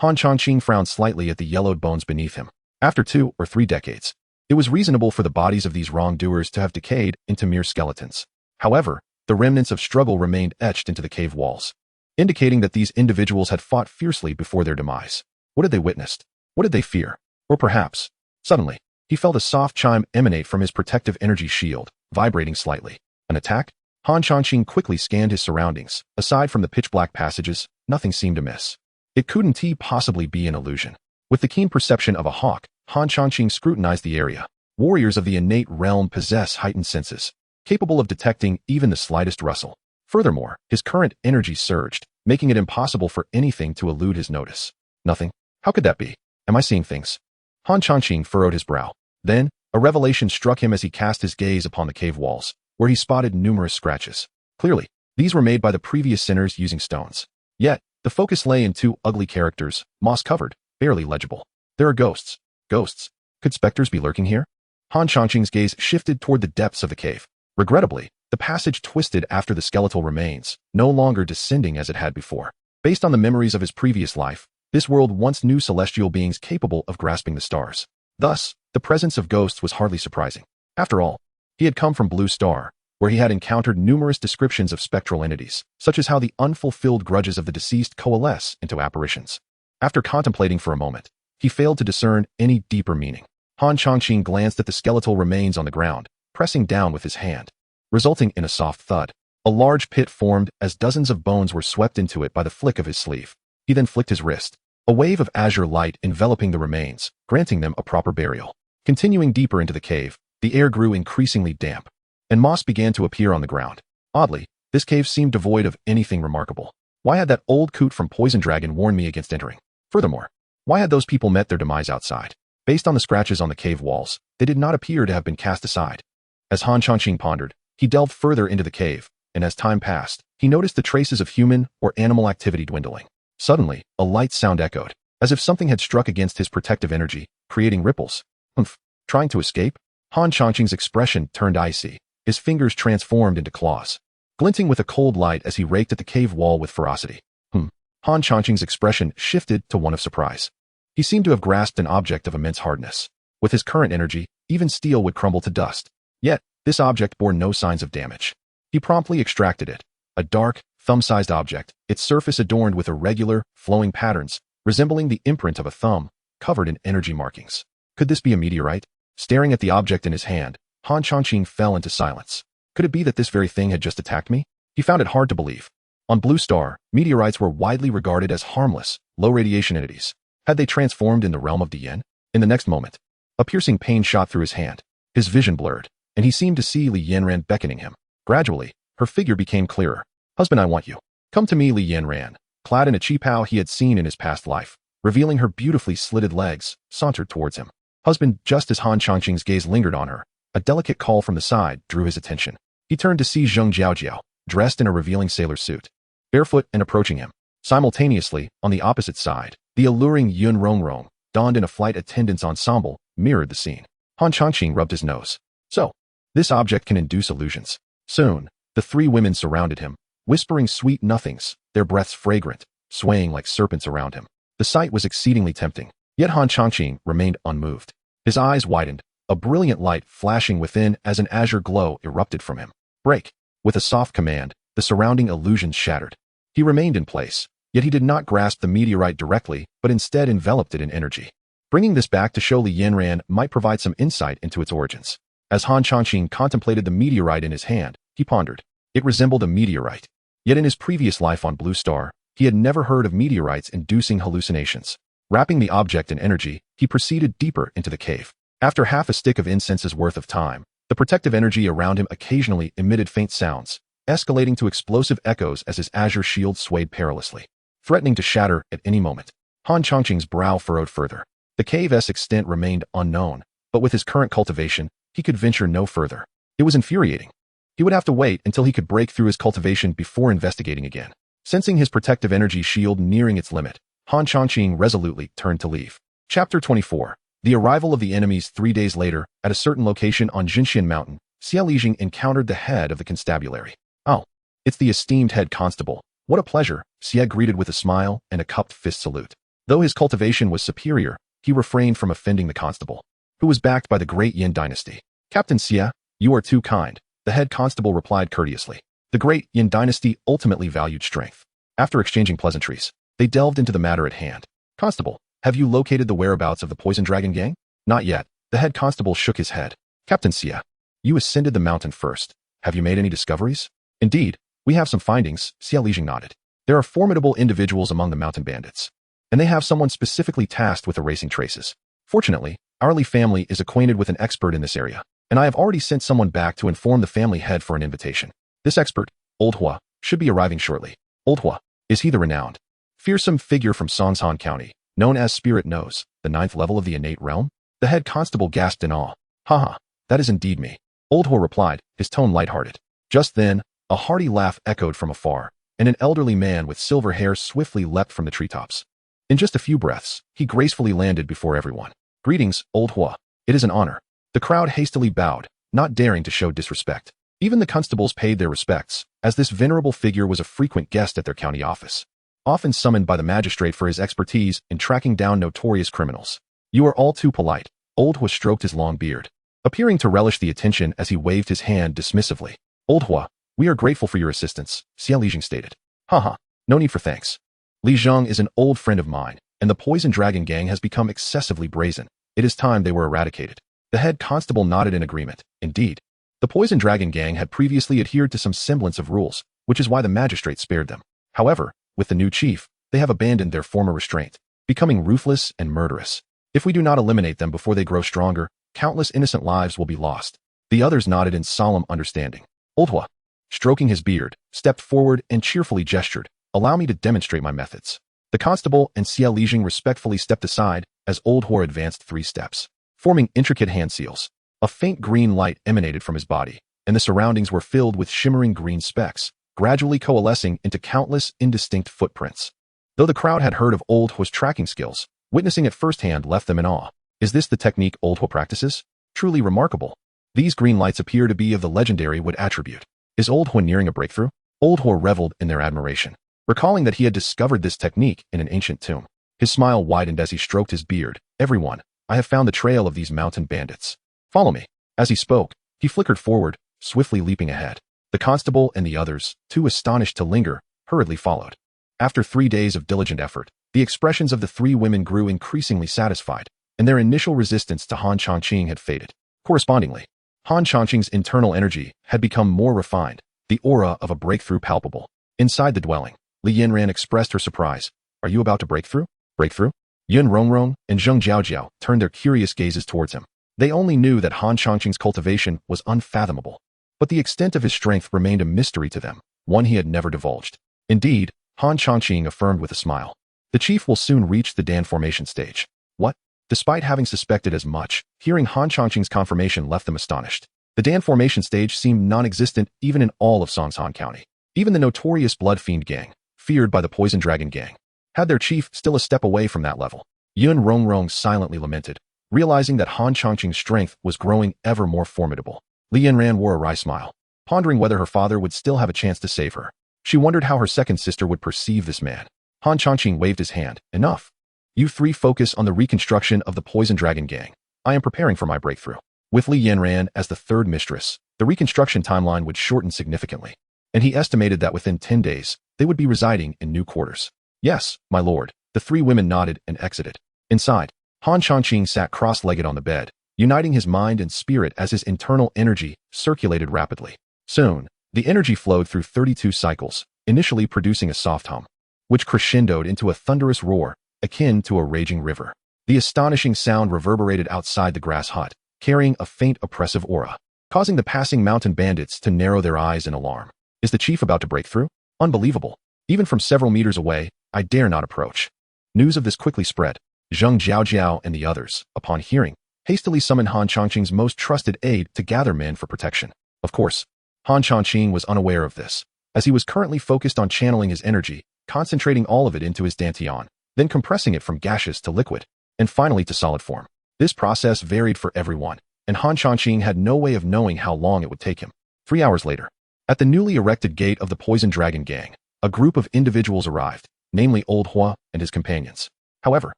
Han Changqing frowned slightly at the yellowed bones beneath him. After 2 or 3 decades, it was reasonable for the bodies of these wrongdoers to have decayed into mere skeletons. However, the remnants of struggle remained etched into the cave walls, indicating that these individuals had fought fiercely before their demise. What had they witnessed? What did they fear? Or perhaps, suddenly, he felt a soft chime emanate from his protective energy shield, vibrating slightly. An attack? Han Changqing quickly scanned his surroundings. Aside from the pitch-black passages, nothing seemed amiss. It couldn't possibly be an illusion. With the keen perception of a hawk, Han Changqing scrutinized the area. Warriors of the innate realm possess heightened senses, capable of detecting even the slightest rustle. Furthermore, his current energy surged, making it impossible for anything to elude his notice. Nothing? How could that be? Am I seeing things? Han Changqing furrowed his brow. Then, a revelation struck him as he cast his gaze upon the cave walls, where he spotted numerous scratches. Clearly, these were made by the previous sinners using stones. Yet, the focus lay in 2 ugly characters, moss-covered, barely legible. There are ghosts. Ghosts. Could specters be lurking here? Han Changqing's gaze shifted toward the depths of the cave. Regrettably, the passage twisted after the skeletal remains, no longer descending as it had before. Based on the memories of his previous life, this world once knew celestial beings capable of grasping the stars. Thus, the presence of ghosts was hardly surprising. After all, he had come from Blue Star, where he had encountered numerous descriptions of spectral entities, such as how the unfulfilled grudges of the deceased coalesce into apparitions. After contemplating for a moment, he failed to discern any deeper meaning. Han Changqing glanced at the skeletal remains on the ground, pressing down with his hand, resulting in a soft thud. A large pit formed as dozens of bones were swept into it by the flick of his sleeve. He then flicked his wrist, a wave of azure light enveloping the remains, granting them a proper burial. Continuing deeper into the cave, the air grew increasingly damp, and moss began to appear on the ground. Oddly, this cave seemed devoid of anything remarkable. Why had that old coot from Poison Dragon warned me against entering? Furthermore, why had those people met their demise outside? Based on the scratches on the cave walls, they did not appear to have been cast aside. As Han Changqing pondered, he delved further into the cave, and as time passed, he noticed the traces of human or animal activity dwindling. Suddenly, a light sound echoed, as if something had struck against his protective energy, creating ripples. Humph. Trying to escape? Han Changqing's expression turned icy. His fingers transformed into claws, glinting with a cold light as he raked at the cave wall with ferocity. Han Changqing's expression shifted to one of surprise. He seemed to have grasped an object of immense hardness. With his current energy, even steel would crumble to dust. Yet, this object bore no signs of damage. He promptly extracted it. A dark, thumb-sized object, its surface adorned with irregular, flowing patterns, resembling the imprint of a thumb, covered in energy markings. Could this be a meteorite? Staring at the object in his hand, Han Changqing fell into silence. Could it be that this very thing had just attacked me? He found it hard to believe. On Blue Star, meteorites were widely regarded as harmless, low-radiation entities. Had they transformed in the realm of Dian? In the next moment, a piercing pain shot through his hand. His vision blurred, and he seemed to see Li Yanran beckoning him. Gradually, her figure became clearer. "Husband, I want you. Come to me," Li Yanran, clad in a qipao he had seen in his past life, revealing her beautifully slitted legs, sauntered towards him. "Husband," just as Han Changqing's gaze lingered on her, a delicate call from the side drew his attention. He turned to see Zheng Jiaojiao, dressed in a revealing sailor suit, barefoot and approaching him. Simultaneously, on the opposite side, the alluring Yun Rongrong, donned in a flight attendant's ensemble, mirrored the scene. Han Changqing rubbed his nose. So, this object can induce illusions. Soon, the 3 women surrounded him, whispering sweet nothings, their breaths fragrant, swaying like serpents around him. The sight was exceedingly tempting, yet Han Changqing remained unmoved. His eyes widened, a brilliant light flashing within as an azure glow erupted from him. "Break!" With a soft command, the surrounding illusions shattered. He remained in place, yet he did not grasp the meteorite directly, but instead enveloped it in energy. Bringing this back to show Li Yanran might provide some insight into its origins. As Han Changqing contemplated the meteorite in his hand, he pondered. It resembled a meteorite. Yet in his previous life on Blue Star, he had never heard of meteorites inducing hallucinations. Wrapping the object in energy, he proceeded deeper into the cave. After half a stick of incense's worth of time, the protective energy around him occasionally emitted faint sounds, escalating to explosive echoes as his azure shield swayed perilously, threatening to shatter at any moment. Han Changqing's brow furrowed further. The cave's extent remained unknown, but with his current cultivation, he could venture no further. It was infuriating. He would have to wait until he could break through his cultivation before investigating again. Sensing his protective energy shield nearing its limit, Han Changqing resolutely turned to leave. Chapter 24. The arrival of the enemies 3 days later, at a certain location on Jinxian Mountain, Xia Lijing encountered the head of the constabulary. "Oh, it's the esteemed head constable. What a pleasure," Xia greeted with a smile and a cupped fist salute. Though his cultivation was superior, he refrained from offending the constable, who was backed by the great Yin dynasty. "Captain Xia, you are too kind," the head constable replied courteously. The great Yin dynasty ultimately valued strength. After exchanging pleasantries, they delved into the matter at hand. "Constable, have you located the whereabouts of the Poison Dragon gang?" "Not yet." The head constable shook his head. "Captain Xia, you ascended the mountain first. Have you made any discoveries?" "Indeed, we have some findings," Xia Lijing nodded. "There are formidable individuals among the mountain bandits, and they have someone specifically tasked with erasing traces. Fortunately, our Li family is acquainted with an expert in this area, and I have already sent someone back to inform the family head for an invitation. This expert, Old Hua, should be arriving shortly." "Old Hua, is he the renowned, fearsome figure from Songshan County, known as Spirit Nose, the 9th level of the innate realm?" The head constable gasped in awe. "Haha, that is indeed me," Old Hua replied, his tone lighthearted. Just then, a hearty laugh echoed from afar, and an elderly man with silver hair swiftly leapt from the treetops. In just a few breaths, he gracefully landed before everyone. "Greetings, Old Hua. It is an honor." The crowd hastily bowed, not daring to show disrespect. Even the constables paid their respects, as this venerable figure was a frequent guest at their county office, often summoned by the magistrate for his expertise in tracking down notorious criminals. "You are all too polite." Old Hua stroked his long beard, appearing to relish the attention as he waved his hand dismissively. "Old Hua, we are grateful for your assistance," Xia Lijing stated. "Haha, no need for thanks. Li Zheng is an old friend of mine, and the Poison Dragon gang has become excessively brazen. It is time they were eradicated." The head constable nodded in agreement. Indeed, the Poison Dragon gang had previously adhered to some semblance of rules, which is why the magistrate spared them. However, with the new chief, they have abandoned their former restraint, becoming ruthless and murderous. If we do not eliminate them before they grow stronger, countless innocent lives will be lost. The others nodded in solemn understanding. Old Hua, stroking his beard, stepped forward and cheerfully gestured, "Allow me to demonstrate my methods." The constable and Xia Lijing respectfully stepped aside as Old Hua advanced 3 steps, forming intricate hand seals. A faint green light emanated from his body, and the surroundings were filled with shimmering green specks, gradually coalescing into countless indistinct footprints. Though the crowd had heard of Old Hua's tracking skills, witnessing it firsthand left them in awe. Is this the technique Old Hua practices? Truly remarkable. These green lights appear to be of the legendary Wood attribute. Is Old Hua nearing a breakthrough? Old Hua reveled in their admiration, recalling that he had discovered this technique in an ancient tomb. His smile widened as he stroked his beard. "Everyone, I have found the trail of these mountain bandits. Follow me." As he spoke, he flickered forward, swiftly leaping ahead. The constable and the others, too astonished to linger, hurriedly followed. After 3 days of diligent effort, the expressions of the 3 women grew increasingly satisfied, and their initial resistance to Han Changqing had faded. Correspondingly, Han Changqing's internal energy had become more refined, the aura of a breakthrough palpable. Inside the dwelling, Li Yanran expressed her surprise. "Are you about to break through?" "Breakthrough?" Yun Rongrong and Zheng Jiaojiao turned their curious gazes towards him. They only knew that Han Changqing's cultivation was unfathomable, but the extent of his strength remained a mystery to them, one he had never divulged. Indeed, Han Changqing affirmed with a smile, "The chief will soon reach the Dan formation stage." What? Despite having suspected as much, hearing Han Changqing's confirmation left them astonished. The Dan formation stage seemed non-existent even in all of Songshan County. Even the notorious Blood Fiend gang, feared by the Poison Dragon gang, had their chief still a step away from that level. Yun Rongrong silently lamented, realizing that Han Changqing's strength was growing ever more formidable. Li Yanran wore a wry smile, pondering whether her father would still have a chance to save her. She wondered how her second sister would perceive this man. Han Changqing waved his hand. "Enough. You 3 focus on the reconstruction of the Poison Dragon gang. I am preparing for my breakthrough." With Li Yanran as the 3rd mistress, the reconstruction timeline would shorten significantly, and he estimated that within 10 days, they would be residing in new quarters. "Yes, my lord." The 3 women nodded and exited. Inside, Han Changqing sat cross-legged on the bed, uniting his mind and spirit as his internal energy circulated rapidly. Soon, the energy flowed through 32 cycles, initially producing a soft hum, which crescendoed into a thunderous roar, akin to a raging river. The astonishing sound reverberated outside the grass hut, carrying a faint oppressive aura, causing the passing mountain bandits to narrow their eyes in alarm. Is the chief about to break through? Unbelievable. Even from several meters away, I dare not approach. News of this quickly spread. Zheng Jiaojiao and the others, upon hearing, hastily summoned Han Changqing's most trusted aide to gather men for protection. Of course, Han Changqing was unaware of this, as he was currently focused on channeling his energy, concentrating all of it into his dantian, then compressing it from gaseous to liquid, and finally to solid form. This process varied for everyone, and Han Changqing had no way of knowing how long it would take him. 3 hours later, at the newly erected gate of the Poison Dragon Gang, a group of individuals arrived, namely Old Hua and his companions. However,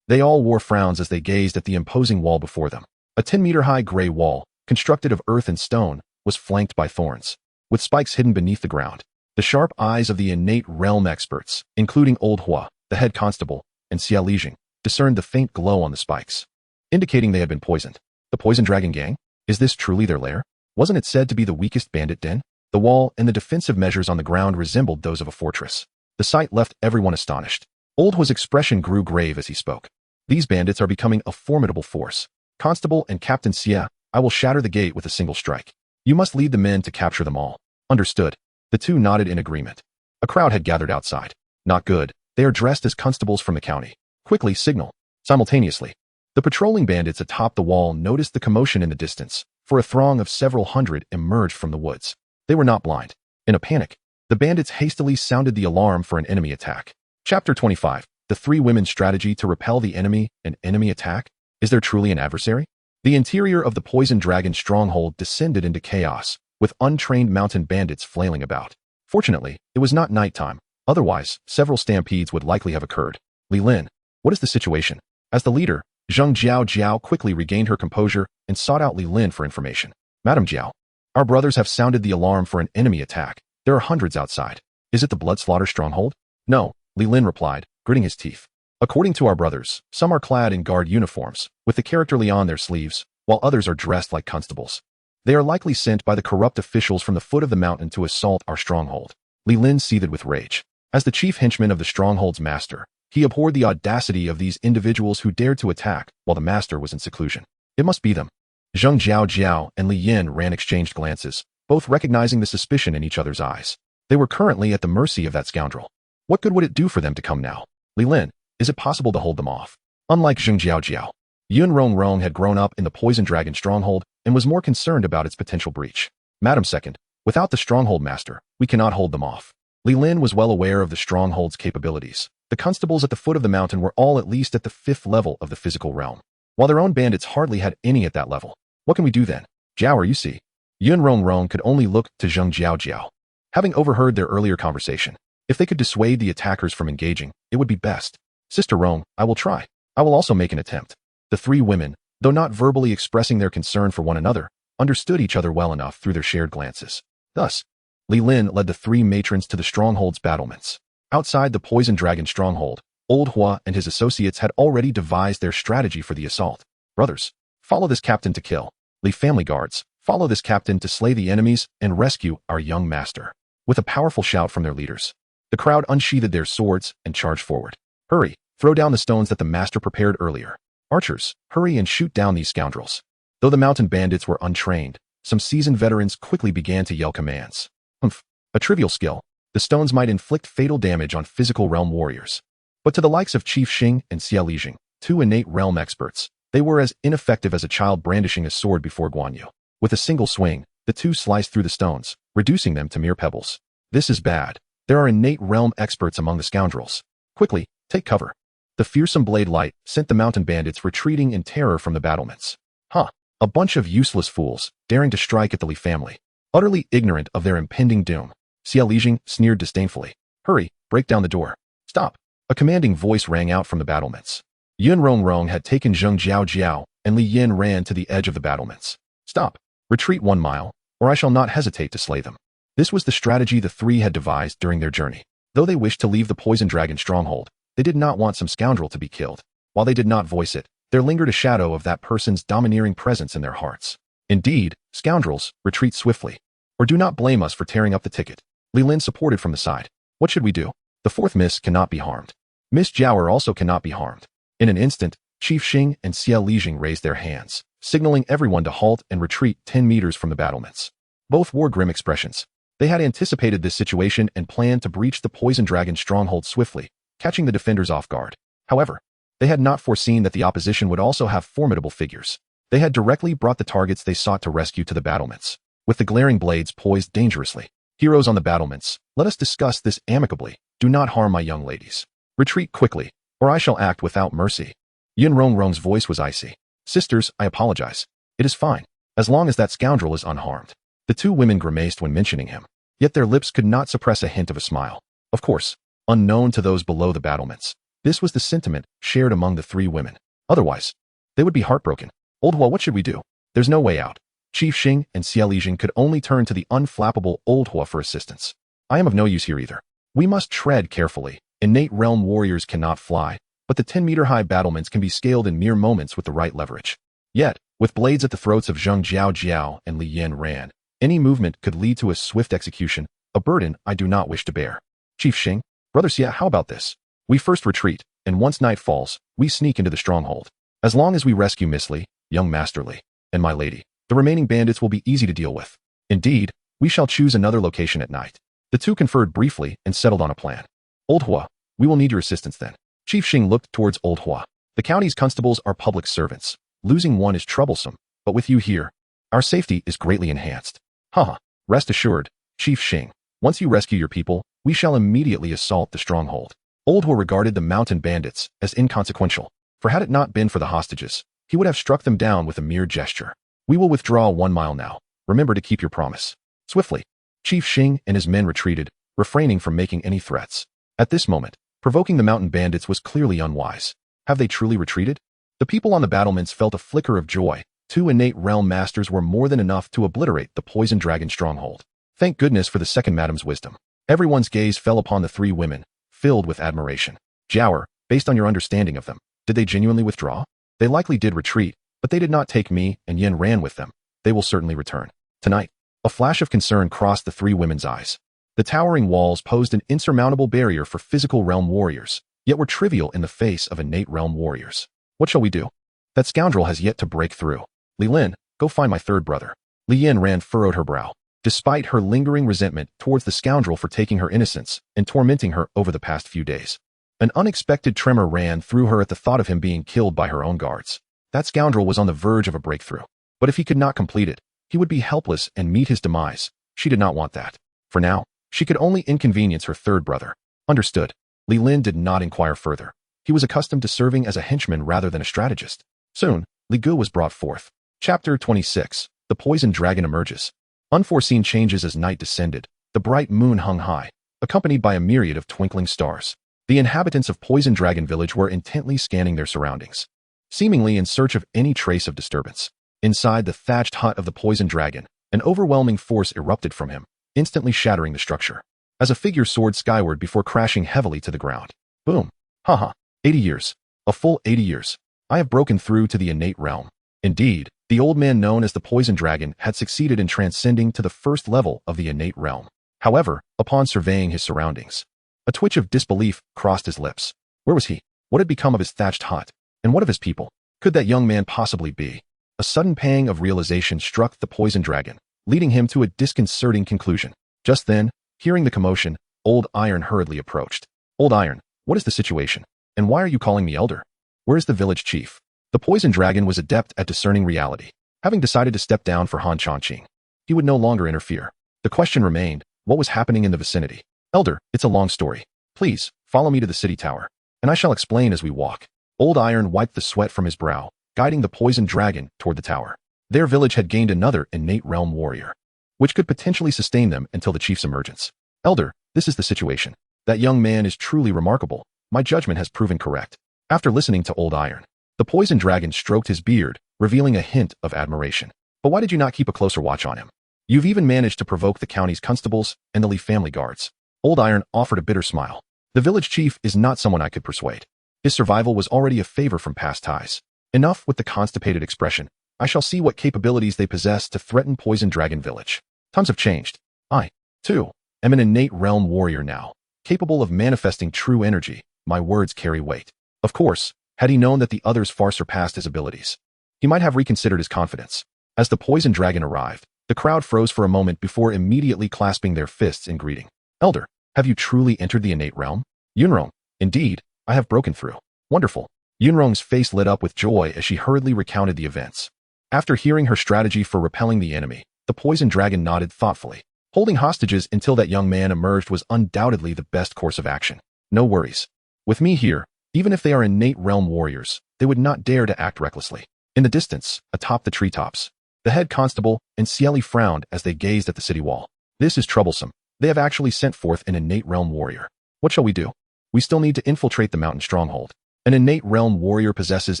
they all wore frowns as they gazed at the imposing wall before them. A 10-meter-high gray wall, constructed of earth and stone, was flanked by thorns, with spikes hidden beneath the ground. The sharp eyes of the innate realm experts, including Old Hua, the head constable, and Xia Lijing, discerned the faint glow on the spikes, indicating they had been poisoned. The Poison Dragon Gang? Is this truly their lair? Wasn't it said to be the weakest bandit den? The wall and the defensive measures on the ground resembled those of a fortress. The sight left everyone astonished. Old Hua's expression grew grave as he spoke. These bandits are becoming a formidable force. Constable and Captain Xia, I will shatter the gate with a single strike. You must lead the men to capture them all. Understood. The two nodded in agreement. A crowd had gathered outside. Not good. They are dressed as constables from the county. Quickly signal. Simultaneously, the patrolling bandits atop the wall noticed the commotion in the distance, for a throng of several hundred emerged from the woods. They were not blind. In a panic, the bandits hastily sounded the alarm for an enemy attack. Chapter 25. The Three Women's Strategy to Repel the Enemy. An enemy attack? Is there truly an adversary? The interior of the Poison Dragon stronghold descended into chaos, with untrained mountain bandits flailing about. Fortunately, it was not nighttime. Otherwise, several stampedes would likely have occurred. Li Lin, what is the situation? As the leader, Zheng Jiao quickly regained her composure and sought out Li Lin for information. Madam Jiao, our brothers have sounded the alarm for an enemy attack. There are hundreds outside. Is it the Blood Slaughter stronghold? No, Li Lin replied, gritting his teeth. According to our brothers, some are clad in guard uniforms, with the character Li on their sleeves, while others are dressed like constables. They are likely sent by the corrupt officials from the foot of the mountain to assault our stronghold. Li Lin seethed with rage. As the chief henchman of the stronghold's master, he abhorred the audacity of these individuals who dared to attack while the master was in seclusion. It must be them. Zheng Jiao and Li Yin ran exchanged glances, both recognizing the suspicion in each other's eyes. They were currently at the mercy of that scoundrel. What good would it do for them to come now? Li Lin, is it possible to hold them off? Unlike Zheng Jiao, Yun Rong had grown up in the Poison Dragon stronghold and was more concerned about its potential breach. Madam Second, without the stronghold master, we cannot hold them off. Li Lin was well aware of the stronghold's capabilities. The constables at the foot of the mountain were all at least at the 5th level of the physical realm, while their own bandits hardly had any at that level. What can we do then? Jiao, you see. Yun Rong could only look to Zheng Jiao. Having overheard their earlier conversation, if they could dissuade the attackers from engaging, it would be best. Sister Rong, I will try. I will also make an attempt. The three women, though not verbally expressing their concern for one another, understood each other well enough through their shared glances. Thus, Li Lin led the three matrons to the stronghold's battlements. Outside the Poison Dragon stronghold, Old Hua and his associates had already devised their strategy for the assault. Brothers, follow this captain to kill. Li family guards, follow this captain to slay the enemies and rescue our young master. With a powerful shout from their leaders, the crowd unsheathed their swords and charged forward. Hurry, throw down the stones that the master prepared earlier. Archers, hurry and shoot down these scoundrels. Though the mountain bandits were untrained, some seasoned veterans quickly began to yell commands. Humph, a trivial skill. The stones might inflict fatal damage on physical realm warriors. But to the likes of Chief Xing and Xia Lijing, two innate realm experts, they were as ineffective as a child brandishing a sword before Guan Yu. With a single swing, the two sliced through the stones, reducing them to mere pebbles. This is bad. There are innate realm experts among the scoundrels. Quickly, take cover. The fearsome blade light sent the mountain bandits retreating in terror from the battlements. Huh, a bunch of useless fools, daring to strike at the Li family. Utterly ignorant of their impending doom. Xia Lijing sneered disdainfully. Hurry, break down the door. Stop. A commanding voice rang out from the battlements. Yun Rong had taken Zheng Jiao and Li Yin ran to the edge of the battlements. Stop. Retreat 1 mile, or I shall not hesitate to slay them. This was the strategy the three had devised during their journey. Though they wished to leave the Poison Dragon stronghold, they did not want some scoundrel to be killed. While they did not voice it, there lingered a shadow of that person's domineering presence in their hearts. Indeed, scoundrels, retreat swiftly. Or do not blame us for tearing up the ticket. Li Lin supported from the side. What should we do? The fourth miss cannot be harmed. Miss Jiao also cannot be harmed. In an instant, Chief Xing and Xia Lijing raised their hands, signaling everyone to halt and retreat 10 meters from the battlements. Both wore grim expressions. They had anticipated this situation and planned to breach the Poison Dragon stronghold swiftly, catching the defenders off guard. However, they had not foreseen that the opposition would also have formidable figures. They had directly brought the targets they sought to rescue to the battlements. with the glaring blades poised dangerously. Heroes on the battlements, let us discuss this amicably. Do not harm my young ladies. Retreat quickly, or I shall act without mercy. Yin Rongrong's voice was icy. Sisters, I apologize. It is fine, as long as that scoundrel is unharmed. The two women grimaced when mentioning him, yet their lips could not suppress a hint of a smile. Of course, unknown to those below the battlements, this was the sentiment shared among the three women. Otherwise, they would be heartbroken. Old Hua, what should we do? There's no way out. Chief Xing and Xie Lijing could only turn to the unflappable Old Hua for assistance. I am of no use here either. We must tread carefully. Innate realm warriors cannot fly, but the 10-meter-high battlements can be scaled in mere moments with the right leverage. Yet, with blades at the throats of Zheng Jiao and Li Yan Ran, any movement could lead to a swift execution, a burden I do not wish to bear. Chief Xing, Brother Xie, how about this? We first retreat, and once night falls, we sneak into the stronghold. As long as we rescue Miss Li, young Master Li, and my lady, the remaining bandits will be easy to deal with. Indeed, we shall choose another location at night. The two conferred briefly and settled on a plan. Old Hua, we will need your assistance then. Chief Xing looked towards Old Hua. The county's constables are public servants. Losing one is troublesome, but with you here, our safety is greatly enhanced. Haha, rest assured, Chief Xing. Once you rescue your people, we shall immediately assault the stronghold. Old Hua regarded the mountain bandits as inconsequential, for had it not been for the hostages, he would have struck them down with a mere gesture. We will withdraw 1 mile now. Remember to keep your promise. Swiftly, Chief Xing and his men retreated, refraining from making any threats. At this moment, provoking the mountain bandits was clearly unwise. Have they truly retreated? The people on the battlements felt a flicker of joy. 2 innate realm masters were more than enough to obliterate the poison dragon stronghold. Thank goodness for the second madam's wisdom. Everyone's gaze fell upon the 3 women, filled with admiration. Jiaoer, based on your understanding of them, did they genuinely withdraw? They likely did retreat, but they did not take me and Yin Ran with them. They will certainly return. Tonight, a flash of concern crossed the 3 women's eyes. The towering walls posed an insurmountable barrier for physical realm warriors, yet were trivial in the face of innate realm warriors. What shall we do? That scoundrel has yet to break through. Li Lin, go find my third brother. Li Yan Ran furrowed her brow. Despite her lingering resentment towards the scoundrel for taking her innocence and tormenting her over the past few days, an unexpected tremor ran through her at the thought of him being killed by her own guards. That scoundrel was on the verge of a breakthrough. But if he could not complete it, he would be helpless and meet his demise. She did not want that. For now, she could only inconvenience her third brother. Understood. Li Lin did not inquire further. He was accustomed to serving as a henchman rather than a strategist. Soon, Li Gu was brought forth. Chapter 26. The Poison Dragon Emerges. Unforeseen changes as night descended. The bright moon hung high, accompanied by a myriad of twinkling stars. The inhabitants of Poison Dragon Village were intently scanning their surroundings, seemingly in search of any trace of disturbance. Inside the thatched hut of the Poison Dragon, an overwhelming force erupted from him, instantly shattering the structure, as a figure soared skyward before crashing heavily to the ground. Boom. Haha. 80 years. A full 80 years. I have broken through to the innate realm. Indeed, the old man known as the Poison Dragon had succeeded in transcending to the first level of the innate realm. However, upon surveying his surroundings, a twitch of disbelief crossed his lips. Where was he? What had become of his thatched hut? And what of his people? Could that young man possibly be? A sudden pang of realization struck the Poison Dragon, leading him to a disconcerting conclusion. Just then, hearing the commotion, Old Iron hurriedly approached. Old Iron, what is the situation? And why are you calling me elder? Where is the village chief? The Poison Dragon was adept at discerning reality. Having decided to step down for Han Chongqing, he would no longer interfere. The question remained, what was happening in the vicinity? Elder, it's a long story. Please, follow me to the city tower, and I shall explain as we walk. Old Iron wiped the sweat from his brow, guiding the Poison Dragon toward the tower. Their village had gained another innate realm warrior, which could potentially sustain them until the chief's emergence. Elder, this is the situation. That young man is truly remarkable. My judgment has proven correct. After listening to Old Iron, the Poison Dragon stroked his beard, revealing a hint of admiration. But why did you not keep a closer watch on him? You've even managed to provoke the county's constables and the Li family guards. Old Iron offered a bitter smile. The village chief is not someone I could persuade. His survival was already a favor from past ties. Enough with the constipated expression. I shall see what capabilities they possess to threaten Poison Dragon Village. Times have changed. I, too, am an innate realm warrior now, capable of manifesting true energy. My words carry weight. Of course, had he known that the others far surpassed his abilities, he might have reconsidered his confidence. As the Poison Dragon arrived, the crowd froze for a moment before immediately clasping their fists in greeting. Elder, have you truly entered the innate realm? Yunrong, indeed, I have broken through. Wonderful. Yunrong's face lit up with joy as she hurriedly recounted the events. After hearing her strategy for repelling the enemy, The poison dragon nodded thoughtfully. Holding hostages until that young man emerged was undoubtedly the best course of action. No worries. With me here, even if they are innate realm warriors, they would not dare to act recklessly. In the distance, atop the treetops, the head constable and Cieli frowned as they gazed at the city wall. This is troublesome. They have actually sent forth an innate realm warrior. What shall we do? We still need to infiltrate the mountain stronghold. An innate realm warrior possesses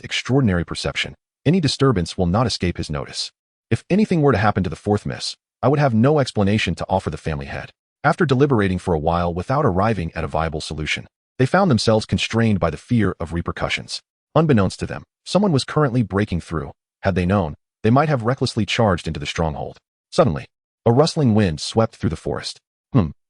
extraordinary perception. Any disturbance will not escape his notice. If anything were to happen to the fourth miss, I would have no explanation to offer the family head. After deliberating for a while without arriving at a viable solution, they found themselves constrained by the fear of repercussions. Unbeknownst to them, someone was currently breaking through. Had they known, they might have recklessly charged into the stronghold. Suddenly, a rustling wind swept through the forest.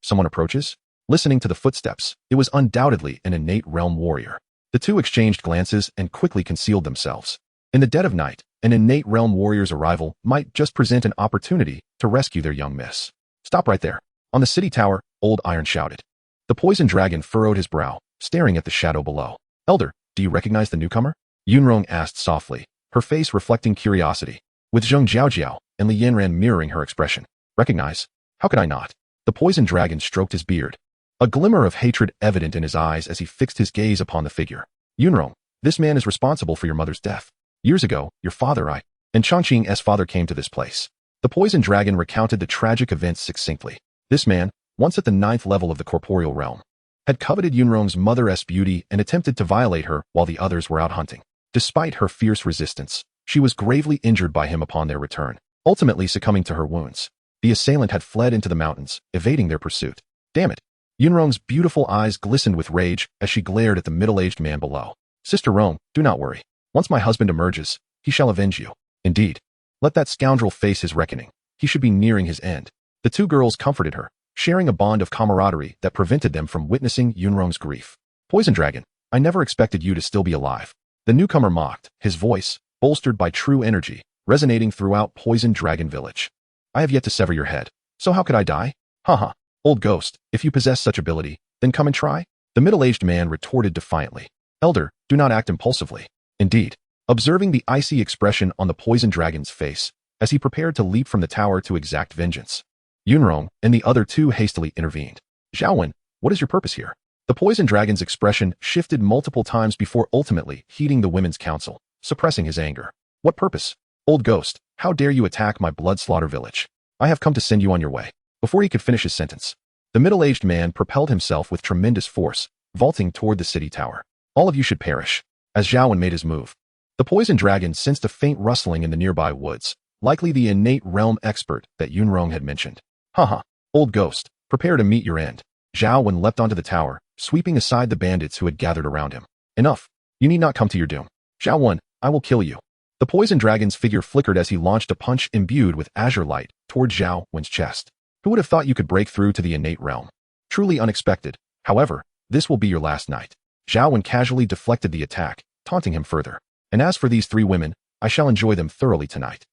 Someone approaches? Listening to the footsteps, it was undoubtedly an innate realm warrior. The two exchanged glances and quickly concealed themselves. In the dead of night, an innate realm warrior's arrival might just present an opportunity to rescue their young miss. Stop right there. On the city tower, Old Iron shouted. The poison dragon furrowed his brow, staring at the shadow below. Elder, do you recognize the newcomer? Yunrong asked softly, her face reflecting curiosity, with Zheng Jiaojiao and Li Yanran mirroring her expression. Recognize? How could I not? The poison dragon stroked his beard, a glimmer of hatred evident in his eyes as he fixed his gaze upon the figure. Yunrong, this man is responsible for your mother's death. Years ago, your father and Changqing's father came to this place. The poison dragon recounted the tragic events succinctly. This man, once at the 9th level of the corporeal realm, had coveted Yunrong's mother's beauty and attempted to violate her while the others were out hunting. Despite her fierce resistance, she was gravely injured by him upon their return, ultimately succumbing to her wounds. The assailant had fled into the mountains, evading their pursuit. Damn it! Yunrong's beautiful eyes glistened with rage as she glared at the middle-aged man below. Sister Rome, do not worry. Once my husband emerges, he shall avenge you. Indeed. Let that scoundrel face his reckoning. He should be nearing his end. The two girls comforted her, sharing a bond of camaraderie that prevented them from witnessing Yunrong's grief. Poison Dragon, I never expected you to still be alive. The newcomer mocked, his voice, bolstered by true energy, resonating throughout Poison Dragon Village. I have yet to sever your head, so how could I die? Haha, old ghost, if you possess such ability, then come and try. The middle-aged man retorted defiantly. Elder, do not act impulsively. Indeed. Observing the icy expression on the poison dragon's face, as he prepared to leap from the tower to exact vengeance, Yunrong and the other two hastily intervened. Xiaowen, what is your purpose here? The poison dragon's expression shifted multiple times before ultimately heeding the women's counsel, suppressing his anger. What purpose? Old ghost, how dare you attack my blood slaughter village? I have come to send you on your way. Before he could finish his sentence, the middle-aged man propelled himself with tremendous force, vaulting toward the city tower. All of you should perish. As Xiaowen made his move, the poison dragon sensed a faint rustling in the nearby woods, likely the innate realm expert that Yunrong had mentioned. Haha, old ghost, prepare to meet your end. Xiaowen leapt onto the tower, sweeping aside the bandits who had gathered around him. Enough. You need not come to your doom. Xiaowen, I will kill you. The poison dragon's figure flickered as he launched a punch imbued with azure light toward Zhao Wen's chest. Who would have thought you could break through to the innate realm? Truly unexpected. However, this will be your last night. Zhao Wen casually deflected the attack, taunting him further. And as for these three women, I shall enjoy them thoroughly tonight.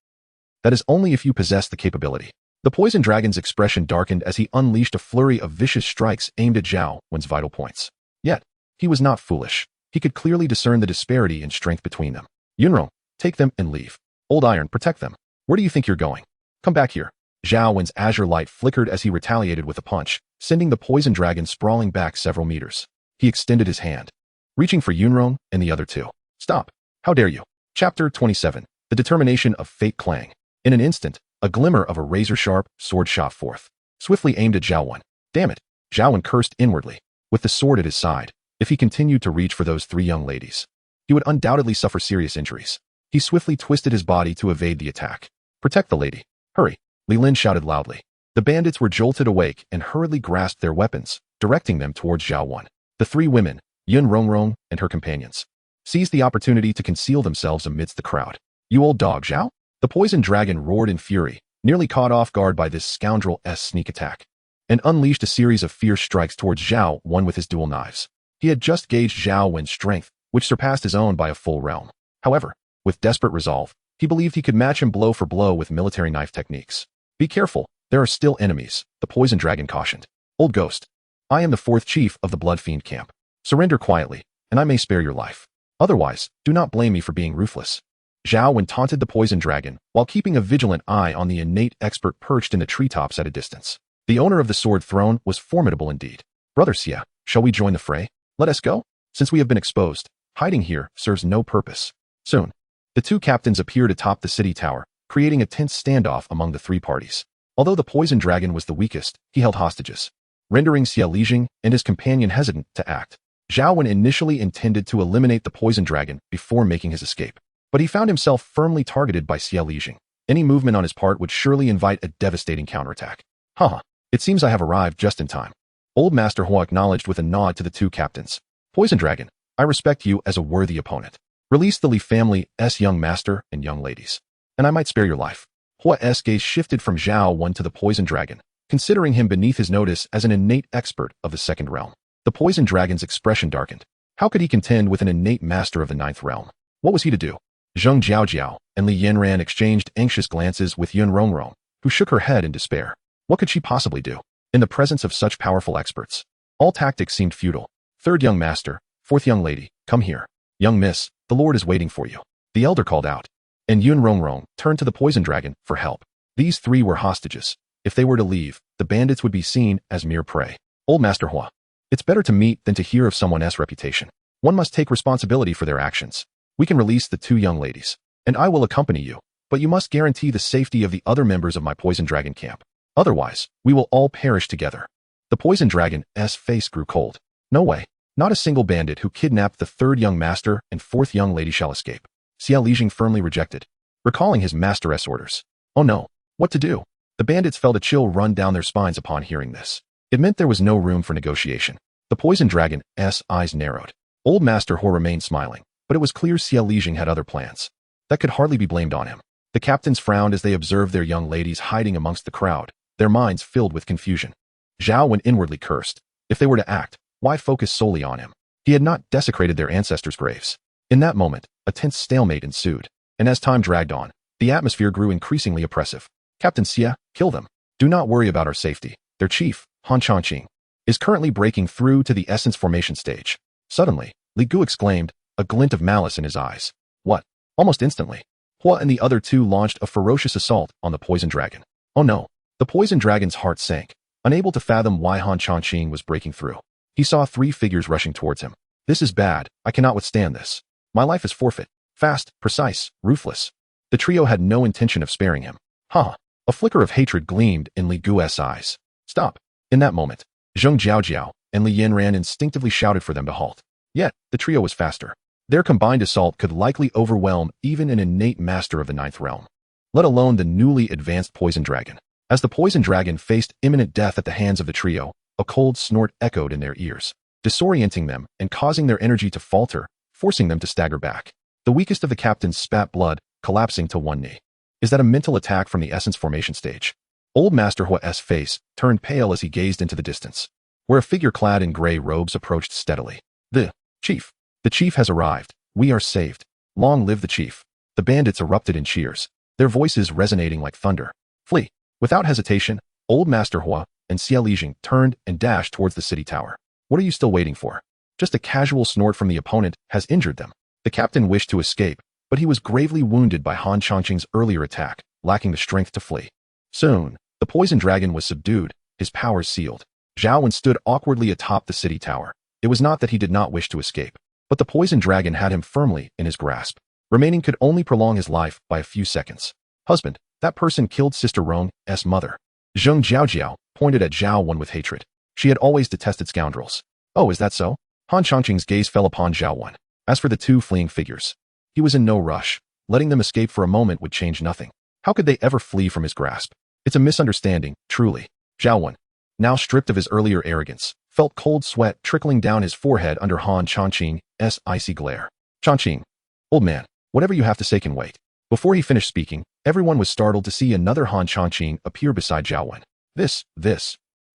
That is only if you possess the capability. The poison dragon's expression darkened as he unleashed a flurry of vicious strikes aimed at Zhao Wen's vital points. Yet, he was not foolish. He could clearly discern the disparity in strength between them. Yunrong, take them and leave. Old Iron, protect them. Where do you think you're going? Come back here. Zhao Wen's azure light flickered as he retaliated with a punch, sending the poison dragon sprawling back several meters. He extended his hand, reaching for Yunrong and the other two. Stop. How dare you? Chapter 27. The Determination of Fate Clang. In an instant, a glimmer of a razor-sharp sword shot forth, swiftly aimed at Zhao Wen. Damn it. Zhao Wen cursed inwardly, with the sword at his side. If he continued to reach for those three young ladies, he would undoubtedly suffer serious injuries. He swiftly twisted his body to evade the attack. Protect the lady. Hurry. Li Lin shouted loudly. The bandits were jolted awake and hurriedly grasped their weapons, directing them towards Zhao Wen. The three women, Yun Rongrong and her companions, seized the opportunity to conceal themselves amidst the crowd. You old dog, Zhao? The poison dragon roared in fury, nearly caught off guard by this scoundrel's sneak attack, and unleashed a series of fierce strikes towards Zhao Wen with his dual knives. He had just gauged Zhao Wen's strength, which surpassed his own by a full realm. However, with desperate resolve, he believed he could match him blow for blow with military knife techniques. Be careful, there are still enemies, the poison dragon cautioned. Old ghost, I am the fourth chief of the Blood Fiend camp. Surrender quietly, and I may spare your life. Otherwise, do not blame me for being ruthless. Zhao Wen taunted the poison dragon while keeping a vigilant eye on the innate expert perched in the treetops at a distance. The owner of the sword throne was formidable indeed. Brother Xia, shall we join the fray? Let us go? Since we have been exposed, hiding here serves no purpose. Soon, the two captains appeared atop the city tower, creating a tense standoff among the three parties. Although the poison dragon was the weakest, he held hostages, rendering Xia Lijing and his companion hesitant to act. Zhao Wen initially intended to eliminate the poison dragon before making his escape, but he found himself firmly targeted by Xia Lijing. Any movement on his part would surely invite a devastating counterattack. Haha, it seems I have arrived just in time. Old Master Hua acknowledged with a nod to the two captains. Poison dragon, I respect you as a worthy opponent. Release the Li family's young master and young ladies, and I might spare your life. Hua's gaze shifted from Zhao Wen to the poison dragon, considering him beneath his notice as an innate expert of the second realm. The poison dragon's expression darkened. How could he contend with an innate master of the ninth realm? What was he to do? Zheng Jiaojiao and Li Yanran exchanged anxious glances with Yun Rongrong, who shook her head in despair. What could she possibly do in the presence of such powerful experts? All tactics seemed futile. Third young master, fourth young lady, come here. Young miss, the Lord is waiting for you. The elder called out, and Yun Rongrong turned to the poison dragon for help. These three were hostages. If they were to leave, the bandits would be seen as mere prey. Old Master Hua, it's better to meet than to hear of someone's reputation. One must take responsibility for their actions. We can release the two young ladies, and I will accompany you, but you must guarantee the safety of the other members of my poison dragon camp. Otherwise, we will all perish together. The poison dragon's face grew cold. No way. Not a single bandit who kidnapped the third young master and fourth young lady shall escape. Xia Lijing firmly rejected, recalling his master's orders. Oh no, what to do? The bandits felt a chill run down their spines upon hearing this. It meant there was no room for negotiation. The poison dragon's eyes narrowed. Old Master Hua remained smiling, but it was clear Xia Lijing had other plans. That could hardly be blamed on him. The captains frowned as they observed their young ladies hiding amongst the crowd, their minds filled with confusion. Zhao Wen inwardly cursed. If they were to act, why focus solely on him? He had not desecrated their ancestors' graves. In that moment, a tense stalemate ensued, and as time dragged on, the atmosphere grew increasingly oppressive. Captain Xia, kill them. Do not worry about our safety. Their chief, Han Changqing, is currently breaking through to the essence formation stage. Suddenly, Li Gu exclaimed, a glint of malice in his eyes. What? Almost instantly, Hua and the other two launched a ferocious assault on the poison dragon. Oh no! The poison dragon's heart sank, unable to fathom why Han Changqing was breaking through. He saw three figures rushing towards him. This is bad. I cannot withstand this. My life is forfeit. Fast, precise, ruthless. The trio had no intention of sparing him. Ha! A flicker of hatred gleamed in Li Gu's eyes. Stop! In that moment, Zheng Jiaojiao and Li Yanran instinctively shouted for them to halt. Yet, the trio was faster. Their combined assault could likely overwhelm even an innate master of the ninth realm, let alone the newly advanced poison dragon. As the poison dragon faced imminent death at the hands of the trio, a cold snort echoed in their ears, disorienting them and causing their energy to falter, forcing them to stagger back. The weakest of the captains spat blood, collapsing to one knee. Is that a mental attack from the essence formation stage? Old Master Hua's face turned pale as he gazed into the distance, where a figure clad in gray robes approached steadily. The chief. The chief has arrived. We are saved. Long live the chief. The bandits erupted in cheers, their voices resonating like thunder. Flee. Without hesitation, Old Master Hua and Xia Lijing turned and dashed towards the city tower. What are you still waiting for? Just a casual snort from the opponent has injured them. The captain wished to escape, but he was gravely wounded by Han Changqing's earlier attack, lacking the strength to flee. Soon, the poison dragon was subdued, his powers sealed. Zhao Wen stood awkwardly atop the city tower. It was not that he did not wish to escape, but the poison dragon had him firmly in his grasp. Remaining could only prolong his life by a few seconds. Husband, that person killed Sister Rong's mother. Zheng Jiaojiao pointed at Zhao Wen with hatred. She had always detested scoundrels. Oh, is that so? Han Changqing's gaze fell upon Zhao Wen. As for the two fleeing figures, he was in no rush. Letting them escape for a moment would change nothing. How could they ever flee from his grasp? It's a misunderstanding, truly. Zhao Wen, now stripped of his earlier arrogance, felt cold sweat trickling down his forehead under Han Changqing's icy glare. Changqing, old man, whatever you have to say can wait. Before he finished speaking, everyone was startled to see another Han Changqing appear beside Zhao Wen. This.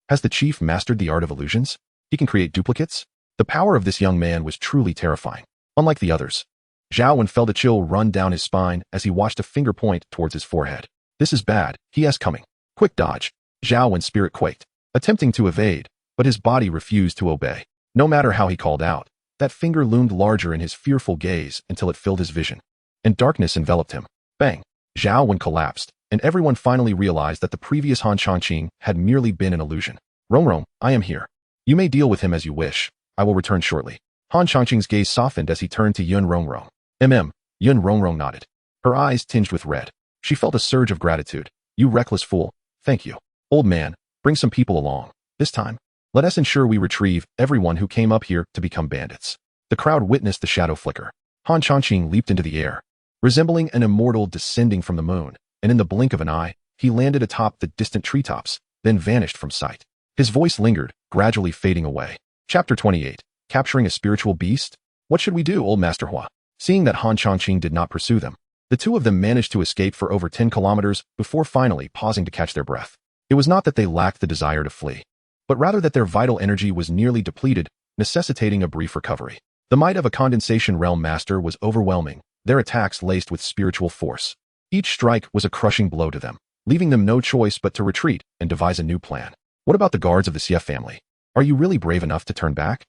Has the chief mastered the art of illusions? He can create duplicates? The power of this young man was truly terrifying. Unlike the others, Zhao Wen felt a chill run down his spine as he watched a finger point towards his forehead. This is bad. He has coming. Quick dodge. Zhao Wen's spirit quaked, attempting to evade, but his body refused to obey. No matter how he called out, that finger loomed larger in his fearful gaze until it filled his vision. and darkness enveloped him. Bang! Zhao Wen collapsed, and everyone finally realized that the previous Han Changqing had merely been an illusion. Rong, I am here. You may deal with him as you wish. I will return shortly. Han Changqing's gaze softened as he turned to Yun Rongrong. Yun Rongrong nodded. Her eyes tinged with red. She felt a surge of gratitude. You reckless fool. Thank you. Old man, bring some people along. This time, let us ensure we retrieve everyone who came up here to become bandits. The crowd witnessed the shadow flicker. Han Changqing leaped into the air, resembling an immortal descending from the moon, and in the blink of an eye, he landed atop the distant treetops, then vanished from sight. His voice lingered, gradually fading away. Chapter 28. Capturing a Spiritual Beast? What should we do, old Master Hua? Seeing that Han Changqing did not pursue them, the two of them managed to escape for over 10 kilometers before finally pausing to catch their breath. It was not that they lacked the desire to flee, but rather that their vital energy was nearly depleted, necessitating a brief recovery. The might of a condensation realm master was overwhelming, their attacks laced with spiritual force. Each strike was a crushing blow to them, leaving them no choice but to retreat and devise a new plan. What about the guards of the Xie family? Are you really brave enough to turn back?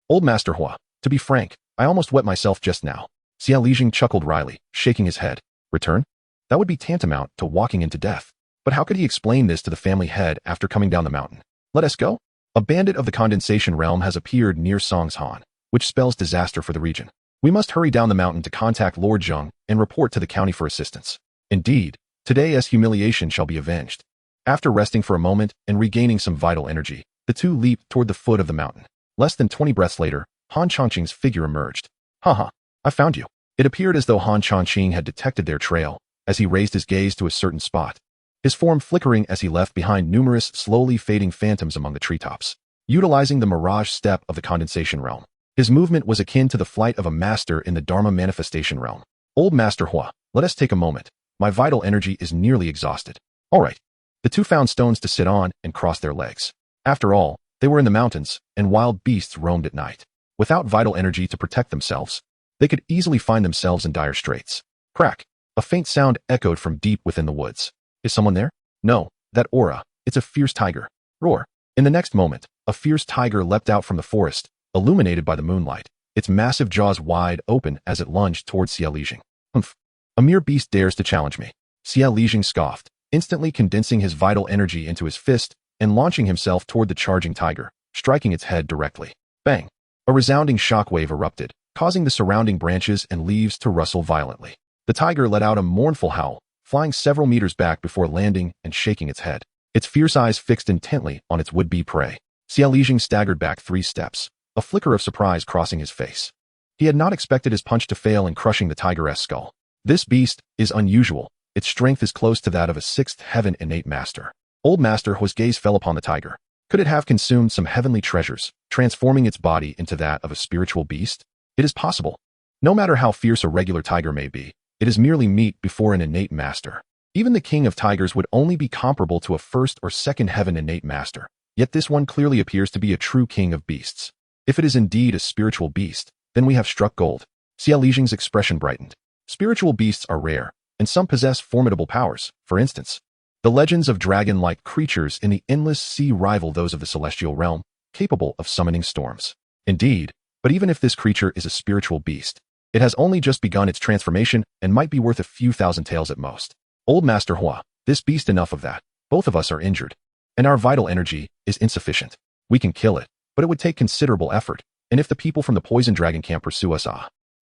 Old Master Hua, to be frank, I almost wet myself just now. Xia Lijing chuckled wryly, shaking his head. Return? That would be tantamount to walking into death. But how could he explain this to the family head after coming down the mountain? Let us go? A bandit of the condensation realm has appeared near Songshan, which spells disaster for the region. We must hurry down the mountain to contact Lord Zheng and report to the county for assistance. Indeed, today's humiliation shall be avenged. After resting for a moment and regaining some vital energy, the two leaped toward the foot of the mountain. Less than 20 breaths later, Han Changqing's figure emerged. Haha, I found you. It appeared as though Han Changqing had detected their trail, as he raised his gaze to a certain spot, his form flickering as he left behind numerous slowly fading phantoms among the treetops. Utilizing the mirage step of the condensation realm, his movement was akin to the flight of a master in the Dharma manifestation realm. Old Master Hua, let us take a moment. My vital energy is nearly exhausted. All right. The two found stones to sit on and crossed their legs. After all, they were in the mountains, and wild beasts roamed at night. Without vital energy to protect themselves, they could easily find themselves in dire straits. Crack! A faint sound echoed from deep within the woods. Is someone there? No, that aura. It's a fierce tiger. Roar! In the next moment, a fierce tiger leapt out from the forest, illuminated by the moonlight, its massive jaws wide open as it lunged towards Xia Lijing. Humph! A mere beast dares to challenge me. Xia Lijing scoffed, instantly condensing his vital energy into his fist and launching himself toward the charging tiger, striking its head directly. Bang! A resounding shockwave erupted, causing the surrounding branches and leaves to rustle violently. The tiger let out a mournful howl, flying several meters back before landing and shaking its head, its fierce eyes fixed intently on its would-be prey. Xia Lijing staggered back 3 steps, a flicker of surprise crossing his face. He had not expected his punch to fail in crushing the tiger's skull. This beast is unusual. Its strength is close to that of a 6th heaven innate master. Old Master Hua's gaze fell upon the tiger. Could it have consumed some heavenly treasures, transforming its body into that of a spiritual beast? It is possible. No matter how fierce a regular tiger may be, it is merely meat before an innate master. Even the king of tigers would only be comparable to a 1st or 2nd heaven innate master. Yet this one clearly appears to be a true king of beasts. If it is indeed a spiritual beast, then we have struck gold. Xia Lijing's expression brightened. Spiritual beasts are rare, and some possess formidable powers. For instance, the legends of dragon-like creatures in the endless sea rival those of the celestial realm, capable of summoning storms. Indeed, but even if this creature is a spiritual beast, it has only just begun its transformation and might be worth a few thousand taels at most. Old Master Hua, this beast, enough of that. Both of us are injured, and our vital energy is insufficient. We can kill it, but it would take considerable effort, and if the people from the poison dragon camp pursue us,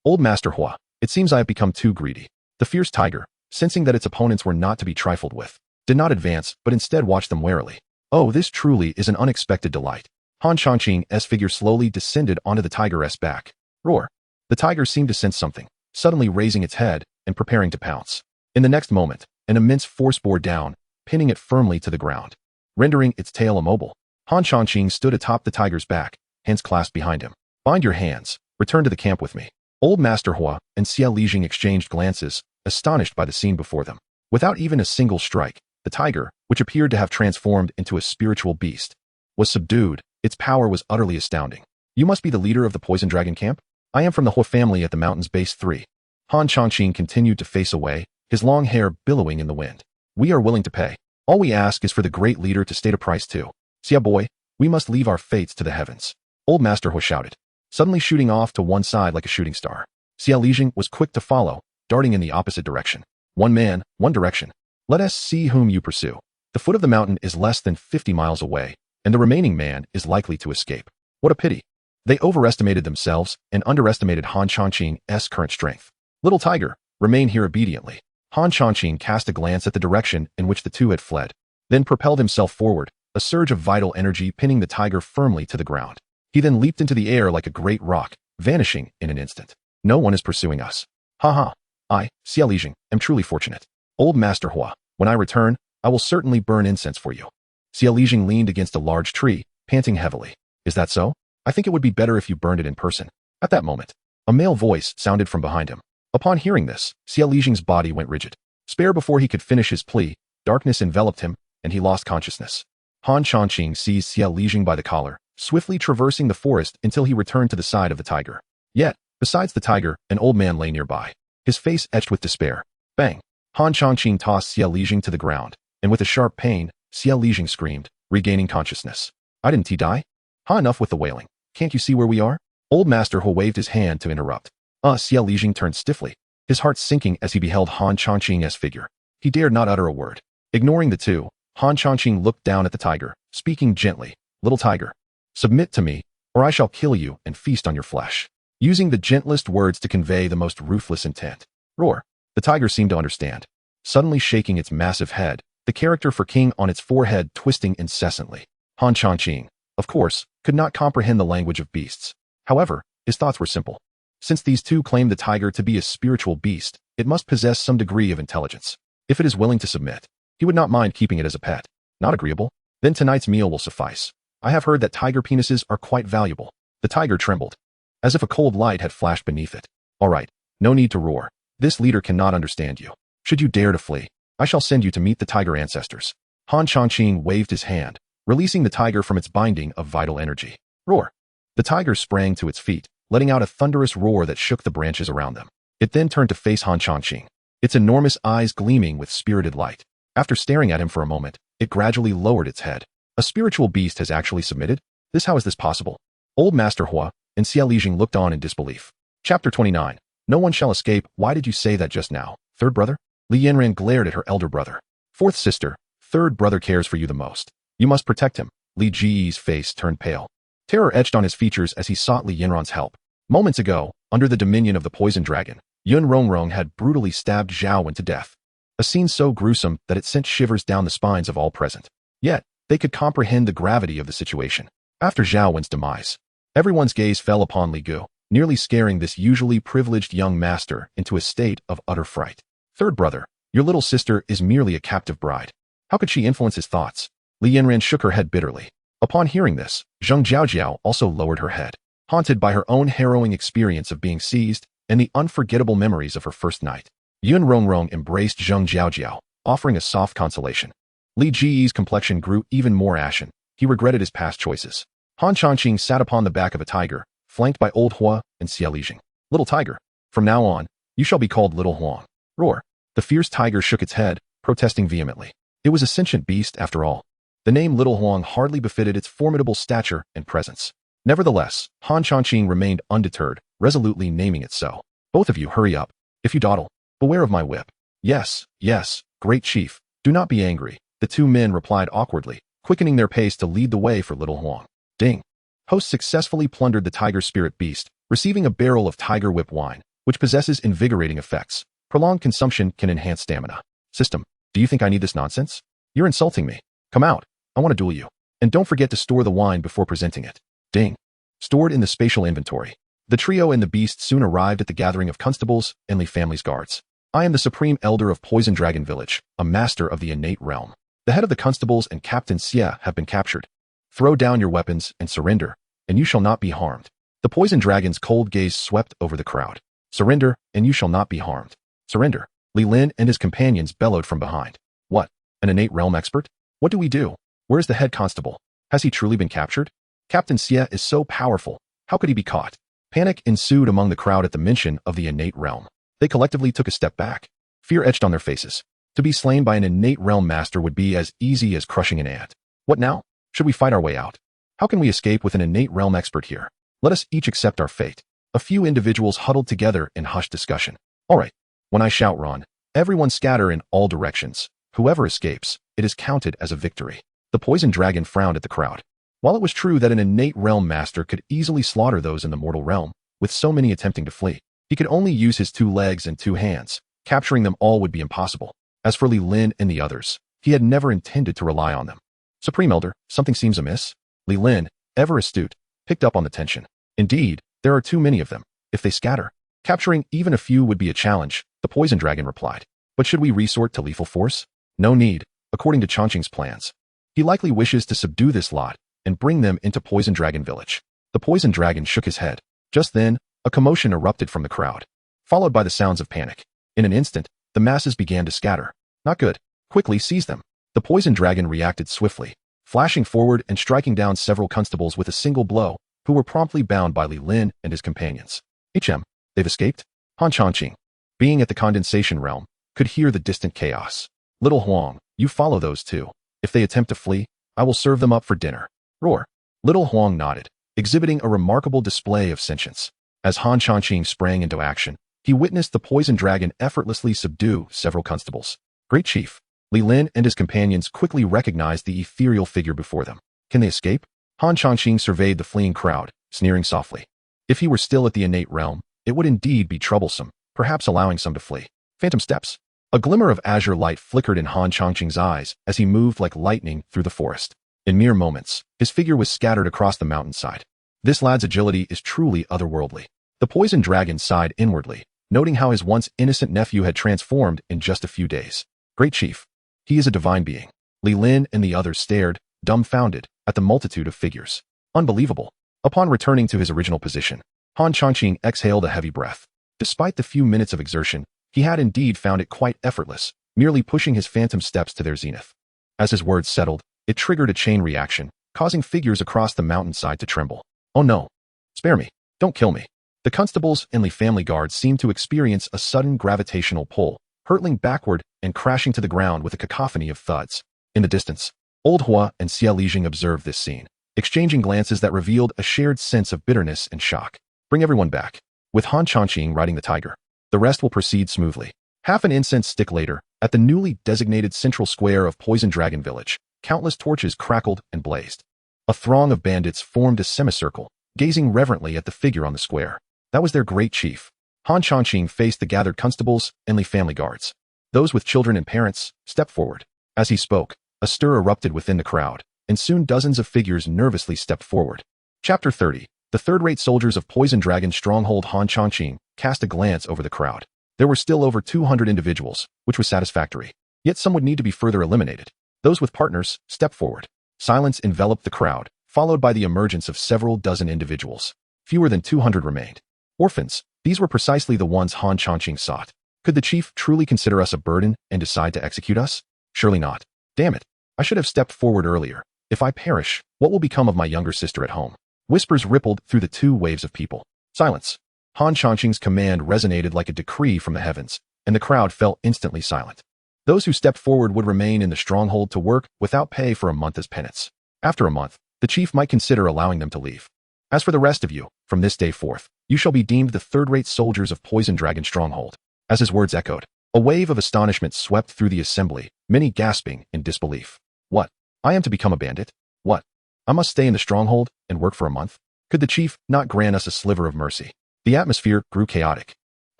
Old Master Hua, it seems I have become too greedy. The fierce tiger, sensing that its opponents were not to be trifled with, did not advance, but instead watched them warily. Oh, this truly is an unexpected delight. Han Changqing's figure slowly descended onto the tiger's back. Roar! The tiger seemed to sense something, suddenly raising its head and preparing to pounce. In the next moment, an immense force bore down, pinning it firmly to the ground, rendering its tail immobile. Han Changqing stood atop the tiger's back, hands clasped behind him. Bind your hands. Return to the camp with me. Old Master Hua and Xia Lijing exchanged glances, astonished by the scene before them. Without even a single strike, the tiger, which appeared to have transformed into a spiritual beast, was subdued. Its power was utterly astounding. You must be the leader of the poison dragon camp? I am from the Hua family at the mountain's base 3. Han Changqing continued to face away, his long hair billowing in the wind. We are willing to pay. All we ask is for the great leader to state a price too. Xia boy, we must leave our fates to the heavens. Old Master Hua shouted, suddenly shooting off to one side like a shooting star. Xia Lijing was quick to follow, darting in the opposite direction. One man, one direction. Let us see whom you pursue. The foot of the mountain is less than 50 miles away, and the remaining man is likely to escape. What a pity. They overestimated themselves and underestimated Han Changqing's current strength. Little tiger, remain here obediently. Han Changqing cast a glance at the direction in which the two had fled, then propelled himself forward, a surge of vital energy pinning the tiger firmly to the ground. He then leaped into the air like a great rock, vanishing in an instant. No one is pursuing us. Ha ha. I, Xia Lijing, am truly fortunate. Old Master Hua, when I return, I will certainly burn incense for you. Xia Lijing leaned against a large tree, panting heavily. Is that so? I think it would be better if you burned it in person. At that moment, a male voice sounded from behind him. Upon hearing this, Xia Lijing's body went rigid. Spare before he could finish his plea, darkness enveloped him, and he lost consciousness. Han Changqing seized Xia Lijing by the collar, swiftly traversing the forest until he returned to the side of the tiger. Yet, besides the tiger, an old man lay nearby, his face etched with despair. Bang! Han Changqing tossed Xia Lijing to the ground, and with a sharp pain, Xia Lijing screamed, regaining consciousness. Didn't he die? Ha, enough with the wailing. Can't you see where we are? Old Master Hu waved his hand to interrupt. Xia Lijing turned stiffly, his heart sinking as he beheld Han Changqing's figure. He dared not utter a word. Ignoring the two, Han Changqing looked down at the tiger, speaking gently. Little tiger, submit to me, or I shall kill you and feast on your flesh. Using the gentlest words to convey the most ruthless intent. Roar. The tiger seemed to understand. Suddenly shaking its massive head, the character for king on its forehead twisting incessantly. Han Changqing, of course, could not comprehend the language of beasts. However, his thoughts were simple. Since these two claimed the tiger to be a spiritual beast, it must possess some degree of intelligence. If it is willing to submit, he would not mind keeping it as a pet. Not agreeable? Then tonight's meal will suffice. I have heard that tiger penises are quite valuable. The tiger trembled, as if a cold light had flashed beneath it. All right, no need to roar. This leader cannot understand you. Should you dare to flee, I shall send you to meet the tiger ancestors. Han Changqing waved his hand, releasing the tiger from its binding of vital energy. Roar. The tiger sprang to its feet, letting out a thunderous roar that shook the branches around them. It then turned to face Han Changqing, its enormous eyes gleaming with spirited light. After staring at him for a moment, it gradually lowered its head. A spiritual beast has actually submitted? How is this possible? Old Master Hua and Xia Lijing looked on in disbelief. Chapter 29. No one shall escape. Why did you say that just now? Third brother? Li Yanran glared at her elder brother. Fourth sister, third brother cares for you the most. You must protect him. Li Ji's face turned pale. Terror etched on his features as he sought Li Yanran's help. Moments ago, under the dominion of the poison dragon, Yun Rongrong had brutally stabbed Zhao Wen to death. A scene so gruesome that it sent shivers down the spines of all present. Yet, they could comprehend the gravity of the situation. After Zhao Wen's demise, everyone's gaze fell upon Li Gu, nearly scaring this usually privileged young master into a state of utter fright. Third brother, your little sister is merely a captive bride. How could she influence his thoughts? Li Yanran shook her head bitterly. Upon hearing this, Zheng Jiaojiao also lowered her head, haunted by her own harrowing experience of being seized and the unforgettable memories of her first night. Yun Rongrong embraced Zheng Jiaojiao, offering a soft consolation. Li Ji's complexion grew even more ashen. He regretted his past choices. Han Changqing sat upon the back of a tiger, flanked by Old Hua and Xia Lijing. Little tiger, from now on, you shall be called Little Huang. Roar. The fierce tiger shook its head, protesting vehemently. It was a sentient beast after all. The name Little Huang hardly befitted its formidable stature and presence. Nevertheless, Han Changqing remained undeterred, resolutely naming it so. Both of you hurry up. If you dawdle, beware of my whip. Yes, yes, great chief, do not be angry, the two men replied awkwardly, quickening their pace to lead the way for Little Huang. Ding. Host successfully plundered the tiger spirit beast, receiving a barrel of tiger whip wine, which possesses invigorating effects. Prolonged consumption can enhance stamina. System, do you think I need this nonsense? You're insulting me. Come out, I want to duel you. And don't forget to store the wine before presenting it. Ding. Stored in the spatial inventory. The trio and the beast soon arrived at the gathering of constables and Li family's guards. I am the supreme elder of Poison Dragon Village, a master of the innate realm. The head of the constables and Captain Xia have been captured. Throw down your weapons and surrender, and you shall not be harmed. The poison dragon's cold gaze swept over the crowd. Surrender, and you shall not be harmed. Surrender. Li Lin and his companions bellowed from behind. What? An innate realm expert? What do we do? Where's the head constable? Has he truly been captured? Captain Xia is so powerful. How could he be caught? Panic ensued among the crowd at the mention of the innate realm. They collectively took a step back. Fear etched on their faces. To be slain by an innate realm master would be as easy as crushing an ant. What now? Should we fight our way out? How can we escape with an innate realm expert here? Let us each accept our fate. A few individuals huddled together in hushed discussion. All right, When I shout run, everyone scatter in all directions. Whoever escapes, it is counted as a victory. The poison dragon frowned at the crowd. While it was true that an innate realm master could easily slaughter those in the mortal realm, with so many attempting to flee, he could only use his 2 legs and 2 hands. Capturing them all would be impossible. As for Li Lin and the others, he had never intended to rely on them. Supreme Elder, something seems amiss? Li Lin, ever astute, picked up on the tension. Indeed, there are too many of them. If they scatter, capturing even a few would be a challenge, the poison dragon replied. But should we resort to lethal force? No need, according to Changqing's plans. He likely wishes to subdue this lot and bring them into Poison Dragon Village. The poison dragon shook his head. Just then, a commotion erupted from the crowd, followed by the sounds of panic. In an instant, the masses began to scatter. Not good. Quickly seize them. The poison dragon reacted swiftly, flashing forward and striking down several constables with a single blow, who were promptly bound by Li Lin and his companions. They've escaped? Han Changqing, being at the condensation realm, could hear the distant chaos. Little Huang, you follow those two. If they attempt to flee, I will serve them up for dinner. Roar. Little Huang nodded, exhibiting a remarkable display of sentience. As Han Changqing sprang into action, he witnessed the poison dragon effortlessly subdue several constables. Great Chief. Li Lin and his companions quickly recognized the ethereal figure before them. Can they escape? Han Changqing surveyed the fleeing crowd, sneering softly. If he were still at the innate realm, it would indeed be troublesome, perhaps allowing some to flee. Phantom steps. A glimmer of azure light flickered in Han Changqing's eyes as he moved like lightning through the forest. In mere moments, his figure was scattered across the mountainside. This lad's agility is truly otherworldly. The poison dragon sighed inwardly, noting how his once innocent nephew had transformed in just a few days. Great Chief. He is a divine being. Li Lin and the others stared, dumbfounded, at the multitude of figures. Unbelievable. Upon returning to his original position, Han Changqing exhaled a heavy breath. Despite the few minutes of exertion, he had indeed found it quite effortless, merely pushing his phantom steps to their zenith. As his words settled, it triggered a chain reaction, causing figures across the mountainside to tremble. Oh no. Spare me. Don't kill me. The constables and Li family guards seemed to experience a sudden gravitational pull, hurtling backward and crashing to the ground with a cacophony of thuds. In the distance, Old Hua and Xia Lijing observed this scene, exchanging glances that revealed a shared sense of bitterness and shock. Bring everyone back. With Han Changqing riding the tiger, the rest will proceed smoothly. Half an incense stick later, at the newly designated central square of Poison Dragon Village, countless torches crackled and blazed. A throng of bandits formed a semicircle, gazing reverently at the figure on the square. That was their great chief. Han Changqing faced the gathered constables and Li family guards. Those with children and parents stepped forward. As he spoke, a stir erupted within the crowd, and soon dozens of figures nervously stepped forward. Chapter 30. The third-rate soldiers of Poison Dragon Stronghold. Han Changqing cast a glance over the crowd. There were still over 200 individuals, which was satisfactory. Yet some would need to be further eliminated. Those with partners stepped forward. Silence enveloped the crowd, followed by the emergence of several dozen individuals. Fewer than 200 remained. Orphans, these were precisely the ones Han Changqing sought. Could the chief truly consider us a burden and decide to execute us? Surely not. Damn it. I should have stepped forward earlier. If I perish, what will become of my younger sister at home? Whispers rippled through the 2 waves of people. Silence. Han Changqing's command resonated like a decree from the heavens, and the crowd fell instantly silent. Those who stepped forward would remain in the stronghold to work without pay for a month as penance. After a month, the chief might consider allowing them to leave. As for the rest of you, from this day forth, you shall be deemed the third-rate soldiers of Poison Dragon Stronghold. As his words echoed, a wave of astonishment swept through the assembly, many gasping in disbelief. What? I am to become a bandit? What? I must stay in the stronghold and work for a month? Could the chief not grant us a sliver of mercy? The atmosphere grew chaotic.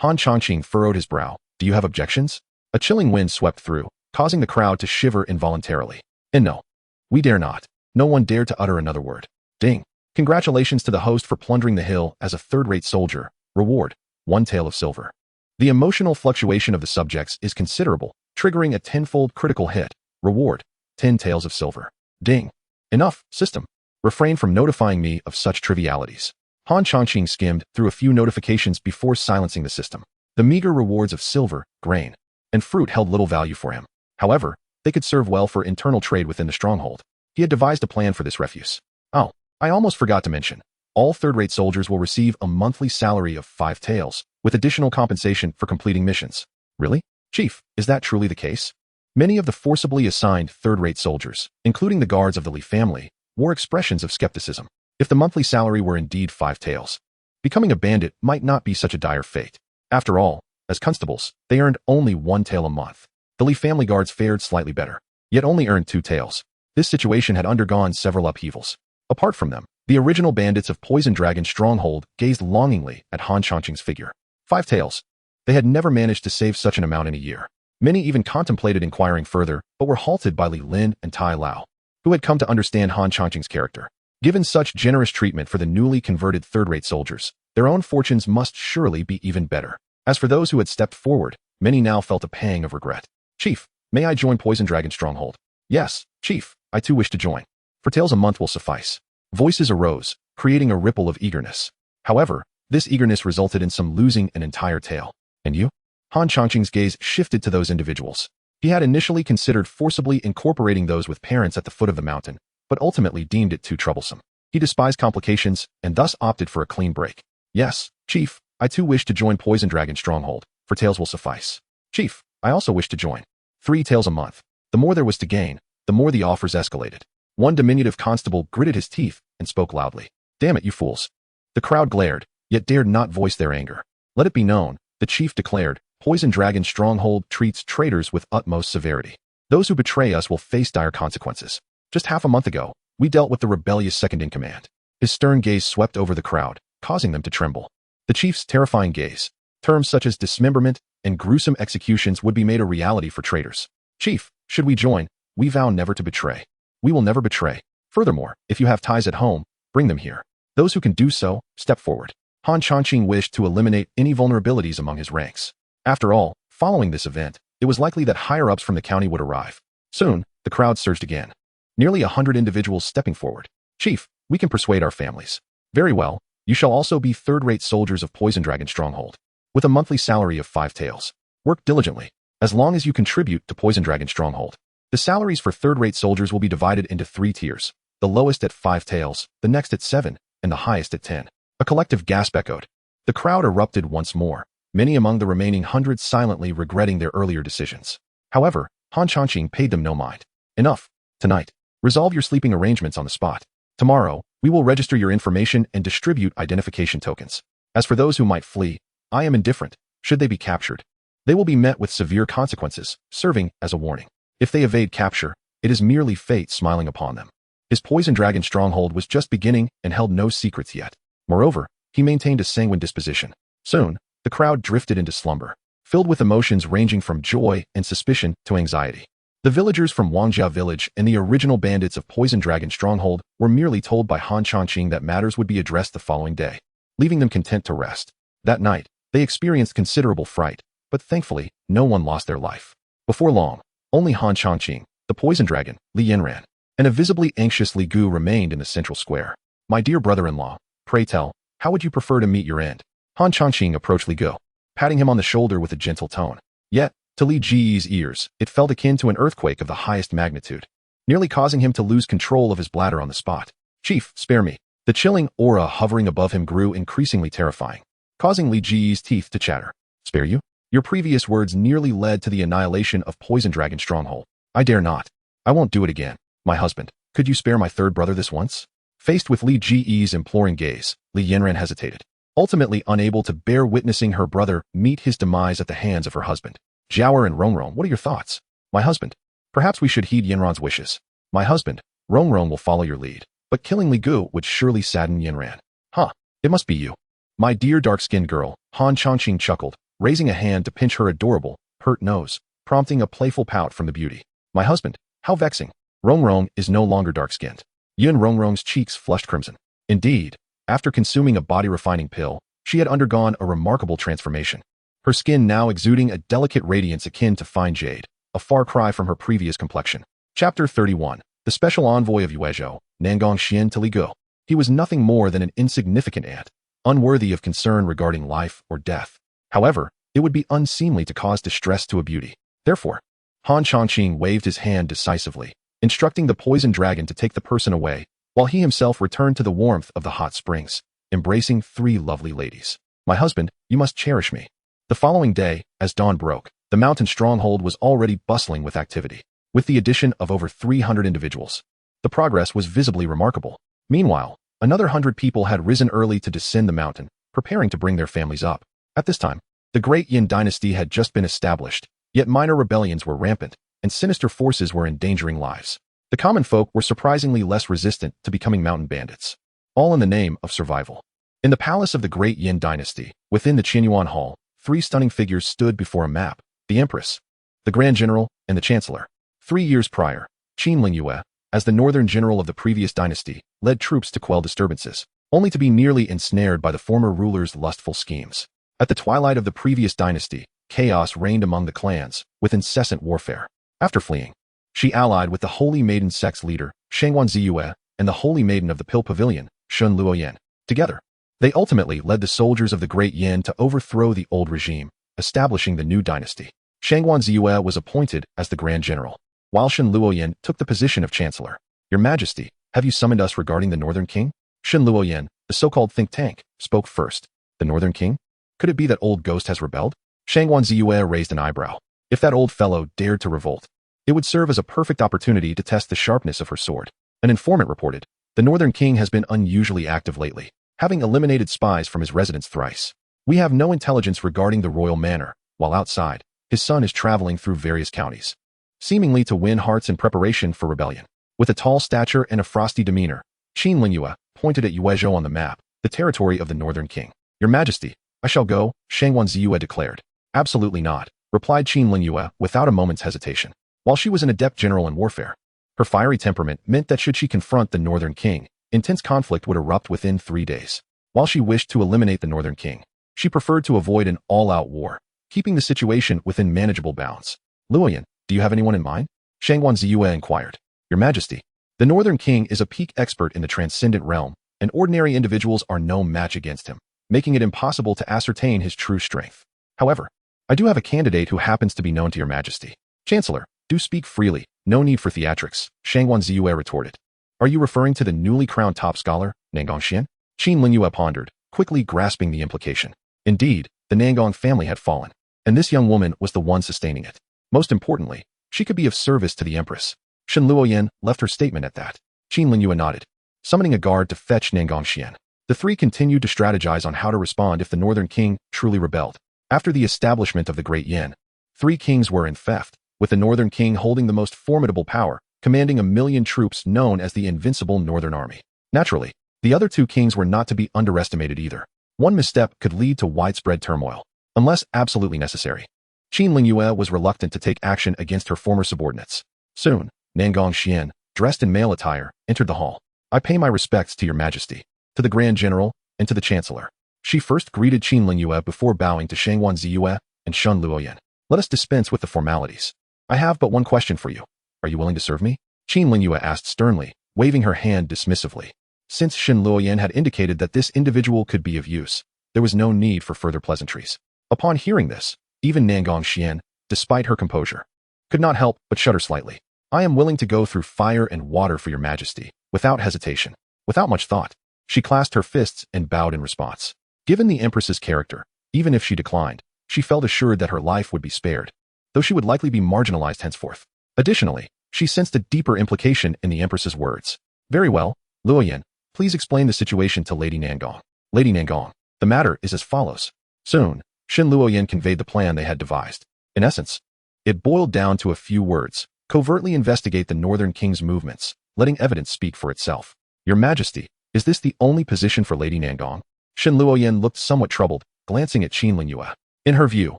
Han Changqing furrowed his brow. Do you have objections? A chilling wind swept through, causing the crowd to shiver involuntarily. And no. We dare not. No one dared to utter another word. Ding. Congratulations to the host for plundering the hill as a third-rate soldier. Reward, 1 tael of silver. The emotional fluctuation of the subjects is considerable, triggering a 10-fold critical hit. Reward, 10 taels of silver. Ding. Enough, system. Refrain from notifying me of such trivialities. Han Changqing skimmed through a few notifications before silencing the system. The meager rewards of silver, grain, and fruit held little value for him. However, they could serve well for internal trade within the stronghold. He had devised a plan for this refuse. Oh, I almost forgot to mention. All third-rate soldiers will receive a monthly salary of 5 taels, with additional compensation for completing missions. Really? Chief, is that truly the case? Many of the forcibly assigned third-rate soldiers, including the guards of the Li family, wore expressions of skepticism. If the monthly salary were indeed 5 taels, becoming a bandit might not be such a dire fate. After all, As constables, they earned only 1 tael a month. The Li family guards fared slightly better, yet only earned 2 taels. This situation had undergone several upheavals. Apart from them, the original bandits of Poison Dragon Stronghold gazed longingly at Han Changqing's figure. 5 taels. They had never managed to save such an amount in a year. Many even contemplated inquiring further, but were halted by Li Lin and Tai Lao, who had come to understand Han Changqing's character. Given such generous treatment for the newly converted third-rate soldiers, their own fortunes must surely be even better. As for those who had stepped forward, many now felt a pang of regret. Chief, may I join Poison Dragon Stronghold? Yes, Chief, I too wish to join. 4 taels a month will suffice. Voices arose, creating a ripple of eagerness. However, this eagerness resulted in some losing an entire tael. And you? Han Changqing's gaze shifted to those individuals. He had initially considered forcibly incorporating those with parents at the foot of the mountain, but ultimately deemed it too troublesome. He despised complications and thus opted for a clean break. Yes, Chief, I too wish to join Poison Dragon Stronghold. 4 taels will suffice. Chief, I also wish to join. 3 taels a month. The more there was to gain, the more the offers escalated. One diminutive constable gritted his teeth and spoke loudly. Damn it, you fools. The crowd glared, yet dared not voice their anger. Let it be known, the chief declared, Poison Dragon Stronghold treats traitors with utmost severity. Those who betray us will face dire consequences. Just half a month ago, we dealt with the rebellious second-in-command. His stern gaze swept over the crowd, causing them to tremble. The chief's terrifying gaze, terms such as dismemberment and gruesome executions would be made a reality for traitors. Chief, should we join, we vow never to betray. We will never betray. Furthermore, if you have ties at home, bring them here. Those who can do so, step forward. Han Changqing wished to eliminate any vulnerabilities among his ranks. After all, following this event, it was likely that higher-ups from the county would arrive. Soon, the crowd surged again. Nearly 100 individuals stepping forward. Chief, we can persuade our families. Very well, you shall also be third-rate soldiers of Poison Dragon Stronghold, with a monthly salary of 5 taels. Work diligently, as long as you contribute to Poison Dragon Stronghold. The salaries for third-rate soldiers will be divided into 3 tiers, the lowest at 5 taels, the next at 7, and the highest at 10. A collective gasp echoed. The crowd erupted once more, many among the remaining hundreds silently regretting their earlier decisions. However, Han Changqing paid them no mind. Enough. Tonight, resolve your sleeping arrangements on the spot. Tomorrow, we will register your information and distribute identification tokens. As for those who might flee, I am indifferent. Should they be captured, they will be met with severe consequences, serving as a warning. If they evade capture, it is merely fate smiling upon them. His Poison Dragon Stronghold was just beginning and held no secrets yet. Moreover, he maintained a sanguine disposition. Soon, the crowd drifted into slumber, filled with emotions ranging from joy and suspicion to anxiety. The villagers from Wangjia village and the original bandits of Poison Dragon Stronghold were merely told by Han Changqing that matters would be addressed the following day, leaving them content to rest. That night, they experienced considerable fright, but thankfully, no one lost their life. Before long, only Han Changqing, the Poison Dragon, Li Yanran, and a visibly anxious Li Gu remained in the central square. My dear brother-in-law, pray tell, how would you prefer to meet your end? Han Changqing approached Li Gu, patting him on the shoulder with a gentle tone. Yet, to Li Ji's ears, it felt akin to an earthquake of the highest magnitude, nearly causing him to lose control of his bladder on the spot. Chief, spare me. The chilling aura hovering above him grew increasingly terrifying, causing Li Ji's teeth to chatter. Spare you? Your previous words nearly led to the annihilation of Poison Dragon Stronghold. I dare not. I won't do it again. My husband, could you spare my third brother this once? Faced with Li Ji's imploring gaze, Li Yanran hesitated, ultimately unable to bear witnessing her brother meet his demise at the hands of her husband. Jiaoer and Rongrong, what are your thoughts? My husband. Perhaps we should heed Yanran's wishes. My husband, Rongrong will follow your lead, but killing Li Gu would surely sadden Yanran. Huh, it must be you. My dear dark-skinned girl, Han Changqing chuckled, raising a hand to pinch her adorable, hurt nose, prompting a playful pout from the beauty. My husband, how vexing. Rongrong is no longer dark-skinned. Yun Rongrong's cheeks flushed crimson. Indeed, after consuming a body-refining pill, she had undergone a remarkable transformation. Her skin now exuding a delicate radiance akin to fine jade, a far cry from her previous complexion. Chapter 31. The Special Envoy of Yuezhou, Nangong Xian to Li Gu. He was nothing more than an insignificant ant, unworthy of concern regarding life or death. However, it would be unseemly to cause distress to a beauty. Therefore, Han Changqing waved his hand decisively, instructing the poison dragon to take the person away, while he himself returned to the warmth of the hot springs, embracing 3 lovely ladies. My husband, you must cherish me. The following day, as dawn broke, the mountain stronghold was already bustling with activity, with the addition of over 300 individuals. The progress was visibly remarkable. Meanwhile, another 100 people had risen early to descend the mountain, preparing to bring their families up. At this time, The Great Yin dynasty had just been established, yet minor rebellions were rampant, and sinister forces were endangering lives. The common folk were surprisingly less resistant to becoming mountain bandits, all in the name of survival. In the palace of the Great Yin dynasty, within the Qianyuan Hall, three stunning figures stood before a map: the empress, the grand general, and the chancellor. 3 years prior, Qin Lingyue, as the northern general of the previous dynasty, led troops to quell disturbances, only to be nearly ensnared by the former ruler's lustful schemes. At the twilight of the previous dynasty, chaos reigned among the clans, with incessant warfare. After fleeing, she allied with the Holy Maiden sect's leader, Shangwan Ziyue, and the Holy Maiden of the Pill Pavilion, Shun Luoyan. Together, they ultimately led the soldiers of the Great Yin to overthrow the old regime, establishing the new dynasty. Shangwan Ziyue was appointed as the Grand General, while Shun Luoyan took the position of Chancellor. Your Majesty, have you summoned us regarding the Northern King? Shun Luoyan, the so-called think tank, spoke first. The Northern King? Could it be that old ghost has rebelled? Shangwan Ziyue raised an eyebrow. If that old fellow dared to revolt, it would serve as a perfect opportunity to test the sharpness of her sword. An informant reported, the Northern King has been unusually active lately, having eliminated spies from his residence thrice. We have no intelligence regarding the royal manor, while outside, his son is traveling through various counties, seemingly to win hearts in preparation for rebellion. With a tall stature and a frosty demeanor, Qin Lingyue pointed at Yuezhou on the map, the territory of the Northern King. Your Majesty, I shall go, Shangwan Ziyue declared. Absolutely not, replied Qin Lingyue without a moment's hesitation. While she was an adept general in warfare, her fiery temperament meant that should she confront the Northern King, intense conflict would erupt within 3 days. While she wished to eliminate the Northern King, she preferred to avoid an all-out war, keeping the situation within manageable bounds. Luoyan, do you have anyone in mind? Shangwan Ziyue inquired. Your Majesty, the Northern King is a peak expert in the transcendent realm, and ordinary individuals are no match against him, making it impossible to ascertain his true strength. However, I do have a candidate who happens to be known to your Majesty. Chancellor, do speak freely, no need for theatrics, Shangwan Ziyue retorted. Are you referring to the newly crowned top scholar, Nangong Xian? Qin Lingyue pondered, quickly grasping the implication. Indeed, the Nangong family had fallen, and this young woman was the one sustaining it. Most importantly, she could be of service to the Empress. Shun Luoyan left her statement at that. Qin Lingyue nodded, summoning a guard to fetch Nangong Xian. The three continued to strategize on how to respond if the Northern King truly rebelled. After the establishment of the Great Yin, 3 kings were in theft, with the Northern King holding the most formidable power, commanding 1 million troops known as the Invincible Northern Army. Naturally, the other 2 kings were not to be underestimated either. One misstep could lead to widespread turmoil, unless absolutely necessary. Qin Lingyue was reluctant to take action against her former subordinates. Soon, Nangong Xian, dressed in male attire, entered the hall. I pay my respects to your Majesty, to the Grand General, and to the Chancellor. She first greeted Qin Lingyue before bowing to Shangwan Ziyue and Shun Luoyan. Let us dispense with the formalities. I have but one question for you. Are you willing to serve me? Qin Lingyue asked sternly, waving her hand dismissively. Since Shun Luoyan had indicated that this individual could be of use, there was no need for further pleasantries. Upon hearing this, even Nangong Xian, despite her composure, could not help but shudder slightly. I am willing to go through fire and water for your Majesty, without hesitation. Without much thought, she clasped her fists and bowed in response. Given the Empress's character, even if she declined, she felt assured that her life would be spared, though she would likely be marginalized henceforth. Additionally, she sensed a deeper implication in the Empress's words. Very well, Luoyan, please explain the situation to Lady Nangong. Lady Nangong, the matter is as follows. Soon, Shun Luoyan conveyed the plan they had devised. In essence, it boiled down to a few words: covertly investigate the Northern King's movements, letting evidence speak for itself. Your Majesty, is this the only position for Lady Nangong? Shun Luoyan looked somewhat troubled, glancing at Qin Lingyue. In her view,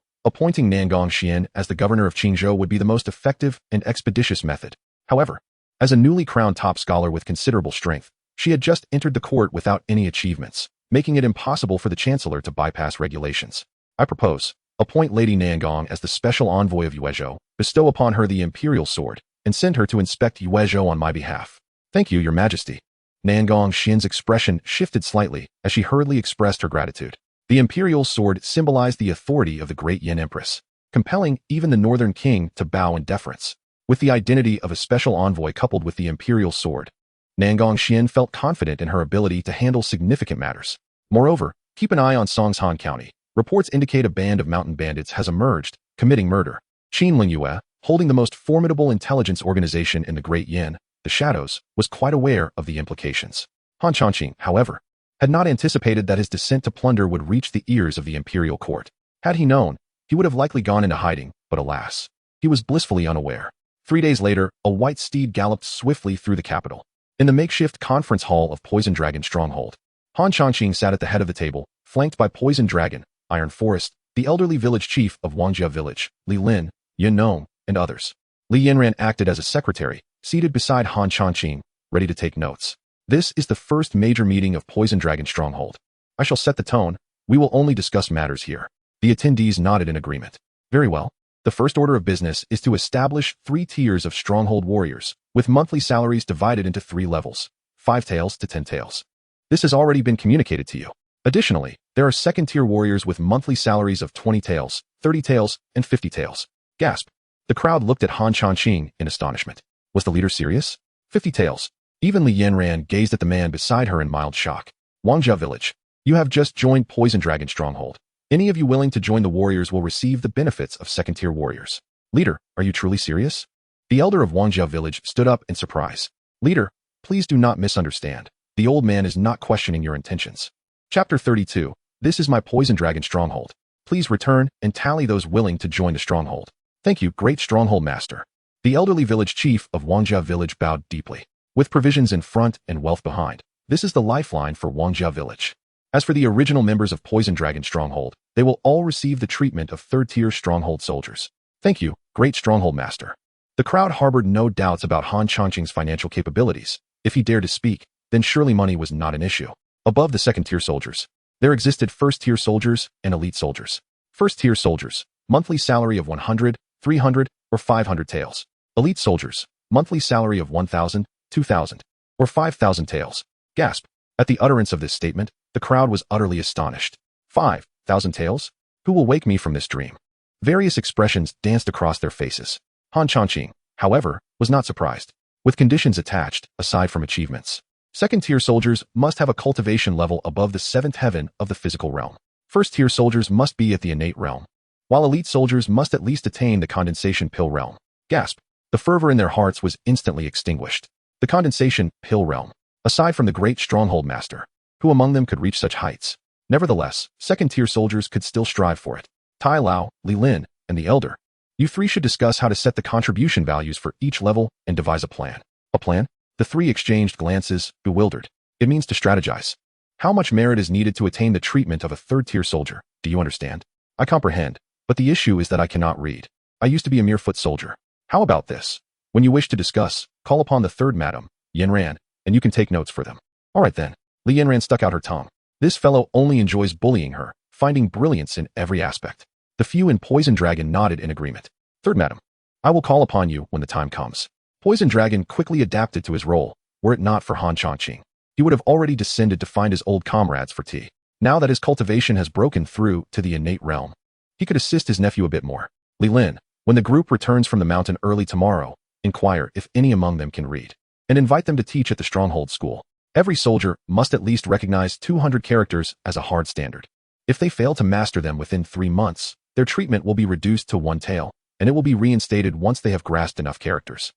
appointing Nangong Xian as the governor of Qingzhou would be the most effective and expeditious method. However, as a newly crowned top scholar with considerable strength, she had just entered the court without any achievements, making it impossible for the Chancellor to bypass regulations. I propose, appoint Lady Nangong as the special envoy of Yuezhou, bestow upon her the imperial sword, and send her to inspect Yuezhou on my behalf. Thank you, Your Majesty. Nangong Xian's expression shifted slightly as she hurriedly expressed her gratitude. The imperial sword symbolized the authority of the Great Yin Empress, compelling even the Northern King to bow in deference. With the identity of a special envoy coupled with the imperial sword, Nangong Xian felt confident in her ability to handle significant matters. Moreover, keep an eye on Songshan County. Reports indicate a band of mountain bandits has emerged, committing murder. Qin Lingyue, holding the most formidable intelligence organization in the Great Yin, the Shadows, was quite aware of the implications. Han Changqing, however, had not anticipated that his descent to plunder would reach the ears of the imperial court. Had he known, he would have likely gone into hiding, but alas, he was blissfully unaware. 3 days later, a white steed galloped swiftly through the capital. In the makeshift conference hall of Poison Dragon Stronghold, Han Changqing sat at the head of the table, flanked by Poison Dragon, Iron Forest, the elderly village chief of Wangjia Village, Li Lin, Yin Nong, and others. Li Yanran acted as a secretary, seated beside Han Changqing, ready to take notes. This is the first major meeting of Poison Dragon Stronghold. I shall set the tone. We will only discuss matters here. The attendees nodded in agreement. Very well. The first order of business is to establish 3 tiers of stronghold warriors, with monthly salaries divided into 3 levels, 5 taels to 10 taels. This has already been communicated to you. Additionally, there are second-tier warriors with monthly salaries of 20 taels, 30 taels, and 50 taels. Gasp. The crowd looked at Han Changqing in astonishment. Was the leader serious? 50 taels. Even Li Yanran gazed at the man beside her in mild shock. Wangjia Village. You have just joined Poison Dragon Stronghold. Any of you willing to join the warriors will receive the benefits of second-tier warriors. Leader, are you truly serious? The elder of Wangjia Village stood up in surprise. Leader, please do not misunderstand. The old man is not questioning your intentions. Chapter 32. This is my Poison Dragon Stronghold. Please return and tally those willing to join the stronghold. Thank you, great stronghold master. The elderly village chief of Wangjia Village bowed deeply. With provisions in front and wealth behind, this is the lifeline for Wangjia Village. As for the original members of Poison Dragon Stronghold, they will all receive the treatment of third-tier stronghold soldiers. Thank you, great stronghold master. The crowd harbored no doubts about Han Changqing's financial capabilities. If he dared to speak, then surely money was not an issue. Above the second-tier soldiers, there existed first-tier soldiers and elite soldiers. First-tier soldiers, monthly salary of 100, 300, or 500 taels. Elite soldiers, monthly salary of 1,000, 2,000, or 5,000 taels. Gasp. At the utterance of this statement, the crowd was utterly astonished. 5,000 taels? Who will wake me from this dream? Various expressions danced across their faces. Han Changqing, however, was not surprised. With conditions attached, aside from achievements, second-tier soldiers must have a cultivation level above the 7th heaven of the physical realm. First-tier soldiers must be at the innate realm, while elite soldiers must at least attain the condensation pill realm. Gasp. The fervor in their hearts was instantly extinguished. The condensation pill realm. Aside from the great stronghold master, who among them could reach such heights? Nevertheless, second-tier soldiers could still strive for it. Tai Lao, Li Lin, and the elder. You 3 should discuss how to set the contribution values for each level and devise a plan. A plan? The 3 exchanged glances, bewildered. It means to strategize. How much merit is needed to attain the treatment of a third-tier soldier? Do you understand? I comprehend, but the issue is that I cannot read. I used to be a mere foot soldier. How about this? When you wish to discuss, call upon the third madam, Yanran, and you can take notes for them. All right then. Li Yanran stuck out her tongue. This fellow only enjoys bullying her, finding brilliance in every aspect. The few in Poison Dragon nodded in agreement. Third madam, I will call upon you when the time comes. Poison Dragon quickly adapted to his role. Were it not for Han Changqing, he would have already descended to find his old comrades for tea. Now that his cultivation has broken through to the innate realm, he could assist his nephew a bit more. Li Lin, when the group returns from the mountain early tomorrow, inquire if any among them can read, and invite them to teach at the stronghold school. Every soldier must at least recognize 200 characters as a hard standard. If they fail to master them within 3 months, their treatment will be reduced to 1 tael, and it will be reinstated once they have grasped enough characters.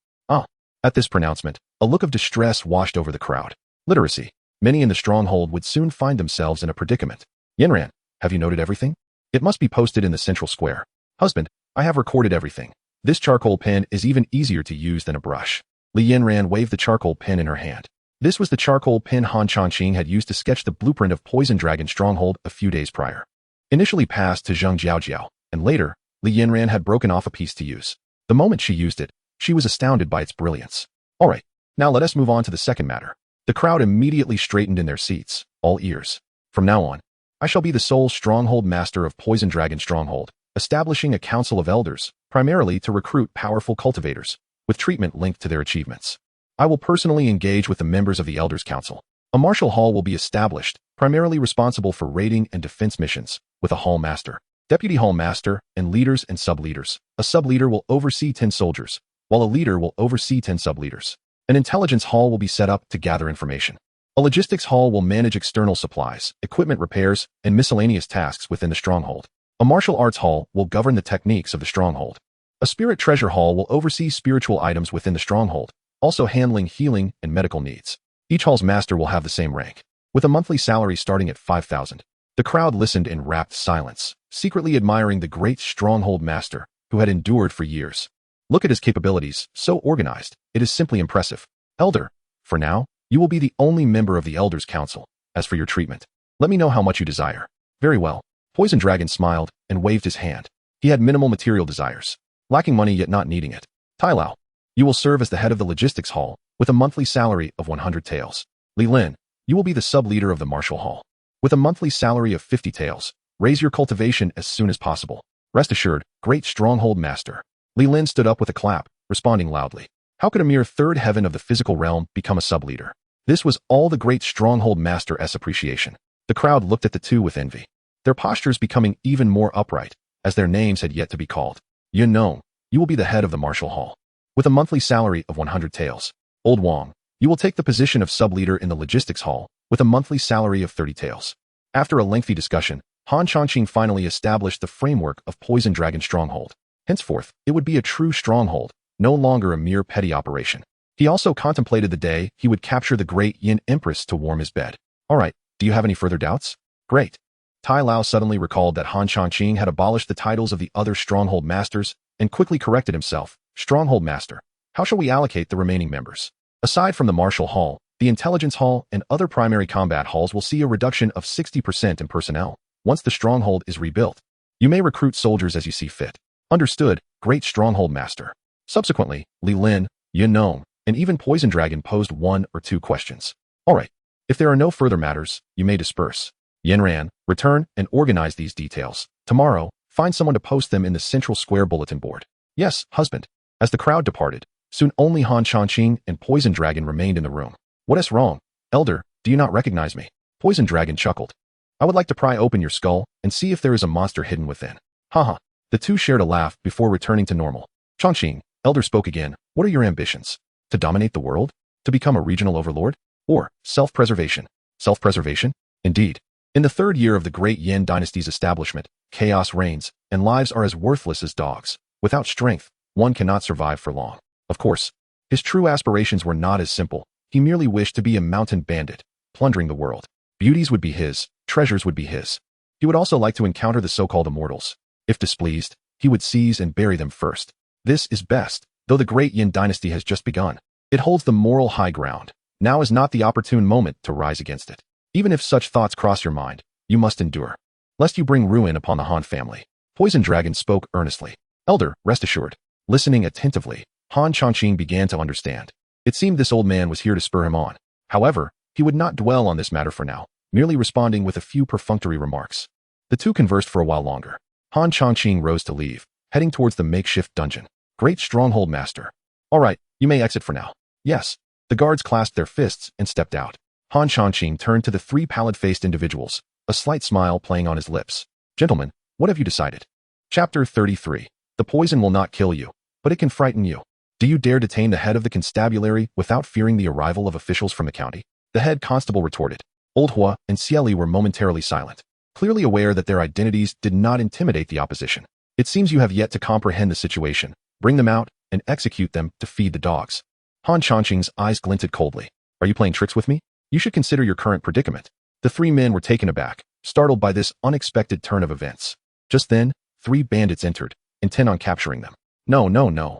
At this pronouncement, a look of distress washed over the crowd. Literacy. Many in the stronghold would soon find themselves in a predicament. Yanran, have you noted everything? It must be posted in the central square. Husband, I have recorded everything. This charcoal pen is even easier to use than a brush. Li Yanran waved the charcoal pen in her hand. This was the charcoal pen Han Changqing had used to sketch the blueprint of Poison Dragon Stronghold a few days prior. Initially passed to Zheng Jiaojiao, and later, Li Yanran had broken off a piece to use. The moment she used it, she was astounded by its brilliance. All right, now let us move on to the second matter. The crowd immediately straightened in their seats, all ears. From now on, I shall be the sole stronghold master of Poison Dragon Stronghold, establishing a council of elders, primarily to recruit powerful cultivators, with treatment linked to their achievements. I will personally engage with the members of the Elders Council. A martial hall will be established, primarily responsible for raiding and defense missions, with a hall master, deputy hall master, and leaders and sub-leaders. A sub-leader will oversee 10 soldiers, while a leader will oversee 10 sub-leaders. An intelligence hall will be set up to gather information. A logistics hall will manage external supplies, equipment repairs, and miscellaneous tasks within the stronghold. A martial arts hall will govern the techniques of the stronghold. A spirit treasure hall will oversee spiritual items within the stronghold, also handling healing and medical needs. Each hall's master will have the same rank, with a monthly salary starting at 5,000. The crowd listened in rapt silence, secretly admiring the great stronghold master who had endured for years. Look at his capabilities, so organized. It is simply impressive. Elder, for now, you will be the only member of the Elders' Council. As for your treatment, let me know how much you desire. Very well. Poison Dragon smiled and waved his hand. He had minimal material desires, lacking money yet not needing it. Tai Lao, you will serve as the head of the logistics hall with a monthly salary of 100 taels. Li Lin, you will be the sub-leader of the martial hall with a monthly salary of 50 taels. Raise your cultivation as soon as possible. Rest assured, great stronghold master. Li Lin stood up with a clap, responding loudly. How could a mere third heaven of the physical realm become a sub-leader? This was all the great stronghold master's appreciation. The crowd looked at the two with envy, their postures becoming even more upright, as their names had yet to be called. Yun Nong, you will be the head of the martial hall with a monthly salary of 100 taels. Old Wang, you will take the position of sub-leader in the logistics hall with a monthly salary of 30 taels. After a lengthy discussion, Han Changqing finally established the framework of Poison Dragon Stronghold. Henceforth, it would be a true stronghold, no longer a mere petty operation. He also contemplated the day he would capture the great Yin Empress to warm his bed. All right, do you have any further doubts? Great. Tai Lao suddenly recalled that Han Changqing had abolished the titles of the other stronghold masters and quickly corrected himself. Stronghold master, how shall we allocate the remaining members? Aside from the martial hall, the intelligence hall and other primary combat halls will see a reduction of 60% in personnel. Once the stronghold is rebuilt, you may recruit soldiers as you see fit. Understood, great stronghold master. Subsequently, Li Lin, Yun Nong, and even Poison Dragon posed 1 or 2 questions. All right, if there are no further matters, you may disperse. Yanran, return and organize these details. Tomorrow, find someone to post them in the central square bulletin board. Yes, husband. As the crowd departed, soon only Han Changqing and Poison Dragon remained in the room. What is wrong? Elder, do you not recognize me? Poison Dragon chuckled. I would like to pry open your skull and see if there is a monster hidden within. Haha. The two shared a laugh before returning to normal. Changqing, Elder spoke again. What are your ambitions? To dominate the world? To become a regional overlord? Or self-preservation? Self-preservation? Indeed. In the 3rd year of the great Yin dynasty's establishment, chaos reigns, and lives are as worthless as dogs. Without strength, one cannot survive for long. Of course, his true aspirations were not as simple. He merely wished to be a mountain bandit, plundering the world. Beauties would be his, treasures would be his. He would also like to encounter the so-called immortals. If displeased, he would seize and bury them first. This is best, though the great Yin dynasty has just begun. It holds the moral high ground. Now is not the opportune moment to rise against it. Even if such thoughts cross your mind, you must endure, lest you bring ruin upon the Han family. Poison Dragon spoke earnestly. Elder, rest assured. Listening attentively, Han Changqing began to understand. It seemed this old man was here to spur him on. However, he would not dwell on this matter for now, merely responding with a few perfunctory remarks. The two conversed for a while longer. Han Changqing rose to leave, heading towards the makeshift dungeon. Great stronghold master. All right, you may exit for now. Yes. The guards clasped their fists and stepped out. Han Changqing turned to the 3 pallid-faced individuals, a slight smile playing on his lips. Gentlemen, what have you decided? Chapter 33. The poison will not kill you, but it can frighten you. Do you dare detain the head of the constabulary without fearing the arrival of officials from the county? The head constable retorted. Old Hua and Xieli were momentarily silent, clearly aware that their identities did not intimidate the opposition. It seems you have yet to comprehend the situation. Bring them out and execute them to feed the dogs. Han Changqing's eyes glinted coldly. Are you playing tricks with me? You should consider your current predicament. The 3 men were taken aback, startled by this unexpected turn of events. Just then, 3 bandits entered, intent on capturing them. No.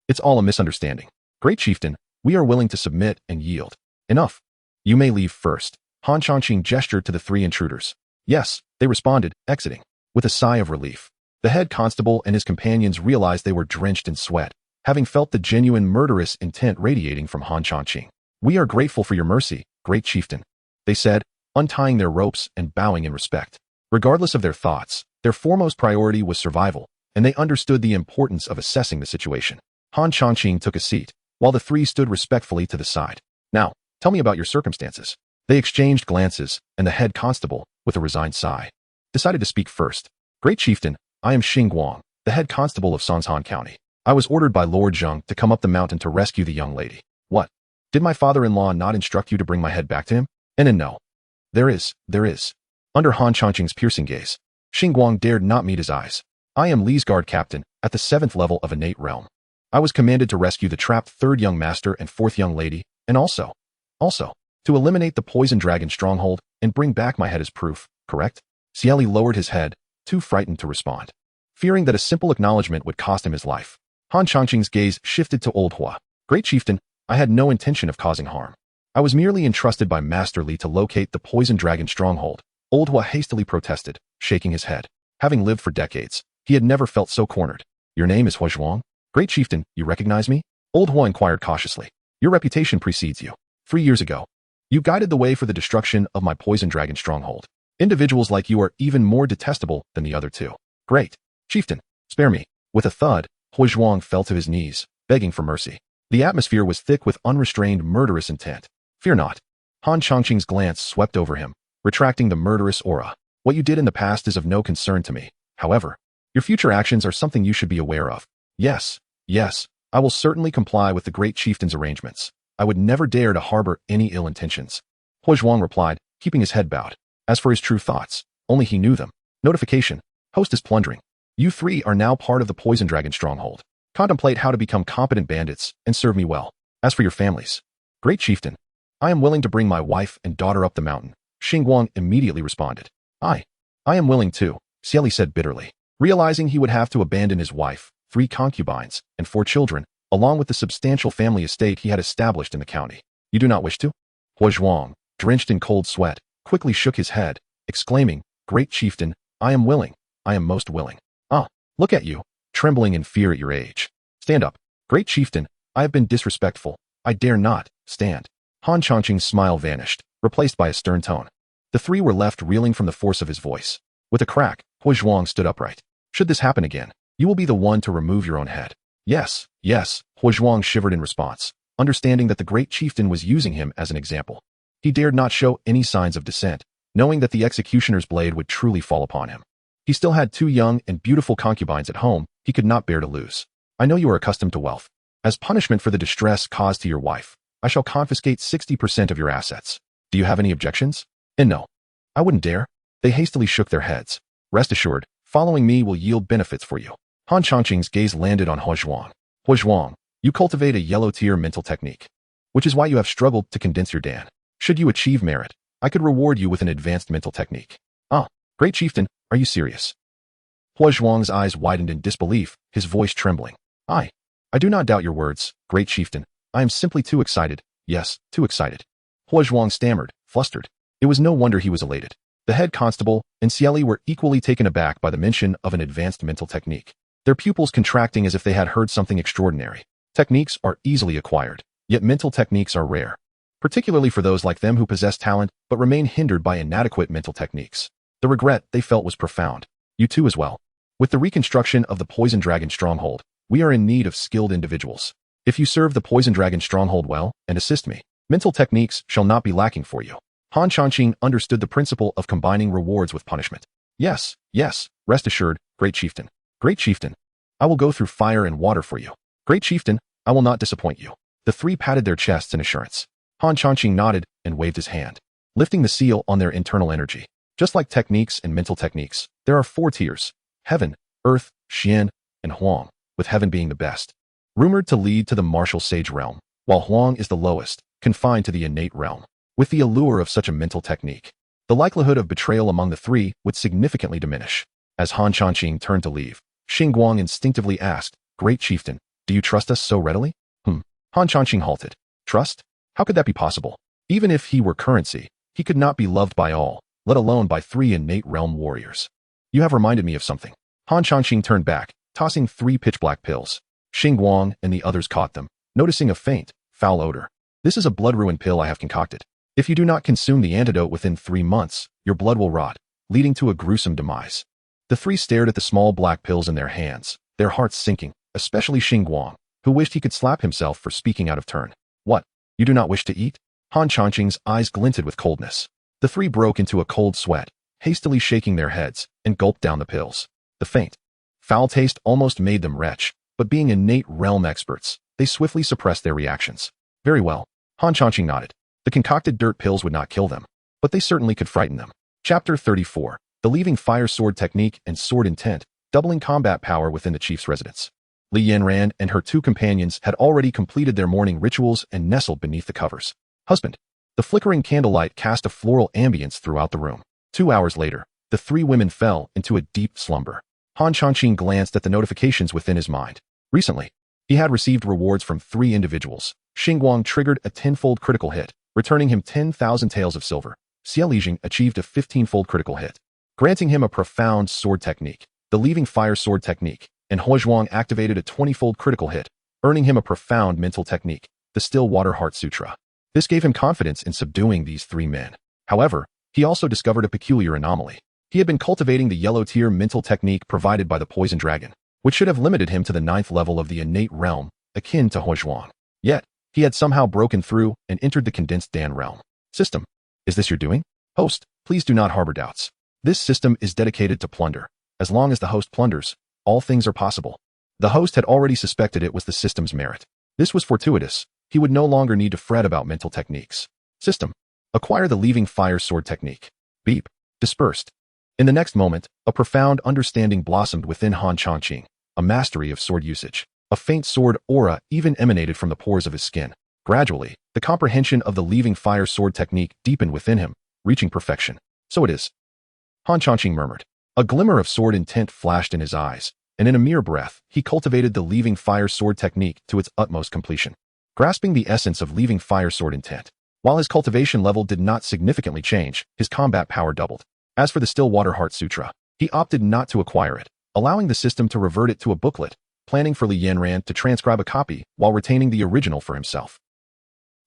It's all a misunderstanding. Great chieftain, we are willing to submit and yield. Enough. You may leave first. Han Changqing gestured to the 3 intruders. Yes, they responded, exiting. With a sigh of relief, the head constable and his companions realized they were drenched in sweat, having felt the genuine murderous intent radiating from Han Changqing. We are grateful for your mercy, great chieftain, they said, untying their ropes and bowing in respect. Regardless of their thoughts, their foremost priority was survival, and they understood the importance of assessing the situation. Han Changqing took a seat, while the 3 stood respectfully to the side. Now, tell me about your circumstances. They exchanged glances, and the head constable, with a resigned sigh, decided to speak first. Great chieftain, I am Xing Guang, the head constable of Sanshan County. I was ordered by Lord Zheng to come up the mountain to rescue the young lady. What? Did my father-in-law not instruct you to bring my head back to him? And no. There is. Under Han Changqing's piercing gaze, Xing Guang dared not meet his eyes. I am Li's guard captain, at the 7th level of innate realm. I was commanded to rescue the trapped 3rd young master and 4th young lady, and also, to eliminate the poison dragon stronghold and bring back my head as proof, correct? Xieli lowered his head, too frightened to respond. Fearing that a simple acknowledgement would cost him his life, Han Changqing's gaze shifted to Old Hua. Great Chieftain, I had no intention of causing harm. I was merely entrusted by Master Li to locate the Poison Dragon stronghold. Old Hua hastily protested, shaking his head. Having lived for decades, he had never felt so cornered. Your name is Hua Zhuang? Great Chieftain, you recognize me? Old Hua inquired cautiously. Your reputation precedes you. 3 years ago, you guided the way for the destruction of my Poison Dragon stronghold. Individuals like you are even more detestable than the other two. Great Chieftain, spare me. With a thud, Hua Zhuang fell to his knees, begging for mercy. The atmosphere was thick with unrestrained murderous intent. Fear not. Han Changqing's glance swept over him, retracting the murderous aura. What you did in the past is of no concern to me. However, your future actions are something you should be aware of. Yes, I will certainly comply with the Great Chieftain's arrangements. I would never dare to harbor any ill intentions. Hua Zhuang replied, keeping his head bowed. As for his true thoughts, only he knew them. Notification. Host is plundering. You three are now part of the Poison Dragon stronghold. Contemplate how to become competent bandits and serve me well. As for your families, Great Chieftain, I am willing to bring my wife and daughter up the mountain. Xingguang immediately responded. I am willing too, Xieli said bitterly. Realizing he would have to abandon his wife, 3 concubines, and 4 children, along with the substantial family estate he had established in the county. You do not wish to? Hua Zhuang, drenched in cold sweat, quickly shook his head, exclaiming, Great Chieftain, I am willing. I am most willing. Ah, look at you, trembling in fear at your age. Stand up. Great Chieftain, I have been disrespectful. I dare not stand. Han Changqing's smile vanished, replaced by a stern tone. The 3 were left reeling from the force of his voice. With a crack, Hua Zhuang stood upright. Should this happen again, you will be the one to remove your own head. Yes, Hua Zhuang shivered in response, understanding that the Great Chieftain was using him as an example. He dared not show any signs of dissent, knowing that the executioner's blade would truly fall upon him. He still had 2 young and beautiful concubines at home he could not bear to lose. I know you are accustomed to wealth. As punishment for the distress caused to your wife, I shall confiscate 60% of your assets. Do you have any objections? And no, I wouldn't dare. They hastily shook their heads. Rest assured, following me will yield benefits for you. Han Changqing's gaze landed on Hua Zhuang. Hua Zhuang, you cultivate a yellow-tier mental technique, which is why you have struggled to condense your Dan. Should you achieve merit, I could reward you with an advanced mental technique. Ah, Great Chieftain, are you serious? Hua Zhuang's eyes widened in disbelief, his voice trembling. I do not doubt your words, Great Chieftain. I am simply too excited. Yes, too excited. Hua Zhuang stammered, flustered. It was no wonder he was elated. The head constable and Xieli were equally taken aback by the mention of an advanced mental technique, their pupils contracting as if they had heard something extraordinary. Techniques are easily acquired, yet mental techniques are rare, particularly for those like them who possess talent but remain hindered by inadequate mental techniques. The regret they felt was profound. You too as well. With the reconstruction of the Poison Dragon stronghold, we are in need of skilled individuals. If you serve the Poison Dragon stronghold well and assist me, mental techniques shall not be lacking for you. Han Changqing understood the principle of combining rewards with punishment. Yes, rest assured, Great Chieftain. Great Chieftain, I will go through fire and water for you. Great Chieftain, I will not disappoint you. The 3 patted their chests in assurance. Han Changqing nodded and waved his hand, lifting the seal on their internal energy. Just like techniques and mental techniques, there are 4 tiers: Heaven, Earth, Xian, and Huang, with Heaven being the best, rumored to lead to the martial sage realm, while Huang is the lowest, confined to the innate realm. With the allure of such a mental technique, the likelihood of betrayal among the 3 would significantly diminish. As Han Changqing turned to leave, Xingguang instinctively asked, Great Chieftain, do you trust us so readily? Han Changqing halted. Trust? How could that be possible? Even if he were currency, he could not be loved by all, let alone by 3 innate realm warriors. You have reminded me of something. Han Changqing turned back, tossing 3 pitch-black pills. Xingguang and the others caught them, noticing a faint, foul odor. This is a blood-ruin pill I have concocted. If you do not consume the antidote within 3 months, your blood will rot, leading to a gruesome demise. The 3 stared at the small black pills in their hands, their hearts sinking, especially Xingguang, who wished he could slap himself for speaking out of turn. What? You do not wish to eat? Han Changqing's eyes glinted with coldness. The 3 broke into a cold sweat, hastily shaking their heads, and gulped down the pills. The faint, foul taste almost made them retch, but being innate realm experts, they swiftly suppressed their reactions. Very well. Han Changqing nodded. The concocted dirt pills would not kill them, but they certainly could frighten them. Chapter 34. The Leaving Fire Sword Technique and Sword Intent, doubling combat power within the chief's residence. Li Yanran and her 2 companions had already completed their morning rituals and nestled beneath the covers. Husband. The flickering candlelight cast a floral ambience throughout the room. 2 hours later, the the three women fell into a deep slumber. Han Changqing glanced at the notifications within his mind. Recently, he had received rewards from 3 individuals. Xingguang triggered a 10-fold critical hit, returning him 10,000 taels of silver. Xie Lijing achieved a 15-fold critical hit, granting him a profound sword technique, the Leaving Fire sword technique, and He Zhuang activated a 20-fold critical hit, earning him a profound mental technique, the Still Water Heart Sutra. This gave him confidence in subduing these 3 men. However, he also discovered a peculiar anomaly. He had been cultivating the yellow tier mental technique provided by the poison dragon, which should have limited him to the 9th level of the innate realm, akin to He Zhuang. Yet, he had somehow broken through and entered the condensed Dan realm. System. Is this your doing? Host, please do not harbor doubts. This system is dedicated to plunder. As long as the host plunders, all things are possible. The host had already suspected it was the system's merit. This was fortuitous. He would no longer need to fret about mental techniques. System. Acquire the Leaving Fire sword technique. Beep. Dispersed. In the next moment, a profound understanding blossomed within Han Changqing, a mastery of sword usage. A faint sword aura even emanated from the pores of his skin. Gradually, the comprehension of the Leaving Fire sword technique deepened within him, reaching perfection. So it is. Han Changqing murmured. A glimmer of sword intent flashed in his eyes, and in a mere breath, he cultivated the Leaving Fire sword technique to its utmost completion. Grasping the essence of Leaving Fire sword intent, while his cultivation level did not significantly change, his combat power doubled. As for the Still Water Heart Sutra, he opted not to acquire it, allowing the system to revert it to a booklet, planning for Li Yanran to transcribe a copy while retaining the original for himself.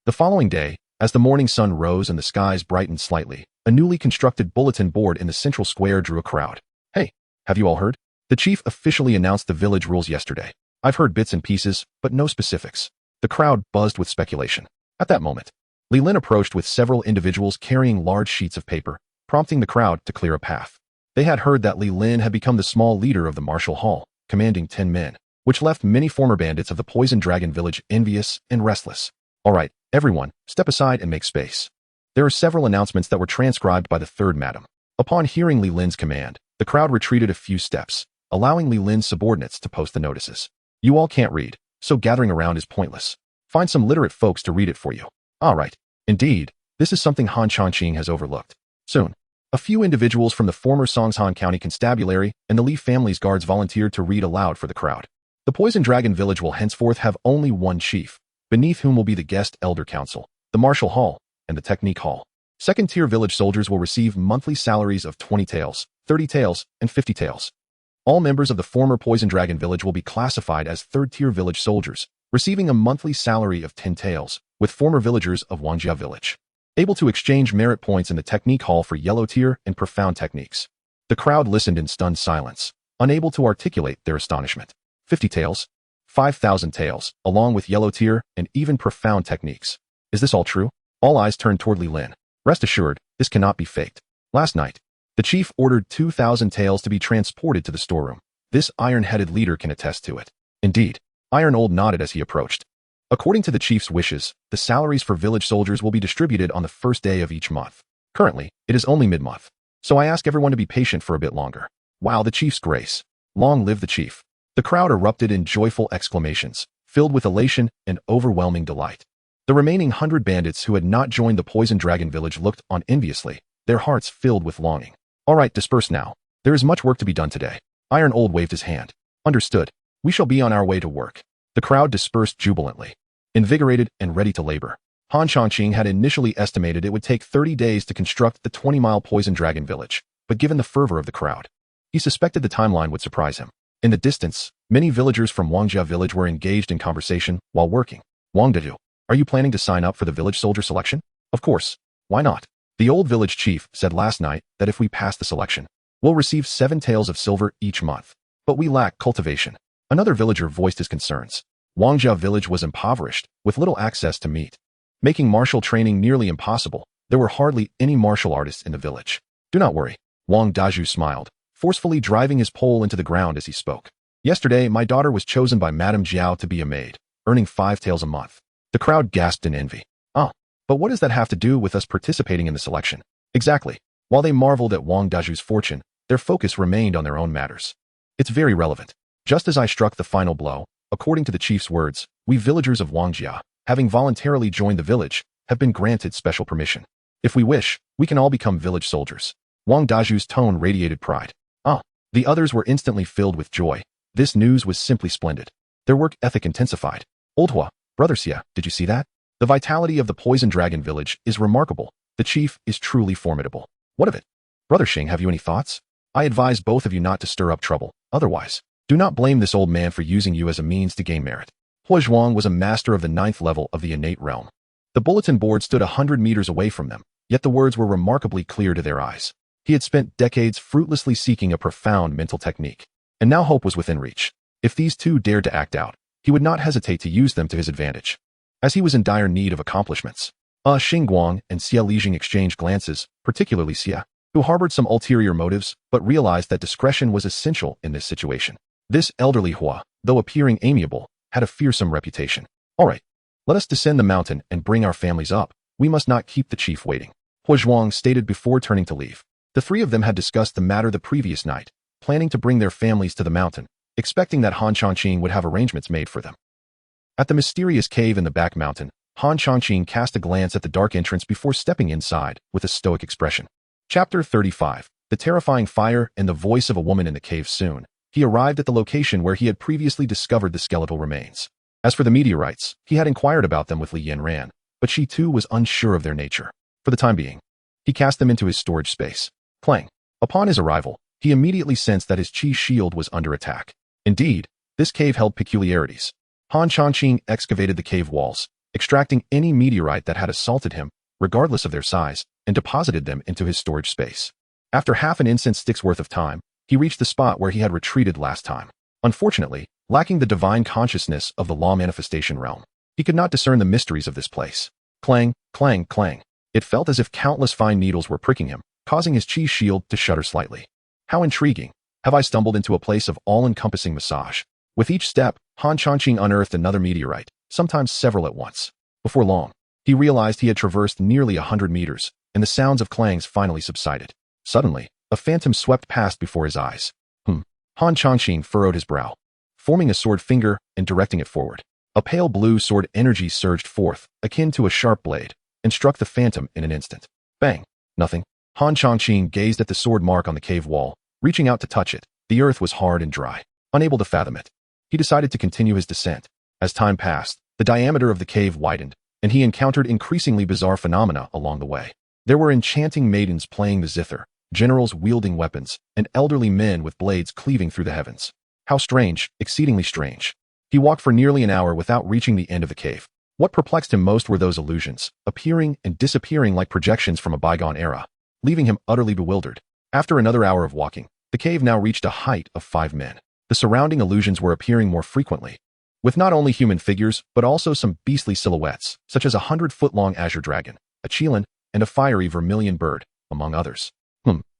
The following day, as the morning sun rose and the skies brightened slightly, a newly constructed bulletin board in the central square drew a crowd. Hey, have you all heard? The chief officially announced the village rules yesterday. I've heard bits and pieces, but no specifics. The crowd buzzed with speculation. At that moment, Li Lin approached with several individuals carrying large sheets of paper, prompting the crowd to clear a path. They had heard that Li Lin had become the small leader of the martial hall, commanding 10 men, which left many former bandits of the Poison Dragon village envious and restless. All right, everyone, step aside and make space. There are several announcements that were transcribed by the third madam. Upon hearing Li Lin's command, the crowd retreated a few steps, allowing Li Lin's subordinates to post the notices. You all can't read, so gathering around is pointless. Find some literate folks to read it for you. All right. Indeed, this is something Han Changqing has overlooked. Soon, a few individuals from the former Songshan County Constabulary and the Li family's guards volunteered to read aloud for the crowd. The Poison Dragon village will henceforth have only one chief, beneath whom will be the guest elder council, the martial hall, and the technique hall. Second-tier village soldiers will receive monthly salaries of 20 taels, 30 taels, and 50 taels. All members of the former Poison Dragon village will be classified as third-tier village soldiers, receiving a monthly salary of 10 taels, with former villagers of Wangjia village, able to exchange merit points in the technique hall for yellow tier and profound techniques. The crowd listened in stunned silence, unable to articulate their astonishment. 50 taels, 5,000 taels, along with yellow tier and even profound techniques. Is this all true? All eyes turned toward Li Lin. Rest assured, this cannot be faked. Last night, the chief ordered 2,000 taels to be transported to the storeroom. This iron-headed leader can attest to it. Indeed, Iron Old nodded as he approached. According to the chief's wishes, the salaries for village soldiers will be distributed on the first day of each month. Currently, it is only mid-month, so I ask everyone to be patient for a bit longer. Wow, the chief's grace. Long live the chief. The crowd erupted in joyful exclamations, filled with elation and overwhelming delight. The remaining 100 bandits who had not joined the Poison Dragon village looked on enviously, their hearts filled with longing. All right, disperse now. There is much work to be done today. Iron Old waved his hand. Understood. We shall be on our way to work. The crowd dispersed jubilantly, invigorated and ready to labor. Han Changqing had initially estimated it would take 30 days to construct the 20-mile Poison Dragon village, but given the fervor of the crowd, he suspected the timeline would surprise him. In the distance, many villagers from Wangjia village were engaged in conversation while working. Wang Deju, are you planning to sign up for the village soldier selection? Of course. Why not? The old village chief said last night that if we pass the selection, we'll receive 7 taels of silver each month. But we lack cultivation. Another villager voiced his concerns. Wangjia village was impoverished, with little access to meat, making martial training nearly impossible. There were hardly any martial artists in the village. Do not worry. Wang Daju smiled, forcefully driving his pole into the ground as he spoke. Yesterday, my daughter was chosen by Madame Jiao to be a maid, earning 5 taels a month. The crowd gasped in envy. Ah, but what does that have to do with us participating in the selection? Exactly. While they marveled at Wang Daju's fortune, their focus remained on their own matters. It's very relevant. Just as I struck the final blow, according to the chief's words, we villagers of Wangjia, having voluntarily joined the village, have been granted special permission. If we wish, we can all become village soldiers. Wang Daju's tone radiated pride. Ah, the others were instantly filled with joy. This news was simply splendid. Their work ethic intensified. Old Hua, Brother Xia, did you see that? The vitality of the Poison Dragon village is remarkable. The chief is truly formidable. What of it? Brother Xing, have you any thoughts? I advise both of you not to stir up trouble. Otherwise, do not blame this old man for using you as a means to gain merit. Hua Zhuang was a master of the 9th level of the innate realm. The bulletin board stood 100 meters away from them, yet the words were remarkably clear to their eyes. He had spent decades fruitlessly seeking a profound mental technique, and now hope was within reach. If these two dared to act out, he would not hesitate to use them to his advantage, as he was in dire need of accomplishments. Xingguang and Xia Lijing exchanged glances, particularly Xia, who harbored some ulterior motives but realized that discretion was essential in this situation. This elderly Hua, though appearing amiable, had a fearsome reputation. All right, let us descend the mountain and bring our families up. We must not keep the chief waiting, Hua Zhuang stated before turning to leave. The three of them had discussed the matter the previous night, planning to bring their families to the mountain, expecting that Han Changqing would have arrangements made for them. At the mysterious cave in the back mountain, Han Changqing cast a glance at the dark entrance before stepping inside with a stoic expression. Chapter 35. The terrifying fire and the voice of a woman in the cave. Soon, he arrived at the location where he had previously discovered the skeletal remains. As for the meteorites, he had inquired about them with Li Yanran, but she too was unsure of their nature. For the time being, he cast them into his storage space. Clang. Upon his arrival, he immediately sensed that his chi shield was under attack. Indeed, this cave held peculiarities. Han Changqing excavated the cave walls, extracting any meteorite that had assaulted him, regardless of their size, and deposited them into his storage space. After half an incense stick's worth of time, he reached the spot where he had retreated last time. Unfortunately, lacking the divine consciousness of the law manifestation realm, he could not discern the mysteries of this place. Clang, clang, clang. It felt as if countless fine needles were pricking him, causing his chi shield to shudder slightly. How intriguing. Have I stumbled into a place of all-encompassing massage? With each step, Han Changqing unearthed another meteorite, sometimes several at once. Before long, he realized he had traversed nearly 100 meters, and the sounds of clangs finally subsided. Suddenly, a phantom swept past before his eyes. Han Changqing furrowed his brow, forming a sword finger and directing it forward. A pale blue sword energy surged forth, akin to a sharp blade, and struck the phantom in an instant. Bang! Nothing. Han Changqing gazed at the sword mark on the cave wall, reaching out to touch it. The earth was hard and dry, unable to fathom it. He decided to continue his descent. As time passed, the diameter of the cave widened, and he encountered increasingly bizarre phenomena along the way. There were enchanting maidens playing the zither, generals wielding weapons, and elderly men with blades cleaving through the heavens. How strange, exceedingly strange. He walked for nearly an hour without reaching the end of the cave. What perplexed him most were those illusions, appearing and disappearing like projections from a bygone era, leaving him utterly bewildered. After another hour of walking, the cave now reached a height of 5 men. The surrounding illusions were appearing more frequently, with not only human figures, but also some beastly silhouettes, such as a 100-foot-long azure dragon, a qilin, and a fiery vermilion bird, among others.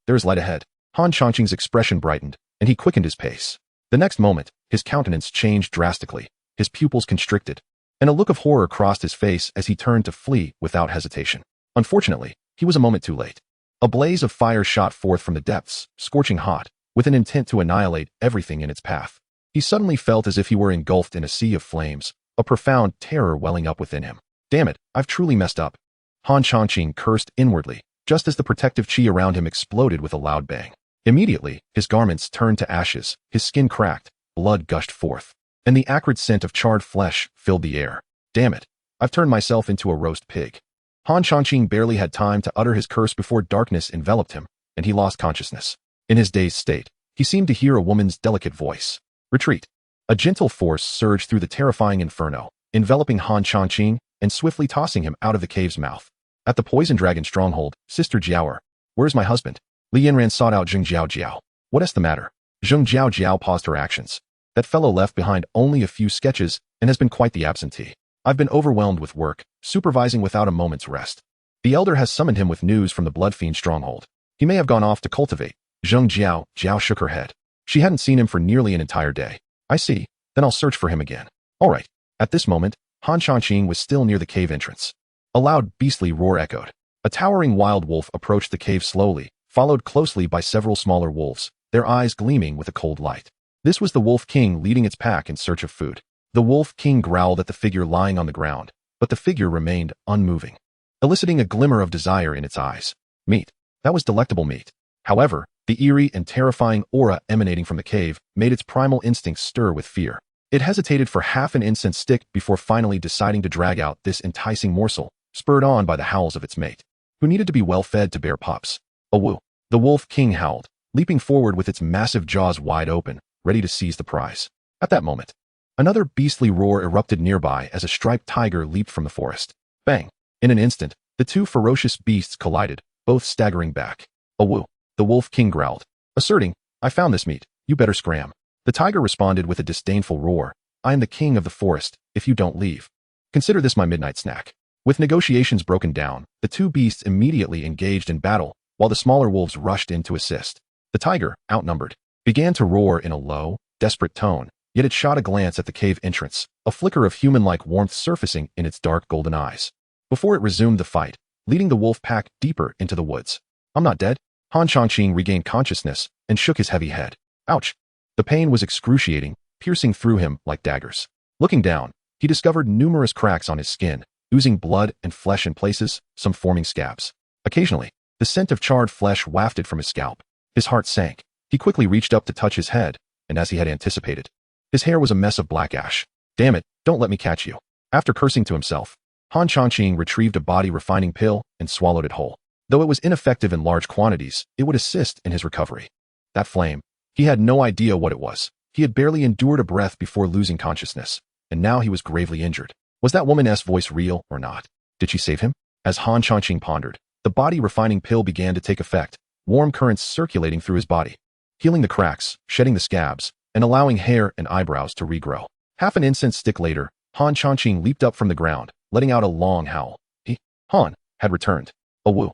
There is light ahead. Han Changqing's expression brightened, and he quickened his pace. The next moment, his countenance changed drastically, his pupils constricted, and a look of horror crossed his face as he turned to flee without hesitation. Unfortunately, he was a moment too late. A blaze of fire shot forth from the depths, scorching hot, with an intent to annihilate everything in its path. He suddenly felt as if he were engulfed in a sea of flames, a profound terror welling up within him. Damn it, I've truly messed up. Han Changqing cursed inwardly, just as the protective chi around him exploded with a loud bang. Immediately, his garments turned to ashes, his skin cracked, blood gushed forth, and the acrid scent of charred flesh filled the air. Damn it, I've turned myself into a roast pig. Han Changqing barely had time to utter his curse before darkness enveloped him, and he lost consciousness. In his dazed state, he seemed to hear a woman's delicate voice. Retreat. A gentle force surged through the terrifying inferno, enveloping Han Changqing and swiftly tossing him out of the cave's mouth. At the Poison Dragon stronghold, Sister Jiaoer, where's my husband? Li Yanran sought out Zheng Jiao. What's the matter? Zheng Jiao paused her actions. That fellow left behind only a few sketches and has been quite the absentee. I've been overwhelmed with work, supervising without a moment's rest. The elder has summoned him with news from the Blood Fiend stronghold. He may have gone off to cultivate. Zheng Jiao shook her head. She hadn't seen him for nearly an entire day. I see. Then I'll search for him again. All right. At this moment, Han Changqing was still near the cave entrance. A loud beastly roar echoed. A towering wild wolf approached the cave slowly, followed closely by several smaller wolves, their eyes gleaming with a cold light. This was the Wolf King leading its pack in search of food. The Wolf King growled at the figure lying on the ground, but the figure remained unmoving, eliciting a glimmer of desire in its eyes. Meat. That was delectable meat. However, the eerie and terrifying aura emanating from the cave made its primal instincts stir with fear. It hesitated for half an incense stick before finally deciding to drag out this enticing morsel, spurred on by the howls of its mate, who needed to be well fed to bear pups. Awoo! The Wolf King howled, leaping forward with its massive jaws wide open, ready to seize the prize. At that moment, another beastly roar erupted nearby as a striped tiger leaped from the forest. Bang! In an instant, the two ferocious beasts collided, both staggering back. Awoo! The Wolf King growled, asserting, "I found this meat, you better scram." The tiger responded with a disdainful roar, "I am the king of the forest, if you don't leave. Consider this my midnight snack." With negotiations broken down, the two beasts immediately engaged in battle, while the smaller wolves rushed in to assist. The tiger, outnumbered, began to roar in a low, desperate tone, yet it shot a glance at the cave entrance, a flicker of human-like warmth surfacing in its dark golden eyes, before it resumed the fight, leading the wolf pack deeper into the woods. "I'm not dead." Han Changqing regained consciousness and shook his heavy head. Ouch! The pain was excruciating, piercing through him like daggers. Looking down, he discovered numerous cracks on his skin, oozing blood and flesh in places, some forming scabs. Occasionally, the scent of charred flesh wafted from his scalp. His heart sank. He quickly reached up to touch his head, and as he had anticipated, his hair was a mess of black ash. "Damn it, don't let me catch you." After cursing to himself, Han Changqing retrieved a body-refining pill and swallowed it whole. Though it was ineffective in large quantities, it would assist in his recovery. That flame, he had no idea what it was. He had barely endured a breath before losing consciousness, and now he was gravely injured. Was that woman's voice real or not? Did she save him? As Han Changqing pondered, the body-refining pill began to take effect, warm currents circulating through his body, healing the cracks, shedding the scabs, and allowing hair and eyebrows to regrow. Half an incense stick later, Han Changqing leaped up from the ground, letting out a long howl. Han, had returned. Awoo.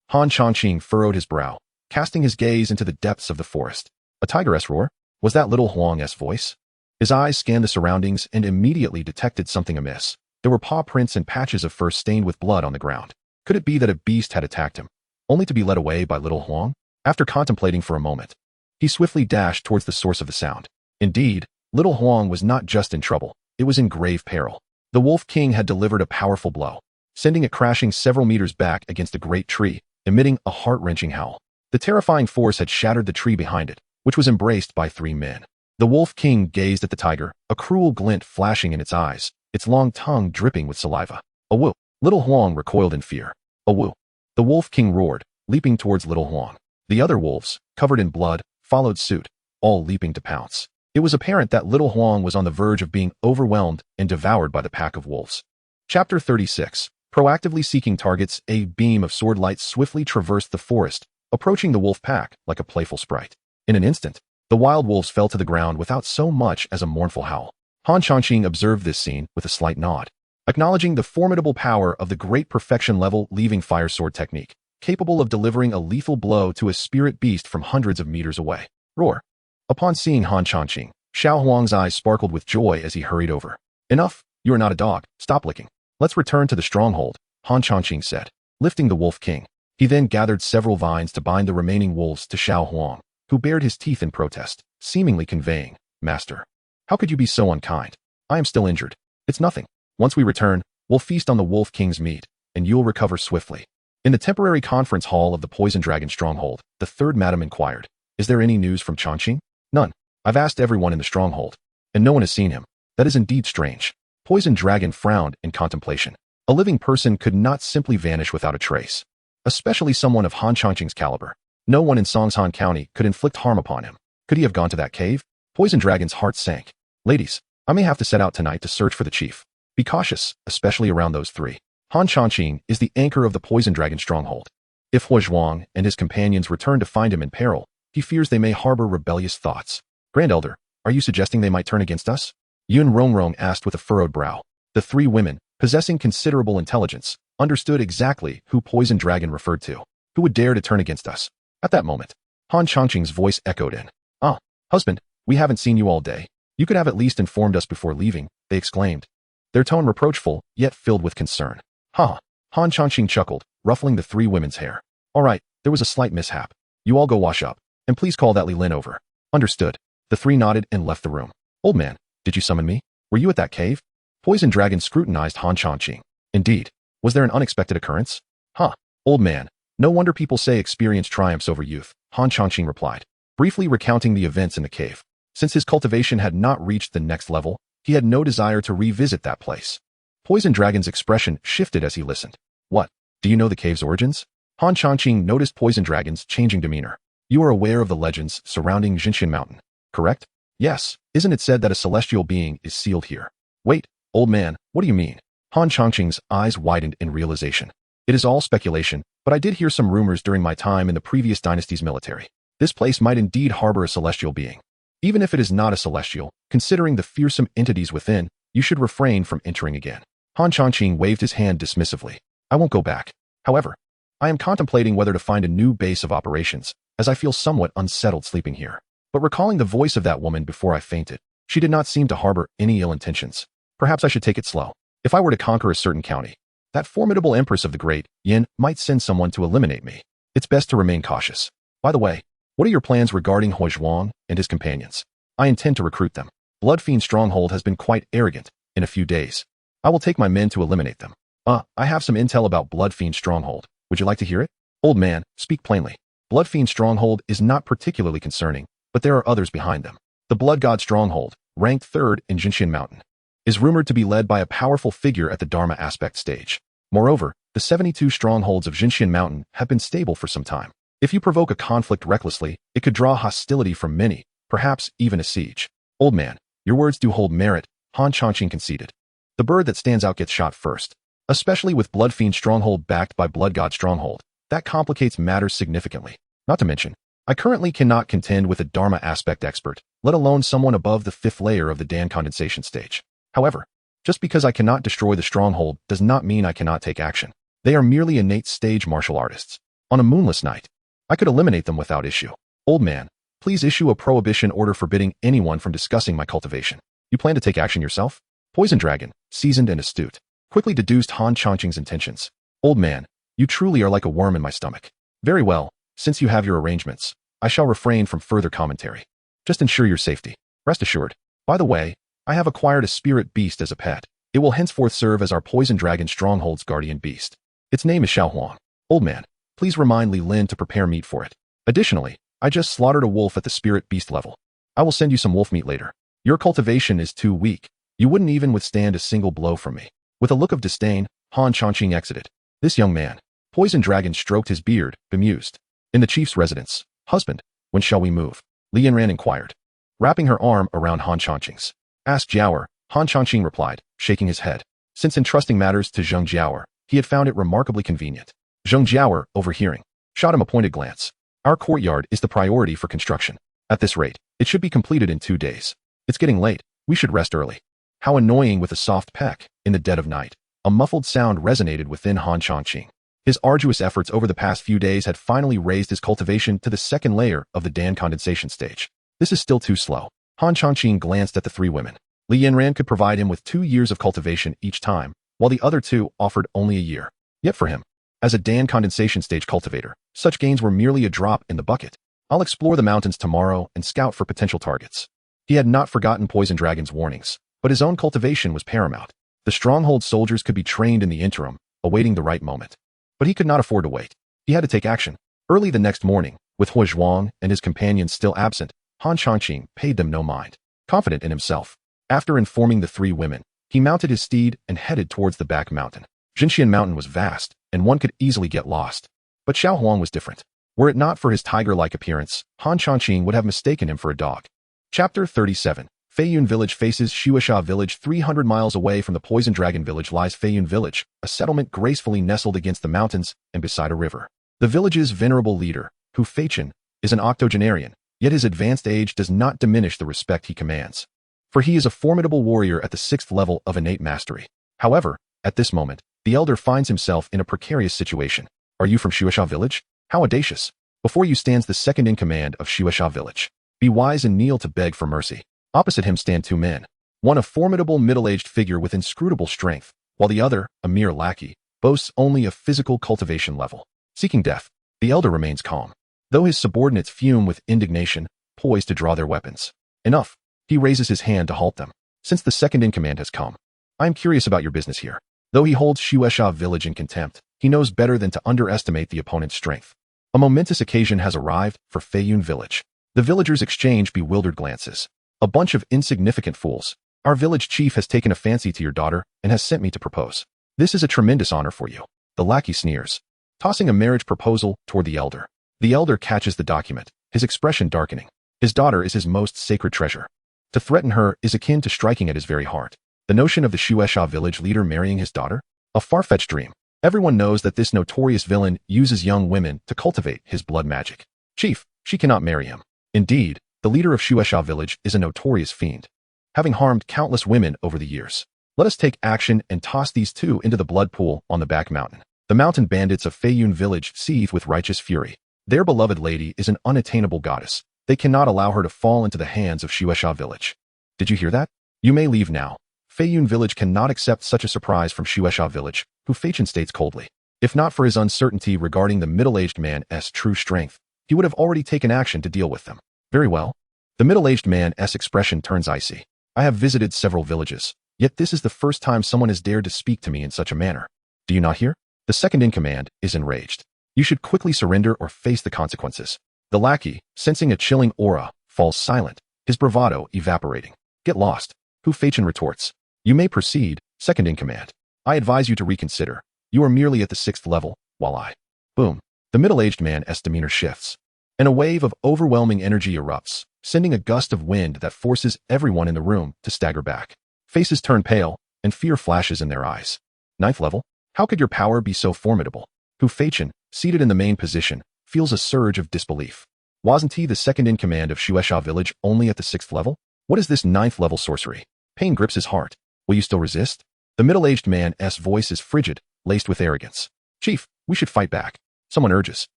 Han Changqing furrowed his brow, casting his gaze into the depths of the forest. A tigress roar? Was that little Huang's voice? His eyes scanned the surroundings and immediately detected something amiss. There were paw prints and patches of fur stained with blood on the ground. Could it be that a beast had attacked him, only to be led away by little Huang? After contemplating for a moment, he swiftly dashed towards the source of the sound. Indeed, little Huang was not just in trouble, it was in grave peril. The Wolf King had delivered a powerful blow, sending it crashing several meters back against a great tree, emitting a heart-wrenching howl. The terrifying force had shattered the tree behind it, which was embraced by three men. The Wolf King gazed at the tiger, a cruel glint flashing in its eyes, its long tongue dripping with saliva. Awoo! Little Huang recoiled in fear. Awoo! The Wolf King roared, leaping towards little Huang. The other wolves, covered in blood, followed suit, all leaping to pounce. It was apparent that little Huang was on the verge of being overwhelmed and devoured by the pack of wolves. Chapter 36. Proactively seeking targets, a beam of sword light swiftly traversed the forest, approaching the wolf pack like a playful sprite. In an instant, the wild wolves fell to the ground without so much as a mournful howl. Han Changqing observed this scene with a slight nod, acknowledging the formidable power of the great perfection-level leaving fire sword technique, capable of delivering a lethal blow to a spirit beast from hundreds of meters away. Roar! Upon seeing Han Changqing, Xiao Huang's eyes sparkled with joy as he hurried over. "Enough, you are not a dog, stop licking. Let's return to the stronghold," Han Changqing said, lifting the Wolf King. He then gathered several vines to bind the remaining wolves to Xiao Huang, who bared his teeth in protest, seemingly conveying, "Master, how could you be so unkind? I am still injured. It's nothing. Once we return, we'll feast on the Wolf King's meat, and you'll recover swiftly." In the temporary conference hall of the Poison Dragon stronghold, the third madam inquired, "Is there any news from Changqing?" "None. I've asked everyone in the stronghold, and no one has seen him. That is indeed strange." Poison Dragon frowned in contemplation. A living person could not simply vanish without a trace, especially someone of Han Changqing's caliber. No one in Songshan County could inflict harm upon him. Could he have gone to that cave? Poison Dragon's heart sank. "Ladies, I may have to set out tonight to search for the chief. Be cautious, especially around those three. Han Changqing is the anchor of the Poison Dragon stronghold. If Hua Zhuang and his companions return to find him in peril, he fears they may harbor rebellious thoughts." "Grand Elder, are you suggesting they might turn against us?" Yun Rongrong asked with a furrowed brow. The three women, possessing considerable intelligence, understood exactly who Poison Dragon referred to. Who would dare to turn against us? At that moment, Han Changqing's voice echoed in. "Ah, husband, we haven't seen you all day. You could have at least informed us before leaving," they exclaimed, their tone reproachful, yet filled with concern. "Ha!" Han Changqing chuckled, ruffling the three women's hair. "All right, there was a slight mishap. You all go wash up, and please call that Li Lin over." "Understood." The three nodded and left the room. "Old man, did you summon me? Were you at that cave?" Poison Dragon scrutinized Han Changqing. "Indeed. Was there an unexpected occurrence?" "Huh. Old man, No wonder people say experience triumphs over youth, Han Changqing replied, briefly recounting the events in the cave. Since his cultivation had not reached the next level, he had no desire to revisit that place. Poison Dragon's expression shifted as he listened. What? Do you know the cave's origins? Han Changqing noticed Poison Dragon's changing demeanor. You are aware of the legends surrounding Jinxian Mountain, correct? Yes. Isn't it said that a celestial being is sealed here? Wait, old man, what do you mean? Han Changqing's eyes widened in realization. It is all speculation, but I did hear some rumors during my time in the previous dynasty's military. This place might indeed harbor a celestial being. Even if it is not a celestial, considering the fearsome entities within, you should refrain from entering again. Han Changqing waved his hand dismissively. I won't go back. However, I am contemplating whether to find a new base of operations, as I feel somewhat unsettled sleeping here. But recalling the voice of that woman before I fainted, she did not seem to harbor any ill intentions. Perhaps I should take it slow. If I were to conquer a certain county, that formidable empress of the great Yin might send someone to eliminate me. It's best to remain cautious. By the way, what are your plans regarding Hui Zhuang and his companions? I intend to recruit them. Blood Fiend Stronghold has been quite arrogant in a few days. I will take my men to eliminate them. I have some intel about Blood Fiend Stronghold. Would you like to hear it? Old man, speak plainly. Blood Fiend Stronghold is not particularly concerning, but there are others behind them. The Blood God Stronghold, ranked 3rd in Jinxian Mountain, is rumored to be led by a powerful figure at the Dharma aspect stage. Moreover, the 72 strongholds of Jinxian Mountain have been stable for some time. If you provoke a conflict recklessly, it could draw hostility from many, perhaps even a siege. Old man, your words do hold merit, Han Changqing conceded. The bird that stands out gets shot first. Especially with Blood Fiend Stronghold backed by Blood God Stronghold, that complicates matters significantly. Not to mention, I currently cannot contend with a Dharma aspect expert, let alone someone above the 5th layer of the Dan condensation stage. However, just because I cannot destroy the stronghold does not mean I cannot take action. They are merely innate stage martial artists. On a moonless night, I could eliminate them without issue. Old man, please issue a prohibition order forbidding anyone from discussing my cultivation. You plan to take action yourself? Poison Dragon, seasoned and astute, quickly deduced Han Changqing's intentions. Old man, you truly are like a worm in my stomach. Very well, since you have your arrangements, I shall refrain from further commentary. Just ensure your safety. Rest assured. By the way, I have acquired a spirit beast as a pet. It will henceforth serve as our Poison Dragon Stronghold's guardian beast. Its name is Xiaohuang. Old man, please remind Li Lin to prepare meat for it. Additionally, I just slaughtered a wolf at the spirit beast level. I will send you some wolf meat later. Your cultivation is too weak. You wouldn't even withstand a single blow from me. With a look of disdain, Han Changqing exited. This young man, Poison Dragon, stroked his beard, bemused. In the chief's residence. Husband, when shall we move? Li Yanran inquired, wrapping her arm around Han Changqing's. Ask Jiaoer, Han Changqing replied, shaking his head. Since entrusting matters to Zheng Jiaoer, he had found it remarkably convenient. Zheng Jiaoer, overhearing, shot him a pointed glance. Our courtyard is the priority for construction. At this rate, it should be completed in 2 days. It's getting late. We should rest early. How annoying with a soft peck, in the dead of night. A muffled sound resonated within Han Changqing. His arduous efforts over the past few days had finally raised his cultivation to the 2nd layer of the Dan condensation stage. This is still too slow. Han Changqing glanced at the 3 women. Li Yanran could provide him with 2 years of cultivation each time, while the other 2 offered only a year. Yet for him, as a Dan condensation stage cultivator, such gains were merely a drop in the bucket. I'll explore the mountains tomorrow and scout for potential targets. He had not forgotten Poison Dragon's warnings, but his own cultivation was paramount. The stronghold soldiers could be trained in the interim, awaiting the right moment. But he could not afford to wait. He had to take action. Early the next morning, with Hui Zhuang and his companions still absent, Han Changqing paid them no mind. Confident in himself, after informing the 3 women, he mounted his steed and headed towards the back mountain. Jinxian Mountain was vast, and one could easily get lost. But Xiaohuang was different. Were it not for his tiger-like appearance, Han Changqing would have mistaken him for a dog. Chapter 37. Feiyun Village faces Shuisha Village. 300 miles away from the Poison Dragon Village lies Feiyun Village, a settlement gracefully nestled against the mountains and beside a river. The village's venerable leader, Hu Feichen, is an octogenarian, yet his advanced age does not diminish the respect he commands. For he is a formidable warrior at the 6th level of innate mastery. However, at this moment, the elder finds himself in a precarious situation. Are you from Shuisha Village? How audacious. Before you stands the 2nd in command of Shuisha Village. Be wise and kneel to beg for mercy. Opposite him stand 2 men. One a formidable middle-aged figure with inscrutable strength, while the other, a mere lackey, boasts only a physical cultivation level. Seeking death, the elder remains calm, though his subordinates fume with indignation, poised to draw their weapons. Enough. He raises his hand to halt them. Since the 2nd in command has come, I am curious about your business here. Though he holds Shuisha Village in contempt, He knows better than to underestimate the opponent's strength. A momentous occasion has arrived for Feiyun village. The villagers exchange bewildered glances. A bunch of insignificant fools. Our village chief has taken a fancy to your daughter and has sent me to propose. This is a tremendous honor for you. The lackey sneers, tossing a marriage proposal toward the elder. The elder catches the document, his expression darkening. His daughter is his most sacred treasure. To threaten her is akin to striking at his very heart. The notion of the Shueisha village leader marrying his daughter? A far-fetched dream. Everyone knows that this notorious villain uses young women to cultivate his blood magic. Chief, she cannot marry him. Indeed, the leader of Shueisha village is a notorious fiend, having harmed countless women over the years. Let us take action and toss these two into the blood pool on the back mountain. The mountain bandits of Feiyun village seethe with righteous fury. Their beloved lady is an unattainable goddess. They cannot allow her to fall into the hands of Shueisha village. Did you hear that? You may leave now. Feiyun village cannot accept such a surprise from Shueisha village, Hu Feichen states coldly. If not for his uncertainty regarding the middle-aged man's true strength, he would have already taken action to deal with them. Very well. The middle-aged man's expression turns icy. I have visited several villages, yet this is the first time someone has dared to speak to me in such a manner. Do you not hear? The second-in-command is enraged. You should quickly surrender or face the consequences. The lackey, sensing a chilling aura, falls silent, his bravado evaporating. Get lost. Hu Feichen retorts. You may proceed, second-in-command. I advise you to reconsider. You are merely at the 6th level, while I... Boom. The middle-aged man's demeanor shifts, and a wave of overwhelming energy erupts, sending a gust of wind that forces everyone in the room to stagger back. Faces turn pale, and fear flashes in their eyes. 9th level? How could your power be so formidable? Hu Feichen, seated in the main position, feels a surge of disbelief. Wasn't he the second-in-command of Shueisha village only at the 6th level? What is this 9th level sorcery? Pain grips his heart. Will you still resist? The middle-aged man's voice is frigid, laced with arrogance. Chief, we should fight back. Someone urges.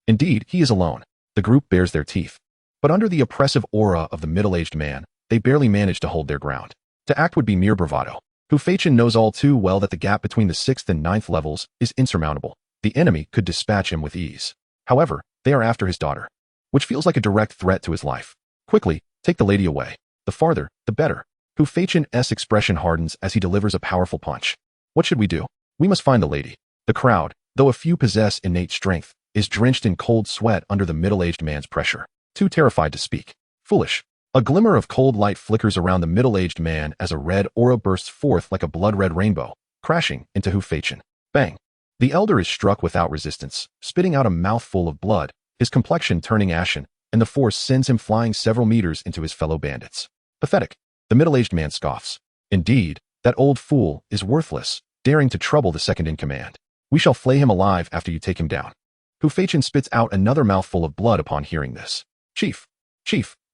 Indeed, he is alone. The group bares their teeth. But under the oppressive aura of the middle-aged man, they barely manage to hold their ground. To act would be mere bravado. Hu Feichen knows all too well that the gap between the 6th and 9th levels is insurmountable. The enemy could dispatch him with ease. However, they are after his daughter, which feels like a direct threat to his life. Quickly, take the lady away. The farther, the better. Hu Feichen's expression hardens as he delivers a powerful punch. What should we do? We must find the lady. The crowd, though a few possess innate strength, is drenched in cold sweat under the middle-aged man's pressure, too terrified to speak. Foolish. A glimmer of cold light flickers around the middle-aged man as a red aura bursts forth like a blood-red rainbow, crashing into Hu Feichen. Bang. The elder is struck without resistance, spitting out a mouthful of blood, his complexion turning ashen, and the force sends him flying several meters into his fellow bandits. Pathetic. The middle-aged man scoffs. Indeed, that old fool is worthless, daring to trouble the second-in-command. We shall flay him alive after you take him down. Hu Feichen spits out another mouthful of blood upon hearing this. Chief,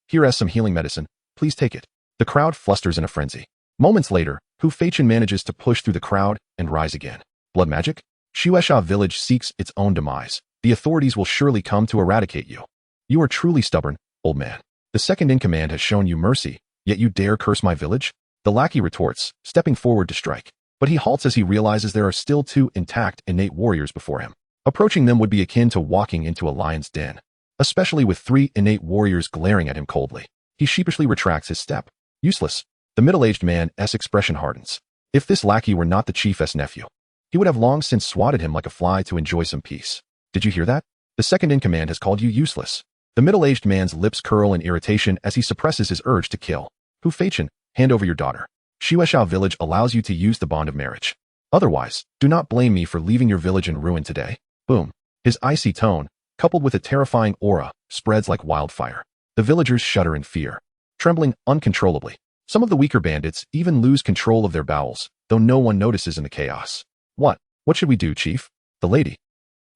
here is some healing medicine. Please take it. The crowd flusters in a frenzy. Moments later, Hu Feichen manages to push through the crowd and rise again. Blood magic? Shueisha village seeks its own demise. The authorities will surely come to eradicate you. You are truly stubborn, old man. The second-in-command has shown you mercy, yet you dare curse my village? The lackey retorts, stepping forward to strike. But he halts as he realizes there are still 2 intact innate warriors before him. Approaching them would be akin to walking into a lion's den, especially with 3 innate warriors glaring at him coldly. He sheepishly retracts his step. Useless. The middle-aged man's expression hardens. If this lackey were not the chief's nephew, he would have long since swatted him like a fly to enjoy some peace. Did you hear that? The second-in-command has called you useless. The middle-aged man's lips curl in irritation as he suppresses his urge to kill. Hu Feichen, hand over your daughter. Shueisha village allows you to use the bond of marriage. Otherwise, do not blame me for leaving your village in ruin today. Boom. His icy tone, coupled with a terrifying aura, spreads like wildfire. The villagers shudder in fear, trembling uncontrollably. Some of the weaker bandits even lose control of their bowels, though no one notices in the chaos. What should we do, chief? The lady.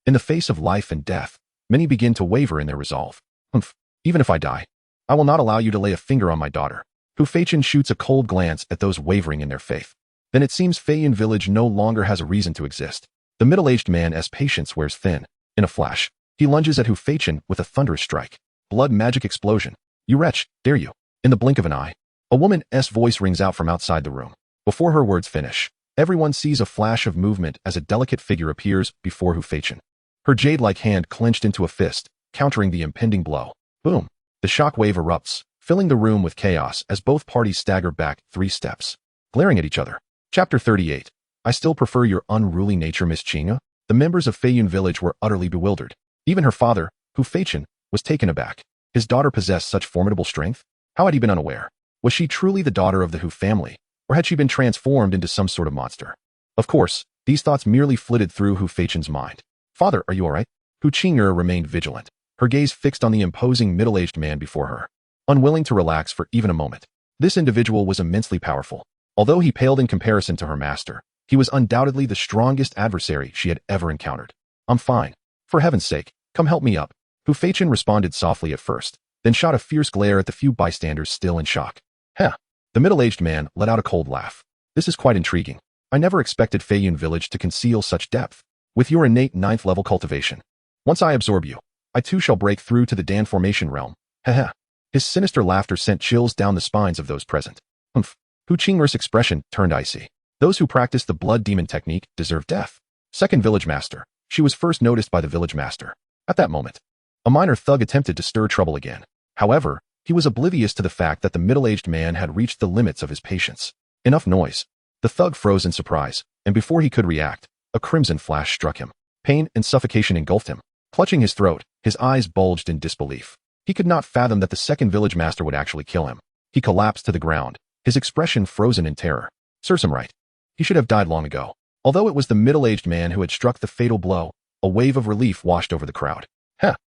In the face of life and death, many begin to waver in their resolve. Humph. Even if I die, I will not allow you to lay a finger on my daughter. Hu Feichen shoots a cold glance at those wavering in their faith. Then it seems Feiyun village no longer has a reason to exist. The middle-aged man's patience wears thin. In a flash, he lunges at Hu Feichen with a thunderous strike. Blood magic explosion. You wretch, dare you? In the blink of an eye, a woman's voice rings out from outside the room. Before her words finish, everyone sees a flash of movement as a delicate figure appears before Hu Feichen. Her jade-like hand clenched into a fist, countering the impending blow. Boom. The shockwave erupts, filling the room with chaos as both parties stagger back 3 steps, glaring at each other. Chapter 38. I still prefer your unruly nature, Miss Chinga. The members of Feiyun village were utterly bewildered. Even her father, Hu Feichen, was taken aback. His daughter possessed such formidable strength? How had he been unaware? Was she truly the daughter of the Hu family, or had she been transformed into some sort of monster? Of course, these thoughts merely flitted through Hu Feichen's mind. Father, are you all right? Hu Qing'er remained vigilant, her gaze fixed on the imposing middle-aged man before her, unwilling to relax for even a moment. This individual was immensely powerful. Although he paled in comparison to her master, he was undoubtedly the strongest adversary she had ever encountered. I'm fine. For heaven's sake, come help me up. Hu Feichen responded softly at first, then shot a fierce glare at the few bystanders still in shock. Heh. The middle-aged man let out a cold laugh. This is quite intriguing. I never expected Feiyun village to conceal such depth. With your innate 9th-level cultivation, once I absorb you, I too shall break through to the Dan formation realm. Heh. His sinister laughter sent chills down the spines of those present. Humph. Hu Qing'er's expression turned icy. Those who practice the blood demon technique deserve death. Second village master. She was first noticed by the village master. At that moment, a minor thug attempted to stir trouble again. However, he was oblivious to the fact that the middle-aged man had reached the limits of his patience. Enough noise. The thug froze in surprise, and before he could react, a crimson flash struck him. Pain and suffocation engulfed him. Clutching his throat, his eyes bulged in disbelief. He could not fathom that the second village master would actually kill him. He collapsed to the ground, his expression frozen in terror. Serves him right. He should have died long ago. Although it was the middle-aged man who had struck the fatal blow, a wave of relief washed over the crowd.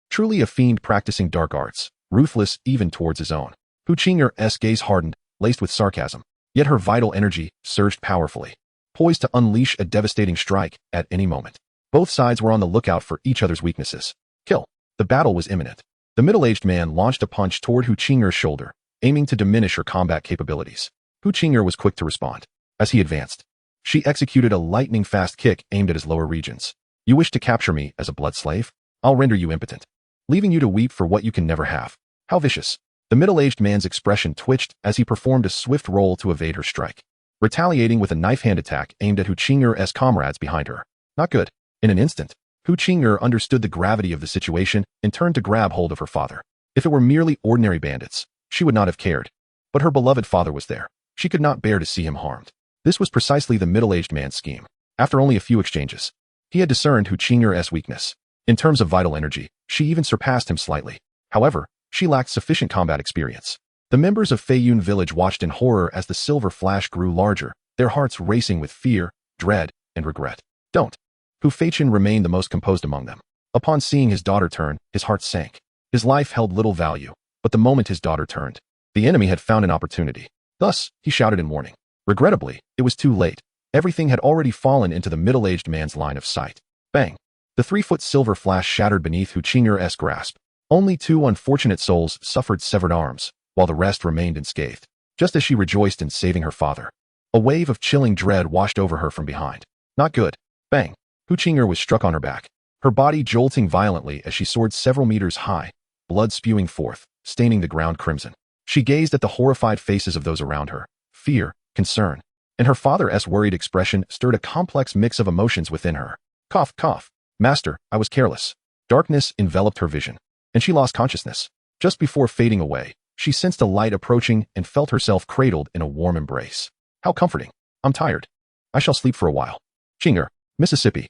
Truly a fiend practicing dark arts, ruthless even towards his own. Hu Qing'er's gaze hardened, laced with sarcasm. Yet her vital energy surged powerfully, poised to unleash a devastating strike at any moment. Both sides were on the lookout for each other's weaknesses. Kill. The battle was imminent. The middle-aged man launched a punch toward Hu Qing'er's shoulder, aiming to diminish her combat capabilities. Hu Qing'er was quick to respond. As he advanced, she executed a lightning-fast kick aimed at his lower regions. You wish to capture me as a blood slave? I'll render you impotent, leaving you to weep for what you can never have. How vicious. The middle-aged man's expression twitched as he performed a swift roll to evade her strike, retaliating with a knife-hand attack aimed at Hu Qing'er's comrades behind her. Not good. In an instant, Hu Qing'er understood the gravity of the situation and turned to grab hold of her father. If it were merely ordinary bandits, she would not have cared. But her beloved father was there. She could not bear to see him harmed. This was precisely the middle-aged man's scheme. After only a few exchanges, he had discerned Hu Qing'er's weakness. In terms of vital energy, she even surpassed him slightly. However, she lacked sufficient combat experience. The members of Feiyun village watched in horror as the silver flash grew larger, their hearts racing with fear, dread, and regret. Don't. Hu Feichen remained the most composed among them. Upon seeing his daughter turn, his heart sank. His life held little value, but the moment his daughter turned, the enemy had found an opportunity. Thus, he shouted in warning. Regrettably, it was too late. Everything had already fallen into the middle-aged man's line of sight. Bang! The 3-foot silver flash shattered beneath Hu Qing'er's grasp. Only 2 unfortunate souls suffered severed arms, while the rest remained unscathed. Just as she rejoiced in saving her father, a wave of chilling dread washed over her from behind. Not good. Bang! Hu Qing'er was struck on her back, her body jolting violently as she soared several meters high, blood spewing forth, staining the ground crimson. She gazed at the horrified faces of those around her. Fear, concern, and her father's worried expression stirred a complex mix of emotions within her. Cough, cough. Master, I was careless. Darkness enveloped her vision, and she lost consciousness. Just before fading away, she sensed a light approaching and felt herself cradled in a warm embrace. How comforting. I'm tired. I shall sleep for a while. Qing'er, Mississippi.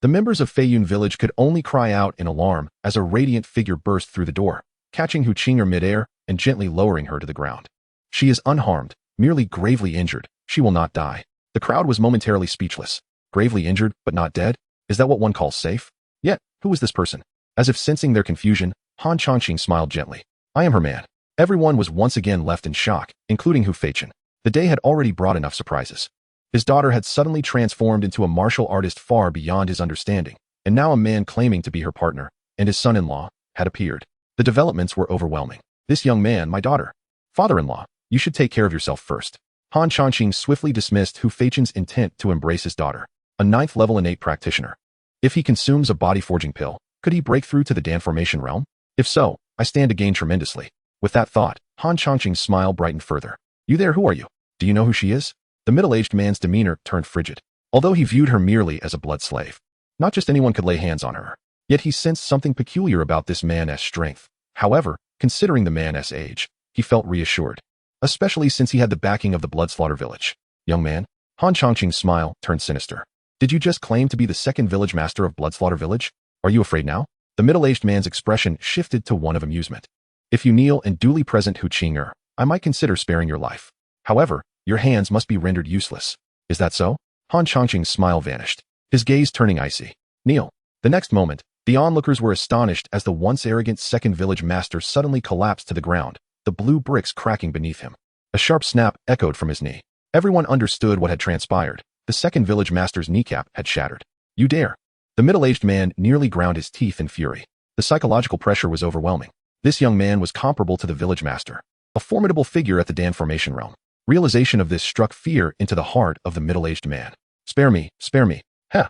The members of Feiyun village could only cry out in alarm as a radiant figure burst through the door, catching Hu Qing'er midair and gently lowering her to the ground. She is unharmed, merely gravely injured. She will not die. The crowd was momentarily speechless. Gravely injured, but not dead? Is that what one calls safe? Yet, who was this person? As if sensing their confusion, Han Chongqing smiled gently. I am her man. Everyone was once again left in shock, including Hu Feichen. The day had already brought enough surprises. His daughter had suddenly transformed into a martial artist far beyond his understanding, and now a man claiming to be her partner, and his son-in-law, had appeared. The developments were overwhelming. This young man, my daughter. Father-in-law, you should take care of yourself first. Han Chongqing swiftly dismissed Hu Feichen's intent to embrace his daughter, a 9th-level innate practitioner. If he consumes a body-forging pill, could he break through to the Dan formation realm? If so, I stand to gain tremendously. With that thought, Han Chongqing's smile brightened further. You there, who are you? Do you know who she is? The middle-aged man's demeanor turned frigid, although he viewed her merely as a blood slave. Not just anyone could lay hands on her. Yet he sensed something peculiar about this man's strength. However, considering the man's age, he felt reassured, especially since he had the backing of the Bloodslaughter village. Young man, Han Chongqing's smile turned sinister. Did you just claim to be the second village master of Bloodslaughter Village? Are you afraid now? The middle-aged man's expression shifted to one of amusement. If you kneel and duly present Hu Qing'er, I might consider sparing your life. However, your hands must be rendered useless. Is that so? Han Changqing's smile vanished, his gaze turning icy. Kneel. The next moment, the onlookers were astonished as the once arrogant second village master suddenly collapsed to the ground, the blue bricks cracking beneath him. A sharp snap echoed from his knee. Everyone understood what had transpired. The second village master's kneecap had shattered. You dare. The middle-aged man nearly ground his teeth in fury. The psychological pressure was overwhelming. This young man was comparable to the village master, a formidable figure at the Dan formation realm. Realization of this struck fear into the heart of the middle-aged man. Spare me, spare me. Heh.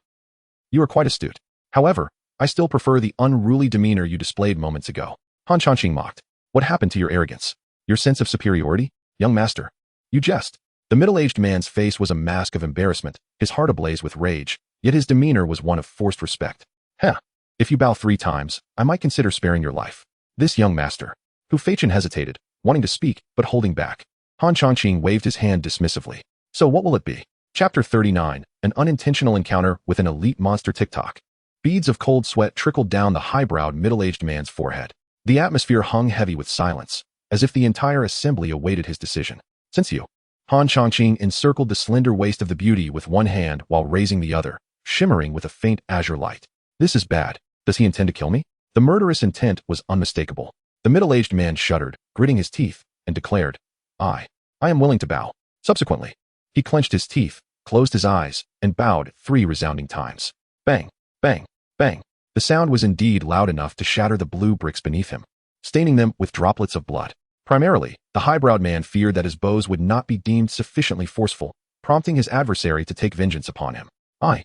You are quite astute. However, I still prefer the unruly demeanor you displayed moments ago. Han Changqing mocked. What happened to your arrogance? Your sense of superiority? Young master. You jest. The middle-aged man's face was a mask of embarrassment, his heart ablaze with rage, yet his demeanor was one of forced respect. Heh. If you bow 3 times, I might consider sparing your life. This young master. Hu Feichen hesitated, wanting to speak, but holding back. Han Changqing waved his hand dismissively. So what will it be? Chapter 39, An Unintentional Encounter with an Elite Monster TikTok. Beads of cold sweat trickled down the high-browed middle-aged man's forehead. The atmosphere hung heavy with silence, as if the entire assembly awaited his decision. Since you. Han Changqing encircled the slender waist of the beauty with one hand while raising the other, shimmering with a faint azure light. This is bad. Does he intend to kill me? The murderous intent was unmistakable. The middle-aged man shuddered, gritting his teeth, and declared, I am willing to bow. Subsequently, he clenched his teeth, closed his eyes, and bowed 3 resounding times. Bang, bang, bang. The sound was indeed loud enough to shatter the blue bricks beneath him, staining them with droplets of blood. Primarily, the high-browed man feared that his blows would not be deemed sufficiently forceful, prompting his adversary to take vengeance upon him. I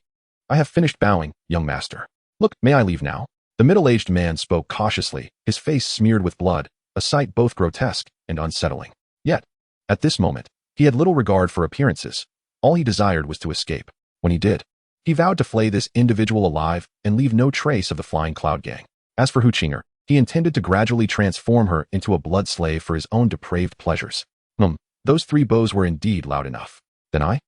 have finished bowing, young master. Look, may I leave now? The middle-aged man spoke cautiously, his face smeared with blood, a sight both grotesque and unsettling. Yet, at this moment, he had little regard for appearances. All he desired was to escape. When he did, he vowed to flay this individual alive and leave no trace of the Flying Cloud Gang. As for Hu Qing'er, he intended to gradually transform her into a blood slave for his own depraved pleasures. Those 3 bows were indeed loud enough. Then I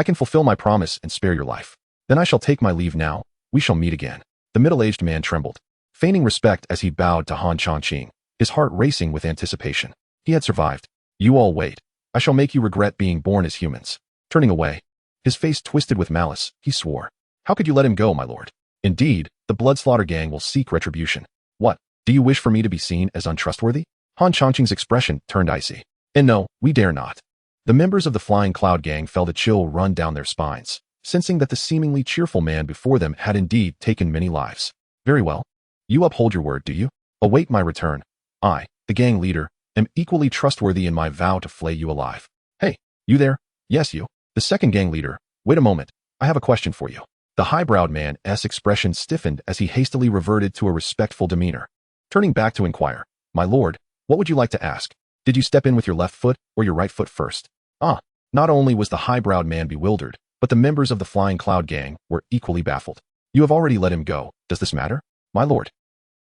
can fulfill my promise and spare your life. Then I shall take my leave now. We shall meet again. The middle-aged man trembled, feigning respect as he bowed to Han Changqing, his heart racing with anticipation. He had survived. You all wait. I shall make you regret being born as humans. Turning away, his face twisted with malice, he swore. How could you let him go, my lord? Indeed, the Bloodslaughter gang will seek retribution. What? Do you wish for me to be seen as untrustworthy? Han Changqing's expression turned icy. And no, we dare not. The members of the Flying Cloud Gang felt a chill run down their spines, sensing that the seemingly cheerful man before them had indeed taken many lives. Very well. You uphold your word, do you? Await my return. I, the gang leader, am equally trustworthy in my vow to flay you alive. Hey, you there? Yes, you. The second gang leader. Wait a moment. I have a question for you. The high-browed man's expression stiffened as he hastily reverted to a respectful demeanor. Turning back to inquire, my lord, what would you like to ask? Did you step in with your left foot or your right foot first? Not only was the high-browed man bewildered, but the members of the Flying Cloud Gang were equally baffled. You have already let him go. Does this matter? My lord.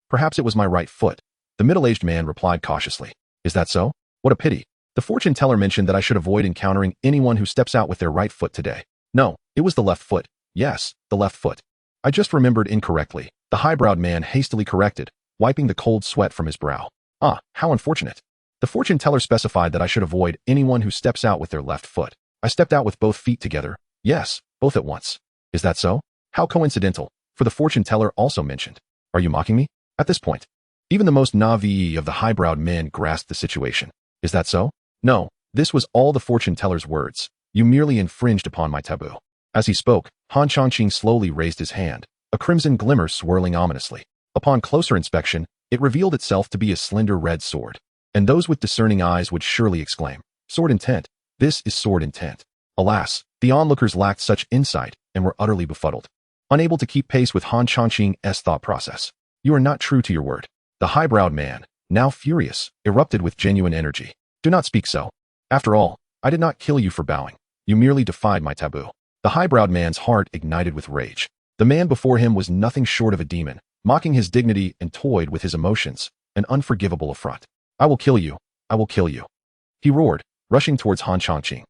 Perhaps it was my right foot. The middle-aged man replied cautiously. Is that so? What a pity. The fortune teller mentioned that I should avoid encountering anyone who steps out with their right foot today. No, it was the left foot. Yes, the left foot. I just remembered incorrectly. The high-browed man hastily corrected, wiping the cold sweat from his brow. How unfortunate. The fortune teller specified that I should avoid anyone who steps out with their left foot. I stepped out with both feet together. Yes, both at once. Is that so? How coincidental, for the fortune teller also mentioned. Are you mocking me? At this point, even the most naive of the high-browed men grasped the situation. Is that so? No, this was all the fortune teller's words. You merely infringed upon my taboo. As he spoke, Han Changqing slowly raised his hand, a crimson glimmer swirling ominously. Upon closer inspection, it revealed itself to be a slender red sword. And those with discerning eyes would surely exclaim, sword intent. This is sword intent. Alas, the onlookers lacked such insight and were utterly befuddled, unable to keep pace with Han Changqing's thought process. You are not true to your word. The high-browed man, now furious, erupted with genuine energy. Do not speak so. After all, I did not kill you for bowing. You merely defied my taboo. The high-browed man's heart ignited with rage. The man before him was nothing short of a demon, mocking his dignity and toyed with his emotions, an unforgivable affront. I will kill you. I will kill you. He roared, rushing towards Han Changqing.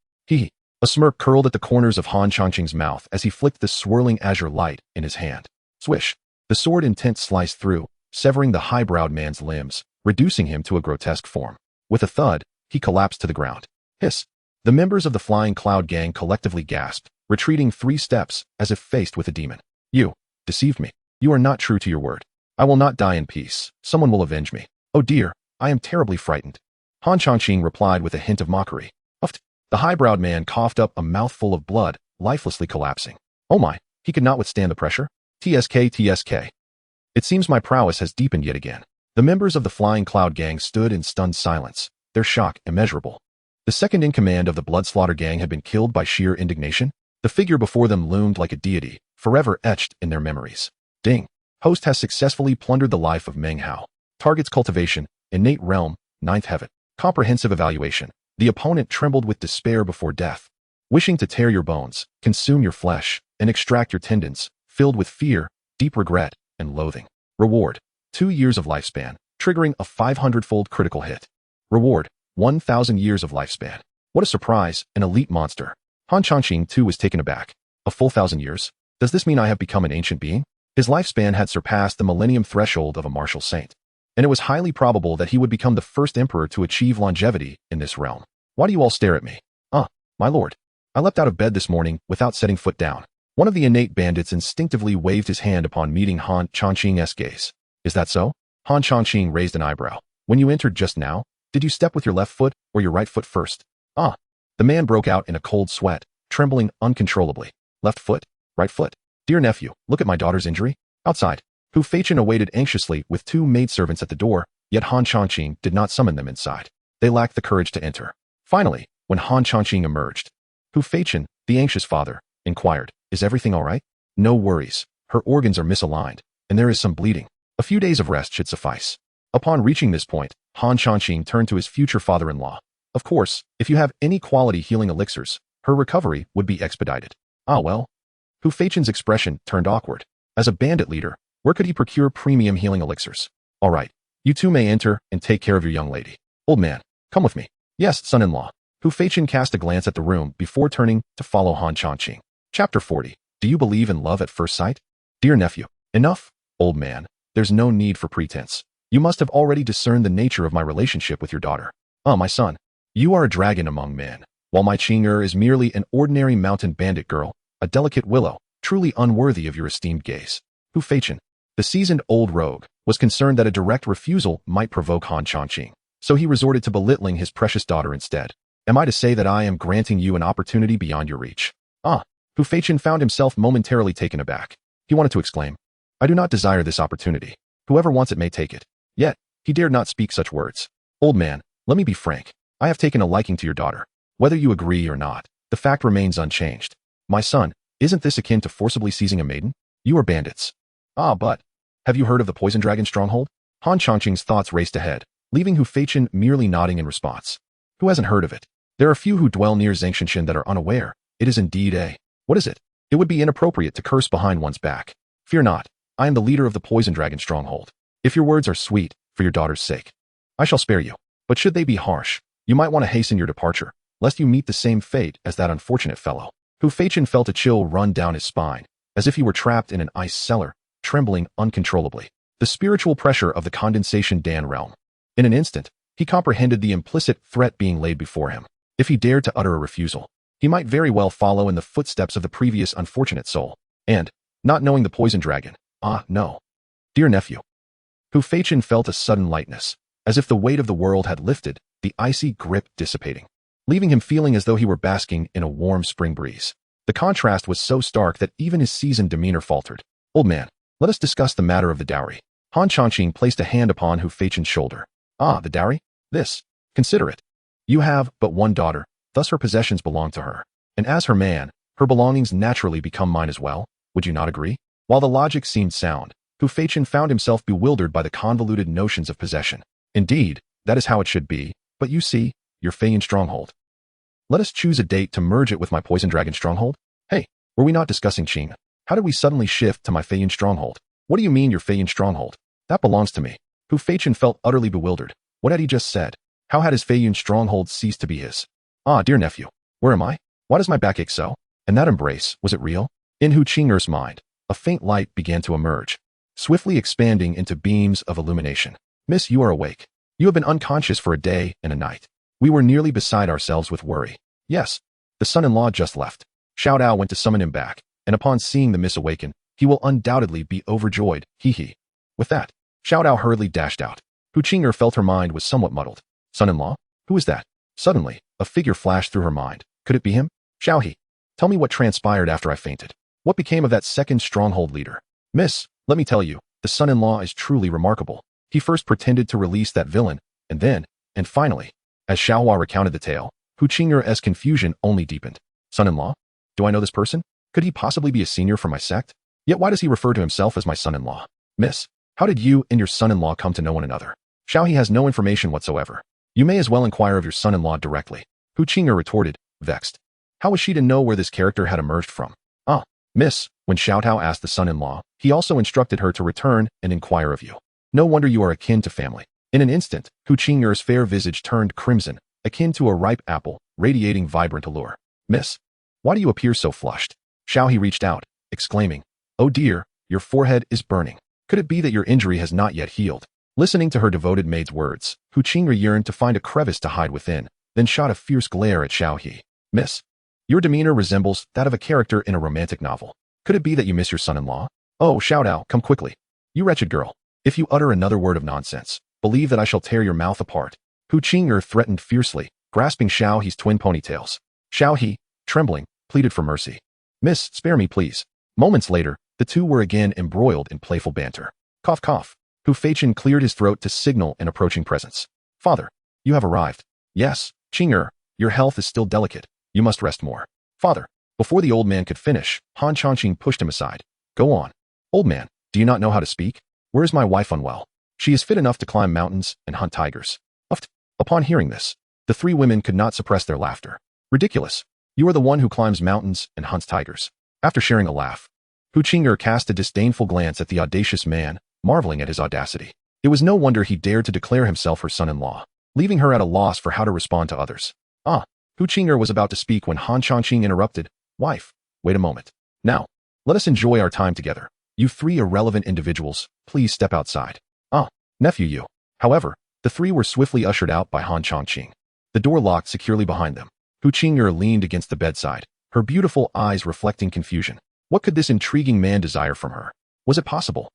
A smirk curled at the corners of Han Changqing's mouth as he flicked the swirling azure light in his hand. Swish! The sword intent sliced through, severing the high-browed man's limbs, reducing him to a grotesque form. With a thud, he collapsed to the ground. Hiss! The members of the Flying Cloud Gang collectively gasped, retreating 3 steps as if faced with a demon. You deceived me. You are not true to your word. I will not die in peace. Someone will avenge me. Oh dear, I am terribly frightened. Han Changqing replied with a hint of mockery. Huffed. The high-browed man coughed up a mouthful of blood, lifelessly collapsing. Oh my, he could not withstand the pressure? TSK. It seems my prowess has deepened yet again. The members of the Flying Cloud Gang stood in stunned silence, their shock immeasurable. The second in command of the Bloodslaughter Gang had been killed by sheer indignation. The figure before them loomed like a deity, forever etched in their memories. Ding. Host has successfully plundered the life of Meng Hao. Target's cultivation, innate realm, 9th heaven. Comprehensive evaluation. The opponent trembled with despair before death. Wishing to tear your bones, consume your flesh, and extract your tendons, filled with fear, deep regret, and loathing. Reward. 2 years of lifespan, triggering a 500-fold critical hit. Reward. 1,000 years of lifespan. What a surprise, an elite monster. Han Changqing too was taken aback. A full 1,000 years? Does this mean I have become an ancient being? His lifespan had surpassed the millennium threshold of a martial saint, and it was highly probable that he would become the first emperor to achieve longevity in this realm. Why do you all stare at me? My lord. I leapt out of bed this morning without setting foot down. One of the innate bandits instinctively waved his hand upon meeting Han Changqing's gaze. Is that so? Han Changqing raised an eyebrow. When you entered just now, did you step with your left foot or your right foot first? The man broke out in a cold sweat, trembling uncontrollably. Left foot, right foot. Dear nephew, look at my daughter's injury. Outside. Hu Feichen awaited anxiously with 2 maidservants at the door, yet Han Changqing did not summon them inside. They lacked the courage to enter. Finally, when Han Changqing emerged, Hu Feichen, the anxious father, inquired, is everything all right? No worries. Her organs are misaligned, and there is some bleeding. A few days of rest should suffice. Upon reaching this point, Han Changqing turned to his future father-in-law. Of course, if you have any quality healing elixirs, her recovery would be expedited. Well. Hu Feichen's expression turned awkward. As a bandit leader, where could he procure premium healing elixirs? All right, you two may enter and take care of your young lady. Old man, come with me. Yes, son-in-law. Hu Feichen cast a glance at the room before turning to follow Han Changqing. Chapter 40. Do you believe in love at first sight? Dear nephew, enough, old man. There's no need for pretense. You must have already discerned the nature of my relationship with your daughter. My son. You are a dragon among men, while my Qing'er is merely an ordinary mountain bandit girl, a delicate willow, truly unworthy of your esteemed gaze. Hu Feichen, the seasoned old rogue, was concerned that a direct refusal might provoke Han Changqing, so he resorted to belittling his precious daughter instead. Am I to say that I am granting you an opportunity beyond your reach? Hu Feichen found himself momentarily taken aback. He wanted to exclaim, I do not desire this opportunity. Whoever wants it may take it. Yet, he dared not speak such words. Old man, let me be frank. I have taken a liking to your daughter. Whether you agree or not, the fact remains unchanged. My son, isn't this akin to forcibly seizing a maiden? You are bandits. But, have you heard of the Poison Dragon stronghold? Han Changqing's thoughts raced ahead, leaving Hu Feichen merely nodding in response. Who hasn't heard of it? There are few who dwell near Zhangshenshan that are unaware. It is indeed a... What is it? It would be inappropriate to curse behind one's back. Fear not. I am the leader of the Poison Dragon stronghold. If your words are sweet, for your daughter's sake, I shall spare you. But should they be harsh, you might want to hasten your departure, lest you meet the same fate as that unfortunate fellow. Hu Feichen felt a chill run down his spine, as if he were trapped in an ice cellar, trembling uncontrollably. The spiritual pressure of the condensation Dan realm. In an instant, he comprehended the implicit threat being laid before him. If he dared to utter a refusal, he might very well follow in the footsteps of the previous unfortunate soul. And, not knowing the poison dragon, no. Dear nephew. Hu Feichen felt a sudden lightness, as if the weight of the world had lifted, the icy grip dissipating, leaving him feeling as though he were basking in a warm spring breeze. The contrast was so stark that even his seasoned demeanor faltered. Old man, let us discuss the matter of the dowry. Han Changqing placed a hand upon Hu Feichen's shoulder. The dowry? This. Consider it. You have but one daughter, thus her possessions belong to her. And as her man, her belongings naturally become mine as well. Would you not agree? While the logic seemed sound, Hu Feichen found himself bewildered by the convoluted notions of possession. Indeed, that is how it should be, but you see, your Feiyan stronghold. Let us choose a date to merge it with my poison dragon stronghold? Hey, were we not discussing Qing? How did we suddenly shift to my Feiyan stronghold? What do you mean your Feiyan stronghold? That belongs to me. Hu Feichen felt utterly bewildered. What had he just said? How had his Feiyan stronghold ceased to be his? Dear nephew, where am I? Why does my back ache so? And that embrace, was it real? In Hu Qing'er's mind, a faint light began to emerge, swiftly expanding into beams of illumination. Miss, you are awake. You have been unconscious for a day and a night. We were nearly beside ourselves with worry. Yes, the son-in-law just left. Xiao Dao went to summon him back, and upon seeing the miss awaken, he will undoubtedly be overjoyed, he. With that, Xiao Dao hurriedly dashed out. Hu Qing'er felt her mind was somewhat muddled. Son-in-law? Who is that? Suddenly, a figure flashed through her mind. Could it be him? Xiao He. Tell me what transpired after I fainted. What became of that second stronghold leader? Miss, let me tell you, the son-in-law is truly remarkable. He first pretended to release that villain, and then, and finally, as Xiaohua recounted the tale, Hu Qing'er's confusion only deepened. Son-in-law? Do I know this person? Could he possibly be a senior from my sect? Yet why does he refer to himself as my son-in-law? Miss, how did you and your son-in-law come to know one another? Xiao He has no information whatsoever. You may as well inquire of your son-in-law directly. Hu Qing'er retorted, vexed. How was she to know where this character had emerged from? Ah, miss, when Xiao Tao asked the son-in-law, he also instructed her to return and inquire of you. No wonder you are akin to family. In an instant, Hu Qing'er's fair visage turned crimson, akin to a ripe apple, radiating vibrant allure. Miss, why do you appear so flushed? Xiao He reached out, exclaiming, oh dear, your forehead is burning. Could it be that your injury has not yet healed? Listening to her devoted maid's words, Hu Qing'er yearned to find a crevice to hide within, then shot a fierce glare at Xiao He. Miss, your demeanor resembles that of a character in a romantic novel. Could it be that you miss your son-in-law? Oh, Xiao Dao, come quickly. You wretched girl. If you utter another word of nonsense, believe that I shall tear your mouth apart. Hu Qing'er threatened fiercely, grasping Xiao He's twin ponytails. Xiao He, trembling, pleaded for mercy. Miss, spare me, please. Moments later, the two were again embroiled in playful banter. Cough, cough. Hu Feichen cleared his throat to signal an approaching presence. Father, you have arrived. Yes, Qing'er, your health is still delicate. You must rest more. Father, before the old man could finish, Han Chongqing pushed him aside. Go on. Old man, do you not know how to speak? Where is my wife unwell? She is fit enough to climb mountains and hunt tigers. Uft. Upon hearing this, the three women could not suppress their laughter. Ridiculous. You are the one who climbs mountains and hunts tigers. After sharing a laugh, Hu Qing'er cast a disdainful glance at the audacious man, marveling at his audacity. It was no wonder he dared to declare himself her son-in-law, leaving her at a loss for how to respond to others. Ah, Hu Qing'er was about to speak when Han Chongqing interrupted. Wife, wait a moment. Now, let us enjoy our time together. You three irrelevant individuals, please step outside. Ah, nephew you. However, the three were swiftly ushered out by Han Chongqing. The door locked securely behind them. Hu Qing'er leaned against the bedside, her beautiful eyes reflecting confusion. What could this intriguing man desire from her? Was it possible?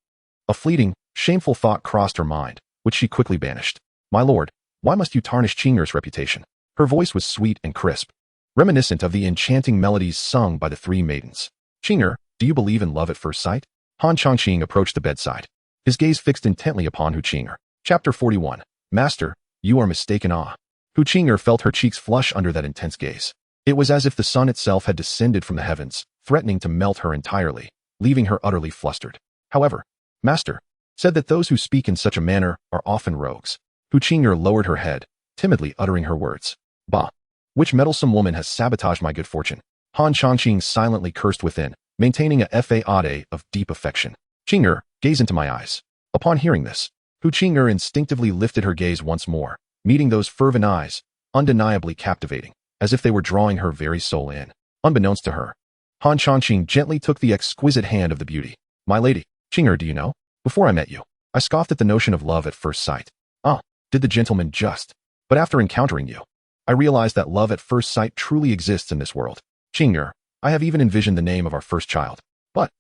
A fleeting, shameful thought crossed her mind, which she quickly banished. My lord, why must you tarnish Qing'er's reputation? Her voice was sweet and crisp, reminiscent of the enchanting melodies sung by the three maidens. Qing'er, do you believe in love at first sight? Han Chongqing approached the bedside, his gaze fixed intently upon Hu Qing'er. Chapter 41. Master, you are mistaken. Ah. Hu Qing'er felt her cheeks flush under that intense gaze. It was as if the sun itself had descended from the heavens, threatening to melt her entirely, leaving her utterly flustered. However, Master said that those who speak in such a manner are often rogues. Hu Qing'er lowered her head, timidly uttering her words. Bah! Which meddlesome woman has sabotaged my good fortune? Han Chongqing silently cursed within, maintaining a faade of deep affection. Qing'er, gaze into my eyes. Upon hearing this, Hu Qing'er instinctively lifted her gaze once more, meeting those fervent eyes, undeniably captivating, as if they were drawing her very soul in. Unbeknownst to her, Han Chongqing gently took the exquisite hand of the beauty. My lady, Qing'er, do you know? Before I met you, I scoffed at the notion of love at first sight. Ah, did the gentleman just? But after encountering you, I realized that love at first sight truly exists in this world. Qing'er, I have even envisioned the name of our first child. But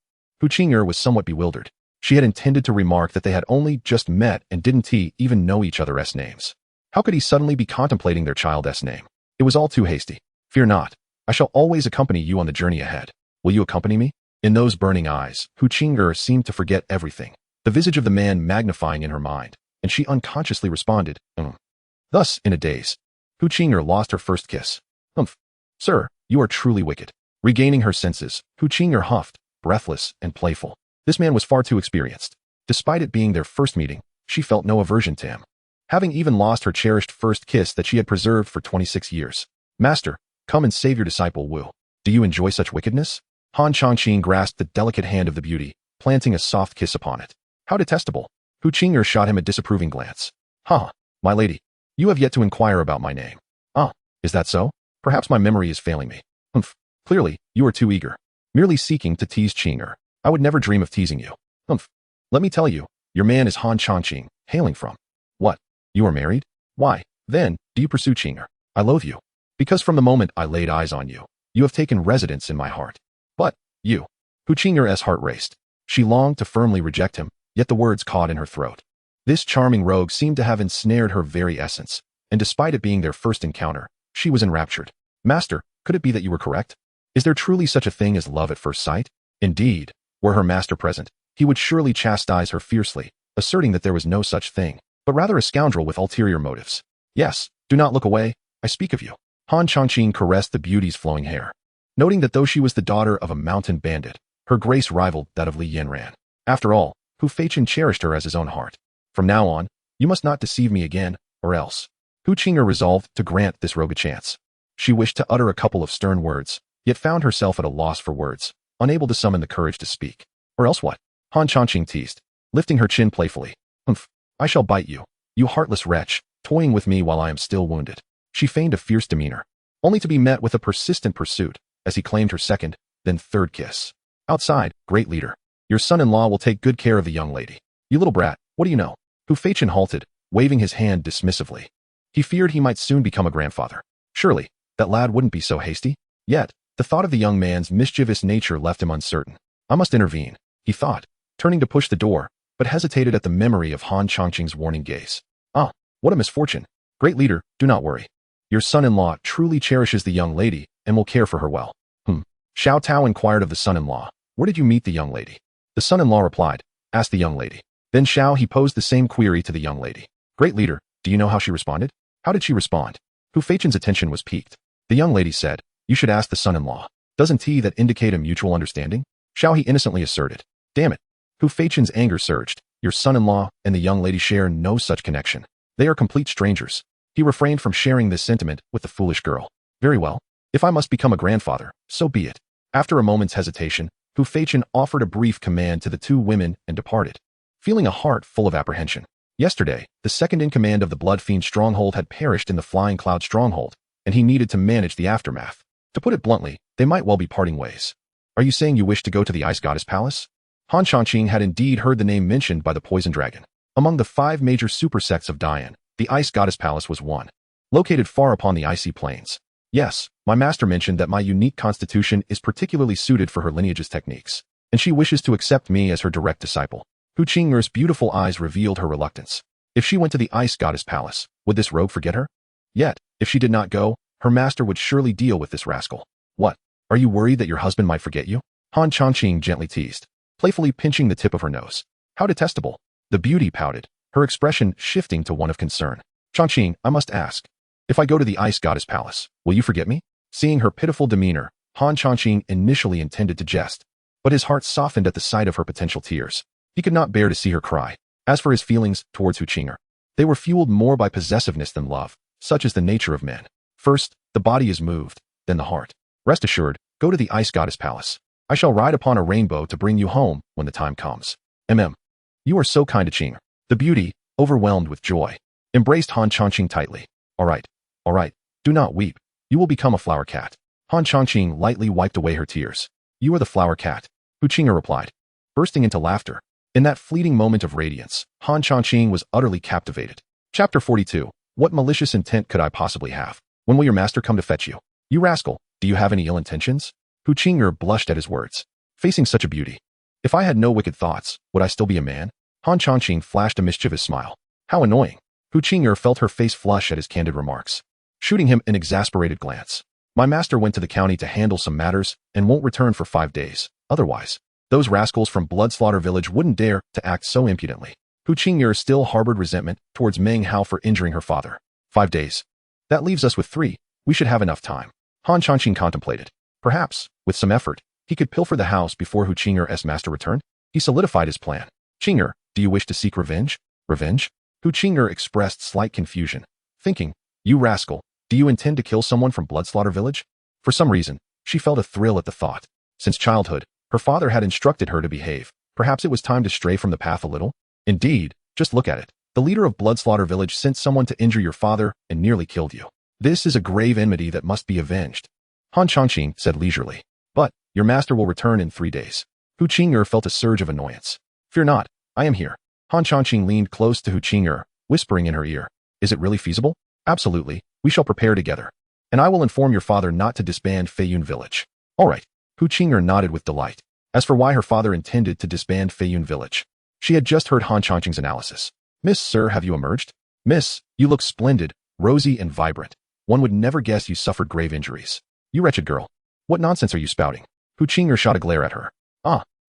Hu Qing'er was somewhat bewildered. She had intended to remark that they had only just met and didn't even know each other's names. How could he suddenly be contemplating their child's name? It was all too hasty. Fear not. I shall always accompany you on the journey ahead. Will you accompany me? In those burning eyes, Hu Qing'er seemed to forget everything, the visage of the man magnifying in her mind, and she unconsciously responded, Thus, in a daze, Hu Qing'er lost her first kiss. Sir, you are truly wicked. Regaining her senses, Hu Qing'er huffed, breathless and playful. This man was far too experienced. Despite it being their first meeting, she felt no aversion to him, having even lost her cherished first kiss that she had preserved for 26 years. Master, come and save your disciple Wu. Do you enjoy such wickedness? Han Chongqing grasped the delicate hand of the beauty, planting a soft kiss upon it. How detestable. Hu Qing'er shot him a disapproving glance. Ha, my lady, you have yet to inquire about my name. Ah, is that so? Perhaps my memory is failing me. Humph. Clearly, you are too eager. Merely seeking to tease Qing'er. I would never dream of teasing you. Humph. Let me tell you, your man is Han Changqing, hailing from. What? You are married? Why, then, do you pursue Qing'er? I loathe you. Because from the moment I laid eyes on you, you have taken residence in my heart. But, you. Hu Qing'er's heart raced. She longed to firmly reject him, yet the words caught in her throat. This charming rogue seemed to have ensnared her very essence, and despite it being their first encounter, she was enraptured. Master, could it be that you were correct? Is there truly such a thing as love at first sight? Indeed, were her master present, he would surely chastise her fiercely, asserting that there was no such thing, but rather a scoundrel with ulterior motives. Yes, do not look away, I speak of you. Han Changqing caressed the beauty's flowing hair, noting that though she was the daughter of a mountain bandit, her grace rivaled that of Li Yanran. After all, Hu Feichen cherished her as his own heart. From now on, you must not deceive me again, or else. Hu Qing'er resolved to grant this rogue a chance. She wished to utter a couple of stern words, yet found herself at a loss for words, unable to summon the courage to speak. Or else what? Han Changqing teased, lifting her chin playfully. Humph, I shall bite you, you heartless wretch, toying with me while I am still wounded. She feigned a fierce demeanor, only to be met with a persistent pursuit, as he claimed her second, then third kiss. Outside, great leader. Your son-in-law will take good care of the young lady. You little brat, what do you know? Hu Feichen halted, waving his hand dismissively. He feared he might soon become a grandfather. Surely, that lad wouldn't be so hasty. Yet, the thought of the young man's mischievous nature left him uncertain. I must intervene, he thought, turning to push the door, but hesitated at the memory of Han Changqing's warning gaze. Ah, what a misfortune. Great leader, do not worry. Your son-in-law truly cherishes the young lady and will care for her well. Xiao Tao inquired of the son-in-law, where did you meet the young lady? The son-in-law replied, ask the young lady. Then Xiao he posed the same query to the young lady. Great leader, do you know how she responded? How did she respond? Hu Feichen's attention was piqued. The young lady said, you should ask the son-in-law. Doesn't he that indicate a mutual understanding? Xiao he innocently asserted. Damn it. Hu Feichen's anger surged. Your son-in-law and the young lady share no such connection. They are complete strangers. He refrained from sharing this sentiment with the foolish girl. Very well. If I must become a grandfather, so be it. After a moment's hesitation, Hu Feichen offered a brief command to the two women and departed, feeling a heart full of apprehension. Yesterday, the second-in-command of the Blood Fiend stronghold had perished in the Flying Cloud stronghold, and he needed to manage the aftermath. To put it bluntly, they might well be parting ways. Are you saying you wish to go to the Ice Goddess Palace? Han Changqing had indeed heard the name mentioned by the Poison Dragon. Among the 5 major supersects of Dian, the Ice Goddess Palace was one, located far upon the icy plains. Yes, my master mentioned that my unique constitution is particularly suited for her lineage's techniques, and she wishes to accept me as her direct disciple. Hu Qing'er's beautiful eyes revealed her reluctance. If she went to the Ice Goddess Palace, would this rogue forget her? Yet, if she did not go, her master would surely deal with this rascal. What? Are you worried that your husband might forget you? Han Changqing gently teased, playfully pinching the tip of her nose. How detestable. The beauty pouted, her expression shifting to one of concern. Changqing, I must ask. If I go to the Ice Goddess Palace, will you forget me? Seeing her pitiful demeanor, Han Changqing initially intended to jest, but his heart softened at the sight of her potential tears. He could not bear to see her cry. As for his feelings towards Hu Qing'er, they were fueled more by possessiveness than love, such is the nature of men. First, the body is moved, then the heart. Rest assured, go to the Ice Goddess Palace. I shall ride upon a rainbow to bring you home when the time comes. You are so kind to Qing'er. The beauty, overwhelmed with joy, embraced Han Changqing tightly. All right, do not weep. You will become a flower cat. Han Changqing lightly wiped away her tears. You are the flower cat, Hu Qing'er replied, bursting into laughter. In that fleeting moment of radiance, Han Changqing was utterly captivated. Chapter 42. What malicious intent could I possibly have? When will your master come to fetch you? You rascal, do you have any ill intentions? Hu Qing'er blushed at his words. Facing such a beauty. If I had no wicked thoughts, would I still be a man? Han Changqing flashed a mischievous smile. How annoying. Hu Qing'er felt her face flush at his candid remarks, shooting him an exasperated glance. My master went to the county to handle some matters and won't return for 5 days. Otherwise, those rascals from Bloodslaughter Village wouldn't dare to act so impudently. Hu Qing'er still harbored resentment towards Meng Hao for injuring her father. 5 days. That leaves us with 3. We should have enough time. Han Changqing contemplated. Perhaps, with some effort, he could pilfer the house before Hu Qing'er's master returned. He solidified his plan. Qing'er, do you wish to seek revenge? Revenge? Hu Qing'er expressed slight confusion, thinking, you rascal, do you intend to kill someone from Bloodslaughter Village? For some reason, she felt a thrill at the thought. Since childhood, her father had instructed her to behave. Perhaps it was time to stray from the path a little. Indeed, just look at it. The leader of Bloodslaughter Village sent someone to injure your father and nearly killed you. This is a grave enmity that must be avenged. Han Changqing said leisurely. But, your master will return in 3 days. Hu Qing'er felt a surge of annoyance. Fear not, I am here. Han Changqing leaned close to Hu Qing'er, whispering in her ear. Is it really feasible? Absolutely, we shall prepare together. And I will inform your father not to disband Feiyun village. All right. Hu Qing'er nodded with delight. As for why her father intended to disband Feiyun village, she had just heard Han Changqing's analysis. Miss, sir, have you emerged? Miss, you look splendid, rosy and vibrant. One would never guess you suffered grave injuries. You wretched girl. What nonsense are you spouting? Hu Qing'er shot a glare at her.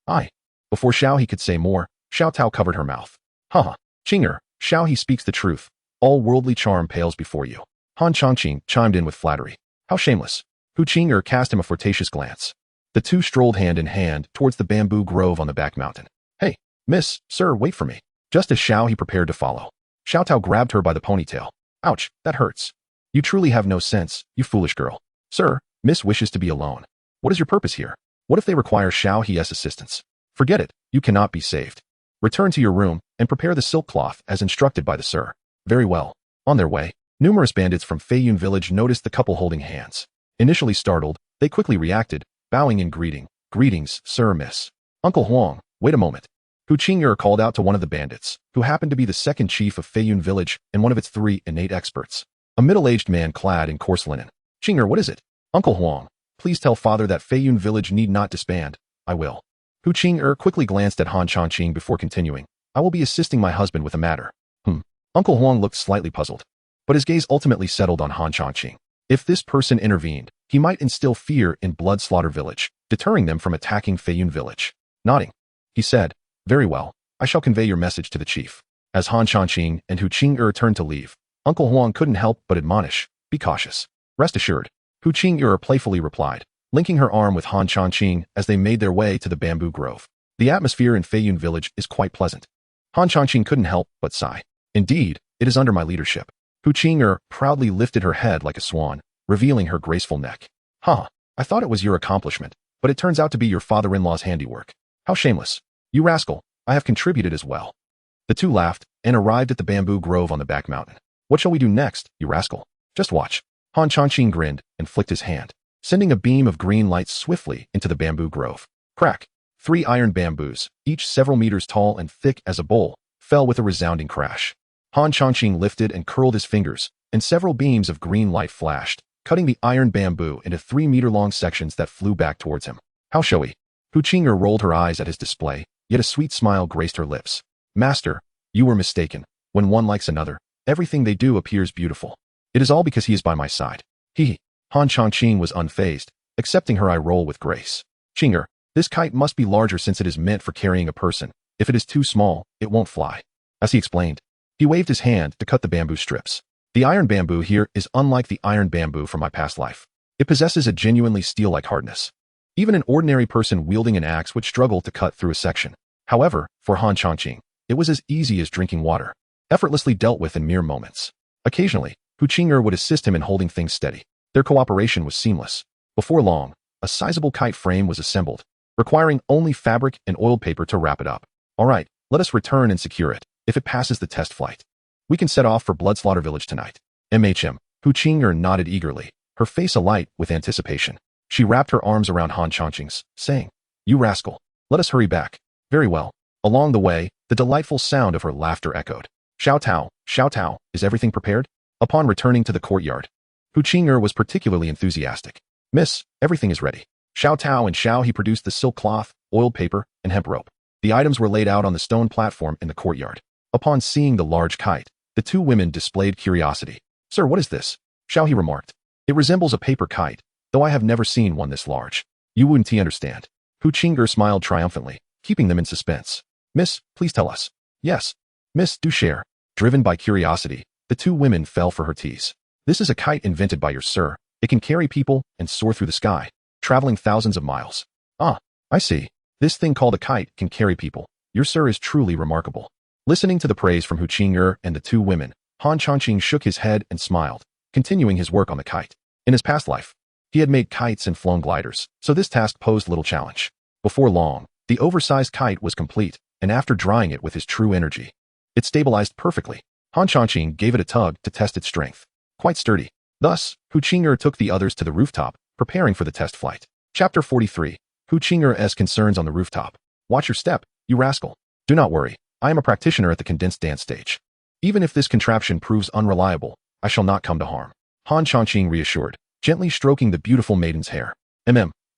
I. Before Xiao He could say more, Xiao Tao covered her mouth. Ha! Qing'er, Xiao He speaks the truth. All worldly charm pales before you. Han Changqing chimed in with flattery. How shameless. Hu Qing'er cast him a flirtatious glance. The two strolled hand in hand towards the bamboo grove on the back mountain. Hey, miss, sir, wait for me. Just as Xiao He prepared to follow, Xiao Tao grabbed her by the ponytail. Ouch, that hurts. You truly have no sense, you foolish girl. Sir, miss wishes to be alone. What is your purpose here? What if they require Xiao He's assistance? Forget it, you cannot be saved. Return to your room and prepare the silk cloth as instructed by the sir. Very well. On their way, numerous bandits from Feiyun village noticed the couple holding hands. Initially startled, they quickly reacted, bowing in greeting. Greetings, sir, miss. Uncle Huang, wait a moment. Hu Qing'er called out to one of the bandits, who happened to be the second chief of Feiyun village and one of its 3 innate experts. A middle-aged man clad in coarse linen. Qing'er, what is it? Uncle Huang, please tell father that Feiyun village need not disband. I will. Hu Qing'er quickly glanced at Han Changqing before continuing. I will be assisting my husband with a matter. Uncle Huang looked slightly puzzled, but his gaze ultimately settled on Han Changqing. If this person intervened, he might instill fear in Blood Slaughter village, deterring them from attacking Feiyun village. Nodding, he said, very well, I shall convey your message to the chief. As Han Changqing and Hu Qing'er turned to leave, Uncle Huang couldn't help but admonish, be cautious. Rest assured, Hu Qing'er playfully replied, linking her arm with Han Changqing as they made their way to the bamboo grove. The atmosphere in Feiyun village is quite pleasant. Han Changqing couldn't help but sigh. Indeed, it is under my leadership. Hu Qing'er proudly lifted her head like a swan, revealing her graceful neck. I thought it was your accomplishment, but it turns out to be your father-in-law's handiwork. How shameless. You rascal, I have contributed as well. The two laughed and arrived at the bamboo grove on the back mountain. What shall we do next, you rascal? Just watch. Han Changqing grinned and flicked his hand, sending a beam of green light swiftly into the bamboo grove. Crack! 3 iron bamboos, each several meters tall and thick as a bowl, fell with a resounding crash. Han Changqing lifted and curled his fingers, and several beams of green light flashed, cutting the iron bamboo into 3-meter-long sections that flew back towards him. How showy. Hu Qing'er rolled her eyes at his display, yet a sweet smile graced her lips. Master, you were mistaken. When one likes another, everything they do appears beautiful. It is all because he is by my side. Han Changqing was unfazed, accepting her eye roll with grace. Qing'er, this kite must be larger since it is meant for carrying a person. If it is too small, it won't fly. As he explained, he waved his hand to cut the bamboo strips. The iron bamboo here is unlike the iron bamboo from my past life. It possesses a genuinely steel-like hardness. Even an ordinary person wielding an axe would struggle to cut through a section. However, for Han Changqing, it was as easy as drinking water, effortlessly dealt with in mere moments. Occasionally, Hu Qing'er would assist him in holding things steady. Their cooperation was seamless. Before long, a sizable kite frame was assembled, requiring only fabric and oiled paper to wrap it up. All right, let us return and secure it. If it passes the test flight, we can set off for Blood Slaughter village tonight. Hu Qing'er nodded eagerly, her face alight with anticipation. She wrapped her arms around Han Changqing's, saying, You rascal, let us hurry back. Very well. Along the way, the delightful sound of her laughter echoed. Xiao Tao, is everything prepared? Upon returning to the courtyard, Hu Qing'er was particularly enthusiastic. Miss, everything is ready. Xiao Tao and Xiao He produced the silk cloth, oiled paper, and hemp rope. The items were laid out on the stone platform in the courtyard. Upon seeing the large kite, the 2 women displayed curiosity. Sir, what is this? Xiao He remarked. It resembles a paper kite, though I have never seen one this large. You wouldn't understand. Hu Qing'er smiled triumphantly, keeping them in suspense. Miss, please tell us. Yes. Miss, do share. Driven by curiosity, the 2 women fell for her tease. This is a kite invented by your sir. It can carry people and soar through the sky, traveling thousands of miles. I see. This thing called a kite can carry people. Your sir is truly remarkable. Listening to the praise from Hu Qing'er and the 2 women, Han Changqing shook his head and smiled, continuing his work on the kite. In his past life, he had made kites and flown gliders, so this task posed little challenge. Before long, the oversized kite was complete, and after drying it with his true energy, it stabilized perfectly. Han Changqing gave it a tug to test its strength. Quite sturdy. Thus, Hu Qing'er took the others to the rooftop, preparing for the test flight. Chapter 43. Hu Qing'er's concerns on the rooftop. Watch your step, you rascal. Do not worry, I am a practitioner at the condensed dance stage. Even if this contraption proves unreliable, I shall not come to harm. Han Changqing reassured, gently stroking the beautiful maiden's hair.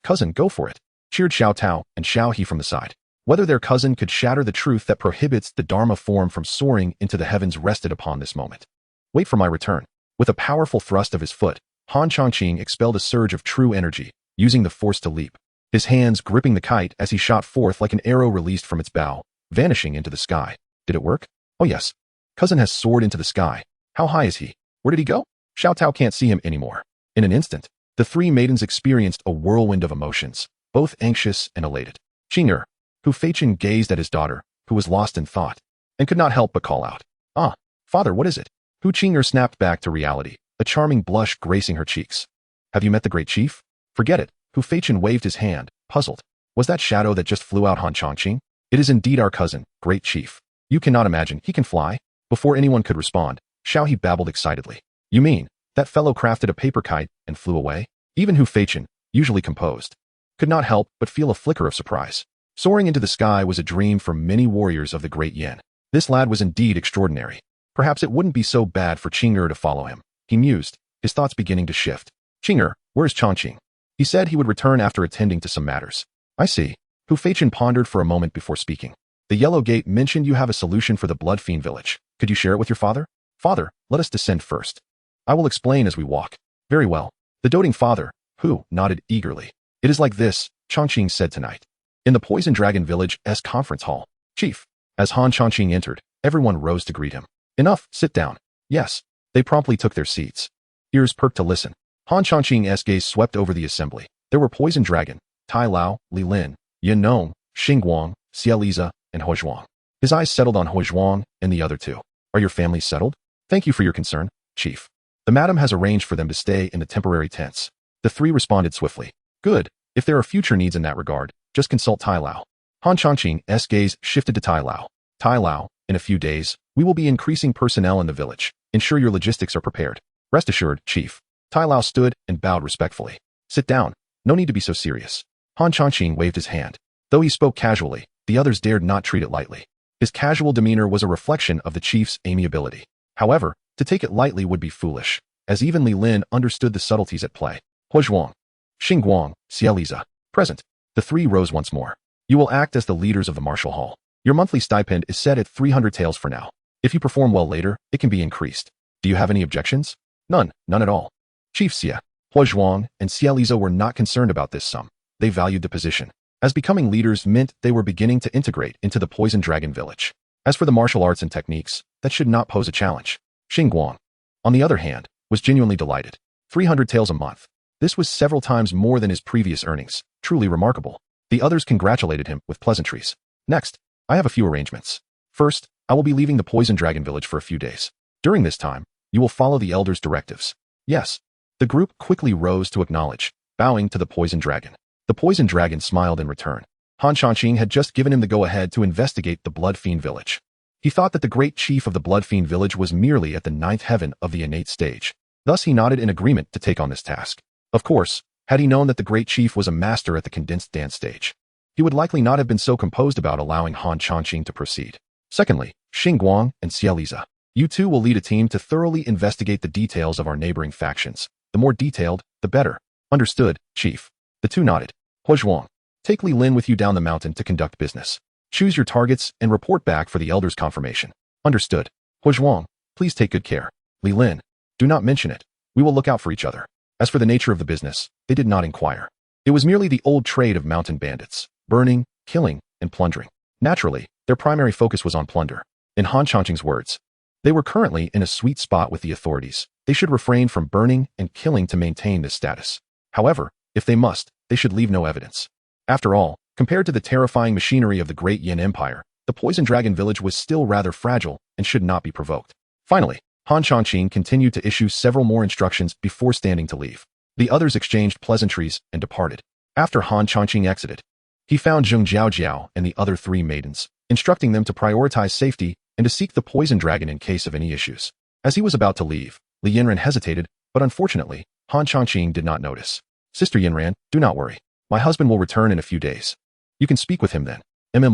Cousin, go for it, cheered Xiao Tao and Xiao He from the side. Whether their cousin could shatter the truth that prohibits the Dharma form from soaring into the heavens rested upon this moment. Wait for my return. With a powerful thrust of his foot, Han Changqing expelled a surge of true energy, using the force to leap. His hands gripping the kite as he shot forth like an arrow released from its bow, vanishing into the sky. Did it work? Oh yes. Cousin has soared into the sky. How high is he? Where did he go? Xiao Tao can't see him anymore. In an instant, the three maidens experienced a whirlwind of emotions, both anxious and elated. Qing'er, Hu Feichen gazed at his daughter, who was lost in thought, and could not help but call out. Ah, father, what is it? Hu Qing'er snapped back to reality, a charming blush gracing her cheeks. Have you met the great chief? Forget it. Hu Feichen waved his hand, puzzled. Was that shadow that just flew out Han Changqing? It is indeed our cousin, great chief. You cannot imagine, he can fly? Before anyone could respond, Xiao He babbled excitedly. You mean, that fellow crafted a paper kite and flew away? Even Hu Feichen, usually composed, could not help but feel a flicker of surprise. Soaring into the sky was a dream for many warriors of the great Yin. This lad was indeed extraordinary. Perhaps it wouldn't be so bad for Qing'er to follow him. He mused, his thoughts beginning to shift. Qing'er, where's Changqing? He said he would return after attending to some matters. I see. Hu Feichen pondered for a moment before speaking. The Yellow Gate mentioned you have a solution for the Blood Fiend village. Could you share it with your father? Father, let us descend first. I will explain as we walk. Very well. The doting father, Hu, nodded eagerly. It is like this, Changqing said tonight. In the Poison Dragon Village's conference hall. Chief. As Han Changqing entered, everyone rose to greet him. Enough, sit down. Yes. They promptly took their seats. Ears perked to listen. Han Changqing's gaze swept over the assembly. There were Poison Dragon, Tai Lao, Li Lin, Yin Nong, Xing Guang, Xie Liza, and He Zhuang. His eyes settled on He Zhuang and the other two. Are your families settled? Thank you for your concern, Chief. The madam has arranged for them to stay in the temporary tents. The three responded swiftly. Good. If there are future needs in that regard, just consult Tai Lao. Han Changqing's gaze shifted to Tai Lao. Tai Lao, in a few days, we will be increasing personnel in the village. Ensure your logistics are prepared. Rest assured, Chief. Tai Lao stood and bowed respectfully. Sit down. No need to be so serious. Han Changqing waved his hand. Though he spoke casually, the others dared not treat it lightly. His casual demeanor was a reflection of the chief's amiability. However, to take it lightly would be foolish, as even Li Lin understood the subtleties at play. He Zhuang, Xing Guang, Xie Liza, present. The three rose once more. You will act as the leaders of the martial hall. Your monthly stipend is set at 300 taels for now. If you perform well later, it can be increased. Do you have any objections? None at all. Chief Xie, He Zhuang, and Xie Liza were not concerned about this sum. They valued the position, as becoming leaders meant they were beginning to integrate into the Poison Dragon village. As for the martial arts and techniques, that should not pose a challenge. Xing Guang, on the other hand, was genuinely delighted. 300 taels a month. This was several times more than his previous earnings. Truly remarkable. The others congratulated him with pleasantries. Next, I have a few arrangements. First, I will be leaving the Poison Dragon village for a few days. During this time, you will follow the elders' directives. Yes. The group quickly rose to acknowledge, bowing to the Poison Dragon. The Poison Dragon smiled in return. Han Changqing had just given him the go-ahead to investigate the Blood Fiend village. He thought that the great chief of the Blood Fiend village was merely at the 9th heaven of the innate stage. Thus he nodded in agreement to take on this task. Of course, had he known that the great chief was a master at the condensed dance stage, he would likely not have been so composed about allowing Han Changqing to proceed. Secondly, Xing Guang and Xie Liza, you two will lead a team to thoroughly investigate the details of our neighboring factions. The more detailed, the better. Understood, Chief. The two nodded. He Zhuang, take Li Lin with you down the mountain to conduct business. Choose your targets and report back for the elders' confirmation. Understood. He Zhuang, please take good care. Li Lin, do not mention it. We will look out for each other. As for the nature of the business, they did not inquire. It was merely the old trade of mountain bandits, burning, killing, and plundering. Naturally, their primary focus was on plunder. In Han Changqing's words, they were currently in a sweet spot with the authorities. They should refrain from burning and killing to maintain this status. However, if they must, they should leave no evidence. After all, compared to the terrifying machinery of the great Yin Empire, the Poison Dragon village was still rather fragile and should not be provoked. Finally, Han Changqing continued to issue several more instructions before standing to leave. The others exchanged pleasantries and departed. After Han Changqing exited, he found Zheng Jiaojiao and the other three maidens, instructing them to prioritize safety and to seek the Poison Dragon in case of any issues. As he was about to leave, Li Yinren hesitated, but unfortunately, Han Changqing did not notice. Sister Yinran, do not worry. My husband will return in a few days. You can speak with him then.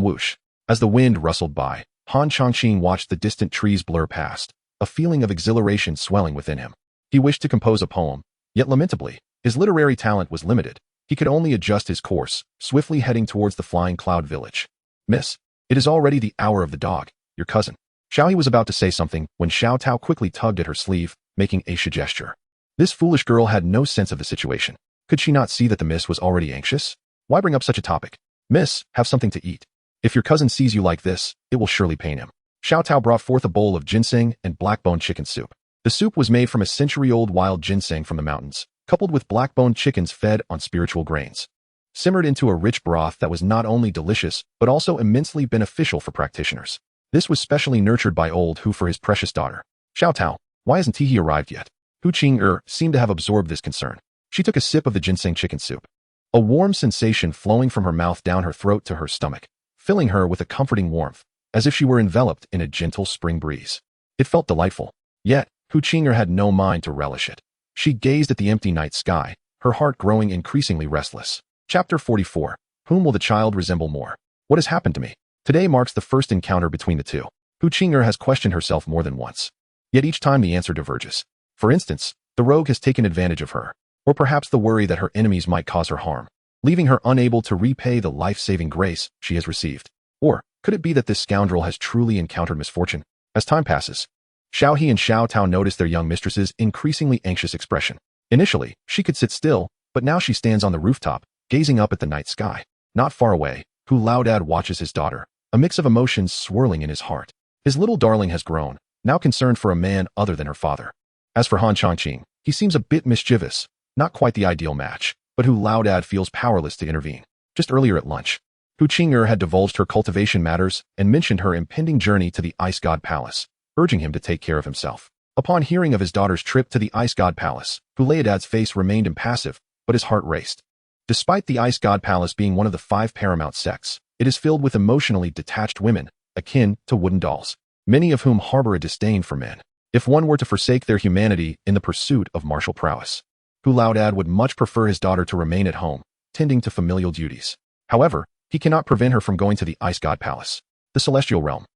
Whoosh. As the wind rustled by, Han Changqing watched the distant trees blur past, a feeling of exhilaration swelling within him. He wished to compose a poem, yet lamentably, his literary talent was limited. He could only adjust his course, swiftly heading towards the flying cloud village. Miss, it is already the hour of the dog, your cousin. Xiaohe was about to say something when Xiao Tao quickly tugged at her sleeve, making a gesture. This foolish girl had no sense of the situation. Could she not see that the miss was already anxious? Why bring up such a topic? Miss, have something to eat. If your cousin sees you like this, it will surely pain him. Xiao Tao brought forth a bowl of ginseng and black-boned chicken soup. The soup was made from a century-old wild ginseng from the mountains, coupled with black-boned chickens fed on spiritual grains. Simmered into a rich broth that was not only delicious, but also immensely beneficial for practitioners. This was specially nurtured by old Hu for his precious daughter. Xiao Tao, why hasn't he arrived yet? Hu Qing'er seemed to have absorbed this concern. She took a sip of the ginseng chicken soup. A warm sensation flowing from her mouth down her throat to her stomach, filling her with a comforting warmth, as if she were enveloped in a gentle spring breeze. It felt delightful. Yet, Hu Qing'er had no mind to relish it. She gazed at the empty night sky, her heart growing increasingly restless. Chapter 44. Whom will the child resemble more? What has happened to me? Today marks the first encounter between the two. Hu Qing'er has questioned herself more than once. Yet each time the answer diverges. For instance, the rogue has taken advantage of her, or perhaps the worry that her enemies might cause her harm, leaving her unable to repay the life-saving grace she has received. Or could it be that this scoundrel has truly encountered misfortune? As time passes, Xiaohe and Xiao Tao notice their young mistress's increasingly anxious expression. Initially, she could sit still, but now she stands on the rooftop, gazing up at the night sky. Not far away, Hu Laodad watches his daughter, a mix of emotions swirling in his heart. His little darling has grown, now concerned for a man other than her father. As for Han Changqing, he seems a bit mischievous, not quite the ideal match, but Hu Laodad feels powerless to intervene. Just earlier at lunch, Hu Qing'er had divulged her cultivation matters and mentioned her impending journey to the Ice God Palace, urging him to take care of himself. Upon hearing of his daughter's trip to the Ice God Palace, Hu Laodad's face remained impassive, but his heart raced. Despite the Ice God Palace being one of the 5 paramount sects, it is filled with emotionally detached women, akin to wooden dolls, many of whom harbor a disdain for men. If one were to forsake their humanity in the pursuit of martial prowess, Hu Laodad would much prefer his daughter to remain at home, tending to familial duties. However, he cannot prevent her from going to the Ice God Palace, the celestial realm.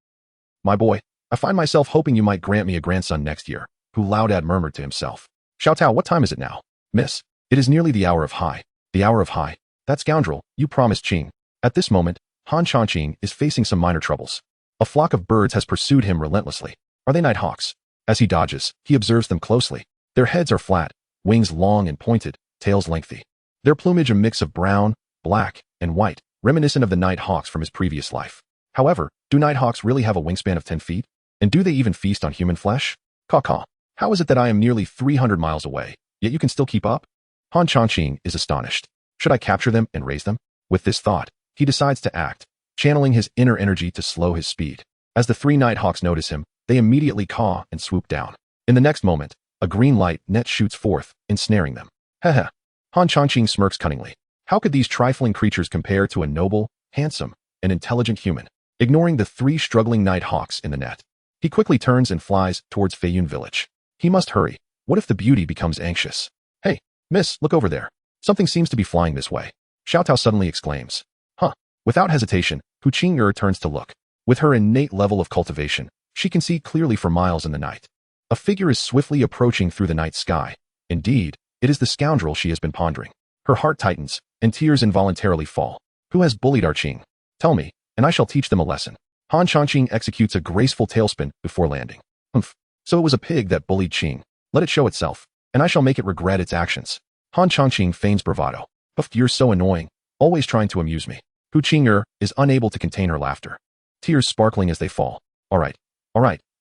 My boy, I find myself hoping you might grant me a grandson next year, Hu Laodad murmured to himself. Xiao Tao, what time is it now? Miss, it is nearly the hour of high. The hour of high. That scoundrel, you promised Qing. At this moment, Han Changqing is facing some minor troubles. A flock of birds has pursued him relentlessly. Are they night hawks? As he dodges, he observes them closely. Their heads are flat, wings long and pointed, tails lengthy. Their plumage a mix of brown, black, and white, reminiscent of the night hawks from his previous life. However, do night hawks really have a wingspan of 10 feet? And do they even feast on human flesh? Caw-caw. How is it that I am nearly 300 miles away, yet you can still keep up? Han Changqing is astonished. Should I capture them and raise them? With this thought, he decides to act, channeling his inner energy to slow his speed. As the 3 nighthawks notice him, they immediately caw and swoop down. In the next moment, a green light net shoots forth, ensnaring them. Heh. Han Changqing smirks cunningly. How could these trifling creatures compare to a noble, handsome, and intelligent human? Ignoring the 3 struggling nighthawks in the net, he quickly turns and flies towards Feiyun village. He must hurry. What if the beauty becomes anxious? Hey, miss, look over there. Something seems to be flying this way. Xiao Tao suddenly exclaims. Huh. Without hesitation, Hu Qing'er turns to look. With her innate level of cultivation, she can see clearly for miles in the night. A figure is swiftly approaching through the night sky. Indeed, it is the scoundrel she has been pondering. Her heart tightens, and tears involuntarily fall. Who has bullied our Qing? Tell me, and I shall teach them a lesson. Han Changqing executes a graceful tailspin before landing. Humph. So it was a pig that bullied Qing. Let it show itself, and I shall make it regret its actions. Han Changqing feigns bravado. Uff, you're so annoying, always trying to amuse me. Hu Qing'er is unable to contain her laughter, tears sparkling as they fall. All right,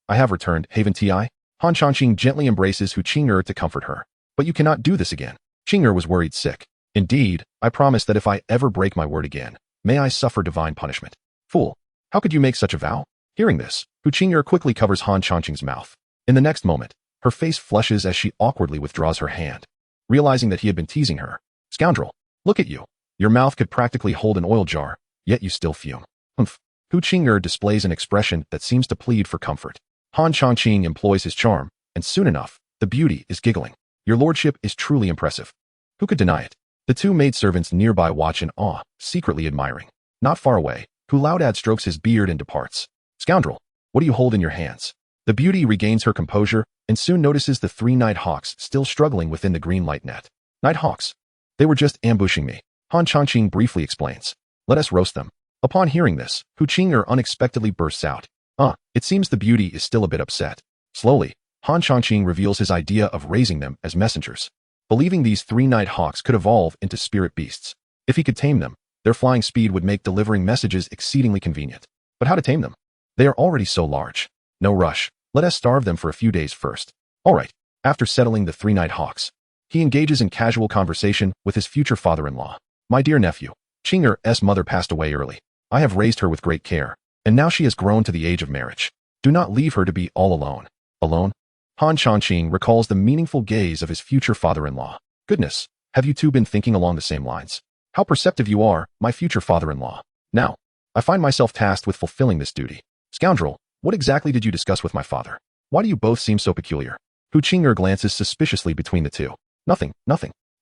I have returned, haven't I? Han Changqing gently embraces Hu Qing'er to comfort her. But you cannot do this again. Qing'er was worried sick. Indeed, I promise that if I ever break my word again, may I suffer divine punishment. Fool, how could you make such a vow? Hearing this, Hu Qing'er quickly covers Han Changqing's mouth. In the next moment, her face flushes as she awkwardly withdraws her hand, realizing that he had been teasing her. Scoundrel, look at you. Your mouth could practically hold an oil jar, yet you still fume. Humph. Hu Qing'er displays an expression that seems to plead for comfort. Han Changqing employs his charm, and soon enough, the beauty is giggling. Your lordship is truly impressive. Who could deny it? The two maidservants nearby watch in awe, secretly admiring. Not far away, Hulaudad strokes his beard and departs. Scoundrel, what do you hold in your hands? The beauty regains her composure and soon notices the three night hawks still struggling within the green light net. Night hawks? They were just ambushing me, Han Changqing briefly explains. Let us roast them. Upon hearing this, Hu Qing'er unexpectedly bursts out. It seems the beauty is still a bit upset. Slowly, Han Changqing reveals his idea of raising them as messengers, believing these three night hawks could evolve into spirit beasts. If he could tame them, their flying speed would make delivering messages exceedingly convenient. But how to tame them? They are already so large. No rush. Let us starve them for a few days first. All right. After settling the three night hawks, he engages in casual conversation with his future father-in-law. My dear nephew, Qing'er's mother passed away early. I have raised her with great care, and now she has grown to the age of marriage. Do not leave her to be all alone. Alone? Han Changqing recalls the meaningful gaze of his future father-in-law. Goodness, have you two been thinking along the same lines? How perceptive you are, my future father-in-law. Now, I find myself tasked with fulfilling this duty. Scoundrel, what exactly did you discuss with my father? Why do you both seem so peculiar? Hu Qing'er glances suspiciously between the two. Nothing.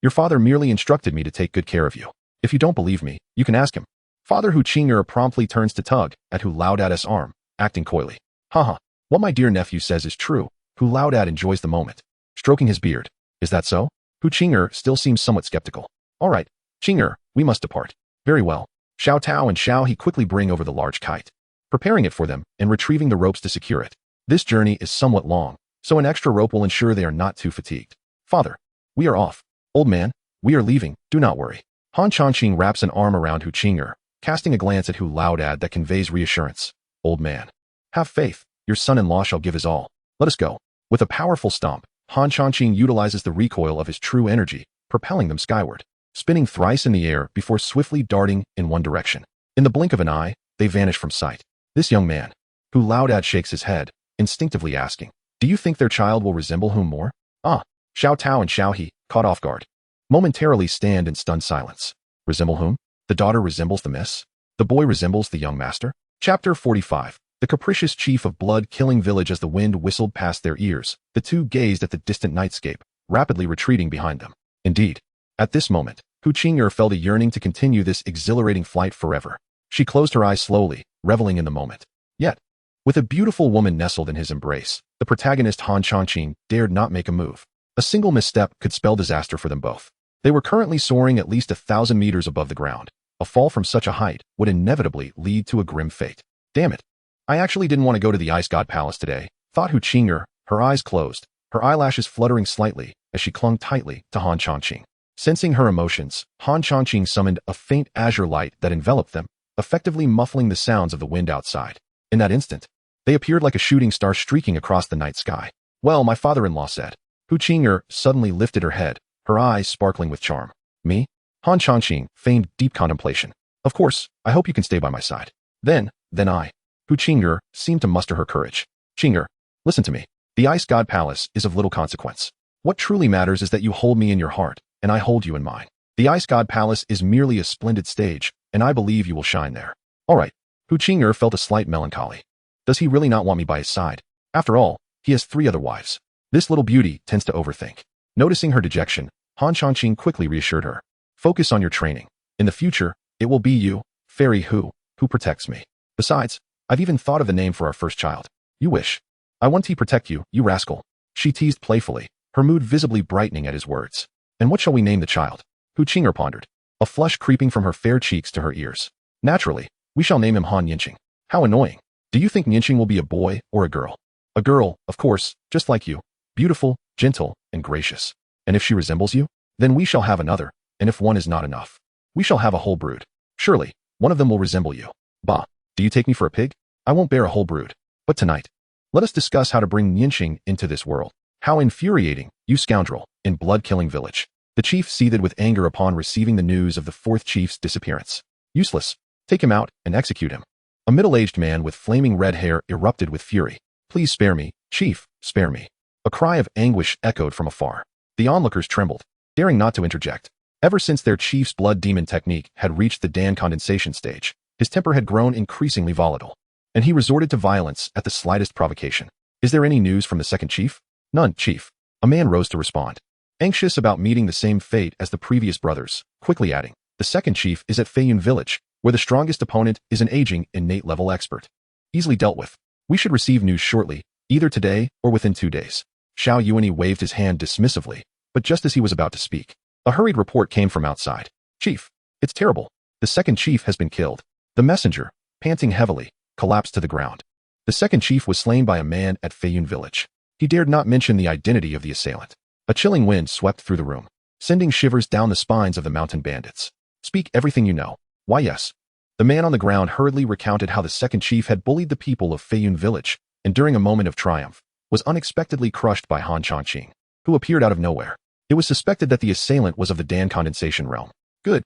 Your father merely instructed me to take good care of you. If you don't believe me, you can ask him. Father Hu Qing'er promptly turns to tug at Hulaudad's arm, acting coyly. Haha, what my dear nephew says is true. Hulaudad enjoys the moment, stroking his beard. Is that so? Hu Qing'er still seems somewhat skeptical. All right, Qing'er, we must depart. Very well. Xiao Tao and Xiao He quickly bring over the large kite, preparing it for them and retrieving the ropes to secure it. This journey is somewhat long, so an extra rope will ensure they are not too fatigued. Father, we are off. Old man, we are leaving, do not worry. Han Changqing wraps an arm around Hu Qing'er, casting a glance at Hulaudad that conveys reassurance. Old man, have faith, your son-in-law shall give his all. Let us go. With a powerful stomp, Han Changqing utilizes the recoil of his true energy, propelling them skyward, spinning thrice in the air before swiftly darting in one direction. In the blink of an eye, they vanish from sight. This young man, Hulaudad shakes his head, instinctively asking, do you think their child will resemble whom more? Xiao Tao and Xiao He, caught off guard, momentarily stand in stunned silence. Resemble whom? The daughter resembles the miss? The boy resembles the young master? Chapter 45. The capricious chief of blood-killing village. As the wind whistled past their ears, the two gazed at the distant nightscape, rapidly retreating behind them. Indeed, at this moment, Hu Qing'er felt a yearning to continue this exhilarating flight forever. She closed her eyes slowly, reveling in the moment. Yet, with a beautiful woman nestled in his embrace, the protagonist Han Changqing dared not make a move. A single misstep could spell disaster for them both. They were currently soaring at least 1,000 meters above the ground. A fall from such a height would inevitably lead to a grim fate. Damn it. I actually didn't want to go to the Ice God Palace today, thought Hu Qing'er, her eyes closed, her eyelashes fluttering slightly as she clung tightly to Han Changqing. Sensing her emotions, Han Changqing summoned a faint azure light that enveloped them, effectively muffling the sounds of the wind outside. In that instant, they appeared like a shooting star streaking across the night sky. Well, my father-in-law said. Hu Qing'er suddenly lifted her head, her eyes sparkling with charm. Me? Han Changqing feigned deep contemplation. Of course, I hope you can stay by my side. Then I. Hu Qing'er seemed to muster her courage. Qing'er, listen to me. The Ice God Palace is of little consequence. What truly matters is that you hold me in your heart, and I hold you in mine. The Ice God Palace is merely a splendid stage, and I believe you will shine there. All right. Hu Qing'er felt a slight melancholy. Does he really not want me by his side? After all, he has 3 other wives. This little beauty tends to overthink. Noticing her dejection, Han Changqing quickly reassured her. Focus on your training. In the future, it will be you, Fairy who protects me. Besides, I've even thought of a name for our first child. You wish. I want to protect you, you rascal. She teased playfully, her mood visibly brightening at his words. And what shall we name the child? Hu Qing'er pondered, a flush creeping from her fair cheeks to her ears. Naturally, we shall name him Han Yinqing. How annoying. Do you think Yinqing will be a boy or a girl? A girl, of course, just like you. Beautiful, gentle, and gracious. And if she resembles you, then we shall have another, and if one is not enough, we shall have a whole brood. Surely, one of them will resemble you. Bah, do you take me for a pig? I won't bear a whole brood. But tonight, let us discuss how to bring Yinqing into this world. How infuriating, you scoundrel, in blood-killing village. The chief seethed with anger upon receiving the news of the 4th chief's disappearance. Useless. Take him out and execute him. A middle-aged man with flaming red hair erupted with fury. Please spare me, chief, spare me. A cry of anguish echoed from afar. The onlookers trembled, daring not to interject. Ever since their chief's blood demon technique had reached the Dan condensation stage, his temper had grown increasingly volatile, and he resorted to violence at the slightest provocation. Is there any news from the 2nd chief? None, chief. A man rose to respond. anxious about meeting the same fate as the previous brothers, quickly adding, "The second chief is at Feiyun village, where the strongest opponent is an aging, innate-level expert. Easily dealt with. We should receive news shortly, either today or within 2 days." Xiao Yuani waved his hand dismissively, but just as he was about to speak, a hurried report came from outside. "Chief, it's terrible. The second chief has been killed." The messenger, panting heavily, collapsed to the ground. The second chief was slain by a man at Feiyun village. He dared not mention the identity of the assailant. A chilling wind swept through the room, sending shivers down the spines of the mountain bandits. "Speak everything you know." "Why, yes." The man on the ground hurriedly recounted how the second chief had bullied the people of Feiyun village, and during a moment of triumph, was unexpectedly crushed by Han Chongqing, who appeared out of nowhere. It was suspected that the assailant was of the Dan condensation realm. Good.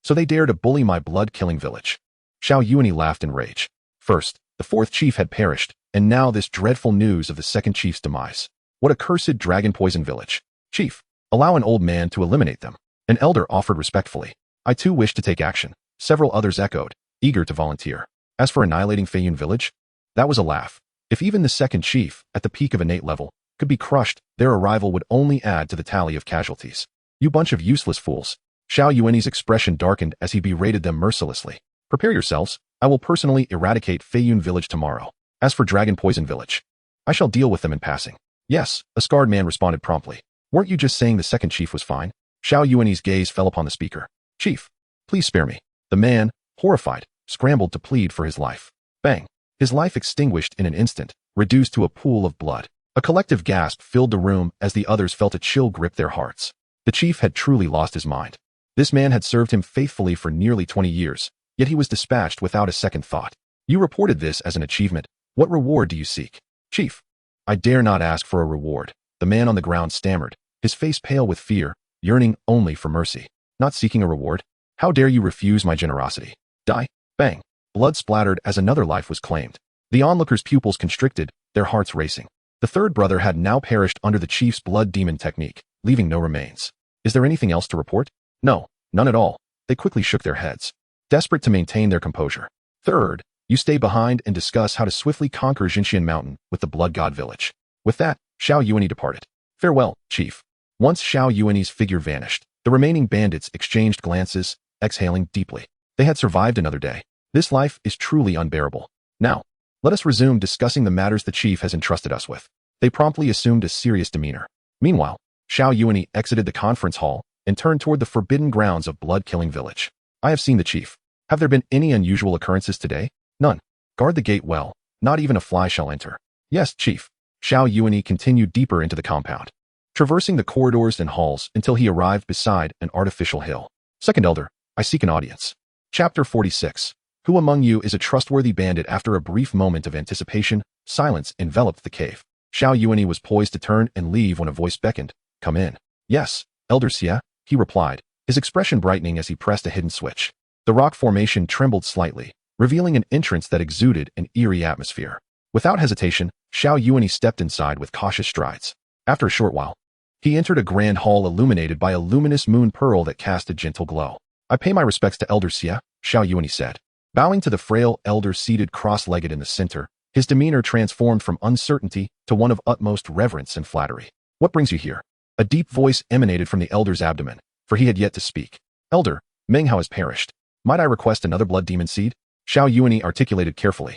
So they dare to bully my blood-killing village." Xiao Yuani laughed in rage. First, the fourth chief had perished, and now this dreadful news of the second chief's demise. What a cursed dragon-poison village. "Chief, allow an old man to eliminate them." An elder offered respectfully. "I too wish to take action." Several others echoed, eager to volunteer. As for annihilating Feiyun village, that was a laugh. If even the second chief, at the peak of innate level, could be crushed, their arrival would only add to the tally of casualties. "You bunch of useless fools." Xiao Yuani's expression darkened as he berated them mercilessly. "Prepare yourselves. I will personally eradicate Feiyun village tomorrow. As for Dragon Poison village, I shall deal with them in passing." "Yes," a scarred man responded promptly. "Weren't you just saying the second chief was fine?" Xiao Yuani's gaze fell upon the speaker. "Chief, please spare me." The man, horrified, scrambled to plead for his life. Bang! His life extinguished in an instant, reduced to a pool of blood. A collective gasp filled the room as the others felt a chill grip their hearts. The chief had truly lost his mind. This man had served him faithfully for nearly 20 years, yet he was dispatched without a second thought. "You reported this as an achievement. What reward do you seek?" "Chief, I dare not ask for a reward." The man on the ground stammered, his face pale with fear, yearning only for mercy. "Not seeking a reward? How dare you refuse my generosity? Die!" Bang! Blood splattered as another life was claimed. The onlookers' pupils constricted, their hearts racing. The third brother had now perished under the chief's blood demon technique, leaving no remains. "Is there anything else to report?" "No, none at all." They quickly shook their heads, desperate to maintain their composure. "Third, you stay behind and discuss how to swiftly conquer Jinxian Mountain with the Blood God village." With that, Xiao Yuani departed. "Farewell, chief." Once Xiao Yuani's figure vanished, the remaining bandits exchanged glances, exhaling deeply. They had survived another day. This life is truly unbearable. Now, let us resume discussing the matters the chief has entrusted us with. They promptly assumed a serious demeanor. Meanwhile, Xiao Yuani exited the conference hall and turned toward the forbidden grounds of Blood-Killing Village. "I have seen the chief. Have there been any unusual occurrences today?" "None. Guard the gate well. Not even a fly shall enter." "Yes, chief." Xiao Yuani continued deeper into the compound, traversing the corridors and halls until he arrived beside an artificial hill. "Second elder, I seek an audience." Chapter 46. Who among you is a trustworthy bandit? After a brief moment of anticipation, silence enveloped the cave. Xiao Yuani was poised to turn and leave when a voice beckoned. "Come in." "Yes, Elder Xie," he replied, his expression brightening as he pressed a hidden switch. The rock formation trembled slightly, revealing an entrance that exuded an eerie atmosphere. Without hesitation, Xiao Yuani stepped inside with cautious strides. After a short while, he entered a grand hall illuminated by a luminous moon pearl that cast a gentle glow. "I pay my respects to Elder Xie," Xiao Yuani said. Bowing to the frail elder seated cross-legged in the center, his demeanor transformed from uncertainty to one of utmost reverence and flattery. "What brings you here?" A deep voice emanated from the elder's abdomen, for he had yet to speak. "Elder, Meng Hao has perished. Might I request another blood demon seed?" Xiao Yuani articulated carefully.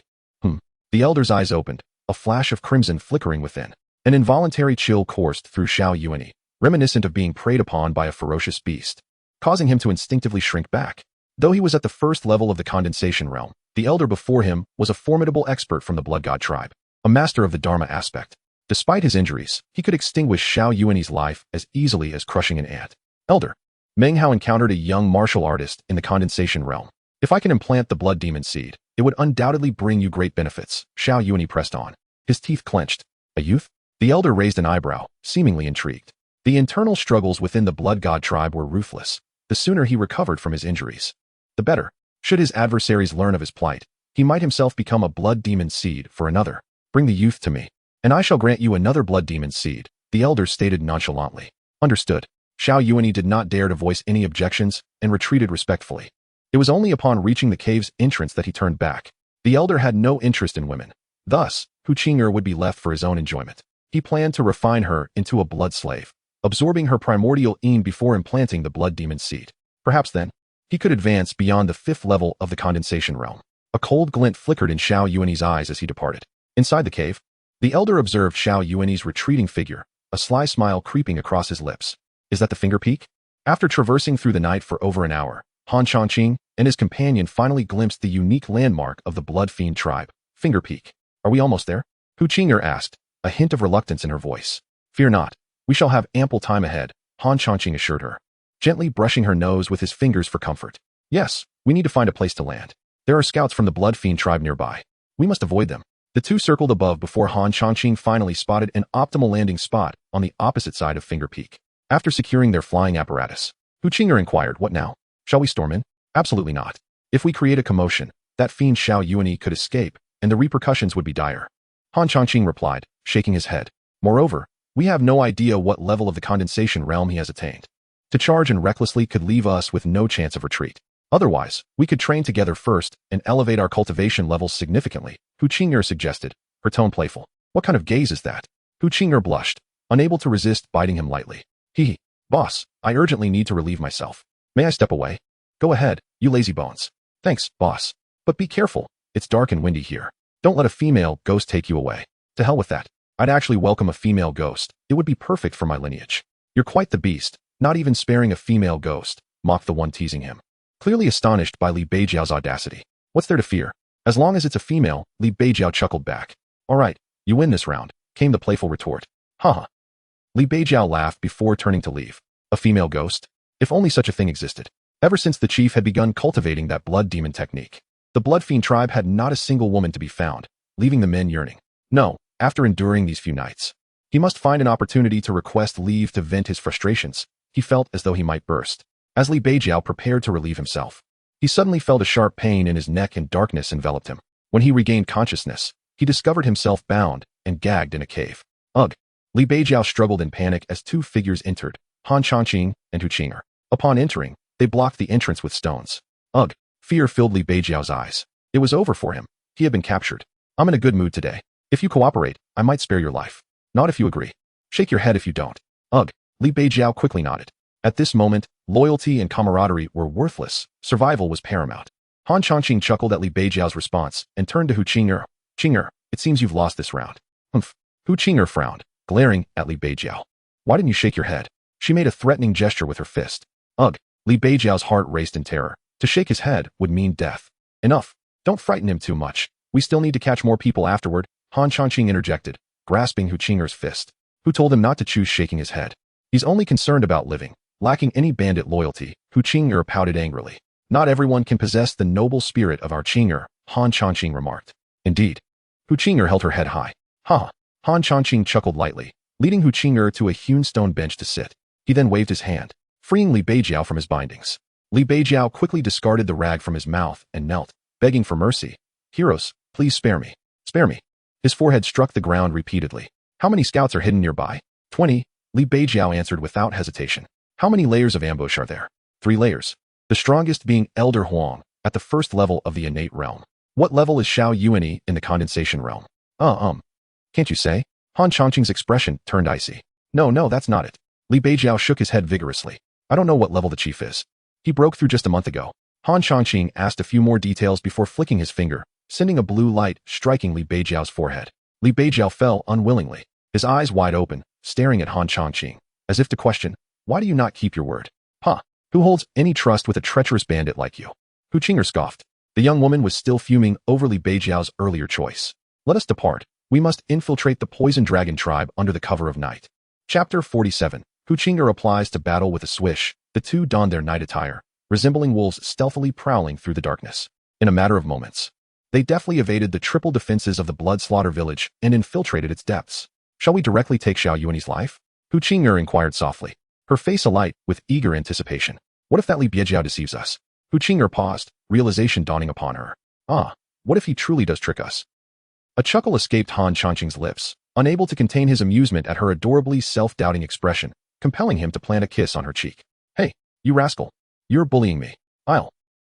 The elder's eyes opened, a flash of crimson flickering within. An involuntary chill coursed through Xiao Yuani, reminiscent of being preyed upon by a ferocious beast, causing him to instinctively shrink back. Though he was at the first level of the condensation realm, the elder before him was a formidable expert from the Blood God tribe, a master of the Dharma aspect. Despite his injuries, he could extinguish Xiao Yuani's life as easily as crushing an ant. "Elder, Meng Hao encountered a young martial artist in the condensation realm. If I can implant the blood demon seed, it would undoubtedly bring you great benefits." Xiao Yuani pressed on, his teeth clenched. "A youth?" The elder raised an eyebrow, seemingly intrigued. The internal struggles within the Blood God tribe were ruthless. The sooner he recovered from his injuries, the better. Should his adversaries learn of his plight, he might himself become a blood demon seed for another. "Bring the youth to me, and I shall grant you another blood demon seed," the elder stated nonchalantly. "Understood." Xiao Yuani did not dare to voice any objections and retreated respectfully. It was only upon reaching the cave's entrance that he turned back. The elder had no interest in women. Thus, Hu Qing'er would be left for his own enjoyment. He planned to refine her into a blood slave. absorbing her primordial Yin before implanting the blood demon's seed. Perhaps then, he could advance beyond the 5th level of the condensation realm. A cold glint flickered in Xiao Yuanyi's eyes as he departed. Inside the cave, the elder observed Xiao Yuanyi's retreating figure, a sly smile creeping across his lips. Is that the finger peak? After traversing through the night for over an hour, Han Changqing and his companion finally glimpsed the unique landmark of the Blood Fiend tribe, Finger Peak. Are we almost there? Hu Qing'er asked, a hint of reluctance in her voice. Fear not. We shall have ample time ahead, Han Changqing assured her, gently brushing her nose with his fingers for comfort. Yes, we need to find a place to land. There are scouts from the Blood Fiend tribe nearby. We must avoid them. The two circled above before Han Changqing finally spotted an optimal landing spot on the opposite side of Finger Peak. After securing their flying apparatus, Hu Qing'er inquired, what now? Shall we storm in? Absolutely not. If we create a commotion, that fiend Xiao Yuanyi could escape, and the repercussions would be dire. Han Changqing replied, shaking his head. Moreover, we have no idea what level of the condensation realm he has attained. To charge and recklessly could leave us with no chance of retreat. Otherwise, we could train together first and elevate our cultivation levels significantly, Hu Qing'er suggested, her tone playful. What kind of gaze is that? Hu Qing'er blushed, unable to resist biting him lightly. Boss, I urgently need to relieve myself. May I step away? Go ahead, you lazy bones. Thanks, boss. But be careful, it's dark and windy here. Don't let a female ghost take you away. To hell with that. I'd actually welcome a female ghost. It would be perfect for my lineage. You're quite the beast, not even sparing a female ghost, mocked the one teasing him. Clearly astonished by Li Beijiao's audacity. What's there to fear? As long as it's a female, Li Beijiao chuckled back. All right, you win this round, came the playful retort. Haha. Li Beijiao laughed before turning to leave. A female ghost? If only such a thing existed. Ever since the chief had begun cultivating that blood demon technique, the Blood Fiend tribe had not a single woman to be found, leaving the men yearning. No, after enduring these few nights, he must find an opportunity to request leave to vent his frustrations. He felt as though he might burst. As Li Beijiao prepared to relieve himself, he suddenly felt a sharp pain in his neck and darkness enveloped him. When he regained consciousness, he discovered himself bound and gagged in a cave. Ugh! Li Beijiao struggled in panic as two figures entered, Han Changqing and Hu Qing'er. Upon entering, they blocked the entrance with stones. Ugh! Fear filled Li Beijiao's eyes. It was over for him. He had been captured. I'm in a good mood today. If you cooperate, I might spare your life. Not if you agree. Shake your head if you don't. Ugh! Li Beijiao quickly nodded. At this moment, loyalty and camaraderie were worthless. Survival was paramount. Han Changqing chuckled at Li Beijiao's response and turned to Hu Qing'er. Qing'er, it seems you've lost this round. Humph. Hu Qing'er frowned, glaring at Li Beijiao. Why didn't you shake your head? She made a threatening gesture with her fist. Ugh! Li Beijiao's heart raced in terror. To shake his head would mean death. Enough. Don't frighten him too much. We still need to catch more people afterward, Han Changqing interjected, grasping Hu Qing'er's fist. Who told him not to choose shaking his head? He's only concerned about living. Lacking any bandit loyalty, Hu Qing'er pouted angrily. Not everyone can possess the noble spirit of our Qing'er, Han Changqing remarked. Indeed. Hu Qing'er held her head high. Ha! Han Changqing chuckled lightly, leading Hu Qing'er to a hewn stone bench to sit. He then waved his hand, freeing Li Beijiao from his bindings. Li Beijiao quickly discarded the rag from his mouth and knelt, begging for mercy. Heroes, please spare me. Spare me. His forehead struck the ground repeatedly. How many scouts are hidden nearby? 20, Li Beijiao answered without hesitation. How many layers of ambush are there? 3 layers. The strongest being Elder Huang, at the first level of the innate realm. What level is Xiao Yuanyi in the condensation realm? Can't you say? Han Changqing's expression turned icy. No, that's not it. Li Beijiao shook his head vigorously. I don't know what level the chief is. He broke through just a month ago. Han Changqing asked a few more details before flicking his finger, sending a blue light striking Li Beijiao's forehead. Li Beijiao fell unwillingly, his eyes wide open, staring at Han Changqing, as if to question, why do you not keep your word? Who holds any trust with a treacherous bandit like you? Hu Qing'er scoffed. The young woman was still fuming over Li Beijiao's earlier choice. Let us depart. We must infiltrate the poison dragon tribe under the cover of night. Chapter 47. Hu Qing'er applies to battle with a swish. The two donned their night attire, resembling wolves stealthily prowling through the darkness. In a matter of moments, they deftly evaded the triple defenses of the blood slaughter village and infiltrated its depths. Shall we directly take Xiao Yuanyi's life? Hu Qing'er inquired softly, her face alight with eager anticipation. What if that Li Beijiao deceives us? Hu Qing'er paused, realization dawning upon her. What if he truly does trick us? A chuckle escaped Han Changqing's lips, unable to contain his amusement at her adorably self-doubting expression, compelling him to plant a kiss on her cheek. Hey, you rascal. You're bullying me. I'll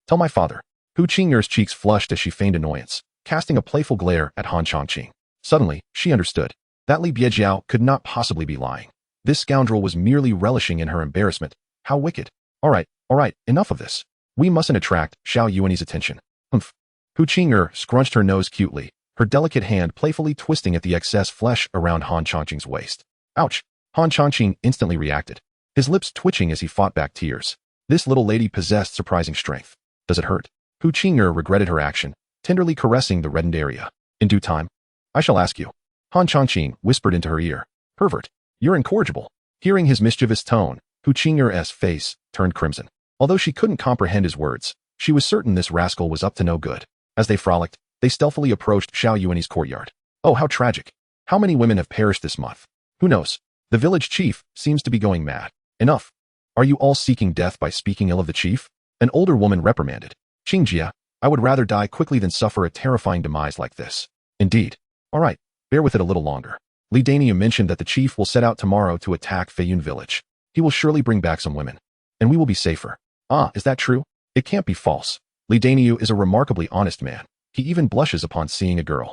tell my father. Hu Qing'er's cheeks flushed as she feigned annoyance, casting a playful glare at Han Changqing. Suddenly, she understood. That Li Beijiao could not possibly be lying. This scoundrel was merely relishing in her embarrassment. How wicked. All right, enough of this. We mustn't attract Xiao Yuan's attention. Humph. Hu Qing'er scrunched her nose cutely, her delicate hand playfully twisting at the excess flesh around Han Changqing's waist. Ouch! Han Changqing instantly reacted, his lips twitching as he fought back tears. This little lady possessed surprising strength. Does it hurt? Hu Qing'er regretted her action, tenderly caressing the reddened area. In due time, I shall ask you. Han Changqing whispered into her ear. Pervert, you're incorrigible. Hearing his mischievous tone, Hu Qing'er's face turned crimson. Although she couldn't comprehend his words, she was certain this rascal was up to no good. As they frolicked, they stealthily approached Xiao Yuan's courtyard. Oh, how tragic. How many women have perished this month? Who knows? The village chief seems to be going mad. Enough. Are you all seeking death by speaking ill of the chief? An older woman reprimanded. Qingjia, I would rather die quickly than suffer a terrifying demise like this. Indeed. All right, bear with it a little longer. Li Daniu mentioned that the chief will set out tomorrow to attack Feiyun village. He will surely bring back some women. And we will be safer. Ah, is that true? It can't be false. Li Daniu is a remarkably honest man. He even blushes upon seeing a girl.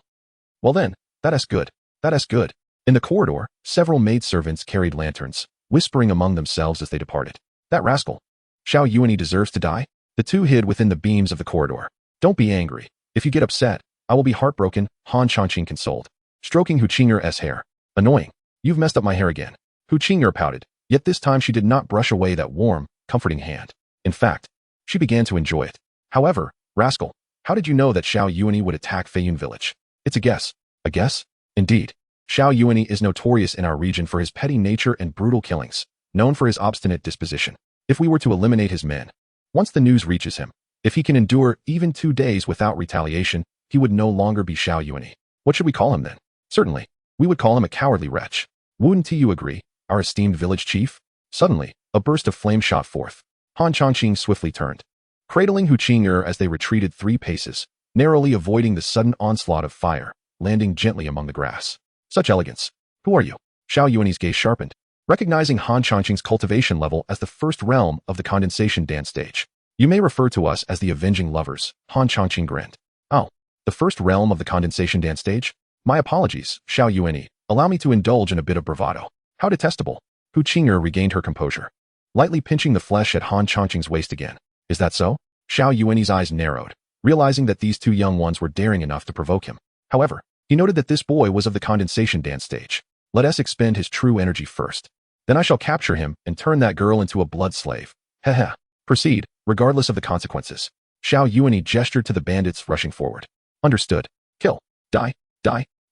Well then, that is good. That is good. In the corridor, several maidservants carried lanterns, whispering among themselves as they departed. That rascal. Xiao Yuan deserves to die? The two hid within the beams of the corridor. Don't be angry. If you get upset, I will be heartbroken, Han Changqing consoled, stroking Hu Qing'er's hair. Annoying. You've messed up my hair again. Hu Qing'er pouted, yet this time she did not brush away that warm, comforting hand. In fact, she began to enjoy it. However, rascal, how did you know that Xiao Yuan would attack Feiyun village? It's a guess. A guess? Indeed. Xiao Yuan is notorious in our region for his petty nature and brutal killings, known for his obstinate disposition. If we were to eliminate his men, once the news reaches him, if he can endure even 2 days without retaliation, he would no longer be Xiao Yuan. What should we call him then? Certainly, we would call him a cowardly wretch. Wouldn't you agree, our esteemed village chief? Suddenly, a burst of flame shot forth. Han Changqing swiftly turned, cradling Hu Qing'er as they retreated 3 paces, narrowly avoiding the sudden onslaught of fire, landing gently among the grass. Such elegance. Who are you? Xiao Yuan's gaze sharpened, recognizing Han Changqing's cultivation level as the first realm of the condensation dance stage. You may refer to us as the avenging lovers, Han Changqing grinned. Oh, the first realm of the condensation dance stage? My apologies, Xiao Yuan. Allow me to indulge in a bit of bravado. How detestable. Hu Qing'er regained her composure, lightly pinching the flesh at Han Changqing's waist again. Is that so? Xiao Yuan's eyes narrowed, realizing that these 2 young ones were daring enough to provoke him. However, he noted that this boy was of the condensation dance stage. Let us expend his true energy first. Then I shall capture him and turn that girl into a blood slave. Heh. Proceed, regardless of the consequences. Xiao Yuan gestured to the bandits rushing forward. Understood. Kill. Die.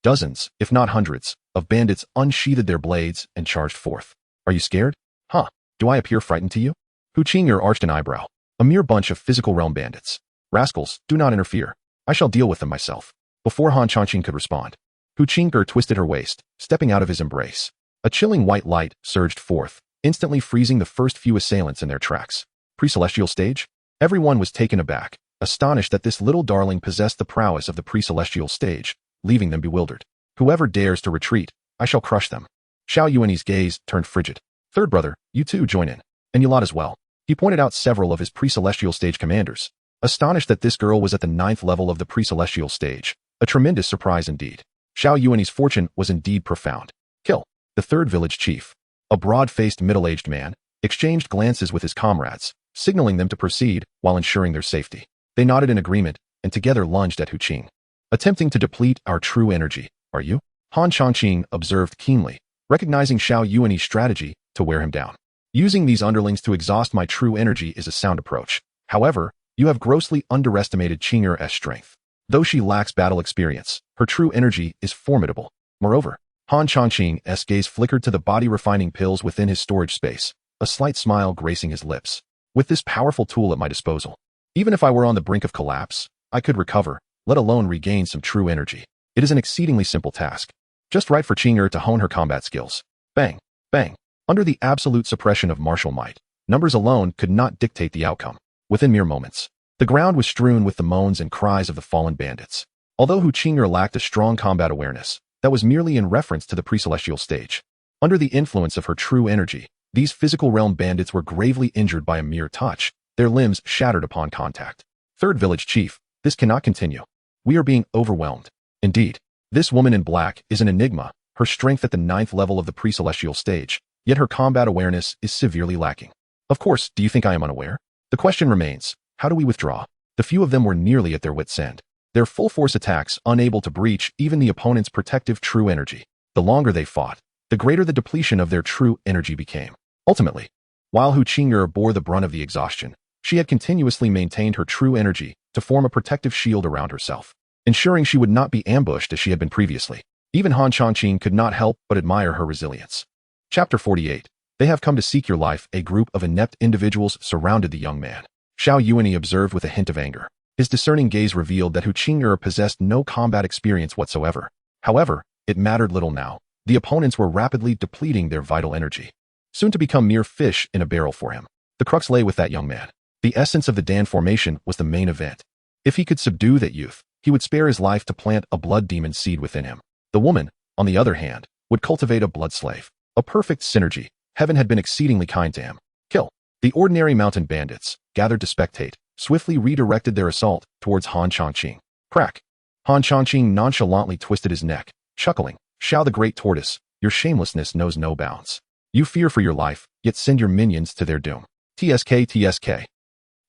Dozens, if not hundreds, of bandits unsheathed their blades and charged forth. Are you scared? Huh. Do I appear frightened to you? Hu Qing'er arched an eyebrow. A mere bunch of physical realm bandits. Rascals, do not interfere. I shall deal with them myself. Before Han Changqing could respond, Hu Qing'er twisted her waist, stepping out of his embrace. A chilling white light surged forth, instantly freezing the first few assailants in their tracks. Pre-celestial stage? Everyone was taken aback, astonished that this little darling possessed the prowess of the pre-celestial stage, leaving them bewildered. Whoever dares to retreat, I shall crush them. Xiao Yuan's gaze turned frigid. Third brother, you too join in. And you lot as well. He pointed out several of his pre-celestial stage commanders, astonished that this girl was at the 9th level of the pre-celestial stage. A tremendous surprise indeed. Xiao Yuan's fortune was indeed profound. Kill. The 3rd village chief, a broad-faced middle-aged man, exchanged glances with his comrades, signaling them to proceed while ensuring their safety. They nodded in agreement and together lunged at Hu Qing. Attempting to deplete our true energy, are you? Han Changqing observed keenly, recognizing Xiao Yuan's strategy to wear him down. Using these underlings to exhaust my true energy is a sound approach. However, you have grossly underestimated Qing'er's strength. Though she lacks battle experience, her true energy is formidable. Moreover, Han Changqing's gaze flickered to the body-refining pills within his storage space, a slight smile gracing his lips. With this powerful tool at my disposal, even if I were on the brink of collapse, I could recover, let alone regain some true energy. It is an exceedingly simple task. Just right for Qing'er to hone her combat skills. Bang, bang. Under the absolute suppression of martial might, numbers alone could not dictate the outcome. Within mere moments, the ground was strewn with the moans and cries of the fallen bandits. Although Hu Qing'er lacked a strong combat awareness, that was merely in reference to the pre-celestial stage. Under the influence of her true energy, these physical realm bandits were gravely injured by a mere touch, their limbs shattered upon contact. 3rd village chief, this cannot continue. We are being overwhelmed. Indeed, this woman in black is an enigma, her strength at the 9th level of the pre-celestial stage, yet her combat awareness is severely lacking. Of course, do you think I am unaware? The question remains, how do we withdraw? The few of them were nearly at their wits' end. Their full-force attacks unable to breach even the opponent's protective true energy. The longer they fought, the greater the depletion of their true energy became. Ultimately, while Hu Qing'er bore the brunt of the exhaustion, she had continuously maintained her true energy to form a protective shield around herself, ensuring she would not be ambushed as she had been previously. Even Han Changqing could not help but admire her resilience. Chapter 48. They have come to seek your life. A group of inept individuals surrounded the young man. Xiao Yuanyi observed with a hint of anger. His discerning gaze revealed that Hu Qing'er possessed no combat experience whatsoever. However, it mattered little now. The opponents were rapidly depleting their vital energy, soon to become mere fish in a barrel for him. The crux lay with that young man. The essence of the Dan formation was the main event. If he could subdue that youth, he would spare his life to plant a blood demon seed within him. The woman, on the other hand, would cultivate a blood slave. A perfect synergy. Heaven had been exceedingly kind to him. Kill. The ordinary mountain bandits, gathered to spectate, swiftly redirected their assault towards Han Changqing. Crack. Han Changqing nonchalantly twisted his neck, chuckling. Xiao the Great Tortoise, your shamelessness knows no bounds. You fear for your life, yet send your minions to their doom. TSK.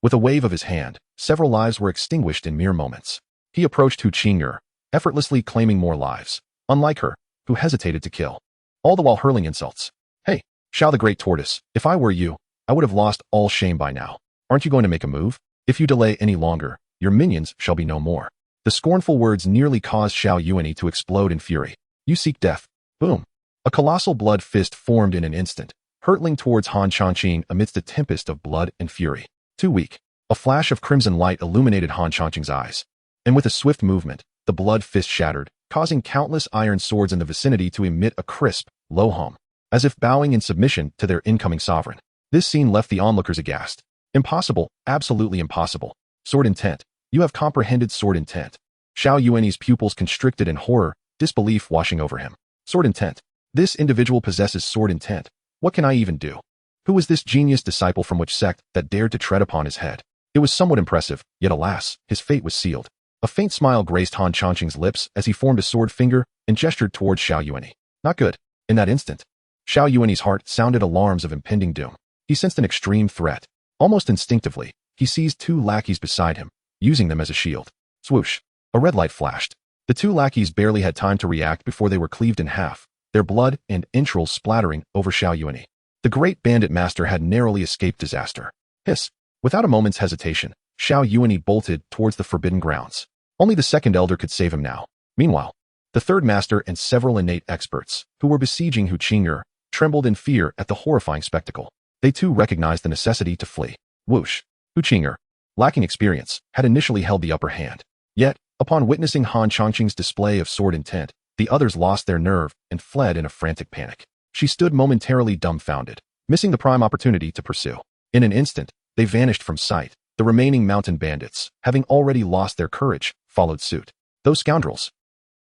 With a wave of his hand, several lives were extinguished in mere moments. He approached Hu Qing'er, effortlessly claiming more lives, unlike her, who hesitated to kill, all the while hurling insults. Hey, Xiao the Great Tortoise, if I were you, I would have lost all shame by now. Aren't you going to make a move? If you delay any longer, your minions shall be no more. The scornful words nearly caused Xiao Yuanyi to explode in fury. You seek death. Boom. A colossal blood fist formed in an instant, hurtling towards Han Changqing amidst a tempest of blood and fury. Too weak. A flash of crimson light illuminated Han Changqing's eyes, and with a swift movement, the blood fist shattered, causing countless iron swords in the vicinity to emit a crisp, low hum, as if bowing in submission to their incoming sovereign. This scene left the onlookers aghast. Impossible, absolutely impossible. Sword intent. You have comprehended sword intent. Xiao Yuanyi's pupils constricted in horror, disbelief washing over him. Sword intent. This individual possesses sword intent. What can I even do? Who was this genius disciple from which sect that dared to tread upon his head? It was somewhat impressive, yet alas, his fate was sealed. A faint smile graced Han Changqing's lips as he formed a sword finger and gestured towards Xiao Yuanyi. Not good. In that instant, Xiao Yuanyi's heart sounded alarms of impending doom. He sensed an extreme threat. Almost instinctively, he seized two lackeys beside him, using them as a shield. Swoosh. A red light flashed. The two lackeys barely had time to react before they were cleaved in half, their blood and entrails splattering over Xiao Yuanyi. The great bandit master had narrowly escaped disaster. Hiss. Without a moment's hesitation, Xiao Yuanyi bolted towards the forbidden grounds. Only the second elder could save him now. Meanwhile, the third master and several innate experts, who were besieging Hu Qing'er, trembled in fear at the horrifying spectacle. They too recognized the necessity to flee. Whoosh. Hu Qing'er, lacking experience, had initially held the upper hand. Yet, upon witnessing Han Changqing's display of sword intent, the others lost their nerve and fled in a frantic panic. She stood momentarily dumbfounded, missing the prime opportunity to pursue. In an instant, they vanished from sight. The remaining mountain bandits, having already lost their courage, followed suit. Those scoundrels.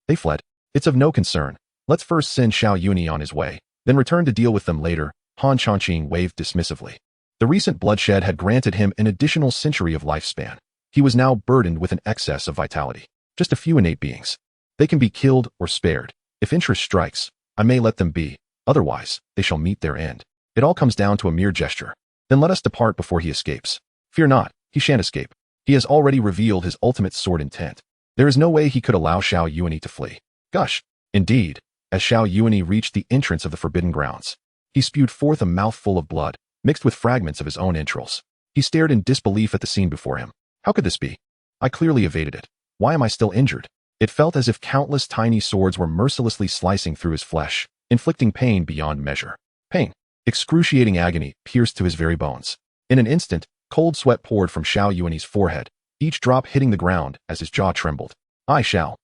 They fled. It's of no concern. Let's first send Xiao Yuanyi on his way, then return to deal with them later. Han Changqing waved dismissively. The recent bloodshed had granted him an additional century of lifespan. He was now burdened with an excess of vitality. Just a few innate beings. They can be killed or spared. If interest strikes, I may let them be. Otherwise, they shall meet their end. It all comes down to a mere gesture. Then let us depart before he escapes. Fear not, he shan't escape. He has already revealed his ultimate sword intent. There is no way he could allow Xiao Yuanyi to flee. Gush. Indeed, as Xiao Yuanyi reached the entrance of the forbidden grounds, he spewed forth a mouthful of blood, mixed with fragments of his own entrails. He stared in disbelief at the scene before him. How could this be? I clearly evaded it. Why am I still injured? It felt as if countless tiny swords were mercilessly slicing through his flesh, inflicting pain beyond measure. Pain. Excruciating agony pierced to his very bones. In an instant, cold sweat poured from Xiao Yuanyi's forehead, each drop hitting the ground as his jaw trembled. I shall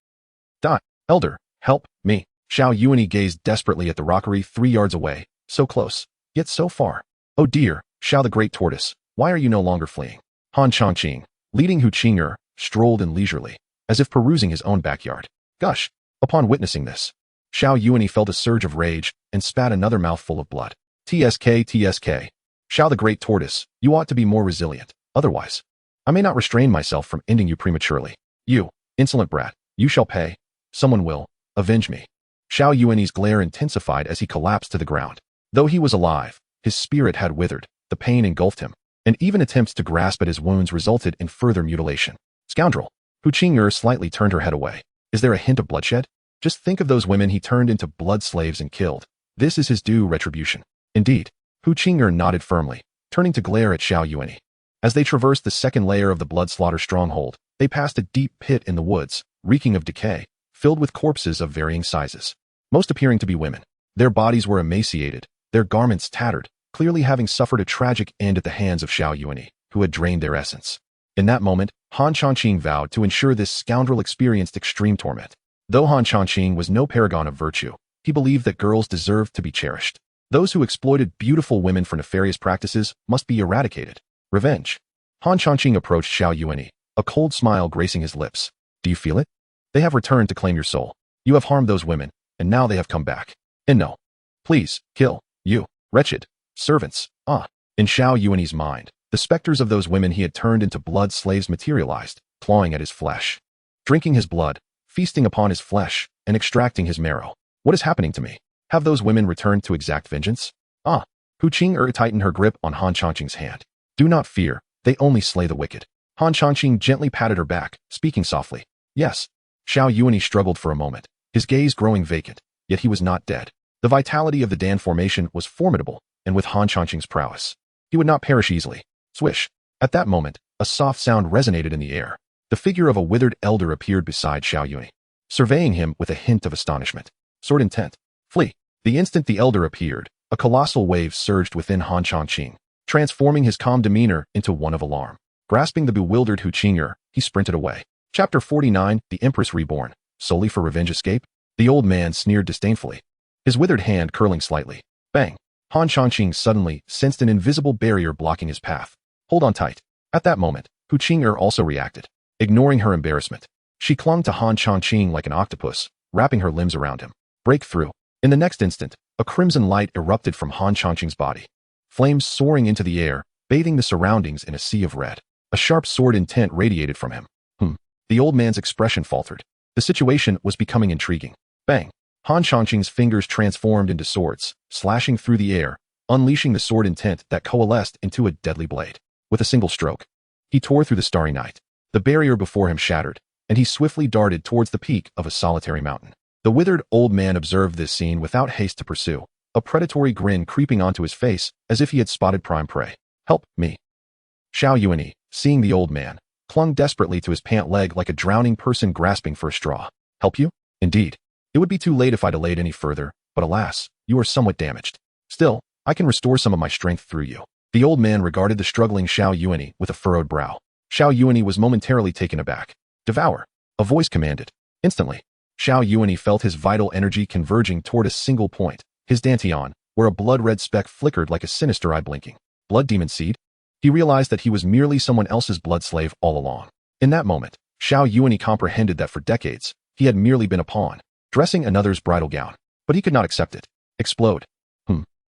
die. Elder, help me. Xiao Yuanyi gazed desperately at the rockery 3 yards away, so close, yet so far. Oh dear, Xiao the Great Tortoise, why are you no longer fleeing? Han Changqing, leading Hu Qing'er, strolled in leisurely, as if perusing his own backyard. Gush. Upon witnessing this, Xiao Yuanyi felt a surge of rage and spat another mouthful of blood. TSK. Xiao the Great Tortoise, you ought to be more resilient. Otherwise, I may not restrain myself from ending you prematurely. You, insolent brat, you shall pay. Someone will avenge me. Xiao Yuanyi's glare intensified as he collapsed to the ground. Though he was alive, his spirit had withered, the pain engulfed him, and even attempts to grasp at his wounds resulted in further mutilation. Scoundrel! Hu Qing'er slightly turned her head away. Is there a hint of bloodshed? Just think of those women he turned into blood slaves and killed. This is his due retribution. Indeed. Hu Qing'er nodded firmly, turning to glare at Xiao Yuanyi. As they traversed the second layer of the blood slaughter stronghold, they passed a deep pit in the woods, reeking of decay, filled with corpses of varying sizes, most appearing to be women. Their bodies were emaciated, their garments tattered, clearly having suffered a tragic end at the hands of Xiao Yuanyi, who had drained their essence. In that moment, Han Changqing vowed to ensure this scoundrel experienced extreme torment. Though Han Changqing was no paragon of virtue, he believed that girls deserved to be cherished. Those who exploited beautiful women for nefarious practices must be eradicated. Revenge. Han Changqing approached Xiao Yuanyi, a cold smile gracing his lips. Do you feel it? They have returned to claim your soul. You have harmed those women, and now they have come back. And no. Please, kill, you, wretched, servants. In Xiao Yuanyi's mind, the specters of those women he had turned into blood slaves materialized, clawing at his flesh, drinking his blood, feasting upon his flesh, and extracting his marrow. What is happening to me? Have those women returned to exact vengeance? Hu Qing'er tightened her grip on Han Changqing's hand. Do not fear, they only slay the wicked. Han Changqing gently patted her back, speaking softly. Yes. Xiao Yuanyi struggled for a moment, his gaze growing vacant, yet he was not dead. The vitality of the Dan formation was formidable, and with Han Changqing's prowess, he would not perish easily. Swish. At that moment, a soft sound resonated in the air. The figure of a withered elder appeared beside Xiao Yuanyi, surveying him with a hint of astonishment. Sword intent. Flee. The instant the elder appeared, a colossal wave surged within Han Changqing, transforming his calm demeanor into one of alarm. Grasping the bewildered Hu Qing'er, he sprinted away. Chapter 49, The Empress Reborn. Solely for revenge escape? The old man sneered disdainfully, his withered hand curling slightly. Bang! Han Changqing suddenly sensed an invisible barrier blocking his path. Hold on tight. At that moment, Hu Qing'er also reacted. Ignoring her embarrassment, she clung to Han Changqing like an octopus, wrapping her limbs around him. Break through. In the next instant, a crimson light erupted from Han Changqing's body, flames soaring into the air, bathing the surroundings in a sea of red. A sharp sword intent radiated from him. The old man's expression faltered. The situation was becoming intriguing. Bang! Han Changqing's fingers transformed into swords, slashing through the air, unleashing the sword intent that coalesced into a deadly blade. With a single stroke, he tore through the starry night. The barrier before him shattered, and he swiftly darted towards the peak of a solitary mountain. The withered old man observed this scene without haste to pursue, a predatory grin creeping onto his face as if he had spotted prime prey. Help me. Xiao Yuanyi, seeing the old man, clung desperately to his pant leg like a drowning person grasping for a straw. Help you? Indeed. It would be too late if I delayed any further, but alas, you are somewhat damaged. Still, I can restore some of my strength through you. The old man regarded the struggling Xiao Yuanyi with a furrowed brow. Xiao Yuanyi was momentarily taken aback. Devour. A voice commanded. Instantly, Xiao Yuanyi felt his vital energy converging toward a single point, his dantian, where a blood-red speck flickered like a sinister eye blinking. Blood demon seed? He realized that he was merely someone else's blood slave all along. In that moment, Xiao Yuanyi comprehended that for decades, he had merely been a pawn, dressing another's bridal gown. But he could not accept it. Explode.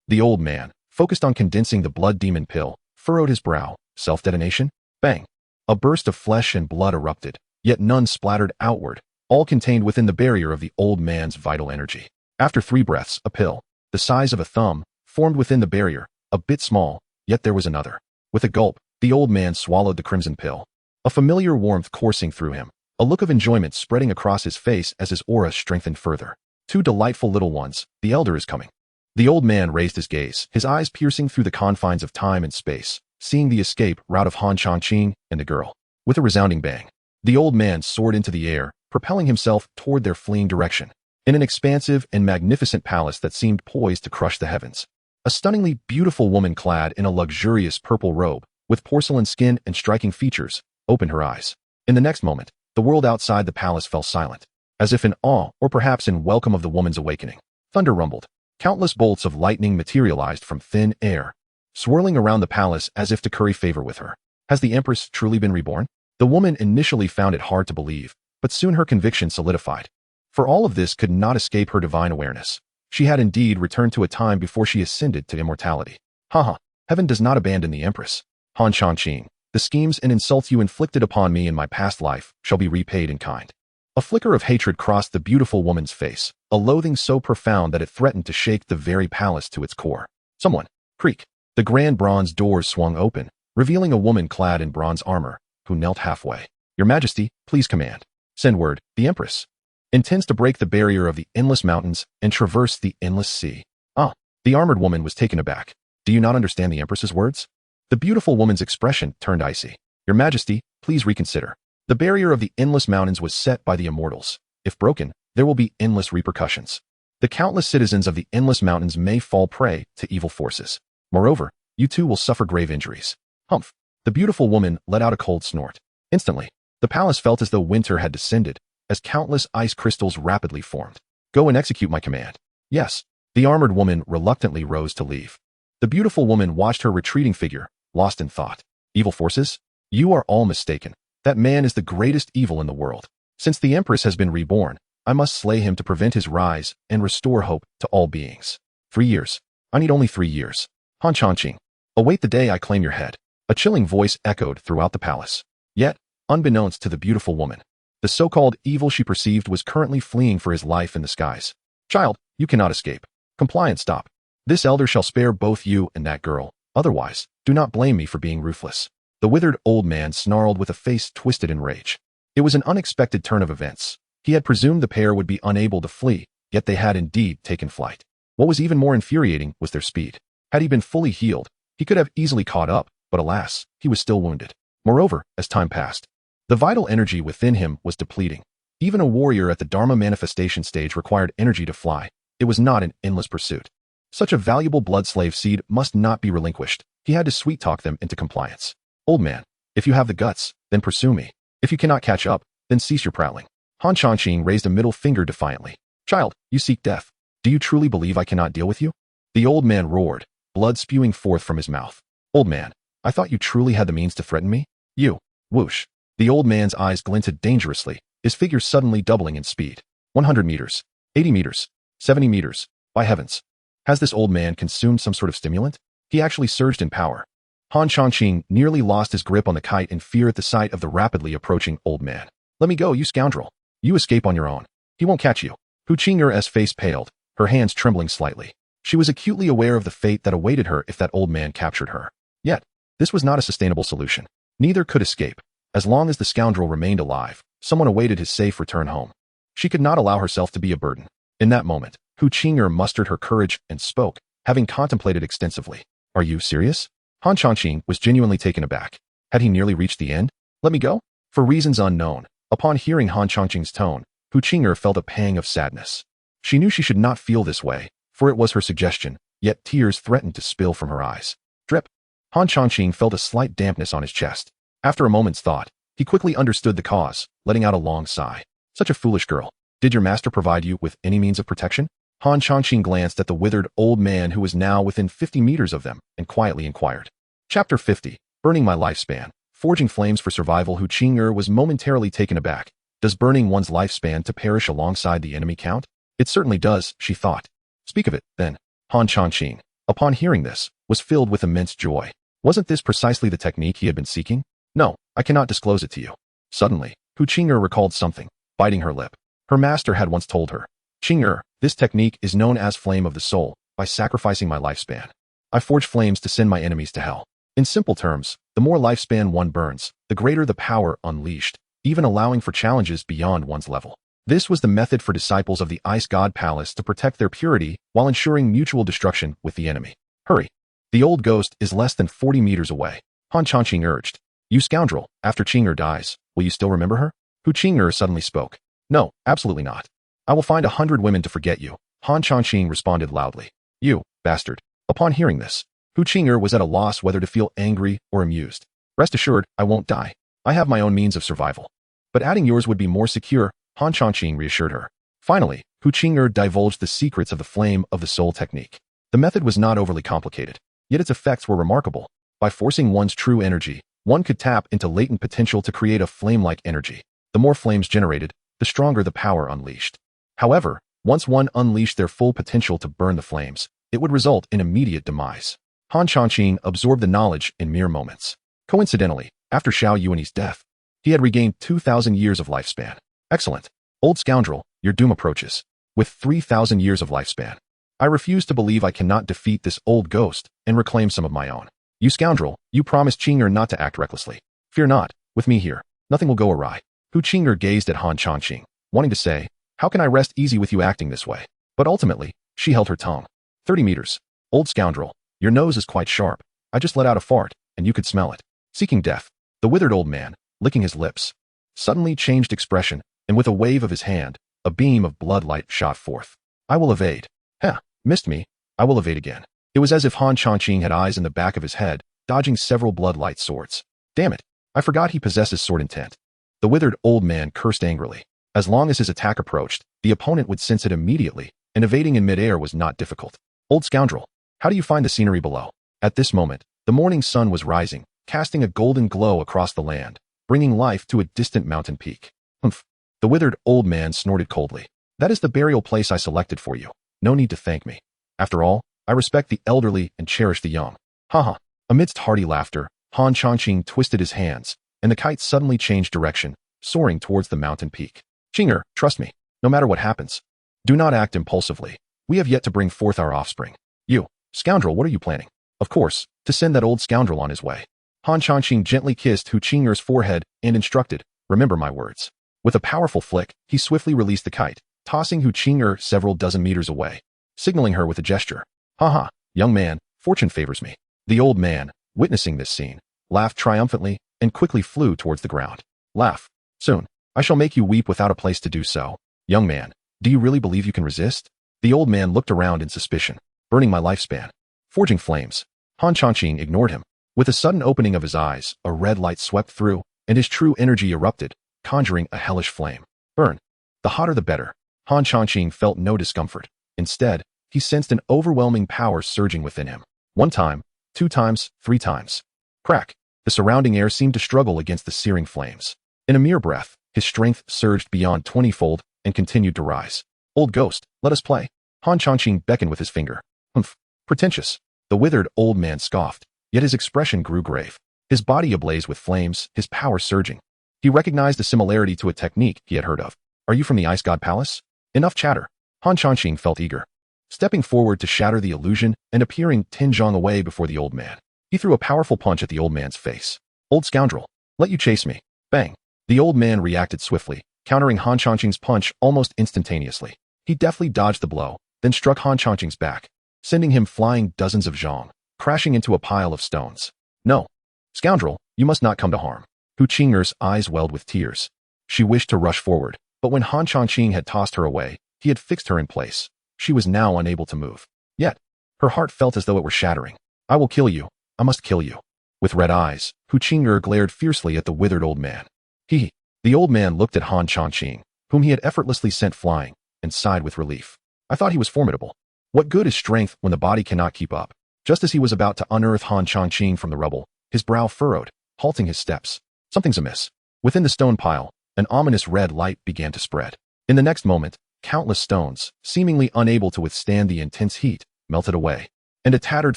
The old man, focused on condensing the blood demon pill, furrowed his brow. Self-detonation? Bang. A burst of flesh and blood erupted, yet none splattered outward, all contained within the barrier of the old man's vital energy. After 3 breaths, a pill, the size of a thumb, formed within the barrier, a bit small, yet there was another. With a gulp, the old man swallowed the crimson pill. A familiar warmth coursing through him, a look of enjoyment spreading across his face as his aura strengthened further. 2 delightful little ones, the elder is coming. The old man raised his gaze, his eyes piercing through the confines of time and space, seeing the escape route of Han Changqing and the girl. With a resounding bang, the old man soared into the air, propelling himself toward their fleeing direction, in an expansive and magnificent palace that seemed poised to crush the heavens. A stunningly beautiful woman clad in a luxurious purple robe, with porcelain skin and striking features, opened her eyes. In the next moment, the world outside the palace fell silent, as if in awe or perhaps in welcome of the woman's awakening. Thunder rumbled. Countless bolts of lightning materialized from thin air, swirling around the palace as if to curry favor with her. Has the Empress truly been reborn? The woman initially found it hard to believe, but soon her conviction solidified. For all of this could not escape her divine awareness. She had indeed returned to a time before she ascended to immortality. Heaven does not abandon the Empress. Han Changqing, the schemes and insults you inflicted upon me in my past life shall be repaid in kind. A flicker of hatred crossed the beautiful woman's face, a loathing so profound that it threatened to shake the very palace to its core. Someone. Creak. The grand bronze doors swung open, revealing a woman clad in bronze armor, who knelt halfway. Your Majesty, please command. Send word, the Empress intends to break the barrier of the endless mountains and traverse the endless sea. Ah, the armored woman was taken aback. Do you not understand the Empress's words? The beautiful woman's expression turned icy. Your Majesty, please reconsider. The barrier of the endless mountains was set by the immortals. If broken, there will be endless repercussions. The countless citizens of the endless mountains may fall prey to evil forces. Moreover, you too will suffer grave injuries. Humph. The beautiful woman let out a cold snort. Instantly, the palace felt as though winter had descended, as countless ice crystals rapidly formed. Go and execute my command. Yes. The armored woman reluctantly rose to leave. The beautiful woman watched her retreating figure, lost in thought. Evil forces? You are all mistaken. That man is the greatest evil in the world. Since the Empress has been reborn, I must slay him to prevent his rise and restore hope to all beings. 3 years. I need only 3 years. Han Changqing. Await the day I claim your head. A chilling voice echoed throughout the palace. Yet, unbeknownst to the beautiful woman, the so-called evil she perceived was currently fleeing for his life in the skies. Child, you cannot escape. Comply and stop. This elder shall spare both you and that girl. Otherwise, do not blame me for being ruthless. The withered old man snarled with a face twisted in rage. It was an unexpected turn of events. He had presumed the pair would be unable to flee, yet they had indeed taken flight. What was even more infuriating was their speed. Had he been fully healed, he could have easily caught up, but alas, he was still wounded. Moreover, as time passed, the vital energy within him was depleting. Even a warrior at the Dharma manifestation stage required energy to fly. It was not an endless pursuit. Such a valuable blood slave seed must not be relinquished. He had to sweet-talk them into compliance. Old man, if you have the guts, then pursue me. If you cannot catch up, then cease your prowling. Han Changqing raised a middle finger defiantly. Child, you seek death. Do you truly believe I cannot deal with you? The old man roared, blood spewing forth from his mouth. Old man, I thought you truly had the means to threaten me? You. Whoosh. The old man's eyes glinted dangerously, his figure suddenly doubling in speed. 100 meters. 80 meters. 70 meters. By heavens. Has this old man consumed some sort of stimulant? He actually surged in power. Han Changqing nearly lost his grip on the kite in fear at the sight of the rapidly approaching old man. Let me go, you scoundrel. You escape on your own. He won't catch you. Hu Qing'er's face paled, her hands trembling slightly. She was acutely aware of the fate that awaited her if that old man captured her. Yet, this was not a sustainable solution. Neither could escape. As long as the scoundrel remained alive, someone awaited his safe return home. She could not allow herself to be a burden. In that moment, Hu Qing'er mustered her courage and spoke, having contemplated extensively. Are you serious? Han Changqing was genuinely taken aback. Had he nearly reached the end? Let me go? For reasons unknown, upon hearing Han Changqing's tone, Hu Qing'er felt a pang of sadness. She knew she should not feel this way, for it was her suggestion, yet tears threatened to spill from her eyes. Drip. Han Changqing felt a slight dampness on his chest. After a moment's thought, he quickly understood the cause, letting out a long sigh. Such a foolish girl. Did your master provide you with any means of protection? Han Changqing glanced at the withered old man who was now within 50 meters of them and quietly inquired. Chapter 50. Burning my lifespan. Forging flames for survival. Hu Qing'er was momentarily taken aback. Does burning one's lifespan to perish alongside the enemy count? It certainly does, she thought. Speak of it, then. Han Changqing, upon hearing this, was filled with immense joy. Wasn't this precisely the technique he had been seeking? No, I cannot disclose it to you. Suddenly, Hu Qing'er recalled something, biting her lip. Her master had once told her, Qing'er, this technique is known as Flame of the Soul, by sacrificing my lifespan. I forge flames to send my enemies to hell. In simple terms, the more lifespan one burns, the greater the power unleashed, even allowing for challenges beyond one's level. This was the method for disciples of the Ice God Palace to protect their purity while ensuring mutual destruction with the enemy. Hurry. The old ghost is less than 40 meters away. Han Changqing urged. You scoundrel, after Qing'er dies, will you still remember her? Hu Qing'er suddenly spoke. No, absolutely not. I will find 100 women to forget you. Han Changqing responded loudly. You, bastard. Upon hearing this, Hu Qing'er was at a loss whether to feel angry or amused. Rest assured, I won't die. I have my own means of survival. But adding yours would be more secure, Han Changqing reassured her. Finally, Hu Qing'er divulged the secrets of the Flame of the Soul technique. The method was not overly complicated, yet its effects were remarkable. By forcing one's true energy, one could tap into latent potential to create a flame-like energy. The more flames generated, the stronger the power unleashed. However, once one unleashed their full potential to burn the flames, it would result in immediate demise. Han Changqing absorbed the knowledge in mere moments. Coincidentally, after Xiao Yuani's death, he had regained 2,000 years of lifespan. Excellent. Old scoundrel, your doom approaches. With 3,000 years of lifespan. I refuse to believe I cannot defeat this old ghost and reclaim some of my own. You scoundrel, you promised Qing'er not to act recklessly. Fear not, with me here, nothing will go awry. Hu Qing'er gazed at Han Changqing, wanting to say, how can I rest easy with you acting this way? But ultimately, she held her tongue. 30 meters. Old scoundrel, your nose is quite sharp. I just let out a fart, and you could smell it. Seeking death. The withered old man, licking his lips, suddenly changed expression, and with a wave of his hand, a beam of bloodlight shot forth. I will evade. Heh, missed me. I will evade again. It was as if Han Changqing had eyes in the back of his head, dodging several bloodlight swords. Damn it, I forgot he possesses sword intent. The withered old man cursed angrily. As long as his attack approached, the opponent would sense it immediately, and evading in midair was not difficult. Old scoundrel, how do you find the scenery below? At this moment, the morning sun was rising, casting a golden glow across the land, bringing life to a distant mountain peak. Humph. The withered old man snorted coldly. That is the burial place I selected for you. No need to thank me. After all, I respect the elderly and cherish the young. Haha. Amidst hearty laughter, Han Changqing twisted his hands, and the kite suddenly changed direction, soaring towards the mountain peak. Qing'er, trust me, no matter what happens. Do not act impulsively. We have yet to bring forth our offspring. You, scoundrel, what are you planning? Of course, to send that old scoundrel on his way. Han Changqing gently kissed Hu Qing'er's forehead and instructed, remember my words. With a powerful flick, he swiftly released the kite, tossing Hu Qing'er several dozen meters away, signaling her with a gesture. Haha, young man, fortune favors me. The old man, witnessing this scene, laughed triumphantly and quickly flew towards the ground. Laugh. Soon, I shall make you weep without a place to do so. Young man, do you really believe you can resist? The old man looked around in suspicion. Burning my lifespan. Forging flames. Han Changqing ignored him. With a sudden opening of his eyes, a red light swept through, and his true energy erupted, conjuring a hellish flame. Burn. The hotter the better. Han Changqing felt no discomfort. Instead, he sensed an overwhelming power surging within him. 1 time, 2 times, 3 times. Crack. The surrounding air seemed to struggle against the searing flames. In a mere breath, his strength surged beyond 20-fold and continued to rise. Old ghost, let us play. Han Changqing beckoned with his finger. Humph. Pretentious. The withered old man scoffed, yet his expression grew grave. His body ablaze with flames, his power surging. He recognized a similarity to a technique he had heard of. Are you from the Ice God Palace? Enough chatter. Han Changqing felt eager. Stepping forward to shatter the illusion and appearing 10 zhang away before the old man, he threw a powerful punch at the old man's face. Old scoundrel, let you chase me. Bang. The old man reacted swiftly, countering Han Changqing's punch almost instantaneously. He deftly dodged the blow, then struck Han Changqing's back, sending him flying dozens of zhang, crashing into a pile of stones. No. Scoundrel, you must not come to harm. Hu Qing'er's eyes welled with tears. She wished to rush forward, but when Han Changqing had tossed her away, he had fixed her in place. She was now unable to move. Yet, her heart felt as though it were shattering. I will kill you. I must kill you. With red eyes, Hu Qing'er glared fiercely at the withered old man. The old man looked at Han Changqing, whom he had effortlessly sent flying, and sighed with relief. I thought he was formidable. What good is strength when the body cannot keep up? Just as he was about to unearth Han Changqing from the rubble, his brow furrowed, halting his steps. Something's amiss. Within the stone pile, an ominous red light began to spread. In the next moment, countless stones, seemingly unable to withstand the intense heat, melted away, and a tattered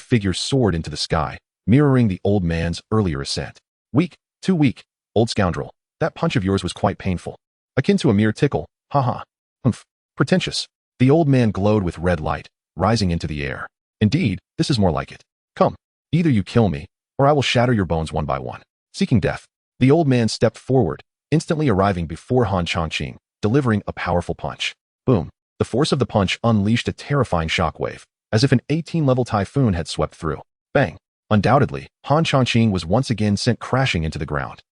figure soared into the sky, mirroring the old man's earlier ascent. Weak, too weak, old scoundrel. That punch of yours was quite painful. Akin to a mere tickle, haha. Humph. Pretentious. The old man glowed with red light, rising into the air. Indeed, this is more like it. Come, either you kill me, or I will shatter your bones one by one. Seeking death. The old man stepped forward, instantly arriving before Han Changqing, delivering a powerful punch. Boom. The force of the punch unleashed a terrifying shockwave, as if an 18-level typhoon had swept through. Bang. Undoubtedly, Han Changqing was once again sent crashing into the ground.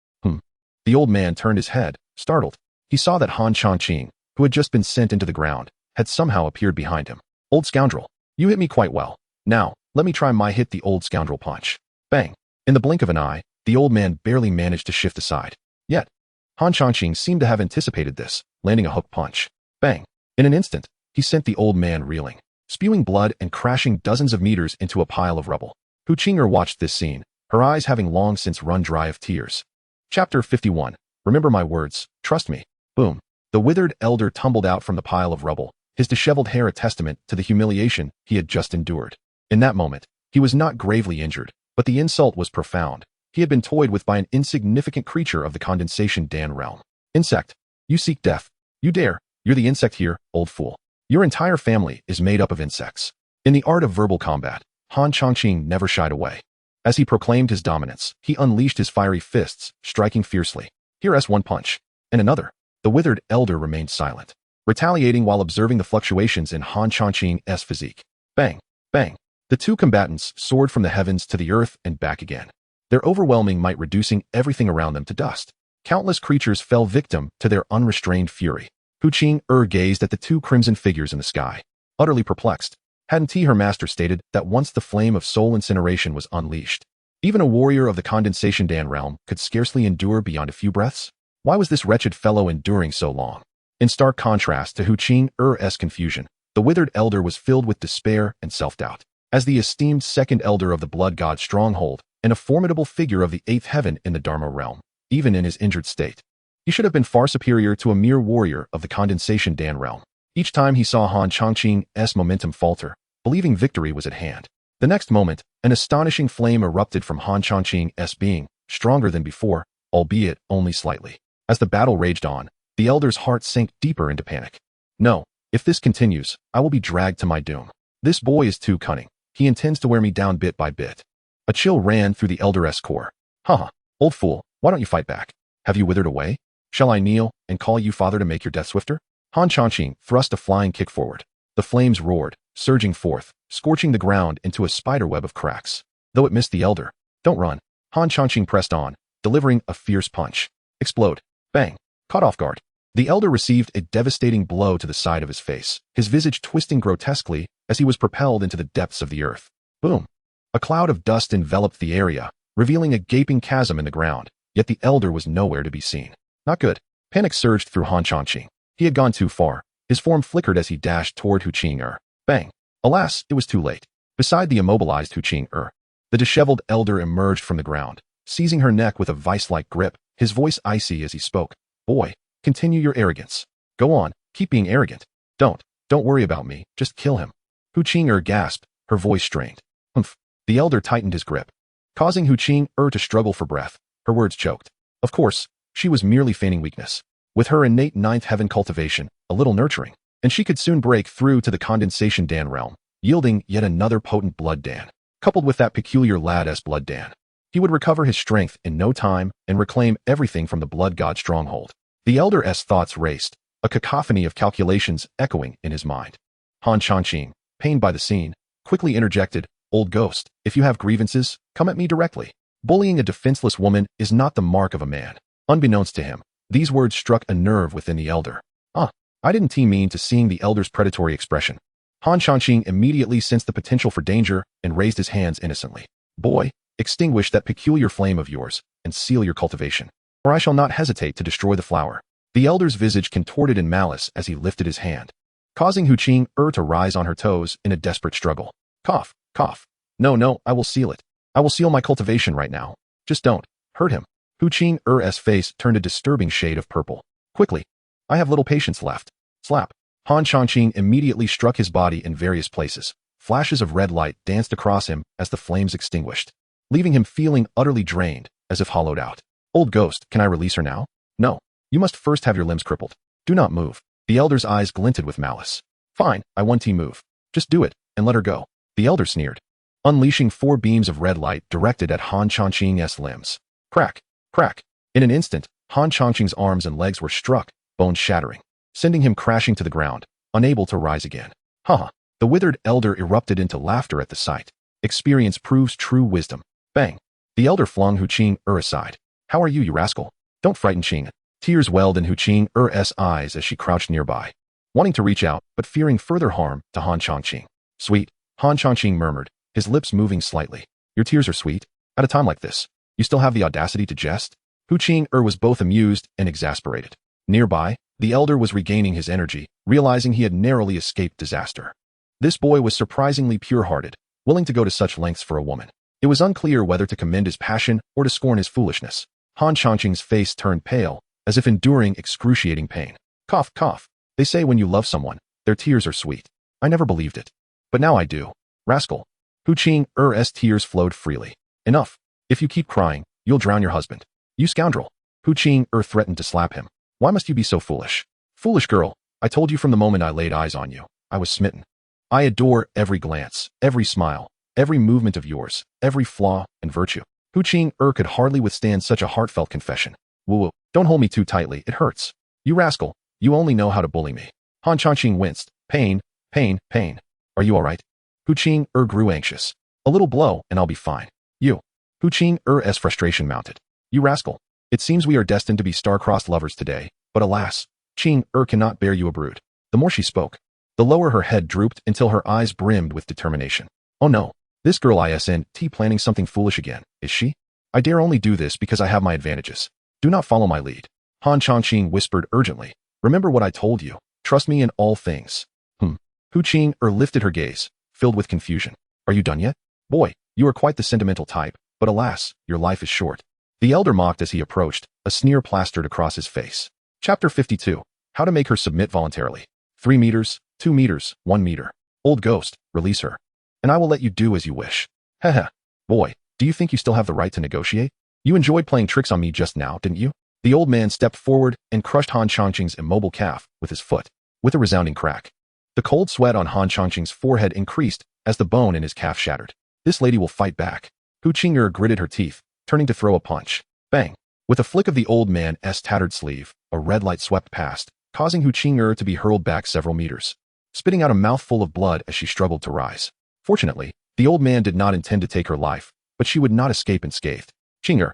The old man turned his head, startled. He saw that Han Changqing, who had just been sent into the ground, had somehow appeared behind him. Old scoundrel, you hit me quite well. Now, let me try my hit the old scoundrel punch. Bang. In the blink of an eye, the old man barely managed to shift aside. Yet, Han Changqing seemed to have anticipated this, landing a hook punch. Bang. In an instant, he sent the old man reeling, spewing blood and crashing dozens of meters into a pile of rubble. Hu Qing'er watched this scene, her eyes having long since run dry of tears. Chapter 51. Remember my words, trust me. Boom. The withered elder tumbled out from the pile of rubble, his disheveled hair a testament to the humiliation he had just endured. In that moment, he was not gravely injured, but the insult was profound. He had been toyed with by an insignificant creature of the condensation Dan realm. Insect, you seek death. You dare? You're the insect here, old fool. Your entire family is made up of insects. In the art of verbal combat, Han Chongqing never shied away. As he proclaimed his dominance, he unleashed his fiery fists, striking fiercely. Here's one punch. And another. The withered elder remained silent, retaliating while observing the fluctuations in Han Chongqing's physique. Bang! Bang! The two combatants soared from the heavens to the earth and back again, their overwhelming might reducing everything around them to dust. Countless creatures fell victim to their unrestrained fury. Hu Qing gazed at the two crimson figures in the sky, utterly perplexed. Hadn't he, her master, stated that once the flame of soul incineration was unleashed, even a warrior of the Condensation Dan realm could scarcely endure beyond a few breaths? Why was this wretched fellow enduring so long? In stark contrast to Hu Qing's confusion, the withered elder was filled with despair and self-doubt. As the esteemed second elder of the blood god stronghold, and a formidable figure of the eighth heaven in the Dharma realm, even in his injured state, he should have been far superior to a mere warrior of the Condensation Dan realm. Each time he saw Han Chongqing's momentum falter, believing victory was at hand. The next moment, an astonishing flame erupted from Han Chongqing's being, stronger than before, albeit only slightly. As the battle raged on, the elder's heart sank deeper into panic. No, if this continues, I will be dragged to my doom. This boy is too cunning. He intends to wear me down bit by bit. A chill ran through the elder's core. Haha, old fool, why don't you fight back? Have you withered away? Shall I kneel and call you father to make your death swifter? Han Chongqing thrust a flying kick forward. The flames roared, surging forth, scorching the ground into a spiderweb of cracks. Though it missed the elder. Don't run. Han Chongqing pressed on, delivering a fierce punch. Explode. Bang. Caught off guard. The elder received a devastating blow to the side of his face, his visage twisting grotesquely as he was propelled into the depths of the earth. Boom. A cloud of dust enveloped the area, revealing a gaping chasm in the ground, yet the elder was nowhere to be seen. Not good. Panic surged through Han Chongqing. He had gone too far. His form flickered as he dashed toward Hu Qing. Bang. Alas, it was too late. Beside the immobilized Hu Qing, the disheveled elder emerged from the ground, seizing her neck with a vice-like grip, his voice icy as he spoke. Boy, continue your arrogance. Go on, keep being arrogant. Don't worry about me, just kill him. Hu Qing gasped, her voice strained. Humph. The elder tightened his grip, causing Hu Qing to struggle for breath. Her words choked. Of course, she was merely feigning weakness. With her innate ninth heaven cultivation, a little nurturing, and she could soon break through to the Condensation Dan realm, yielding yet another potent blood Dan. Coupled with that peculiar lad's blood Dan, he would recover his strength in no time and reclaim everything from the blood god stronghold. The elder's thoughts raced, a cacophony of calculations echoing in his mind. Han Chongqing, pained by the scene, quickly interjected, Old ghost, if you have grievances, come at me directly. Bullying a defenseless woman is not the mark of a man. Unbeknownst to him, these words struck a nerve within the elder. I didn't mean to, seeing the elder's predatory expression. Han Chongqing immediately sensed the potential for danger and raised his hands innocently. Boy, extinguish that peculiar flame of yours and seal your cultivation, or I shall not hesitate to destroy the flower. The elder's visage contorted in malice as he lifted his hand, causing Hu Qing to rise on her toes in a desperate struggle. Cough, cough. No, I will seal it. I will seal my cultivation right now. Just don't hurt him. Hu Qing's face turned a disturbing shade of purple. Quickly. I have little patience left. Slap. Han Chongqing immediately struck his body in various places. Flashes of red light danced across him as the flames extinguished, leaving him feeling utterly drained, as if hollowed out. Old ghost, can I release her now? No. You must first have your limbs crippled. Do not move. The elder's eyes glinted with malice. Fine, I want to move. Just do it, and let her go. The elder sneered, unleashing 4 beams of red light directed at Han Chongqing's limbs. Crack, crack. In an instant, Han Chongqing's arms and legs were struck, bones shattering, sending him crashing to the ground, unable to rise again. Haha. The withered elder erupted into laughter at the sight. Experience proves true wisdom. Bang. The elder flung Hu Qing aside. How are you rascal? Don't frighten Qing. Tears welled in Hu Qing's eyes as she crouched nearby, wanting to reach out but fearing further harm to Han Chongqing. Sweet, Han Chongqing murmured, his lips moving slightly. Your tears are sweet. At a time like this, you still have the audacity to jest? Hu Qing was both amused and exasperated. Nearby, the elder was regaining his energy, realizing he had narrowly escaped disaster. This boy was surprisingly pure-hearted, willing to go to such lengths for a woman. It was unclear whether to commend his passion or to scorn his foolishness. Han Chongqing's face turned pale, as if enduring excruciating pain. Cough, cough. They say when you love someone, their tears are sweet. I never believed it. But now I do. Rascal. Hu Qing's tears flowed freely. Enough. If you keep crying, you'll drown your husband. You scoundrel. Hu Qing threatened to slap him. Why must you be so foolish? Foolish girl, I told you from the moment I laid eyes on you. I was smitten. I adore every glance, every smile, every movement of yours, every flaw and virtue. Hu Qing could hardly withstand such a heartfelt confession. Woo, don't hold me too tightly, it hurts. You rascal, you only know how to bully me. Han Changqing winced. Pain, pain, pain. Are you all right? Hu Qing grew anxious. A little blow and I'll be fine. You. Hu Qing's frustration mounted. You rascal. It seems we are destined to be star-crossed lovers today, but alas, Qing cannot bear you a brood. The more she spoke, the lower her head drooped until her eyes brimmed with determination. Oh no, this girl isn't planning something foolish again, is she? I dare only do this because I have my advantages. Do not follow my lead. Han Changqing whispered urgently. Remember what I told you. Trust me in all things. Hu Qing lifted her gaze, filled with confusion. Are you done yet? Boy, you are quite the sentimental type, but alas, your life is short. The elder mocked as he approached, a sneer plastered across his face. Chapter 52. How to make her submit voluntarily. 3 meters, 2 meters, 1 meter. Old ghost, release her. And I will let you do as you wish. Heh. Boy, do you think you still have the right to negotiate? You enjoyed playing tricks on me just now, didn't you? The old man stepped forward and crushed Han Changqing's immobile calf with his foot, with a resounding crack. The cold sweat on Han Changqing's forehead increased as the bone in his calf shattered. This lady will fight back. Hu Qing gritted her teeth, turning to throw a punch. Bang! With a flick of the old man's tattered sleeve, a red light swept past, causing Hu Qing to be hurled back several meters, spitting out a mouthful of blood as she struggled to rise. Fortunately, the old man did not intend to take her life, but she would not escape unscathed. Qing,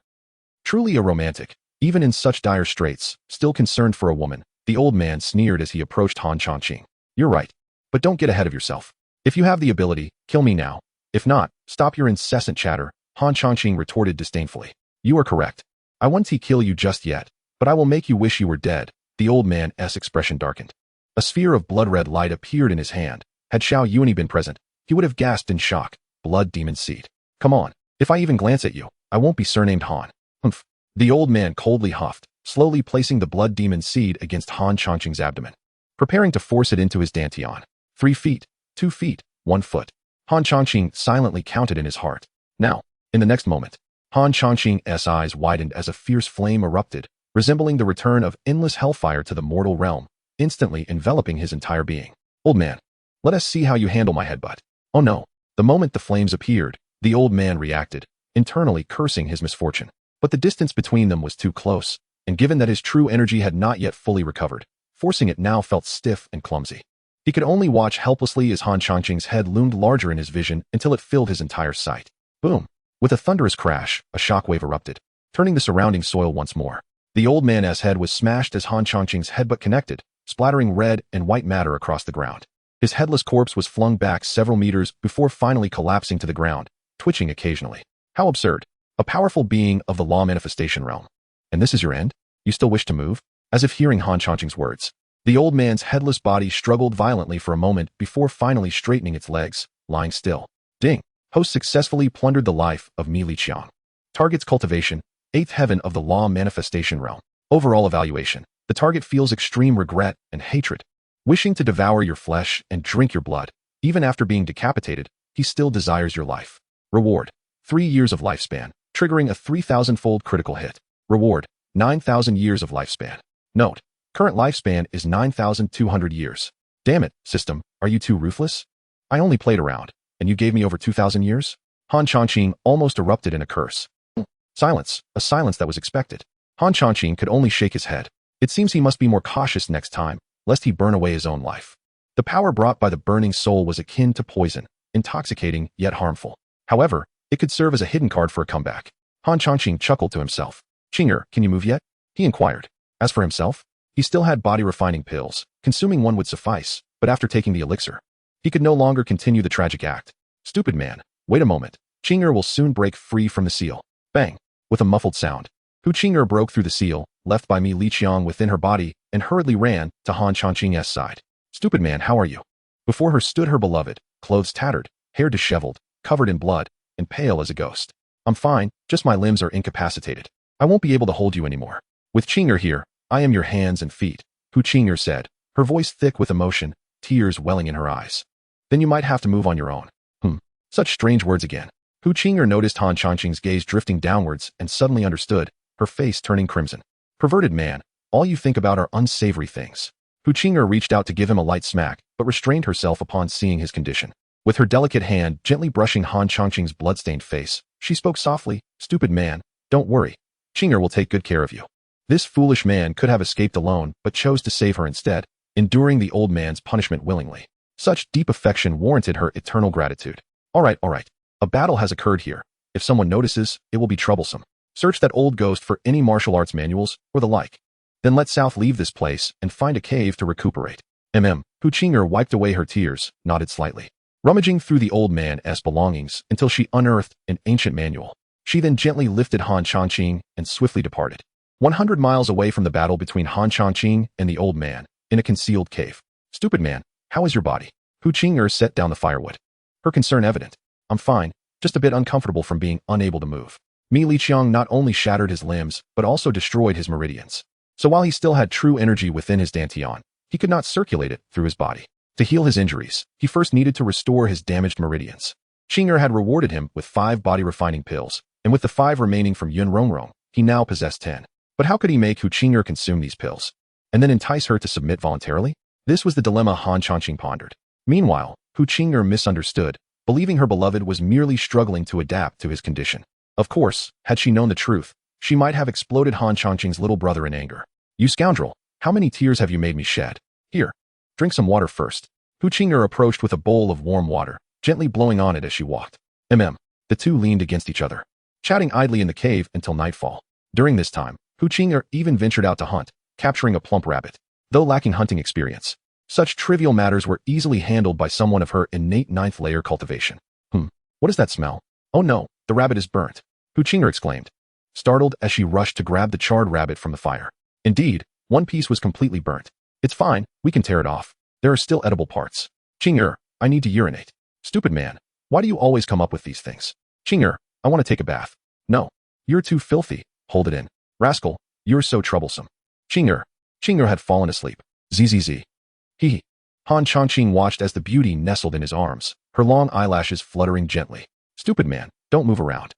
truly a romantic, even in such dire straits, still concerned for a woman, the old man sneered as he approached Han Changqing. You're right, but don't get ahead of yourself. If you have the ability, kill me now. If not, stop your incessant chatter, Han Changqing retorted disdainfully. You are correct. I won't kill you just yet, but I will make you wish you were dead. The old man's expression darkened. A sphere of blood-red light appeared in his hand. Had Xiao Yunyi been present, he would have gasped in shock. Blood demon seed. Come on, if I even glance at you, I won't be surnamed Han. Humph. The old man coldly huffed, slowly placing the blood demon seed against Han Changqing's abdomen, preparing to force it into his dantian. 3 feet, 2 feet, 1 foot. Han Changqing silently counted in his heart. Now, in the next moment, Han Changqing's eyes widened as a fierce flame erupted, resembling the return of endless hellfire to the mortal realm, instantly enveloping his entire being. Old man, let us see how you handle my headbutt. Oh no. The moment the flames appeared, the old man reacted, internally cursing his misfortune. But the distance between them was too close, and given that his true energy had not yet fully recovered, forcing it now felt stiff and clumsy. He could only watch helplessly as Han Changqing's head loomed larger in his vision until it filled his entire sight. Boom! With a thunderous crash, a shockwave erupted, turning the surrounding soil once more. The old man's head was smashed as Han Changqing's headbutt connected, splattering red and white matter across the ground. His headless corpse was flung back several meters before finally collapsing to the ground, twitching occasionally. How absurd. A powerful being of the law manifestation realm. And this is your end? You still wish to move? As if hearing Han Changqing's words, the old man's headless body struggled violently for a moment before finally straightening its legs, lying still. Ding! Host successfully plundered the life of Mi Liqiang. Target's cultivation, 8th heaven of the law manifestation realm. Overall evaluation. The target feels extreme regret and hatred. Wishing to devour your flesh and drink your blood, even after being decapitated, he still desires your life. Reward. 3 years of lifespan, triggering a 3,000-fold critical hit. Reward. 9,000 years of lifespan. Note. Current lifespan is 9,200 years. Damn it, system, are you too ruthless? I only played around, and you gave me over 2,000 years? Han Changqing almost erupted in a curse. Silence, a silence that was expected. Han Changqing could only shake his head. It seems he must be more cautious next time, lest he burn away his own life. The power brought by the burning soul was akin to poison, intoxicating yet harmful. However, it could serve as a hidden card for a comeback. Han Changqing chuckled to himself. Qing, can you move yet? He inquired. As for himself, he still had body-refining pills. Consuming one would suffice, but after taking the elixir, he could no longer continue the tragic act. Stupid man, wait a moment. Qing will soon break free from the seal. Bang! With a muffled sound, Hu Qing broke through the seal, left by Mi Liqiang within her body, and hurriedly ran to Han Changqing's side. Stupid man, how are you? Before her stood her beloved, clothes tattered, hair disheveled, covered in blood, and pale as a ghost. I'm fine, just my limbs are incapacitated. I won't be able to hold you anymore. With Qing here, I am your hands and feet, Hu Qing said, her voice thick with emotion, tears welling in her eyes. Then you might have to move on your own. Such strange words again. Hu Qing noticed Han Changqing's gaze drifting downwards and suddenly understood, her face turning crimson. Perverted man, all you think about are unsavory things. Hu Qing'er reached out to give him a light smack, but restrained herself upon seeing his condition. With her delicate hand gently brushing Han Changqing's blood-stained face, she spoke softly, "Stupid man, don't worry. Qing'er will take good care of you." This foolish man could have escaped alone, but chose to save her instead, enduring the old man's punishment willingly. Such deep affection warranted her eternal gratitude. All right. A battle has occurred here. If someone notices, it will be troublesome. Search that old ghost for any martial arts manuals, or the like. Then let South leave this place and find a cave to recuperate. Hu Qing'er wiped away her tears, nodded slightly, rummaging through the old man's belongings until she unearthed an ancient manual. She then gently lifted Han Changqing and swiftly departed. 100 miles away from the battle between Han Changqing and the old man, in a concealed cave. "Stupid man, how is your body?" Hu Qing'er set down the firewood, her concern evident. "I'm fine, just a bit uncomfortable from being unable to move." Mi Liqiang not only shattered his limbs, but also destroyed his meridians. So while he still had true energy within his dantian, he could not circulate it through his body. To heal his injuries, he first needed to restore his damaged meridians. Qing'er had rewarded him with 5 body-refining pills, and with the 5 remaining from Yun Rongrong, he now possessed 10. But how could he make Hu Qing'er consume these pills, and then entice her to submit voluntarily? This was the dilemma Han Changqing pondered. Meanwhile, Hu Qing'er misunderstood, believing her beloved was merely struggling to adapt to his condition. Of course, had she known the truth, she might have exploded Han Changqing's little brother in anger. "You scoundrel, how many tears have you made me shed? Here, drink some water first." Hu Qing'er approached with a bowl of warm water, gently blowing on it as she walked. The two leaned against each other, chatting idly in the cave until nightfall. During this time, Hu Qing'er even ventured out to hunt, capturing a plump rabbit. Though lacking hunting experience, such trivial matters were easily handled by someone of her innate 9th-layer cultivation. What is that smell? Oh no, the rabbit is burnt, Hu Qing'er exclaimed, startled as she rushed to grab the charred rabbit from the fire. Indeed, one piece was completely burnt. "It's fine, we can tear it off. There are still edible parts." "Qing'er, I need to urinate." "Stupid man, why do you always come up with these things?" "Qing'er, I want to take a bath." "No, you're too filthy, hold it in." "Rascal, you're so troublesome." Qing'er had fallen asleep. Zzz. He. Han Changqing watched as the beauty nestled in his arms, her long eyelashes fluttering gently. "Stupid man, don't move around."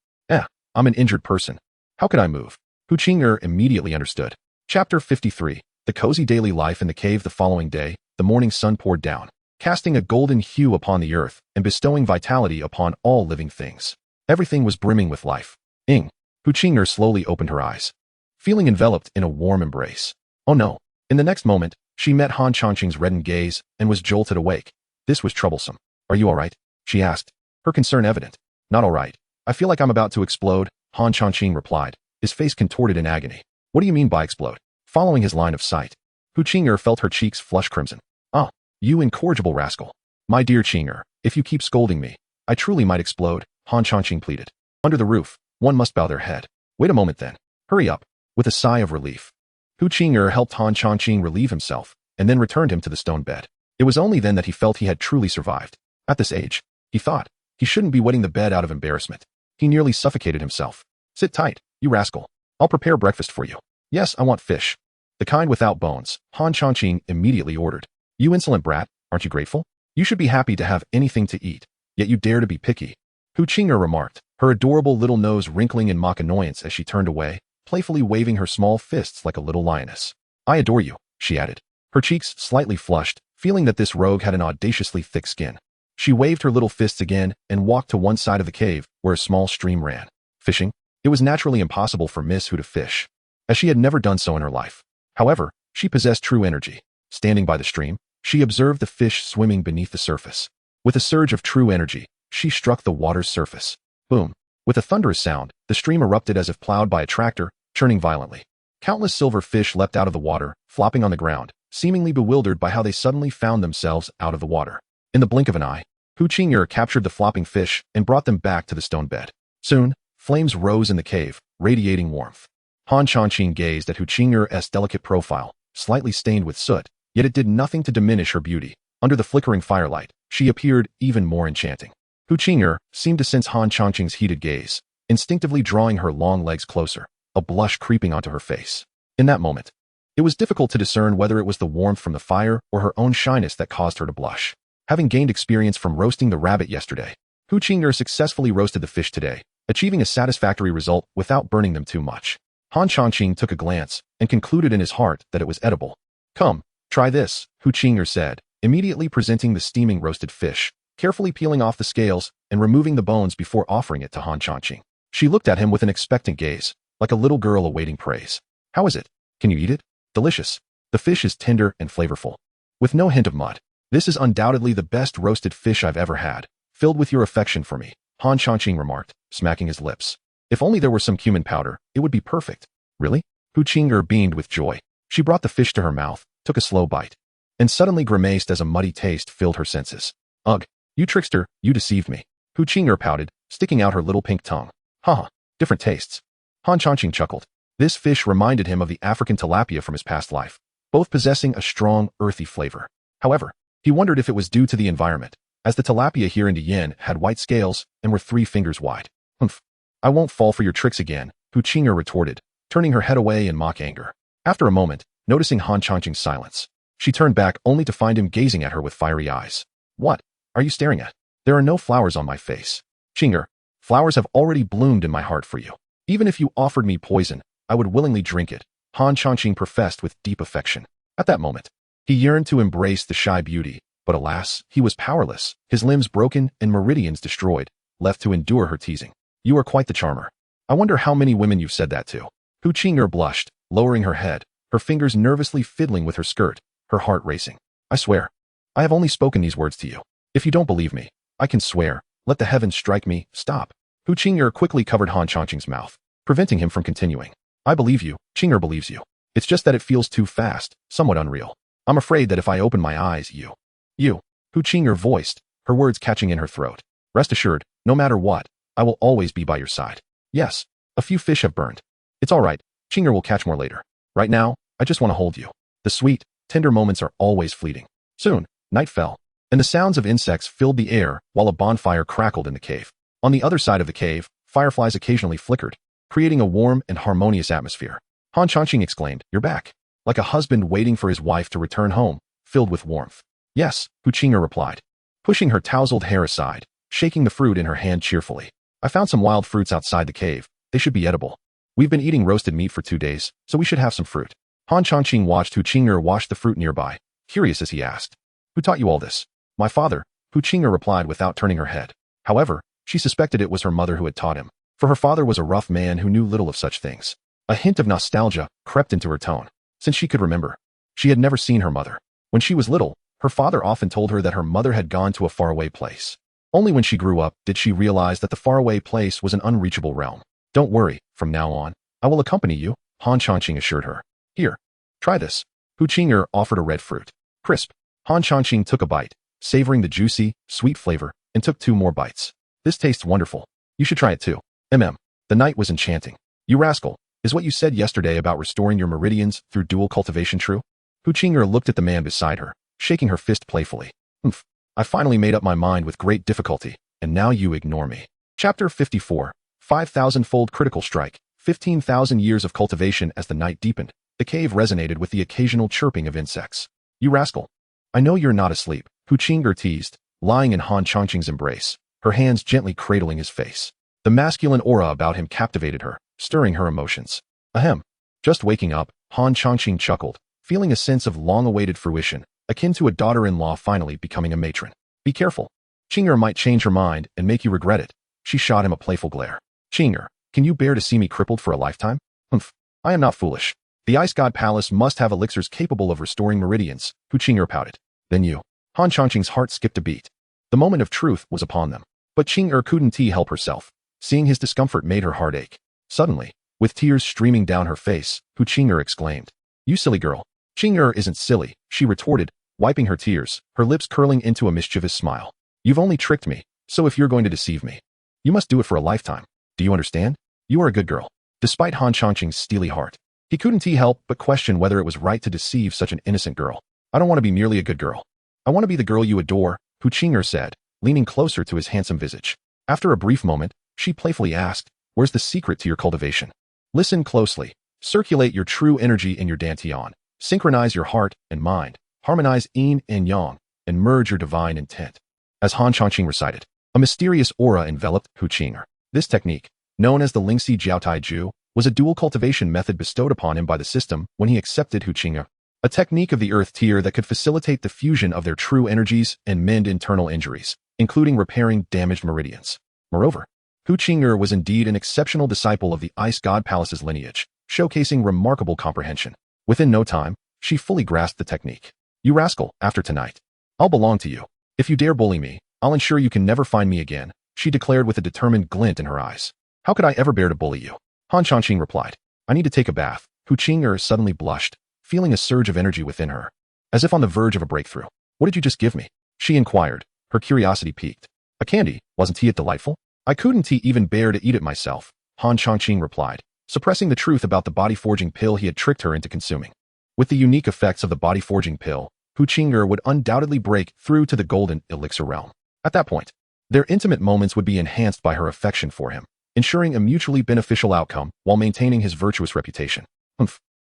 I'm an injured person. How could I move?" Hu Qing'er immediately understood. Chapter 53. The cozy daily life in the cave. The following day, the morning sun poured down, casting a golden hue upon the earth and bestowing vitality upon all living things. Everything was brimming with life. Hu Qing'er slowly opened her eyes, feeling enveloped in a warm embrace. Oh no. In the next moment, she met Han Changqing's reddened gaze and was jolted awake. This was troublesome. "Are you all right?" she asked, her concern evident. "Not all right. I feel like I'm about to explode," Han Changqing replied, his face contorted in agony. "What do you mean by explode?" Following his line of sight, Hu Qing'er felt her cheeks flush crimson. "Ah, you incorrigible rascal. My dear Qing'er, if you keep scolding me, I truly might explode," Han Changqing pleaded. "Under the roof, one must bow their head." "Wait a moment then. Hurry up." With a sigh of relief, Hu Qing'er helped Han Changqing relieve himself, and then returned him to the stone bed. It was only then that he felt he had truly survived. At this age, he thought, he shouldn't be wetting the bed out of embarrassment. He nearly suffocated himself. "Sit tight, you rascal. I'll prepare breakfast for you." "Yes, I want fish. The kind without bones," Han Changqing immediately ordered. "You insolent brat, aren't you grateful? You should be happy to have anything to eat, yet you dare to be picky," Hu Qing'er remarked, her adorable little nose wrinkling in mock annoyance as she turned away, playfully waving her small fists like a little lioness. "I adore you," she added, her cheeks slightly flushed, feeling that this rogue had an audaciously thick skin. She waved her little fists again and walked to one side of the cave where a small stream ran. Fishing? It was naturally impossible for Miss Hu to fish, as she had never done so in her life. However, she possessed true energy. Standing by the stream, she observed the fish swimming beneath the surface. With a surge of true energy, she struck the water's surface. Boom! With a thunderous sound, the stream erupted as if plowed by a tractor, churning violently. Countless silver fish leapt out of the water, flopping on the ground, seemingly bewildered by how they suddenly found themselves out of the water. In the blink of an eye, Hu Qing'er captured the flopping fish and brought them back to the stone bed. Soon, flames rose in the cave, radiating warmth. Han Changqing gazed at Hu Qing'er's delicate profile, slightly stained with soot, yet it did nothing to diminish her beauty. Under the flickering firelight, she appeared even more enchanting. Hu Qing'er seemed to sense Han Changqing's heated gaze, instinctively drawing her long legs closer, a blush creeping onto her face. In that moment, it was difficult to discern whether it was the warmth from the fire or her own shyness that caused her to blush. Having gained experience from roasting the rabbit yesterday, Hu Qing'er successfully roasted the fish today, achieving a satisfactory result without burning them too much. Han Changqing took a glance and concluded in his heart that it was edible. "Come, Try this, Hu Qing'er said, immediately presenting the steaming roasted fish, carefully peeling off the scales and removing the bones before offering it to Han Changqing. She looked at him with an expectant gaze, like a little girl awaiting praise. How is it? Can you eat it? Delicious. The fish is tender and flavorful, with no hint of mud. This is undoubtedly the best roasted fish I've ever had, filled with your affection for me, Han Changqing remarked, smacking his lips. If only there were some cumin powder, it would be perfect. Really? Hu Qing'er beamed with joy. She brought the fish to her mouth, took a slow bite, and suddenly grimaced as a muddy taste filled her senses. Ugh, you trickster, you deceived me. Hu Qing'er pouted, sticking out her little pink tongue. Haha, different tastes. Han Changqing chuckled. This fish reminded him of the African tilapia from his past life, both possessing a strong, earthy flavor. However, he wondered if it was due to the environment, as the tilapia here in Yin had white scales and were 3 fingers wide. Humph. I won't fall for your tricks again, Hu Qing'er retorted, turning her head away in mock anger. After a moment, noticing Han Changqing's silence, she turned back only to find him gazing at her with fiery eyes. What are you staring at? There are no flowers on my face. Qing'er, flowers have already bloomed in my heart for you. Even if you offered me poison, I would willingly drink it, Han Changqing professed with deep affection. At that moment, he yearned to embrace the shy beauty, but alas, he was powerless, his limbs broken and meridians destroyed, left to endure her teasing. You are quite the charmer. I wonder how many women you've said that to. Hu Qing'er blushed, lowering her head, her fingers nervously fiddling with her skirt, her heart racing. I swear, I have only spoken these words to you. If you don't believe me, I can swear. Let the heavens strike me. Stop. Hu Qing'er quickly covered Han Changqing's mouth, preventing him from continuing. I believe you. Qing'er believes you. It's just that it feels too fast, somewhat unreal. I'm afraid that if I open my eyes, you, Hu Qing'er voiced, her words catching in her throat. Rest assured, no matter what, I will always be by your side. Yes, a few fish have burned. It's all right. Qing'er will catch more later. Right now, I just want to hold you. The sweet, tender moments are always fleeting. Soon, night fell, and the sounds of insects filled the air while a bonfire crackled in the cave. On the other side of the cave, fireflies occasionally flickered, creating a warm and harmonious atmosphere. Han Changqing exclaimed, You're back. Like a husband waiting for his wife to return home, filled with warmth. Yes, Hu Qing'er replied, pushing her tousled hair aside, shaking the fruit in her hand cheerfully. I found some wild fruits outside the cave. They should be edible. We've been eating roasted meat for 2 days, so we should have some fruit. Han Changqing watched Hu Qing'er wash the fruit nearby, curious as he asked, Who taught you all this? My father, Hu Qing'er replied without turning her head. However, she suspected it was her mother who had taught him, for her father was a rough man who knew little of such things. A hint of nostalgia crept into her tone. Since she could remember, she had never seen her mother. When she was little, her father often told her that her mother had gone to a faraway place. Only when she grew up did she realize that the faraway place was an unreachable realm. Don't worry, from now on, I will accompany you, Han Changqing assured her. Here, try this. Hu Qing'er offered a red fruit. Crisp. Han Changqing took a bite, savoring the juicy, sweet flavor, and took 2 more bites. This tastes wonderful. You should try it too. The night was enchanting. You rascal. Is what you said yesterday about restoring your meridians through dual cultivation true? Hu Qing'er looked at the man beside her, shaking her fist playfully. Humph. I finally made up my mind with great difficulty, and now you ignore me. Chapter 54. 5,000-fold critical strike. 15,000 years of cultivation. As the night deepened, the cave resonated with the occasional chirping of insects. You rascal. I know you're not asleep, Hu Qing'er teased, lying in Han Changqing's embrace, her hands gently cradling his face. The masculine aura about him captivated her, stirring her emotions. Ahem. Just waking up, Han Changqing chuckled, feeling a sense of long-awaited fruition, akin to a daughter-in-law finally becoming a matron. Be careful. Qing'er might change her mind and make you regret it. She shot him a playful glare. Qing'er, can you bear to see me crippled for a lifetime? Humph. I am not foolish. The Ice God Palace must have elixirs capable of restoring meridians, Hu Qing'er pouted. Then you. Han Changqing's heart skipped a beat. The moment of truth was upon them. But Qing'er couldn't help herself. Seeing his discomfort made her heart ache. Suddenly, with tears streaming down her face, Hu Qing'er exclaimed, You silly girl. Qing'er isn't silly, she retorted, wiping her tears, her lips curling into a mischievous smile. You've only tricked me, so if you're going to deceive me, you must do it for a lifetime. Do you understand? You are a good girl. Despite Han Changqing's steely heart, he couldn't help but question whether it was right to deceive such an innocent girl. I don't want to be merely a good girl. I want to be the girl you adore, Hu Qing'er said, leaning closer to his handsome visage. After a brief moment, she playfully asked, Where's the secret to your cultivation? Listen closely. Circulate your true energy in your dantian. Synchronize your heart and mind. Harmonize yin and yang, and merge your divine intent. As Han Changqing recited, a mysterious aura enveloped Hu Qing'er. This technique, known as the Lingxi Jiaotai Ju, was a dual cultivation method bestowed upon him by the system when he accepted Hu Qing'er. a technique of the earth tier that could facilitate the fusion of their true energies and mend internal injuries, including repairing damaged meridians. Moreover, Hu Qing'er was indeed an exceptional disciple of the Ice God Palace's lineage, showcasing remarkable comprehension. Within no time, she fully grasped the technique. You rascal, after tonight, I'll belong to you. If you dare bully me, I'll ensure you can never find me again, she declared with a determined glint in her eyes. How could I ever bear to bully you? Han Changqing replied. I need to take a bath. Hu Qing'er suddenly blushed, feeling a surge of energy within her, as if on the verge of a breakthrough. What did you just give me? She inquired, her curiosity piqued. A candy, wasn't it delightful? I couldn't even bear to eat it myself, Han Changqing replied, suppressing the truth about the body-forging pill he had tricked her into consuming. With the unique effects of the body-forging pill, Hu Qing'er would undoubtedly break through to the golden elixir realm. At that point, their intimate moments would be enhanced by her affection for him, ensuring a mutually beneficial outcome while maintaining his virtuous reputation.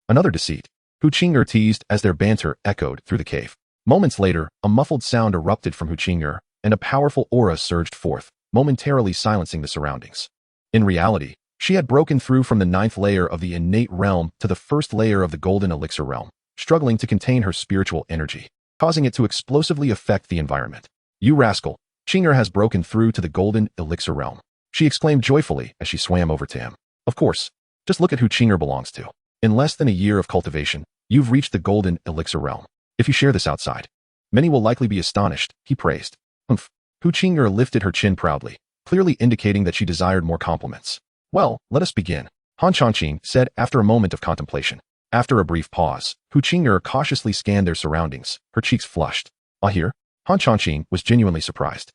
Another deceit, Hu Qing'er teased as their banter echoed through the cave. Moments later, a muffled sound erupted from Hu Qing'er, and a powerful aura surged forth, momentarily silencing the surroundings. In reality, she had broken through from the 9th layer of the innate realm to the 1st layer of the golden elixir realm, struggling to contain her spiritual energy, causing it to explosively affect the environment. You rascal, Qing'er has broken through to the golden elixir realm, she exclaimed joyfully as she swam over to him. Of course, just look at who Qing'er belongs to. In less than a year of cultivation, you've reached the golden elixir realm. If you share this outside, many will likely be astonished, he praised. Hu Qing'er lifted her chin proudly, clearly indicating that she desired more compliments. Well, let us begin, Han Changqing said after a moment of contemplation. After a brief pause, Hu Qing'er cautiously scanned their surroundings, her cheeks flushed. Here? Han Changqing was genuinely surprised.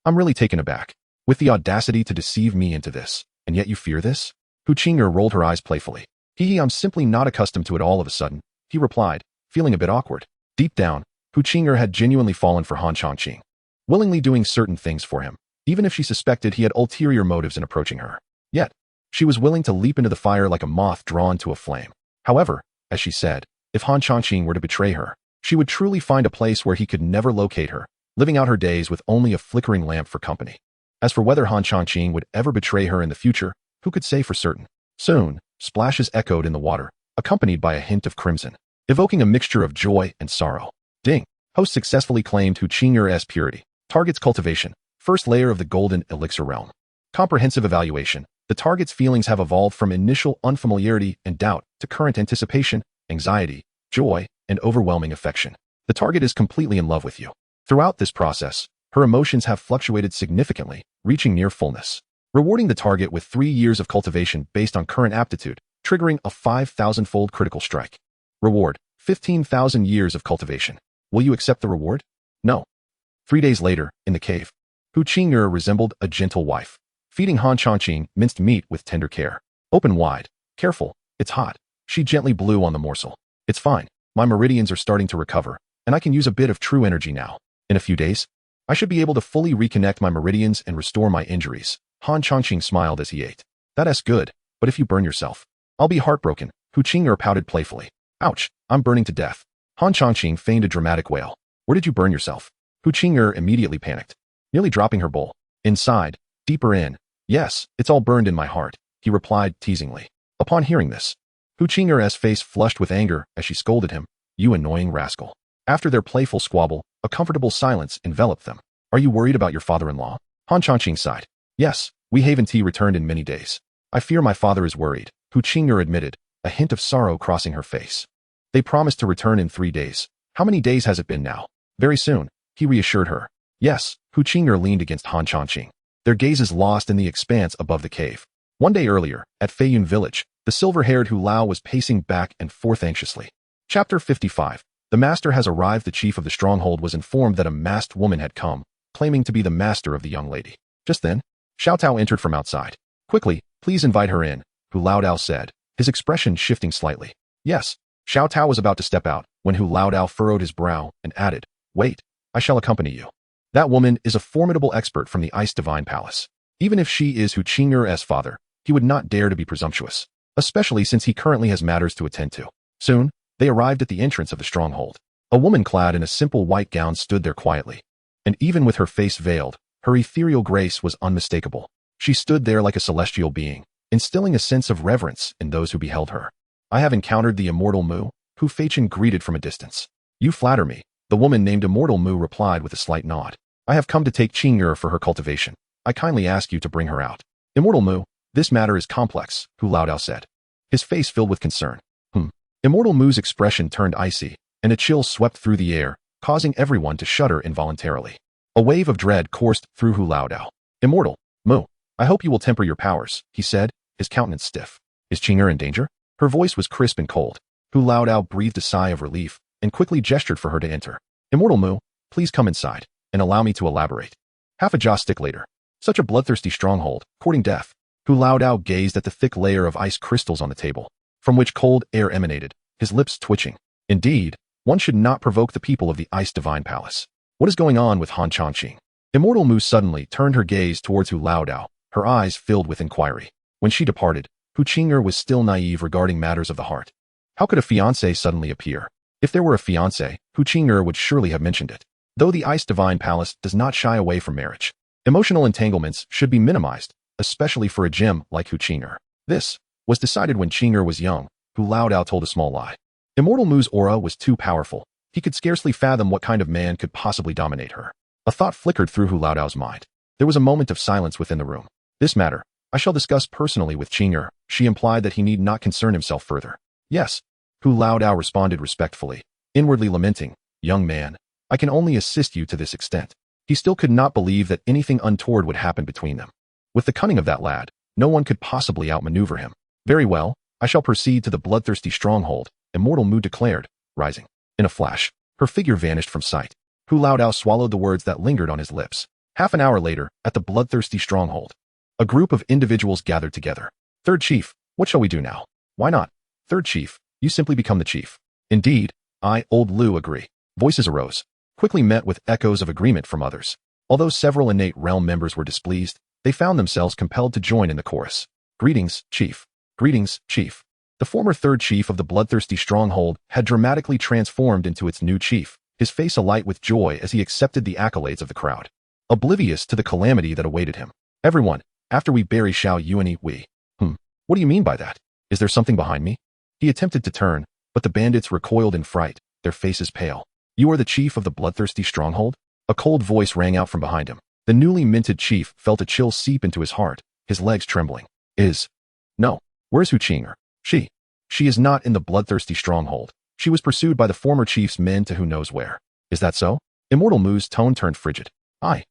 I'm really taken aback. With the audacity to deceive me into this, and yet you fear this? Hu Qing'er rolled her eyes playfully. I'm simply not accustomed to it all of a sudden, he replied, feeling a bit awkward. Deep down, Hu Qing'er had genuinely fallen for Han Changqing, willingly doing certain things for him, even if she suspected he had ulterior motives in approaching her. Yet, she was willing to leap into the fire like a moth drawn to a flame. However, as she said, if Han Changqing were to betray her, she would truly find a place where he could never locate her, living out her days with only a flickering lamp for company. As for whether Han Changqing would ever betray her in the future, who could say for certain? Soon, splashes echoed in the water, accompanied by a hint of crimson, evoking a mixture of joy and sorrow. Ding! Host successfully claimed Hu Qing'er's purity. Target's cultivation. 1st layer of the golden elixir realm. Comprehensive evaluation. The target's feelings have evolved from initial unfamiliarity and doubt to current anticipation, anxiety, joy, and overwhelming affection. The target is completely in love with you. Throughout this process, her emotions have fluctuated significantly, reaching near fullness. Rewarding the target with 3 years of cultivation based on current aptitude, triggering a 5,000-fold critical strike. Reward, 15,000 years of cultivation. Will you accept the reward? No. 3 days later, in the cave, Hu Qing'er resembled a gentle wife, feeding Han Changqing minced meat with tender care. Open wide. Careful, it's hot. She gently blew on the morsel. It's fine. My meridians are starting to recover, and I can use a bit of true energy now. In a few days, I should be able to fully reconnect my meridians and restore my injuries. Han Changqing smiled as he ate. That's good, but if you burn yourself, I'll be heartbroken. Hu Qing'er pouted playfully. Ouch, I'm burning to death. Han Changqing feigned a dramatic wail. Where did you burn yourself? Hu Qing'er immediately panicked, nearly dropping her bowl. Inside, deeper in. Yes, it's all burned in my heart, he replied teasingly. Upon hearing this, Hu Qing'er's face flushed with anger as she scolded him. You annoying rascal. After their playful squabble, a comfortable silence enveloped them. Are you worried about your father-in-law? Han Changqing sighed. Yes, we haven't returned in many days. I fear my father is worried, Hu Qing'er admitted, a hint of sorrow crossing her face. They promised to return in 3 days. How many days has it been now? Very soon, he reassured her. Yes, Hu Qing'er leaned against Han Changqing, their gazes lost in the expanse above the cave. One day earlier, at Feiyun village, the silver-haired Hu Lao was pacing back and forth anxiously. Chapter 55. The master has arrived. The chief of the stronghold was informed that a masked woman had come, claiming to be the master of the young lady. Just then, Xiao Tao entered from outside. Quickly, please invite her in, Hu Laodao said, his expression shifting slightly. Yes, Xiao Tao was about to step out, when Hu Laodao furrowed his brow and added, Wait, I shall accompany you. That woman is a formidable expert from the Ice Divine Palace. Even if she is Hu Qing'er's father, he would not dare to be presumptuous, especially since he currently has matters to attend to. Soon, they arrived at the entrance of the stronghold. A woman clad in a simple white gown stood there quietly, and even with her face veiled, her ethereal grace was unmistakable. She stood there like a celestial being, instilling a sense of reverence in those who beheld her. I have encountered the immortal Mu, who Fei Chen greeted from a distance. You flatter me, the woman named Immortal Mu replied with a slight nod. I have come to take Qing'er for her cultivation. I kindly ask you to bring her out. Immortal Mu, this matter is complex, Hu Laodao said. His face filled with concern. Immortal Mu's expression turned icy, and a chill swept through the air, causing everyone to shudder involuntarily. A wave of dread coursed through Hu Laodao. Immortal Mu, I hope you will temper your powers, he said, his countenance stiff. Is Qing'er in danger? Her voice was crisp and cold. Hu Laodao breathed a sigh of relief and quickly gestured for her to enter. Immortal Mu, please come inside and allow me to elaborate. Half a jaw stick later. Such a bloodthirsty stronghold, courting death. Hu Laodao gazed at the thick layer of ice crystals on the table, from which cold air emanated, his lips twitching. Indeed, one should not provoke the people of the Ice Divine Palace. What is going on with Han Changqing? Immortal Mu suddenly turned her gaze towards Hu Laodao, her eyes filled with inquiry. When she departed, Hu Qing'er was still naive regarding matters of the heart. How could a fiancé suddenly appear? If there were a fiancé, Hu Qing'er would surely have mentioned it. Though the Ice Divine Palace does not shy away from marriage, emotional entanglements should be minimized, especially for a gem like Hu Qing'er. This was decided when Qing'er was young. Hu Laodao told a small lie. Immortal Mu's aura was too powerful. He could scarcely fathom what kind of man could possibly dominate her. A thought flickered through Hu Laodao's mind. There was a moment of silence within the room. This matter, I shall discuss personally with Qing'er. She implied that he need not concern himself further. Yes, Hu Laodao responded respectfully, inwardly lamenting, young man, I can only assist you to this extent. He still could not believe that anything untoward would happen between them. With the cunning of that lad, no one could possibly outmaneuver him. Very well, I shall proceed to the bloodthirsty stronghold, Immortal Mu declared, rising. In a flash, her figure vanished from sight. Hu Laodao swallowed the words that lingered on his lips. Half an hour later, at the bloodthirsty stronghold, a group of individuals gathered together. Third Chief, what shall we do now? Why not? Third Chief, you simply become the chief. Indeed, I, Old Lu, agree. Voices arose, quickly met with echoes of agreement from others. Although several innate realm members were displeased, they found themselves compelled to join in the chorus. Greetings, Chief. Greetings, Chief. The former third chief of the bloodthirsty stronghold had dramatically transformed into its new chief, his face alight with joy as he accepted the accolades of the crowd. Oblivious to the calamity that awaited him. Everyone, after we bury Xiao Yuani, we. What do you mean by that? Is there something behind me? He attempted to turn, but the bandits recoiled in fright, their faces pale. You are the chief of the bloodthirsty stronghold? A cold voice rang out from behind him. The newly minted chief felt a chill seep into his heart, his legs trembling. No. Where's Hu Qing'er? She is not in the bloodthirsty stronghold. She was pursued by the former chief's men to who knows where. Is that so? Immortal Mu's tone turned frigid. I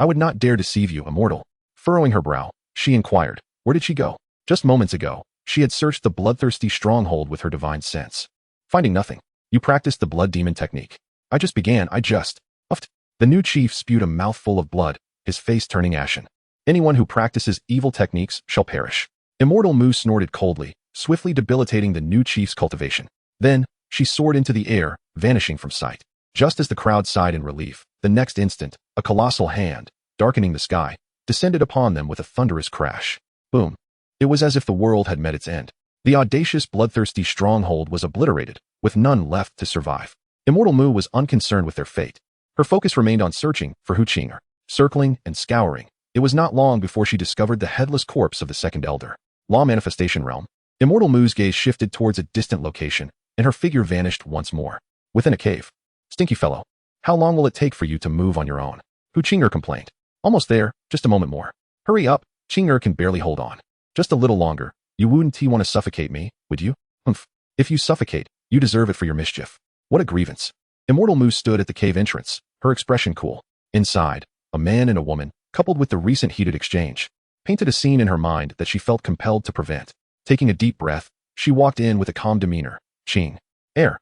would not dare deceive you, Immortal. Furrowing her brow, she inquired, where did she go? Just moments ago, she had searched the bloodthirsty stronghold with her divine sense. Finding nothing. You practiced the blood demon technique. I just. Uffed. The new chief spewed a mouthful of blood, his face turning ashen. Anyone who practices evil techniques shall perish. Immortal Mu snorted coldly, swiftly debilitating the new chief's cultivation. Then, she soared into the air, vanishing from sight. Just as the crowd sighed in relief, the next instant, a colossal hand, darkening the sky, descended upon them with a thunderous crash. Boom. It was as if the world had met its end. The audacious, bloodthirsty stronghold was obliterated, with none left to survive. Immortal Mu was unconcerned with their fate. Her focus remained on searching for Hu Qing'er. Circling and scouring, it was not long before she discovered the headless corpse of the second elder. Law Manifestation Realm. Immortal Mu's gaze shifted towards a distant location, and her figure vanished once more. Within a cave. Stinky fellow. How long will it take for you to move on your own? Hu Qing'er complained. Almost there, just a moment more. Hurry up, Qing'er can barely hold on. Just a little longer. You wouldn't want to suffocate me, would you? If you suffocate, you deserve it for your mischief. What a grievance. Immortal Mu stood at the cave entrance, her expression cool. Inside, a man and a woman, coupled with the recent heated exchange, painted a scene in her mind that she felt compelled to prevent. Taking a deep breath, she walked in with a calm demeanor. Air.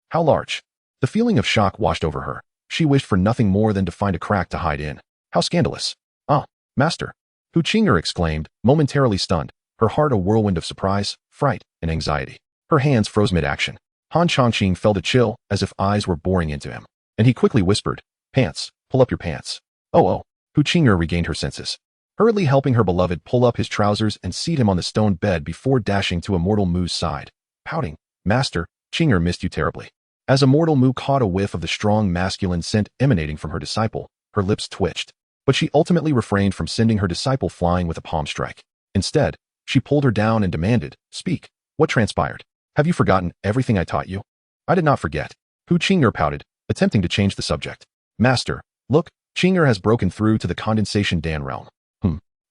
How large? The feeling of shock washed over her. She wished for nothing more than to find a crack to hide in. How scandalous. Ah, master. Hu Qing'er exclaimed, momentarily stunned, her heart a whirlwind of surprise, fright, and anxiety. Her hands froze mid-action. Han Changqing felt a chill, as if eyes were boring into him. And he quickly whispered, pants, pull up your pants. Oh. Hu Qing'er regained her senses, hurriedly helping her beloved pull up his trousers and seat him on the stone bed before dashing to Immortal Mu's side. Pouting, Master, Qing'er missed you terribly. As Immortal Mu caught a whiff of the strong masculine scent emanating from her disciple, her lips twitched. But she ultimately refrained from sending her disciple flying with a palm strike. Instead, she pulled her down and demanded, speak. What transpired? Have you forgotten everything I taught you? I did not forget. Hu Qing'er pouted, attempting to change the subject. Master, look, Qing'er has broken through to the condensation Dan realm.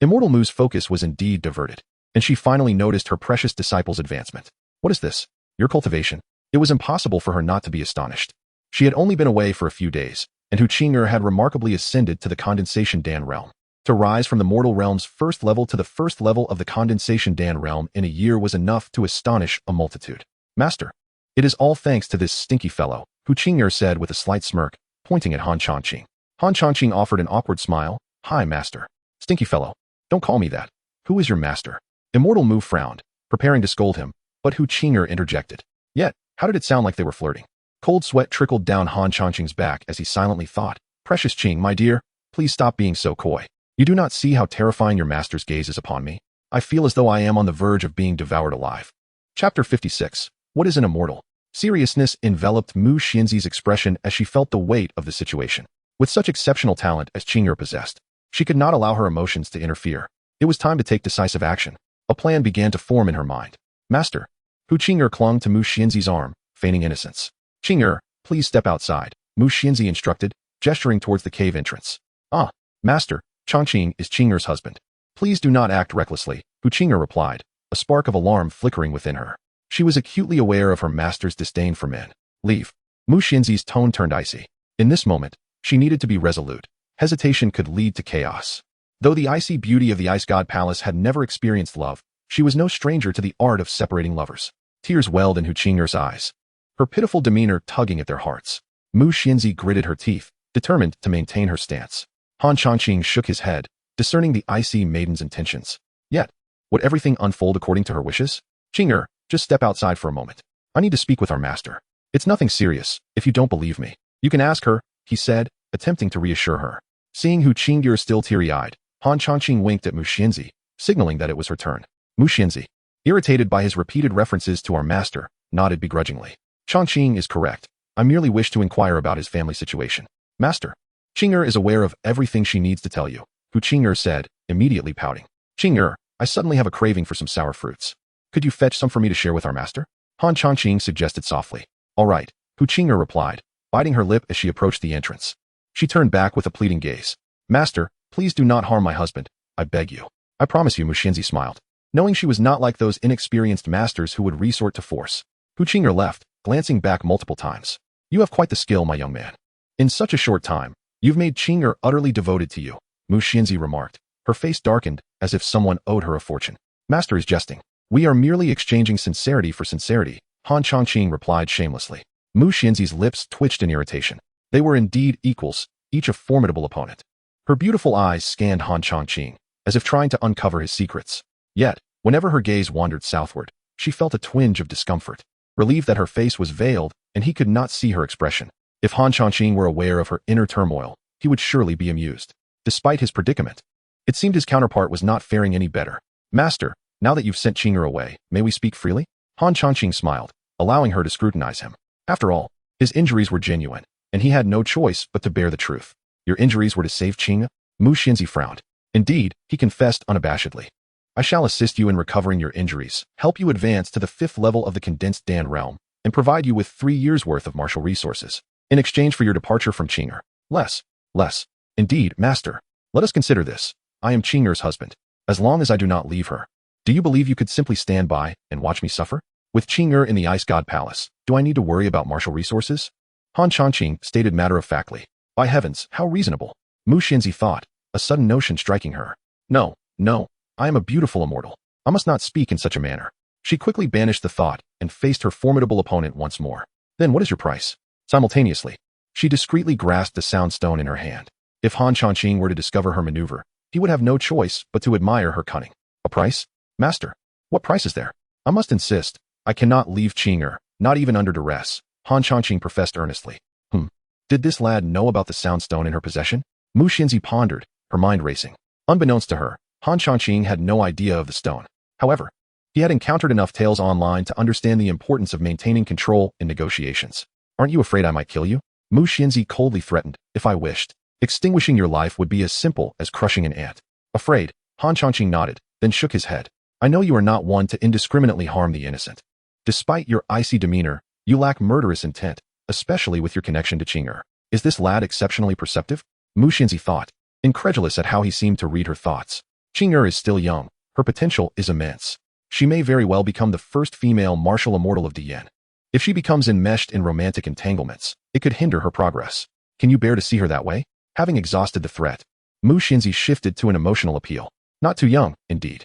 Immortal Mu's focus was indeed diverted, and she finally noticed her precious disciple's advancement. What is this? Your cultivation? It was impossible for her not to be astonished. She had only been away for a few days, and Hu Qing'er had remarkably ascended to the condensation Dan realm. To rise from the mortal realm's first level to the first level of the condensation Dan realm in a year was enough to astonish a multitude. Master, it is all thanks to this stinky fellow, Hu Qing'er said with a slight smirk, pointing at Han Changqing. Han Changqing offered an awkward smile. Hi, master. Stinky fellow. Don't call me that. Who is your master? Immortal Mu frowned, preparing to scold him, but Hu Qing'er interjected. Yet, how did it sound like they were flirting? Cold sweat trickled down Han Changqing's back as he silently thought, Precious Qing, my dear, please stop being so coy. You do not see how terrifying your master's gaze is upon me. I feel as though I am on the verge of being devoured alive. Chapter 56. What is an immortal? Seriousness enveloped Mu Xianzi's expression as she felt the weight of the situation. With such exceptional talent as Qing'er possessed, she could not allow her emotions to interfere. It was time to take decisive action. A plan began to form in her mind. Master. Hu Qing'er clung to Mu Xianzi's arm, feigning innocence. Qing'er, please step outside, Mu Xianzi instructed, gesturing towards the cave entrance. Ah, master, Changqing is Qing'er's husband. Please do not act recklessly, Hu Qing'er replied, a spark of alarm flickering within her. She was acutely aware of her master's disdain for men. Leave. Mu Xianzi's tone turned icy. In this moment, she needed to be resolute. Hesitation could lead to chaos. Though the icy beauty of the Ice God Palace had never experienced love, she was no stranger to the art of separating lovers. Tears welled in Hu Qing'er's eyes, her pitiful demeanor tugging at their hearts. Mu Xianzi gritted her teeth, determined to maintain her stance. Han Changqing shook his head, discerning the icy maiden's intentions. Yet, would everything unfold according to her wishes? Qing'er, just step outside for a moment. I need to speak with our master. It's nothing serious, if you don't believe me. You can ask her, he said, attempting to reassure her. Seeing Hu Qing'er still teary-eyed, Han Changqing winked at Mu Xianzi, signaling that it was her turn. Mu Xianzi, irritated by his repeated references to our master, nodded begrudgingly. Changqing is correct. I merely wish to inquire about his family situation. Master. Qing'er is aware of everything she needs to tell you, Hu Qing'er said, immediately pouting. Qing'er, I suddenly have a craving for some sour fruits. Could you fetch some for me to share with our master? Han Changqing suggested softly. All right, Hu Qing'er replied, biting her lip as she approached the entrance. She turned back with a pleading gaze. Master, please do not harm my husband, I beg you. I promise you, Mu Xianzi smiled, knowing she was not like those inexperienced masters who would resort to force. Hu Qing'er left, glancing back multiple times. You have quite the skill, my young man. In such a short time, you've made Qing'er utterly devoted to you, Mu Xianzi remarked. Her face darkened, as if someone owed her a fortune. Master is jesting. We are merely exchanging sincerity for sincerity, Han Changqing replied shamelessly. Mu Xianzi's lips twitched in irritation. They were indeed equals, each a formidable opponent. Her beautiful eyes scanned Han Changqing, as if trying to uncover his secrets. Yet, whenever her gaze wandered southward, she felt a twinge of discomfort, relieved that her face was veiled and he could not see her expression. If Han Changqing were aware of her inner turmoil, he would surely be amused. Despite his predicament, it seemed his counterpart was not faring any better. Master, now that you've sent Qing'er away, may we speak freely? Han Changqing smiled, allowing her to scrutinize him. After all, his injuries were genuine, and he had no choice but to bear the truth. Your injuries were to save Qing'er? Mu Xianzi frowned. Indeed, he confessed unabashedly. I shall assist you in recovering your injuries, help you advance to the 5th level of the condensed Dan realm, and provide you with 3 years' worth of martial resources, in exchange for your departure from Qing'er. Less. Indeed, master. Let us consider this. I am Qing'er's husband. As long as I do not leave her, do you believe you could simply stand by and watch me suffer? With Qing'er in the Ice God Palace, do I need to worry about martial resources? Han Changqing stated matter-of-factly. By heavens, how reasonable. Mu Xianzi thought, a sudden notion striking her. No, I am a beautiful immortal. I must not speak in such a manner. She quickly banished the thought and faced her formidable opponent once more. Then what is your price? Simultaneously, she discreetly grasped the sound stone in her hand. If Han Changqing were to discover her maneuver, he would have no choice but to admire her cunning. A price? Master, what price is there? I must insist. I cannot leave Qing'er, not even under duress, Han Changqing professed earnestly. Did this lad know about the sound stone in her possession? Mu Xianzi pondered, her mind racing. Unbeknownst to her, Han Changqing had no idea of the stone. However, he had encountered enough tales online to understand the importance of maintaining control in negotiations. Aren't you afraid I might kill you? Mu Xianzi coldly threatened. If I wished, extinguishing your life would be as simple as crushing an ant. Afraid? Han Changqing nodded, then shook his head. I know you are not one to indiscriminately harm the innocent. Despite your icy demeanor, You lack murderous intent, especially with your connection to Qing'er. Is this lad exceptionally perceptive? Mu Xinzi thought, incredulous at how he seemed to read her thoughts. Qing'er is still young. Her potential is immense. She may very well become the first female martial immortal of Diyan. If she becomes enmeshed in romantic entanglements, it could hinder her progress. Can you bear to see her that way? Having exhausted the threat, Mu Xinzi shifted to an emotional appeal. Not too young, indeed.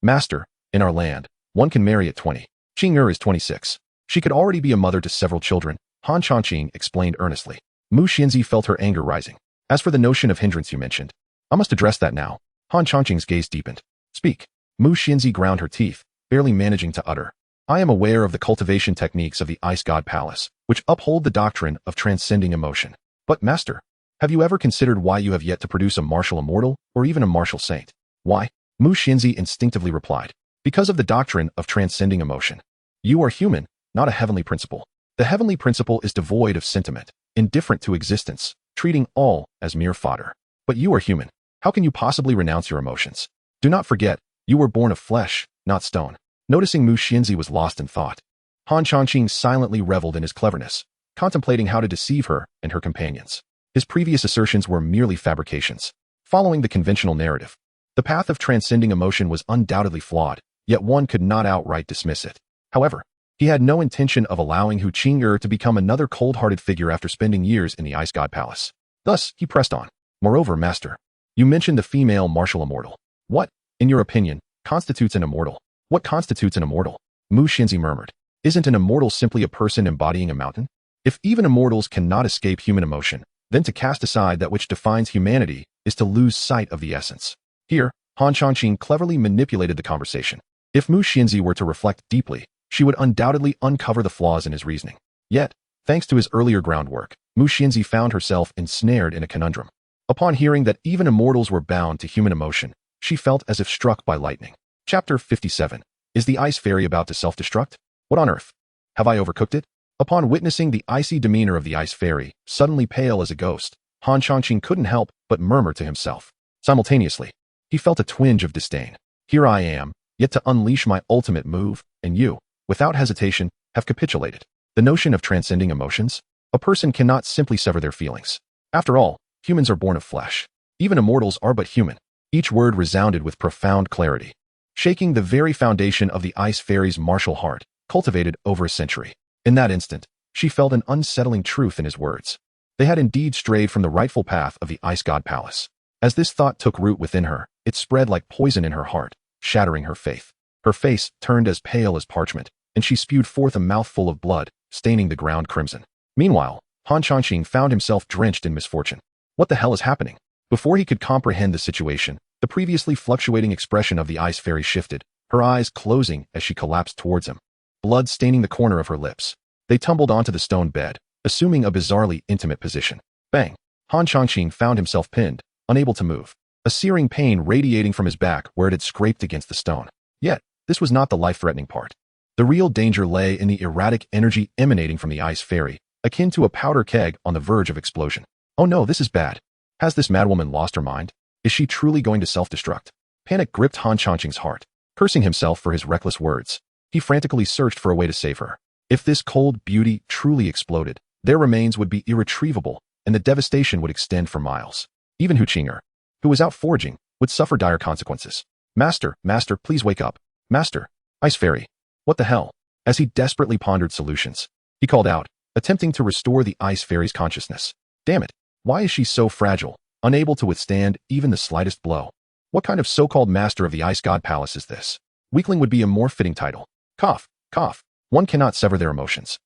Master, in our land, one can marry at 20. Qing'er is 26. She could already be a mother to several children, Han Changqing explained earnestly. Mu Xinzi felt her anger rising. As for the notion of hindrance you mentioned, I must address that now. Han Changqing's gaze deepened. Speak. Mu Xinzi ground her teeth, barely managing to utter. I am aware of the cultivation techniques of the Ice God Palace, which uphold the doctrine of transcending emotion. But, Master, have you ever considered why you have yet to produce a martial immortal, or even a martial saint? Why? Mu Xinzi instinctively replied. Because of the doctrine of transcending emotion. You are human, not a heavenly principle. The heavenly principle is devoid of sentiment, indifferent to existence, treating all as mere fodder. But you are human. How can you possibly renounce your emotions? Do not forget, you were born of flesh, not stone. Noticing Mu Xinzi was lost in thought, Han Changqing silently reveled in his cleverness, contemplating how to deceive her and her companions. His previous assertions were merely fabrications, following the conventional narrative. The path of transcending emotion was undoubtedly flawed, yet one could not outright dismiss it. However, he had no intention of allowing Hu Qing'er to become another cold-hearted figure after spending years in the Ice God Palace. Thus, he pressed on. Moreover, Master, you mentioned the female martial immortal. What, in your opinion, constitutes an immortal? What constitutes an immortal? Mu Xinzi murmured. Isn't an immortal simply a person embodying a mountain? If even immortals cannot escape human emotion, then to cast aside that which defines humanity is to lose sight of the essence. Here, Han Changqing cleverly manipulated the conversation. If Mu Xinzi were to reflect deeply, she would undoubtedly uncover the flaws in his reasoning. Yet, thanks to his earlier groundwork, Mu Xinzi found herself ensnared in a conundrum. Upon hearing that even immortals were bound to human emotion, she felt as if struck by lightning. Chapter 57. Is the Ice Fairy about to self-destruct? What on earth? Have I overcooked it? Upon witnessing the icy demeanor of the Ice Fairy, suddenly pale as a ghost, Han Changqing couldn't help but murmur to himself. Simultaneously, he felt a twinge of disdain. Here I am, yet to unleash my ultimate move, and you, without hesitation, have capitulated. The notion of transcending emotions? A person cannot simply sever their feelings. After all, humans are born of flesh. Even immortals are but human. Each word resounded with profound clarity, shaking the very foundation of the Ice Fairy's martial heart, cultivated over a century. In that instant, she felt an unsettling truth in his words. They had indeed strayed from the rightful path of the Ice God Palace. As this thought took root within her, it spread like poison in her heart, shattering her faith. Her face turned as pale as parchment, and she spewed forth a mouthful of blood, staining the ground crimson. Meanwhile, Han Changqing found himself drenched in misfortune. What the hell is happening? Before he could comprehend the situation, the previously fluctuating expression of the Ice Fairy shifted, her eyes closing as she collapsed towards him, blood staining the corner of her lips. They tumbled onto the stone bed, assuming a bizarrely intimate position. Bang! Han Changqing found himself pinned, unable to move, a searing pain radiating from his back where it had scraped against the stone. Yet, this was not the life-threatening part. The real danger lay in the erratic energy emanating from the Ice Fairy, akin to a powder keg on the verge of explosion. Oh no, this is bad. Has this madwoman lost her mind? Is she truly going to self-destruct? Panic gripped Han Changqing's heart. Cursing himself for his reckless words, he frantically searched for a way to save her. If this cold beauty truly exploded, their remains would be irretrievable, and the devastation would extend for miles. Even Hu Qing'er, who was out foraging, would suffer dire consequences. Master, please wake up. Master, Ice Fairy. What the hell? As he desperately pondered solutions, he called out, attempting to restore the Ice Fairy's consciousness. Damn it, why is she so fragile, unable to withstand even the slightest blow? What kind of so-called master of the Ice God Palace is this? Weakling would be a more fitting title. Cough, cough. One cannot sever their emotions.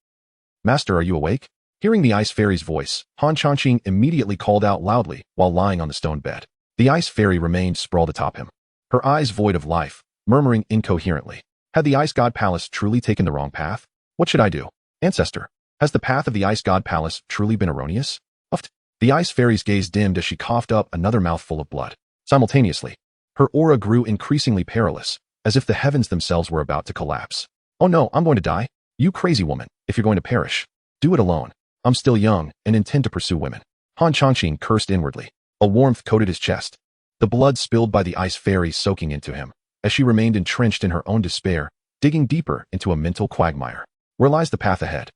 Master, are you awake? Hearing the Ice Fairy's voice, Han Changqing immediately called out loudly while lying on the stone bed. The Ice Fairy remained sprawled atop him, her eyes void of life, murmuring incoherently. Had the Ice God Palace truly taken the wrong path? What should I do? Ancestor, has the path of the Ice God Palace truly been erroneous? Uft. The Ice Fairy's gaze dimmed as she coughed up another mouthful of blood. Simultaneously, her aura grew increasingly perilous, as if the heavens themselves were about to collapse. Oh no, I'm going to die? You crazy woman, if you're going to perish, do it alone. I'm still young and intend to pursue women. Han Changqing cursed inwardly. A warmth coated his chest, the blood spilled by the Ice Fairy soaking into him, as she remained entrenched in her own despair, digging deeper into a mental quagmire. Where lies the path ahead?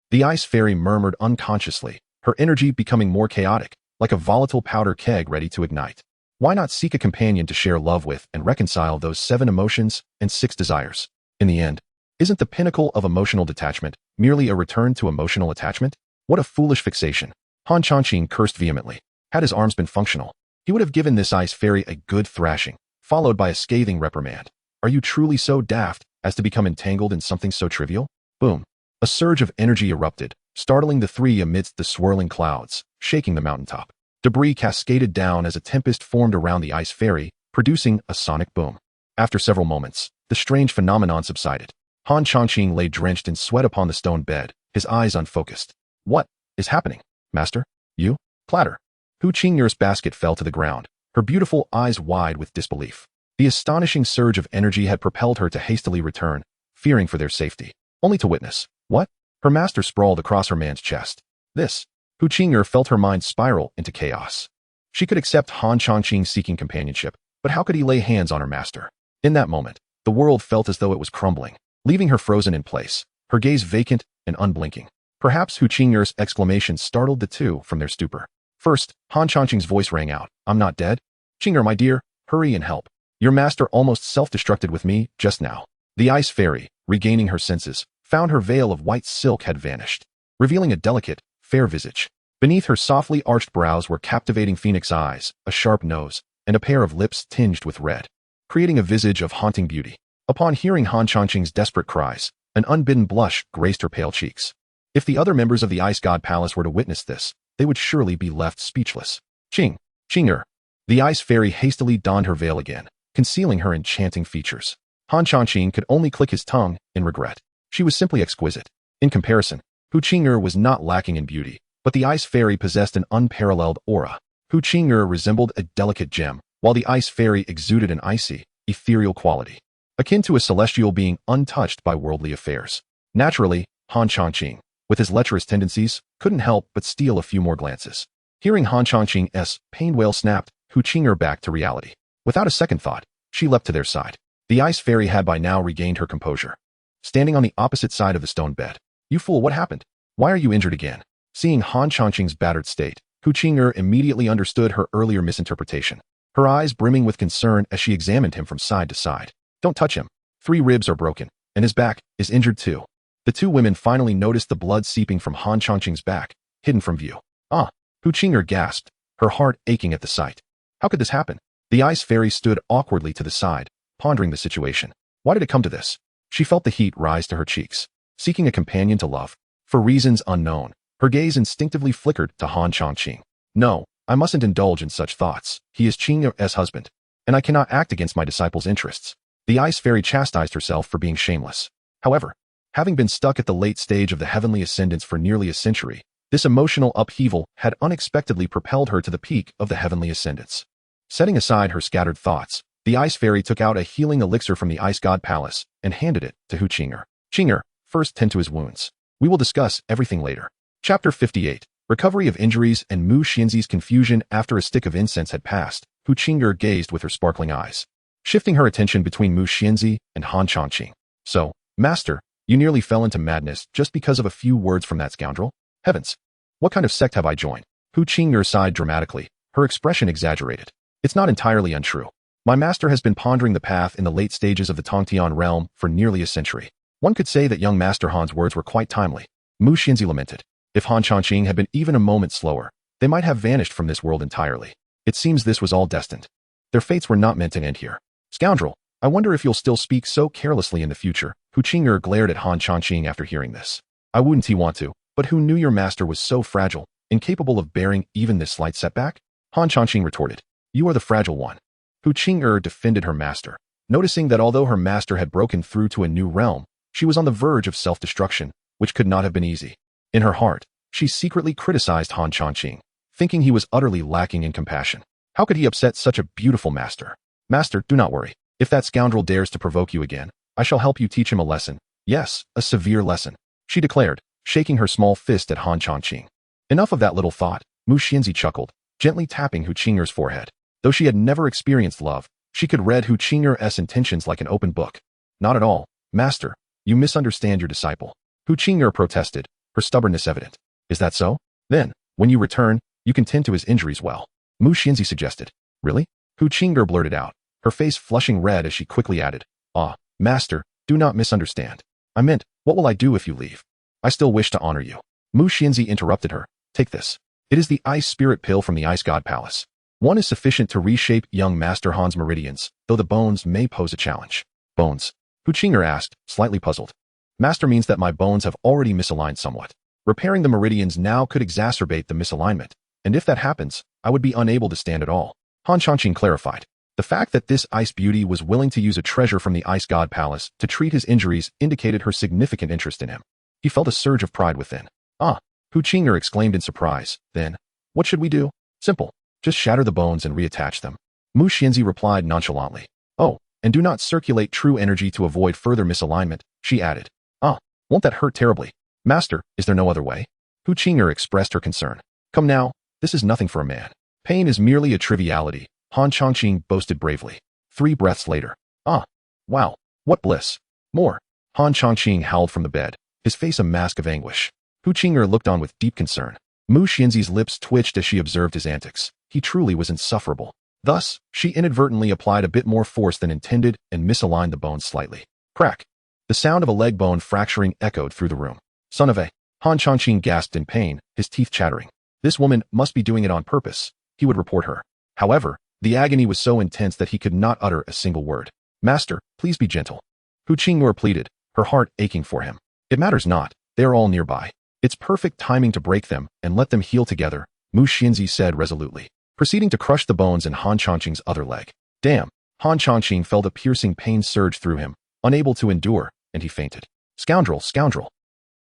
The ice fairy murmured unconsciously, her energy becoming more chaotic, like a volatile powder keg ready to ignite. Why not seek a companion to share love with and reconcile those 7 emotions and 6 desires? In the end, isn't the pinnacle of emotional detachment merely a return to emotional attachment? What a foolish fixation. Han Changqing cursed vehemently. Had his arms been functional, he would have given this ice fairy a good thrashing, followed by a scathing reprimand. Are you truly so daft as to become entangled in something so trivial? Boom. A surge of energy erupted, startling the 3 amidst the swirling clouds, shaking the mountaintop. Debris cascaded down as a tempest formed around the ice fairy, producing a sonic boom. After several moments, the strange phenomenon subsided. Han Changqing lay drenched in sweat upon the stone bed, his eyes unfocused. What is happening, master? You? Clatter. Hu Qing'er's basket fell to the ground, her beautiful eyes wide with disbelief. The astonishing surge of energy had propelled her to hastily return, fearing for their safety, only to witness. What? Her master sprawled across her man's chest. This. Hu Qing'er felt her mind spiral into chaos. She could accept Han Changqing seeking companionship, but how could he lay hands on her master? In that moment, the world felt as though it was crumbling, leaving her frozen in place, her gaze vacant and unblinking. Perhaps Hu Qing'er's exclamation startled the 2 from their stupor. First, Han Changqing's voice rang out. I'm not dead. Qing'er, my dear, hurry and help. Your master almost self-destructed with me just now. The ice fairy, regaining her senses, found her veil of white silk had vanished, revealing a delicate, fair visage. Beneath her softly arched brows were captivating phoenix eyes, a sharp nose, and a pair of lips tinged with red, creating a visage of haunting beauty. Upon hearing Han Changqing's desperate cries, an unbidden blush graced her pale cheeks. If the other members of the Ice God Palace were to witness this, they would surely be left speechless. Qing'er. The ice fairy hastily donned her veil again, concealing her enchanting features. Han Changqing could only click his tongue in regret. She was simply exquisite. In comparison, Hu Qing'er was not lacking in beauty, but the ice fairy possessed an unparalleled aura. Hu Qing'er resembled a delicate gem, while the ice fairy exuded an icy, ethereal quality, akin to a celestial being untouched by worldly affairs. Naturally, Han Changqing, with his lecherous tendencies, couldn't help but steal a few more glances. Hearing Han Changqing's pained wail snapped Hu Qing'er back to reality. Without a second thought, she leapt to their side. The ice fairy had by now regained her composure. Standing on the opposite side of the stone bed. You fool, what happened? Why are you injured again? Seeing Han Changqing's battered state, Hu Qing'er immediately understood her earlier misinterpretation, her eyes brimming with concern as she examined him from side to side. Don't touch him. 3 ribs are broken, and his back is injured too. The 2 women finally noticed the blood seeping from Han Changqing's back, hidden from view. Ah! Hu Qing'er gasped, her heart aching at the sight. How could this happen? The ice fairy stood awkwardly to the side, pondering the situation. Why did it come to this? She felt the heat rise to her cheeks. Seeking a companion to love, for reasons unknown, her gaze instinctively flickered to Han Changqing. No, I mustn't indulge in such thoughts. He is Qing'er's husband, and I cannot act against my disciple's interests. The ice fairy chastised herself for being shameless. However, having been stuck at the late stage of the heavenly ascendance for nearly a century, this emotional upheaval had unexpectedly propelled her to the peak of the heavenly ascendance. Setting aside her scattered thoughts, the ice fairy took out a healing elixir from the Ice God Palace and handed it to Hu Qing'er. Qing'er, first tend to his wounds. We will discuss everything later. Chapter 58. Recovery of injuries and Mu Xianzi's confusion after a stick of incense had passed. Hu Qing'er gazed with her sparkling eyes, shifting her attention between Mu Xianzi and Han Changqing. So, master, you nearly fell into madness just because of a few words from that scoundrel? Heavens! What kind of sect have I joined? Hu Qing'er sighed dramatically, her expression exaggerated. It's not entirely untrue. My master has been pondering the path in the late stages of the Tongtian realm for nearly a century. One could say that young Master Han's words were quite timely. Mu Xianzi lamented. If Han Changqing had been even a moment slower, they might have vanished from this world entirely. It seems this was all destined. Their fates were not meant to end here. Scoundrel, I wonder if you'll still speak so carelessly in the future. Hu Qing'er glared at Han Changqing after hearing this. I wouldn't he want to, but who knew your master was so fragile, incapable of bearing even this slight setback? Han Changqing retorted. You are the fragile one. Hu Qing'er defended her master, noticing that although her master had broken through to a new realm, she was on the verge of self-destruction, which could not have been easy. In her heart, she secretly criticized Han Changqing, thinking he was utterly lacking in compassion. How could he upset such a beautiful master? Master, do not worry. If that scoundrel dares to provoke you again, I shall help you teach him a lesson. Yes, a severe lesson, she declared, shaking her small fist at Han Changqing. Enough of that little thought, Mu Xianzi chuckled, gently tapping Hu Qing'er's forehead. Though she had never experienced love, she could read Hu Qing'er's intentions like an open book. Not at all, master. You misunderstand your disciple. Hu Qing'er protested, her stubbornness evident. Is that so? Then, when you return, you can tend to his injuries well. Mu Xianzi suggested. Really? Hu Qing'er blurted out, her face flushing red as she quickly added. Ah, master, do not misunderstand. I meant, what will I do if you leave? I still wish to honor you. Mu Xianzi interrupted her. Take this. It is the ice spirit pill from the Ice God Palace. One is sufficient to reshape young Master Han's meridians, though the bones may pose a challenge. Bones? Hu Qing'er asked, slightly puzzled. Master means that my bones have already misaligned somewhat. Repairing the meridians now could exacerbate the misalignment, and if that happens, I would be unable to stand at all. Han Changqing clarified. The fact that this ice beauty was willing to use a treasure from the Ice God Palace to treat his injuries indicated her significant interest in him. He felt a surge of pride within. Ah, Hu Qing'er exclaimed in surprise. Then, what should we do? Simple. Just shatter the bones and reattach them. Mu Xianzi replied nonchalantly. Oh, and do not circulate true energy to avoid further misalignment, she added. Ah, won't that hurt terribly? Master, is there no other way? Hu Qing'er expressed her concern. Come now, this is nothing for a man. Pain is merely a triviality, Han Changqing boasted bravely. 3 breaths later. Ah, wow, what bliss. More. Han Changqing howled from the bed, his face a mask of anguish. Hu Qing'er looked on with deep concern. Mu Xianzi's lips twitched as she observed his antics. He truly was insufferable. Thus, she inadvertently applied a bit more force than intended and misaligned the bones slightly. Crack. The sound of a leg bone fracturing echoed through the room. Son of a... Han Changqing gasped in pain, his teeth chattering. This woman must be doing it on purpose, he would report her. However, the agony was so intense that he could not utter a single word. Master, please be gentle. Hu Qing'er pleaded, her heart aching for him. It matters not, they are all nearby. It's perfect timing to break them and let them heal together, Mu Xianzi said resolutely, proceeding to crush the bones in Han Changqing's other leg. Damn, Han Changqing felt a piercing pain surge through him, unable to endure, and he fainted. Scoundrel, scoundrel.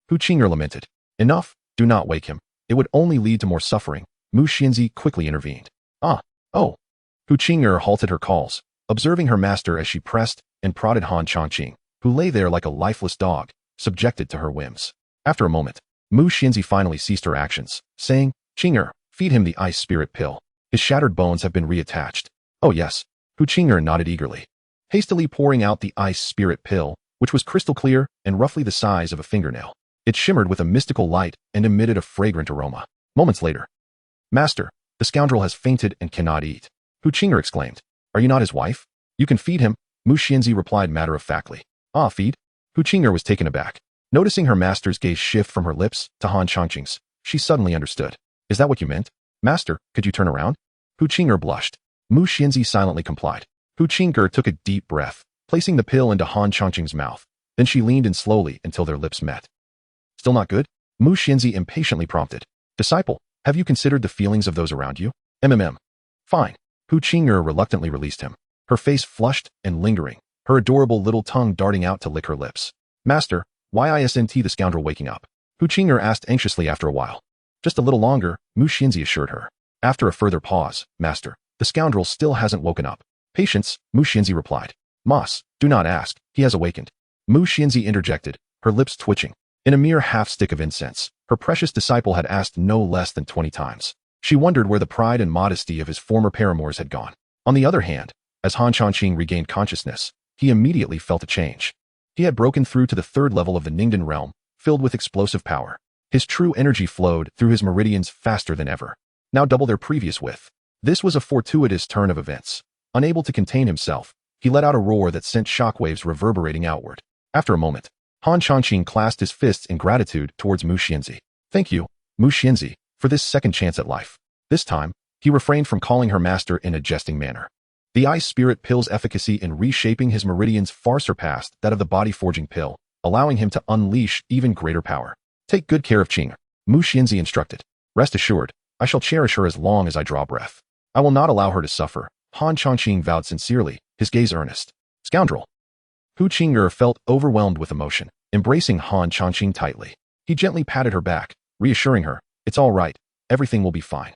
Hu Qing'er lamented. Enough, do not wake him. It would only lead to more suffering. Mu Xianzi quickly intervened. Ah, oh. Hu Qing'er halted her calls, observing her master as she pressed and prodded Han Changqing, who lay there like a lifeless dog, subjected to her whims. After a moment, Mu Xianzi finally ceased her actions, saying, Qing'er, feed him the ice spirit pill. His shattered bones have been reattached. Oh yes. Hu Qing'er nodded eagerly, hastily pouring out the ice spirit pill, which was crystal clear and roughly the size of a fingernail. It shimmered with a mystical light and emitted a fragrant aroma. Moments later. Master, the scoundrel has fainted and cannot eat. Hu Qing'er exclaimed. Are you not his wife? You can feed him, Mu Xianzi replied matter-of-factly. Ah, feed? Hu Qing'er was taken aback. Noticing her master's gaze shift from her lips to Han Changqing's, she suddenly understood. Is that what you meant? Master, could you turn around? Hu Qing'er blushed. Mu Xianzi silently complied. Hu Qing'er took a deep breath, placing the pill into Han Changqing's mouth. Then she leaned in slowly until their lips met. Still not good? Mu Xianzi impatiently prompted. Disciple, have you considered the feelings of those around you? Fine. Hu Qing'er reluctantly released him, her face flushed and lingering, her adorable little tongue darting out to lick her lips. Master, why isn't the scoundrel waking up? Hu Qing'er asked anxiously after a while. Just a little longer, Mu Xianzi assured her. After a further pause, Master, the scoundrel still hasn't woken up. Patience, Mu Xianzi replied. Mas, do not ask, he has awakened. Mu Xianzi interjected, her lips twitching. In a mere half-stick of incense, her precious disciple had asked no less than 20 times. She wondered where the pride and modesty of his former paramours had gone. On the other hand, as Han Changqing regained consciousness, he immediately felt a change. He had broken through to the 3rd level of the Ningdan realm, filled with explosive power. His true energy flowed through his meridians faster than ever, now double their previous width. This was a fortuitous turn of events. Unable to contain himself, he let out a roar that sent shockwaves reverberating outward. After a moment, Han Changqing clasped his fists in gratitude towards Mu Xianzi. Thank you, Mu Xianzi, for this second chance at life. This time, he refrained from calling her master in a jesting manner. The ice spirit pill's efficacy in reshaping his meridians far surpassed that of the body-forging pill, allowing him to unleash even greater power. Take good care of Qing'er, Mu Xianzi instructed. Rest assured, I shall cherish her as long as I draw breath. I will not allow her to suffer, Han Changqing vowed sincerely, his gaze earnest. Scoundrel. Hu Qing'er felt overwhelmed with emotion, embracing Han Changqing tightly. He gently patted her back, reassuring her, it's all right, everything will be fine.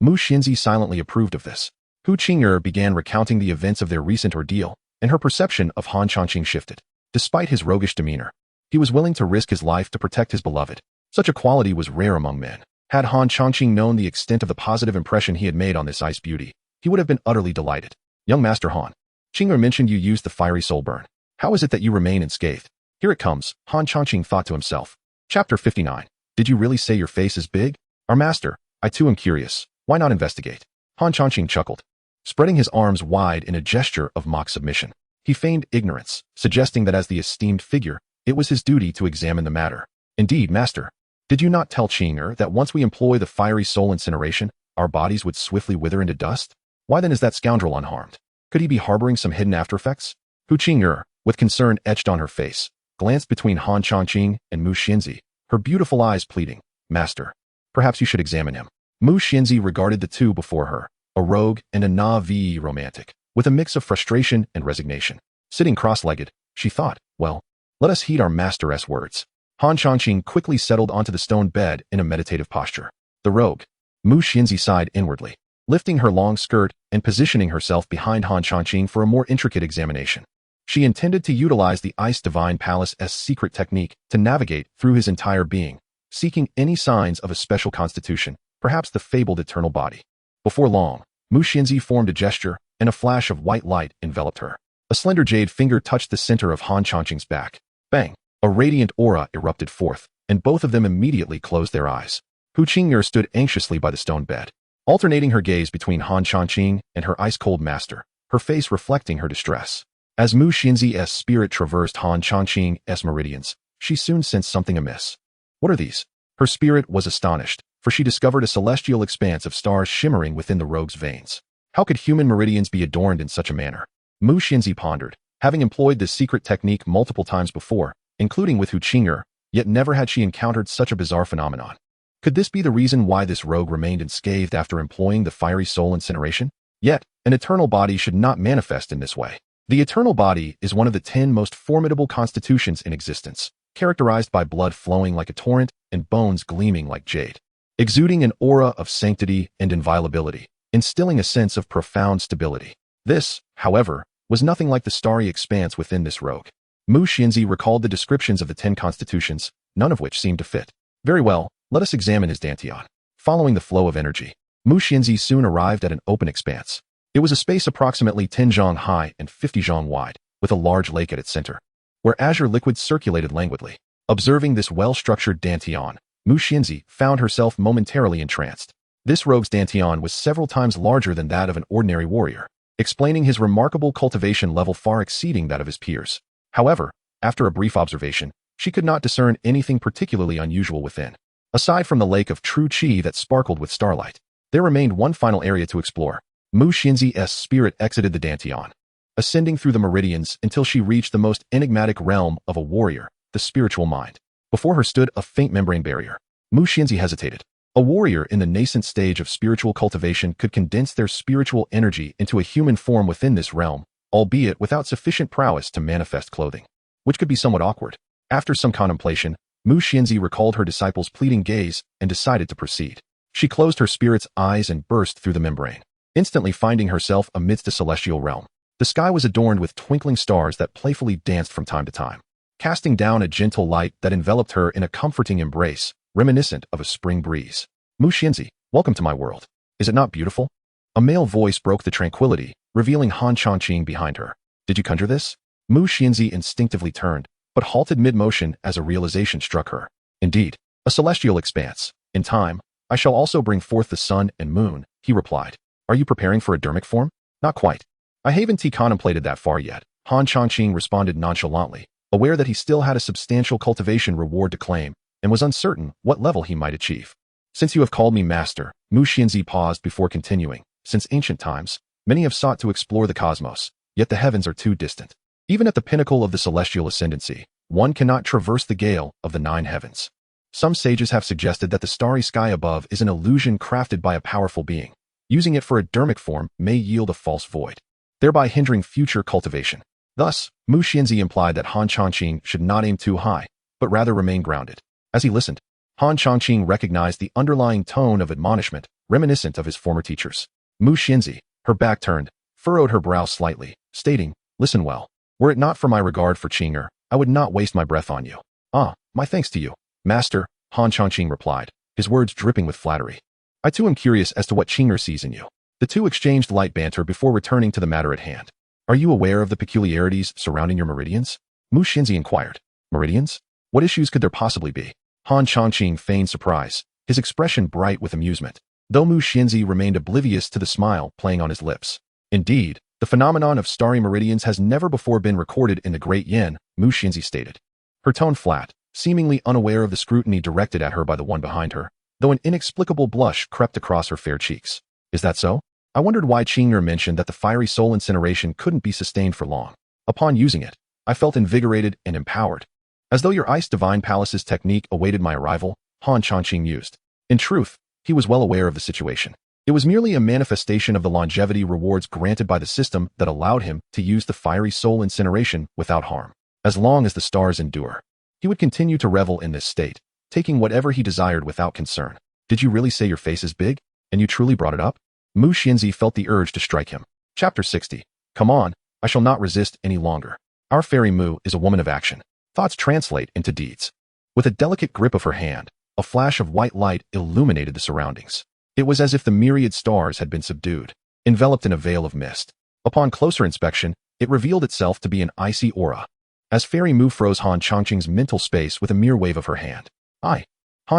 Mu Xianzi silently approved of this. Hu Qing'er began recounting the events of their recent ordeal, and her perception of Han Changqing shifted. Despite his roguish demeanor, he was willing to risk his life to protect his beloved. Such a quality was rare among men. Had Han Changqing known the extent of the positive impression he had made on this ice beauty, he would have been utterly delighted. Young Master Han, Qing'er mentioned you used the fiery soul burn. How is it that you remain unscathed? Here it comes, Han Changqing thought to himself. Chapter 59. Did you really say your face is big? Our master, I too am curious. Why not investigate? Han Changqing chuckled, spreading his arms wide in a gesture of mock submission. He feigned ignorance, suggesting that as the esteemed figure, it was his duty to examine the matter. Indeed, master. Did you not tell Qing'er that once we employ the fiery soul incineration, our bodies would swiftly wither into dust? Why then is that scoundrel unharmed? Could he be harboring some hidden aftereffects? Hu Qing'er, with concern etched on her face, glanced between Han Changqing and Mu Xianzi, her beautiful eyes pleading, Master, perhaps you should examine him. Mu Xianzi regarded the two before her, a rogue and a naive romantic, with a mix of frustration and resignation. Sitting cross-legged, she thought, well, let us heed our master's words. Han Changqing quickly settled onto the stone bed in a meditative posture. The rogue. Mu Xianzi sighed inwardly, lifting her long skirt and positioning herself behind Han Changqing for a more intricate examination. She intended to utilize the Ice Divine Palace's secret technique to navigate through his entire being, seeking any signs of a special constitution, perhaps the fabled eternal body. Before long, Mu Xianzi formed a gesture, and a flash of white light enveloped her. A slender jade finger touched the center of Han Changqing's back. Bang! A radiant aura erupted forth, and both of them immediately closed their eyes. Hu Qing'er stood anxiously by the stone bed, alternating her gaze between Han Changqing and her ice-cold master, her face reflecting her distress. As Mu Xianzi's spirit traversed Han Changqing's meridians, she soon sensed something amiss. What are these? Her spirit was astonished, for she discovered a celestial expanse of stars shimmering within the rogue's veins. How could human meridians be adorned in such a manner? Mu Xianzi pondered, having employed this secret technique multiple times before, including with Hu Qing'er, yet never had she encountered such a bizarre phenomenon. Could this be the reason why this rogue remained unscathed after employing the fiery soul incineration? Yet, an eternal body should not manifest in this way. The eternal body is one of the 10 most formidable constitutions in existence, characterized by blood flowing like a torrent and bones gleaming like jade, exuding an aura of sanctity and inviolability, instilling a sense of profound stability. This, however, was nothing like the starry expanse within this rogue. Mu Xianzi recalled the descriptions of the 10 constitutions, none of which seemed to fit. Very well, let us examine his dantian. Following the flow of energy, Mu Xianzi soon arrived at an open expanse. It was a space approximately 10 zhang high and 50 zhang wide, with a large lake at its center, where azure liquid circulated languidly. Observing this well-structured dantian, Mu Xianzi found herself momentarily entranced. This rogue's dantian was several times larger than that of an ordinary warrior, explaining his remarkable cultivation level far exceeding that of his peers. However, after a brief observation, she could not discern anything particularly unusual within. Aside from the lake of true qi that sparkled with starlight, there remained one final area to explore. Mu Xianzi's spirit exited the dantian, ascending through the meridians until she reached the most enigmatic realm of a warrior, the spiritual mind. Before her stood a faint membrane barrier. Mu Xianzi hesitated. A warrior in the nascent stage of spiritual cultivation could condense their spiritual energy into a human form within this realm, albeit without sufficient prowess to manifest clothing, which could be somewhat awkward. After some contemplation, Mu Xianzi recalled her disciple's pleading gaze and decided to proceed. She closed her spirit's eyes and burst through the membrane, instantly finding herself amidst a celestial realm. The sky was adorned with twinkling stars that playfully danced from time to time, casting down a gentle light that enveloped her in a comforting embrace, reminiscent of a spring breeze. Mu Xianzi, welcome to my world. Is it not beautiful? A male voice broke the tranquility, revealing Han Changqing behind her. Did you conjure this? Mu Xianzi instinctively turned, but halted mid-motion as a realization struck her. Indeed, a celestial expanse. In time, I shall also bring forth the sun and moon, he replied. Are you preparing for a dermic form? Not quite. I haven't contemplated that far yet, Han Changqing responded nonchalantly, aware that he still had a substantial cultivation reward to claim, and was uncertain what level he might achieve. Since you have called me master, Mu Xianzi paused before continuing. Since ancient times, many have sought to explore the cosmos, yet the heavens are too distant. Even at the pinnacle of the celestial ascendancy, one cannot traverse the gale of the 9 heavens. Some sages have suggested that the starry sky above is an illusion crafted by a powerful being. Using it for a dermic form may yield a false void, thereby hindering future cultivation. Thus, Mu Xianzi implied that Han Changqing should not aim too high, but rather remain grounded. As he listened, Han Changqing recognized the underlying tone of admonishment, reminiscent of his former teachers. Mu Xianzi, her back turned, furrowed her brow slightly, stating, listen well. Were it not for my regard for Qing'er, I would not waste my breath on you. Ah, my thanks to you, master, Han Changqing replied, his words dripping with flattery. I too am curious as to what Qing'er sees in you. The two exchanged light banter before returning to the matter at hand. Are you aware of the peculiarities surrounding your meridians? Mu Xianzi inquired. Meridians? What issues could there possibly be? Han Changqing feigned surprise, his expression bright with amusement, though Mu Xianzi remained oblivious to the smile playing on his lips. Indeed, the phenomenon of starry meridians has never before been recorded in the Great Yin, Mu Xianzi stated. Her tone flat, seemingly unaware of the scrutiny directed at her by the one behind her, though an inexplicable blush crept across her fair cheeks. Is that so? I wondered why Qing'er mentioned that the fiery soul incineration couldn't be sustained for long. Upon using it, I felt invigorated and empowered. As though your Ice Divine Palace's technique awaited my arrival, Han Changqing mused. In truth, he was well aware of the situation. It was merely a manifestation of the longevity rewards granted by the system that allowed him to use the fiery soul incineration without harm. As long as the stars endure, he would continue to revel in this state, taking whatever he desired without concern. Did you really say your face is big? And you truly brought it up? Mu Xianzi felt the urge to strike him. Chapter 60. Come on, I shall not resist any longer. Our fairy Mu is a woman of action. Thoughts translate into deeds. With a delicate grip of her hand, a flash of white light illuminated the surroundings. It was as if the myriad stars had been subdued, enveloped in a veil of mist. Upon closer inspection, it revealed itself to be an icy aura. As Fairy Mu froze Han Changqing's mental space with a mere wave of her hand. Han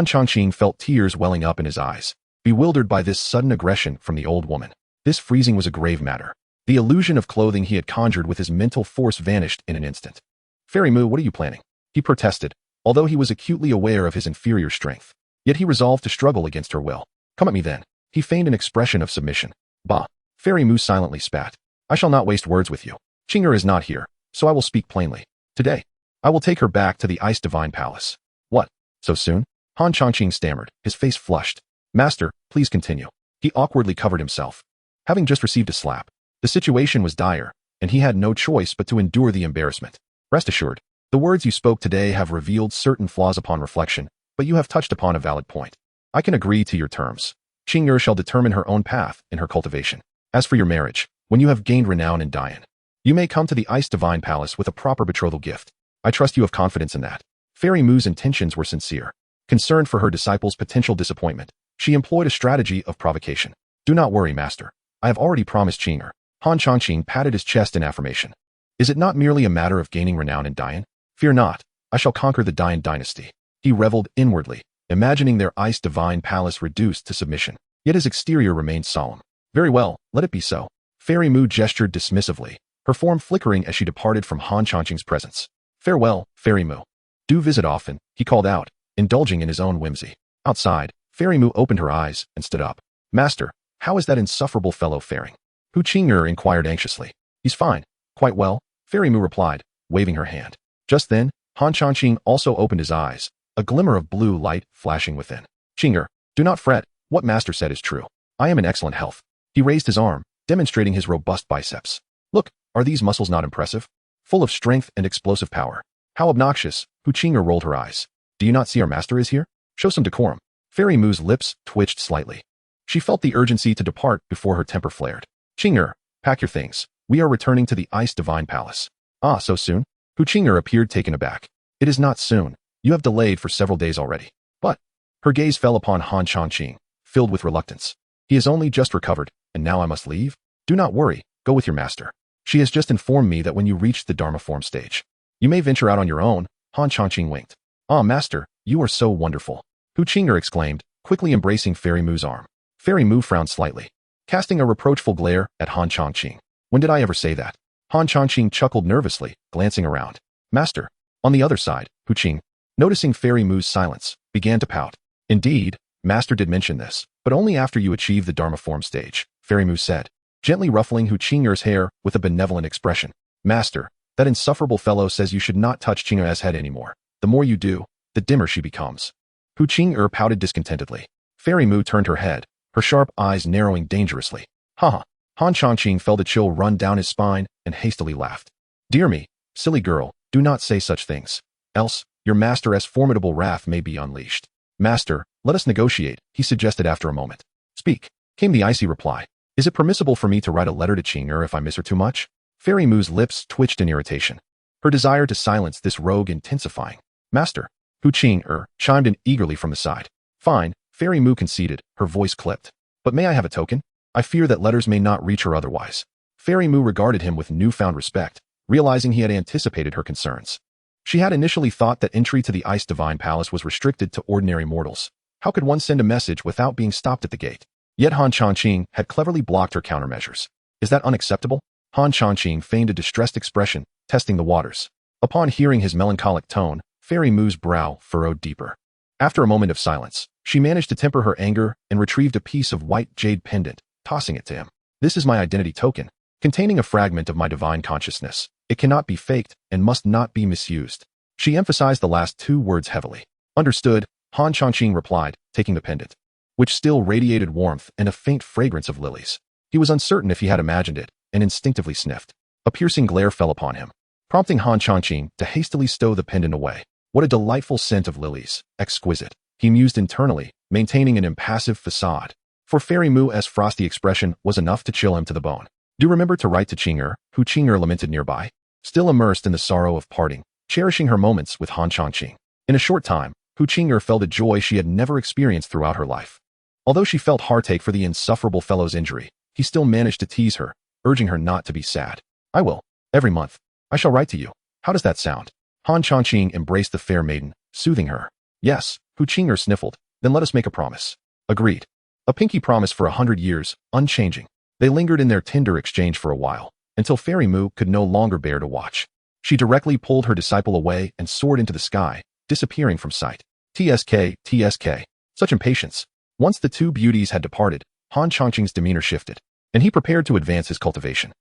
Changqing felt tears welling up in his eyes, bewildered by this sudden aggression from the old woman. This freezing was a grave matter. The illusion of clothing he had conjured with his mental force vanished in an instant. Fairy Mu, what are you planning? He protested, although he was acutely aware of his inferior strength. Yet he resolved to struggle against her will. Come at me then. He feigned an expression of submission. Bah. Fairy Mu silently spat. I shall not waste words with you. Qing'er is not here, so I will speak plainly. Today, I will take her back to the Ice Divine Palace. What? So soon? Han Changqing stammered, his face flushed. Master, please continue. He awkwardly covered himself. Having just received a slap, the situation was dire, and he had no choice but to endure the embarrassment. Rest assured, the words you spoke today have revealed certain flaws upon reflection, but you have touched upon a valid point. I can agree to your terms. Qing'er shall determine her own path in her cultivation. As for your marriage, when you have gained renown in Dian, you may come to the Ice Divine Palace with a proper betrothal gift. I trust you have confidence in that. Fairy Mu's intentions were sincere. Concerned for her disciple's potential disappointment, she employed a strategy of provocation. Do not worry, master. I have already promised Qing'er. Han Changqing patted his chest in affirmation. Is it not merely a matter of gaining renown in Dian? Fear not, I shall conquer the Dian dynasty. He reveled inwardly, imagining their Ice Divine Palace reduced to submission. Yet his exterior remained solemn. Very well, let it be so. Fairy Mu gestured dismissively, her form flickering as she departed from Han Changqing's presence. Farewell, Fairy Mu. Do visit often, he called out, indulging in his own whimsy. Outside, Fairy Mu opened her eyes and stood up. Master, how is that insufferable fellow faring? Hu Qing'er inquired anxiously. He's fine. Quite well, Fairy Mu replied, waving her hand. Just then, Han Changqing also opened his eyes, a glimmer of blue light flashing within. Qing'er, do not fret, what master said is true. I am in excellent health. He raised his arm, demonstrating his robust biceps. Look, are these muscles not impressive? Full of strength and explosive power. How obnoxious, Hu Qing'er rolled her eyes. Do you not see our master is here? Show some decorum. Fairy Mu's lips twitched slightly. She felt the urgency to depart before her temper flared. Qing'er, pack your things. We are returning to the Ice Divine Palace. Ah, so soon? Hu Qing'er appeared taken aback. It is not soon. You have delayed for several days already. But, her gaze fell upon Han Changqing, filled with reluctance. He has only just recovered, and now I must leave? Do not worry, go with your master. She has just informed me that when you reach the Dharma form stage, you may venture out on your own. Han Changqing winked. Ah, master, you are so wonderful. Hu Qing'er exclaimed, quickly embracing Fairy Mu's arm. Fairy Mu frowned slightly, casting a reproachful glare at Han Changqing. When did I ever say that? Han Changqing chuckled nervously, glancing around. Master. On the other side, Hu Qing, noticing Fairy Mu's silence, began to pout. Indeed, master did mention this, but only after you achieve the Dharma form stage, Fairy Mu said, gently ruffling Hu Qing'er's hair with a benevolent expression. Master, that insufferable fellow says you should not touch Qing'er's head anymore. The more you do, the dimmer she becomes. Hu Qing'er pouted discontentedly. Fairy Mu turned her head, her sharp eyes narrowing dangerously. Ha! Han Changqing felt a chill run down his spine and hastily laughed. Dear me, silly girl, do not say such things. Else, your master's formidable wrath may be unleashed. Master, let us negotiate, he suggested after a moment. Speak, came the icy reply. Is it permissible for me to write a letter to Qing'er if I miss her too much? Fairy Mu's lips twitched in irritation, her desire to silence this rogue intensifying. Master, Hu Qing'er chimed in eagerly from the side. Fine, Fairy Mu conceded, her voice clipped. But may I have a token? I fear that letters may not reach her otherwise. Fairy Mu regarded him with newfound respect, realizing he had anticipated her concerns. She had initially thought that entry to the Ice Divine Palace was restricted to ordinary mortals. How could one send a message without being stopped at the gate? Yet Han Changqing had cleverly blocked her countermeasures. Is that unacceptable? Han Changqing feigned a distressed expression, testing the waters. Upon hearing his melancholic tone, Fairy Mu's brow furrowed deeper. After a moment of silence, she managed to temper her anger and retrieved a piece of white jade pendant, tossing it to him. This is my identity token, containing a fragment of my divine consciousness. It cannot be faked and must not be misused. She emphasized the last two words heavily. Understood, Han Changqing replied, taking the pendant, which still radiated warmth and a faint fragrance of lilies. He was uncertain if he had imagined it, and instinctively sniffed. A piercing glare fell upon him, prompting Han Changqing to hastily stow the pendant away. What a delightful scent of lilies, exquisite, he mused internally, maintaining an impassive facade. For Fairy Mu's frosty expression was enough to chill him to the bone. Do remember to write to Qing'er, who Qing'er lamented nearby, still immersed in the sorrow of parting, cherishing her moments with Han Changqing. In a short time, Hu Qing'er felt a joy she had never experienced throughout her life. Although she felt heartache for the insufferable fellow's injury, he still managed to tease her, urging her not to be sad. I will. Every month. I shall write to you. How does that sound? Han Changqing embraced the fair maiden, soothing her. Yes, Hu Qing'er sniffled. Then let us make a promise. Agreed. A pinky promise for 100 years, unchanging. They lingered in their tender exchange for a while, until Fairy Mu could no longer bear to watch. She directly pulled her disciple away and soared into the sky, disappearing from sight. TSK, TSK. Such impatience. Once the two beauties had departed, Han Changqing's demeanor shifted, and he prepared to advance his cultivation.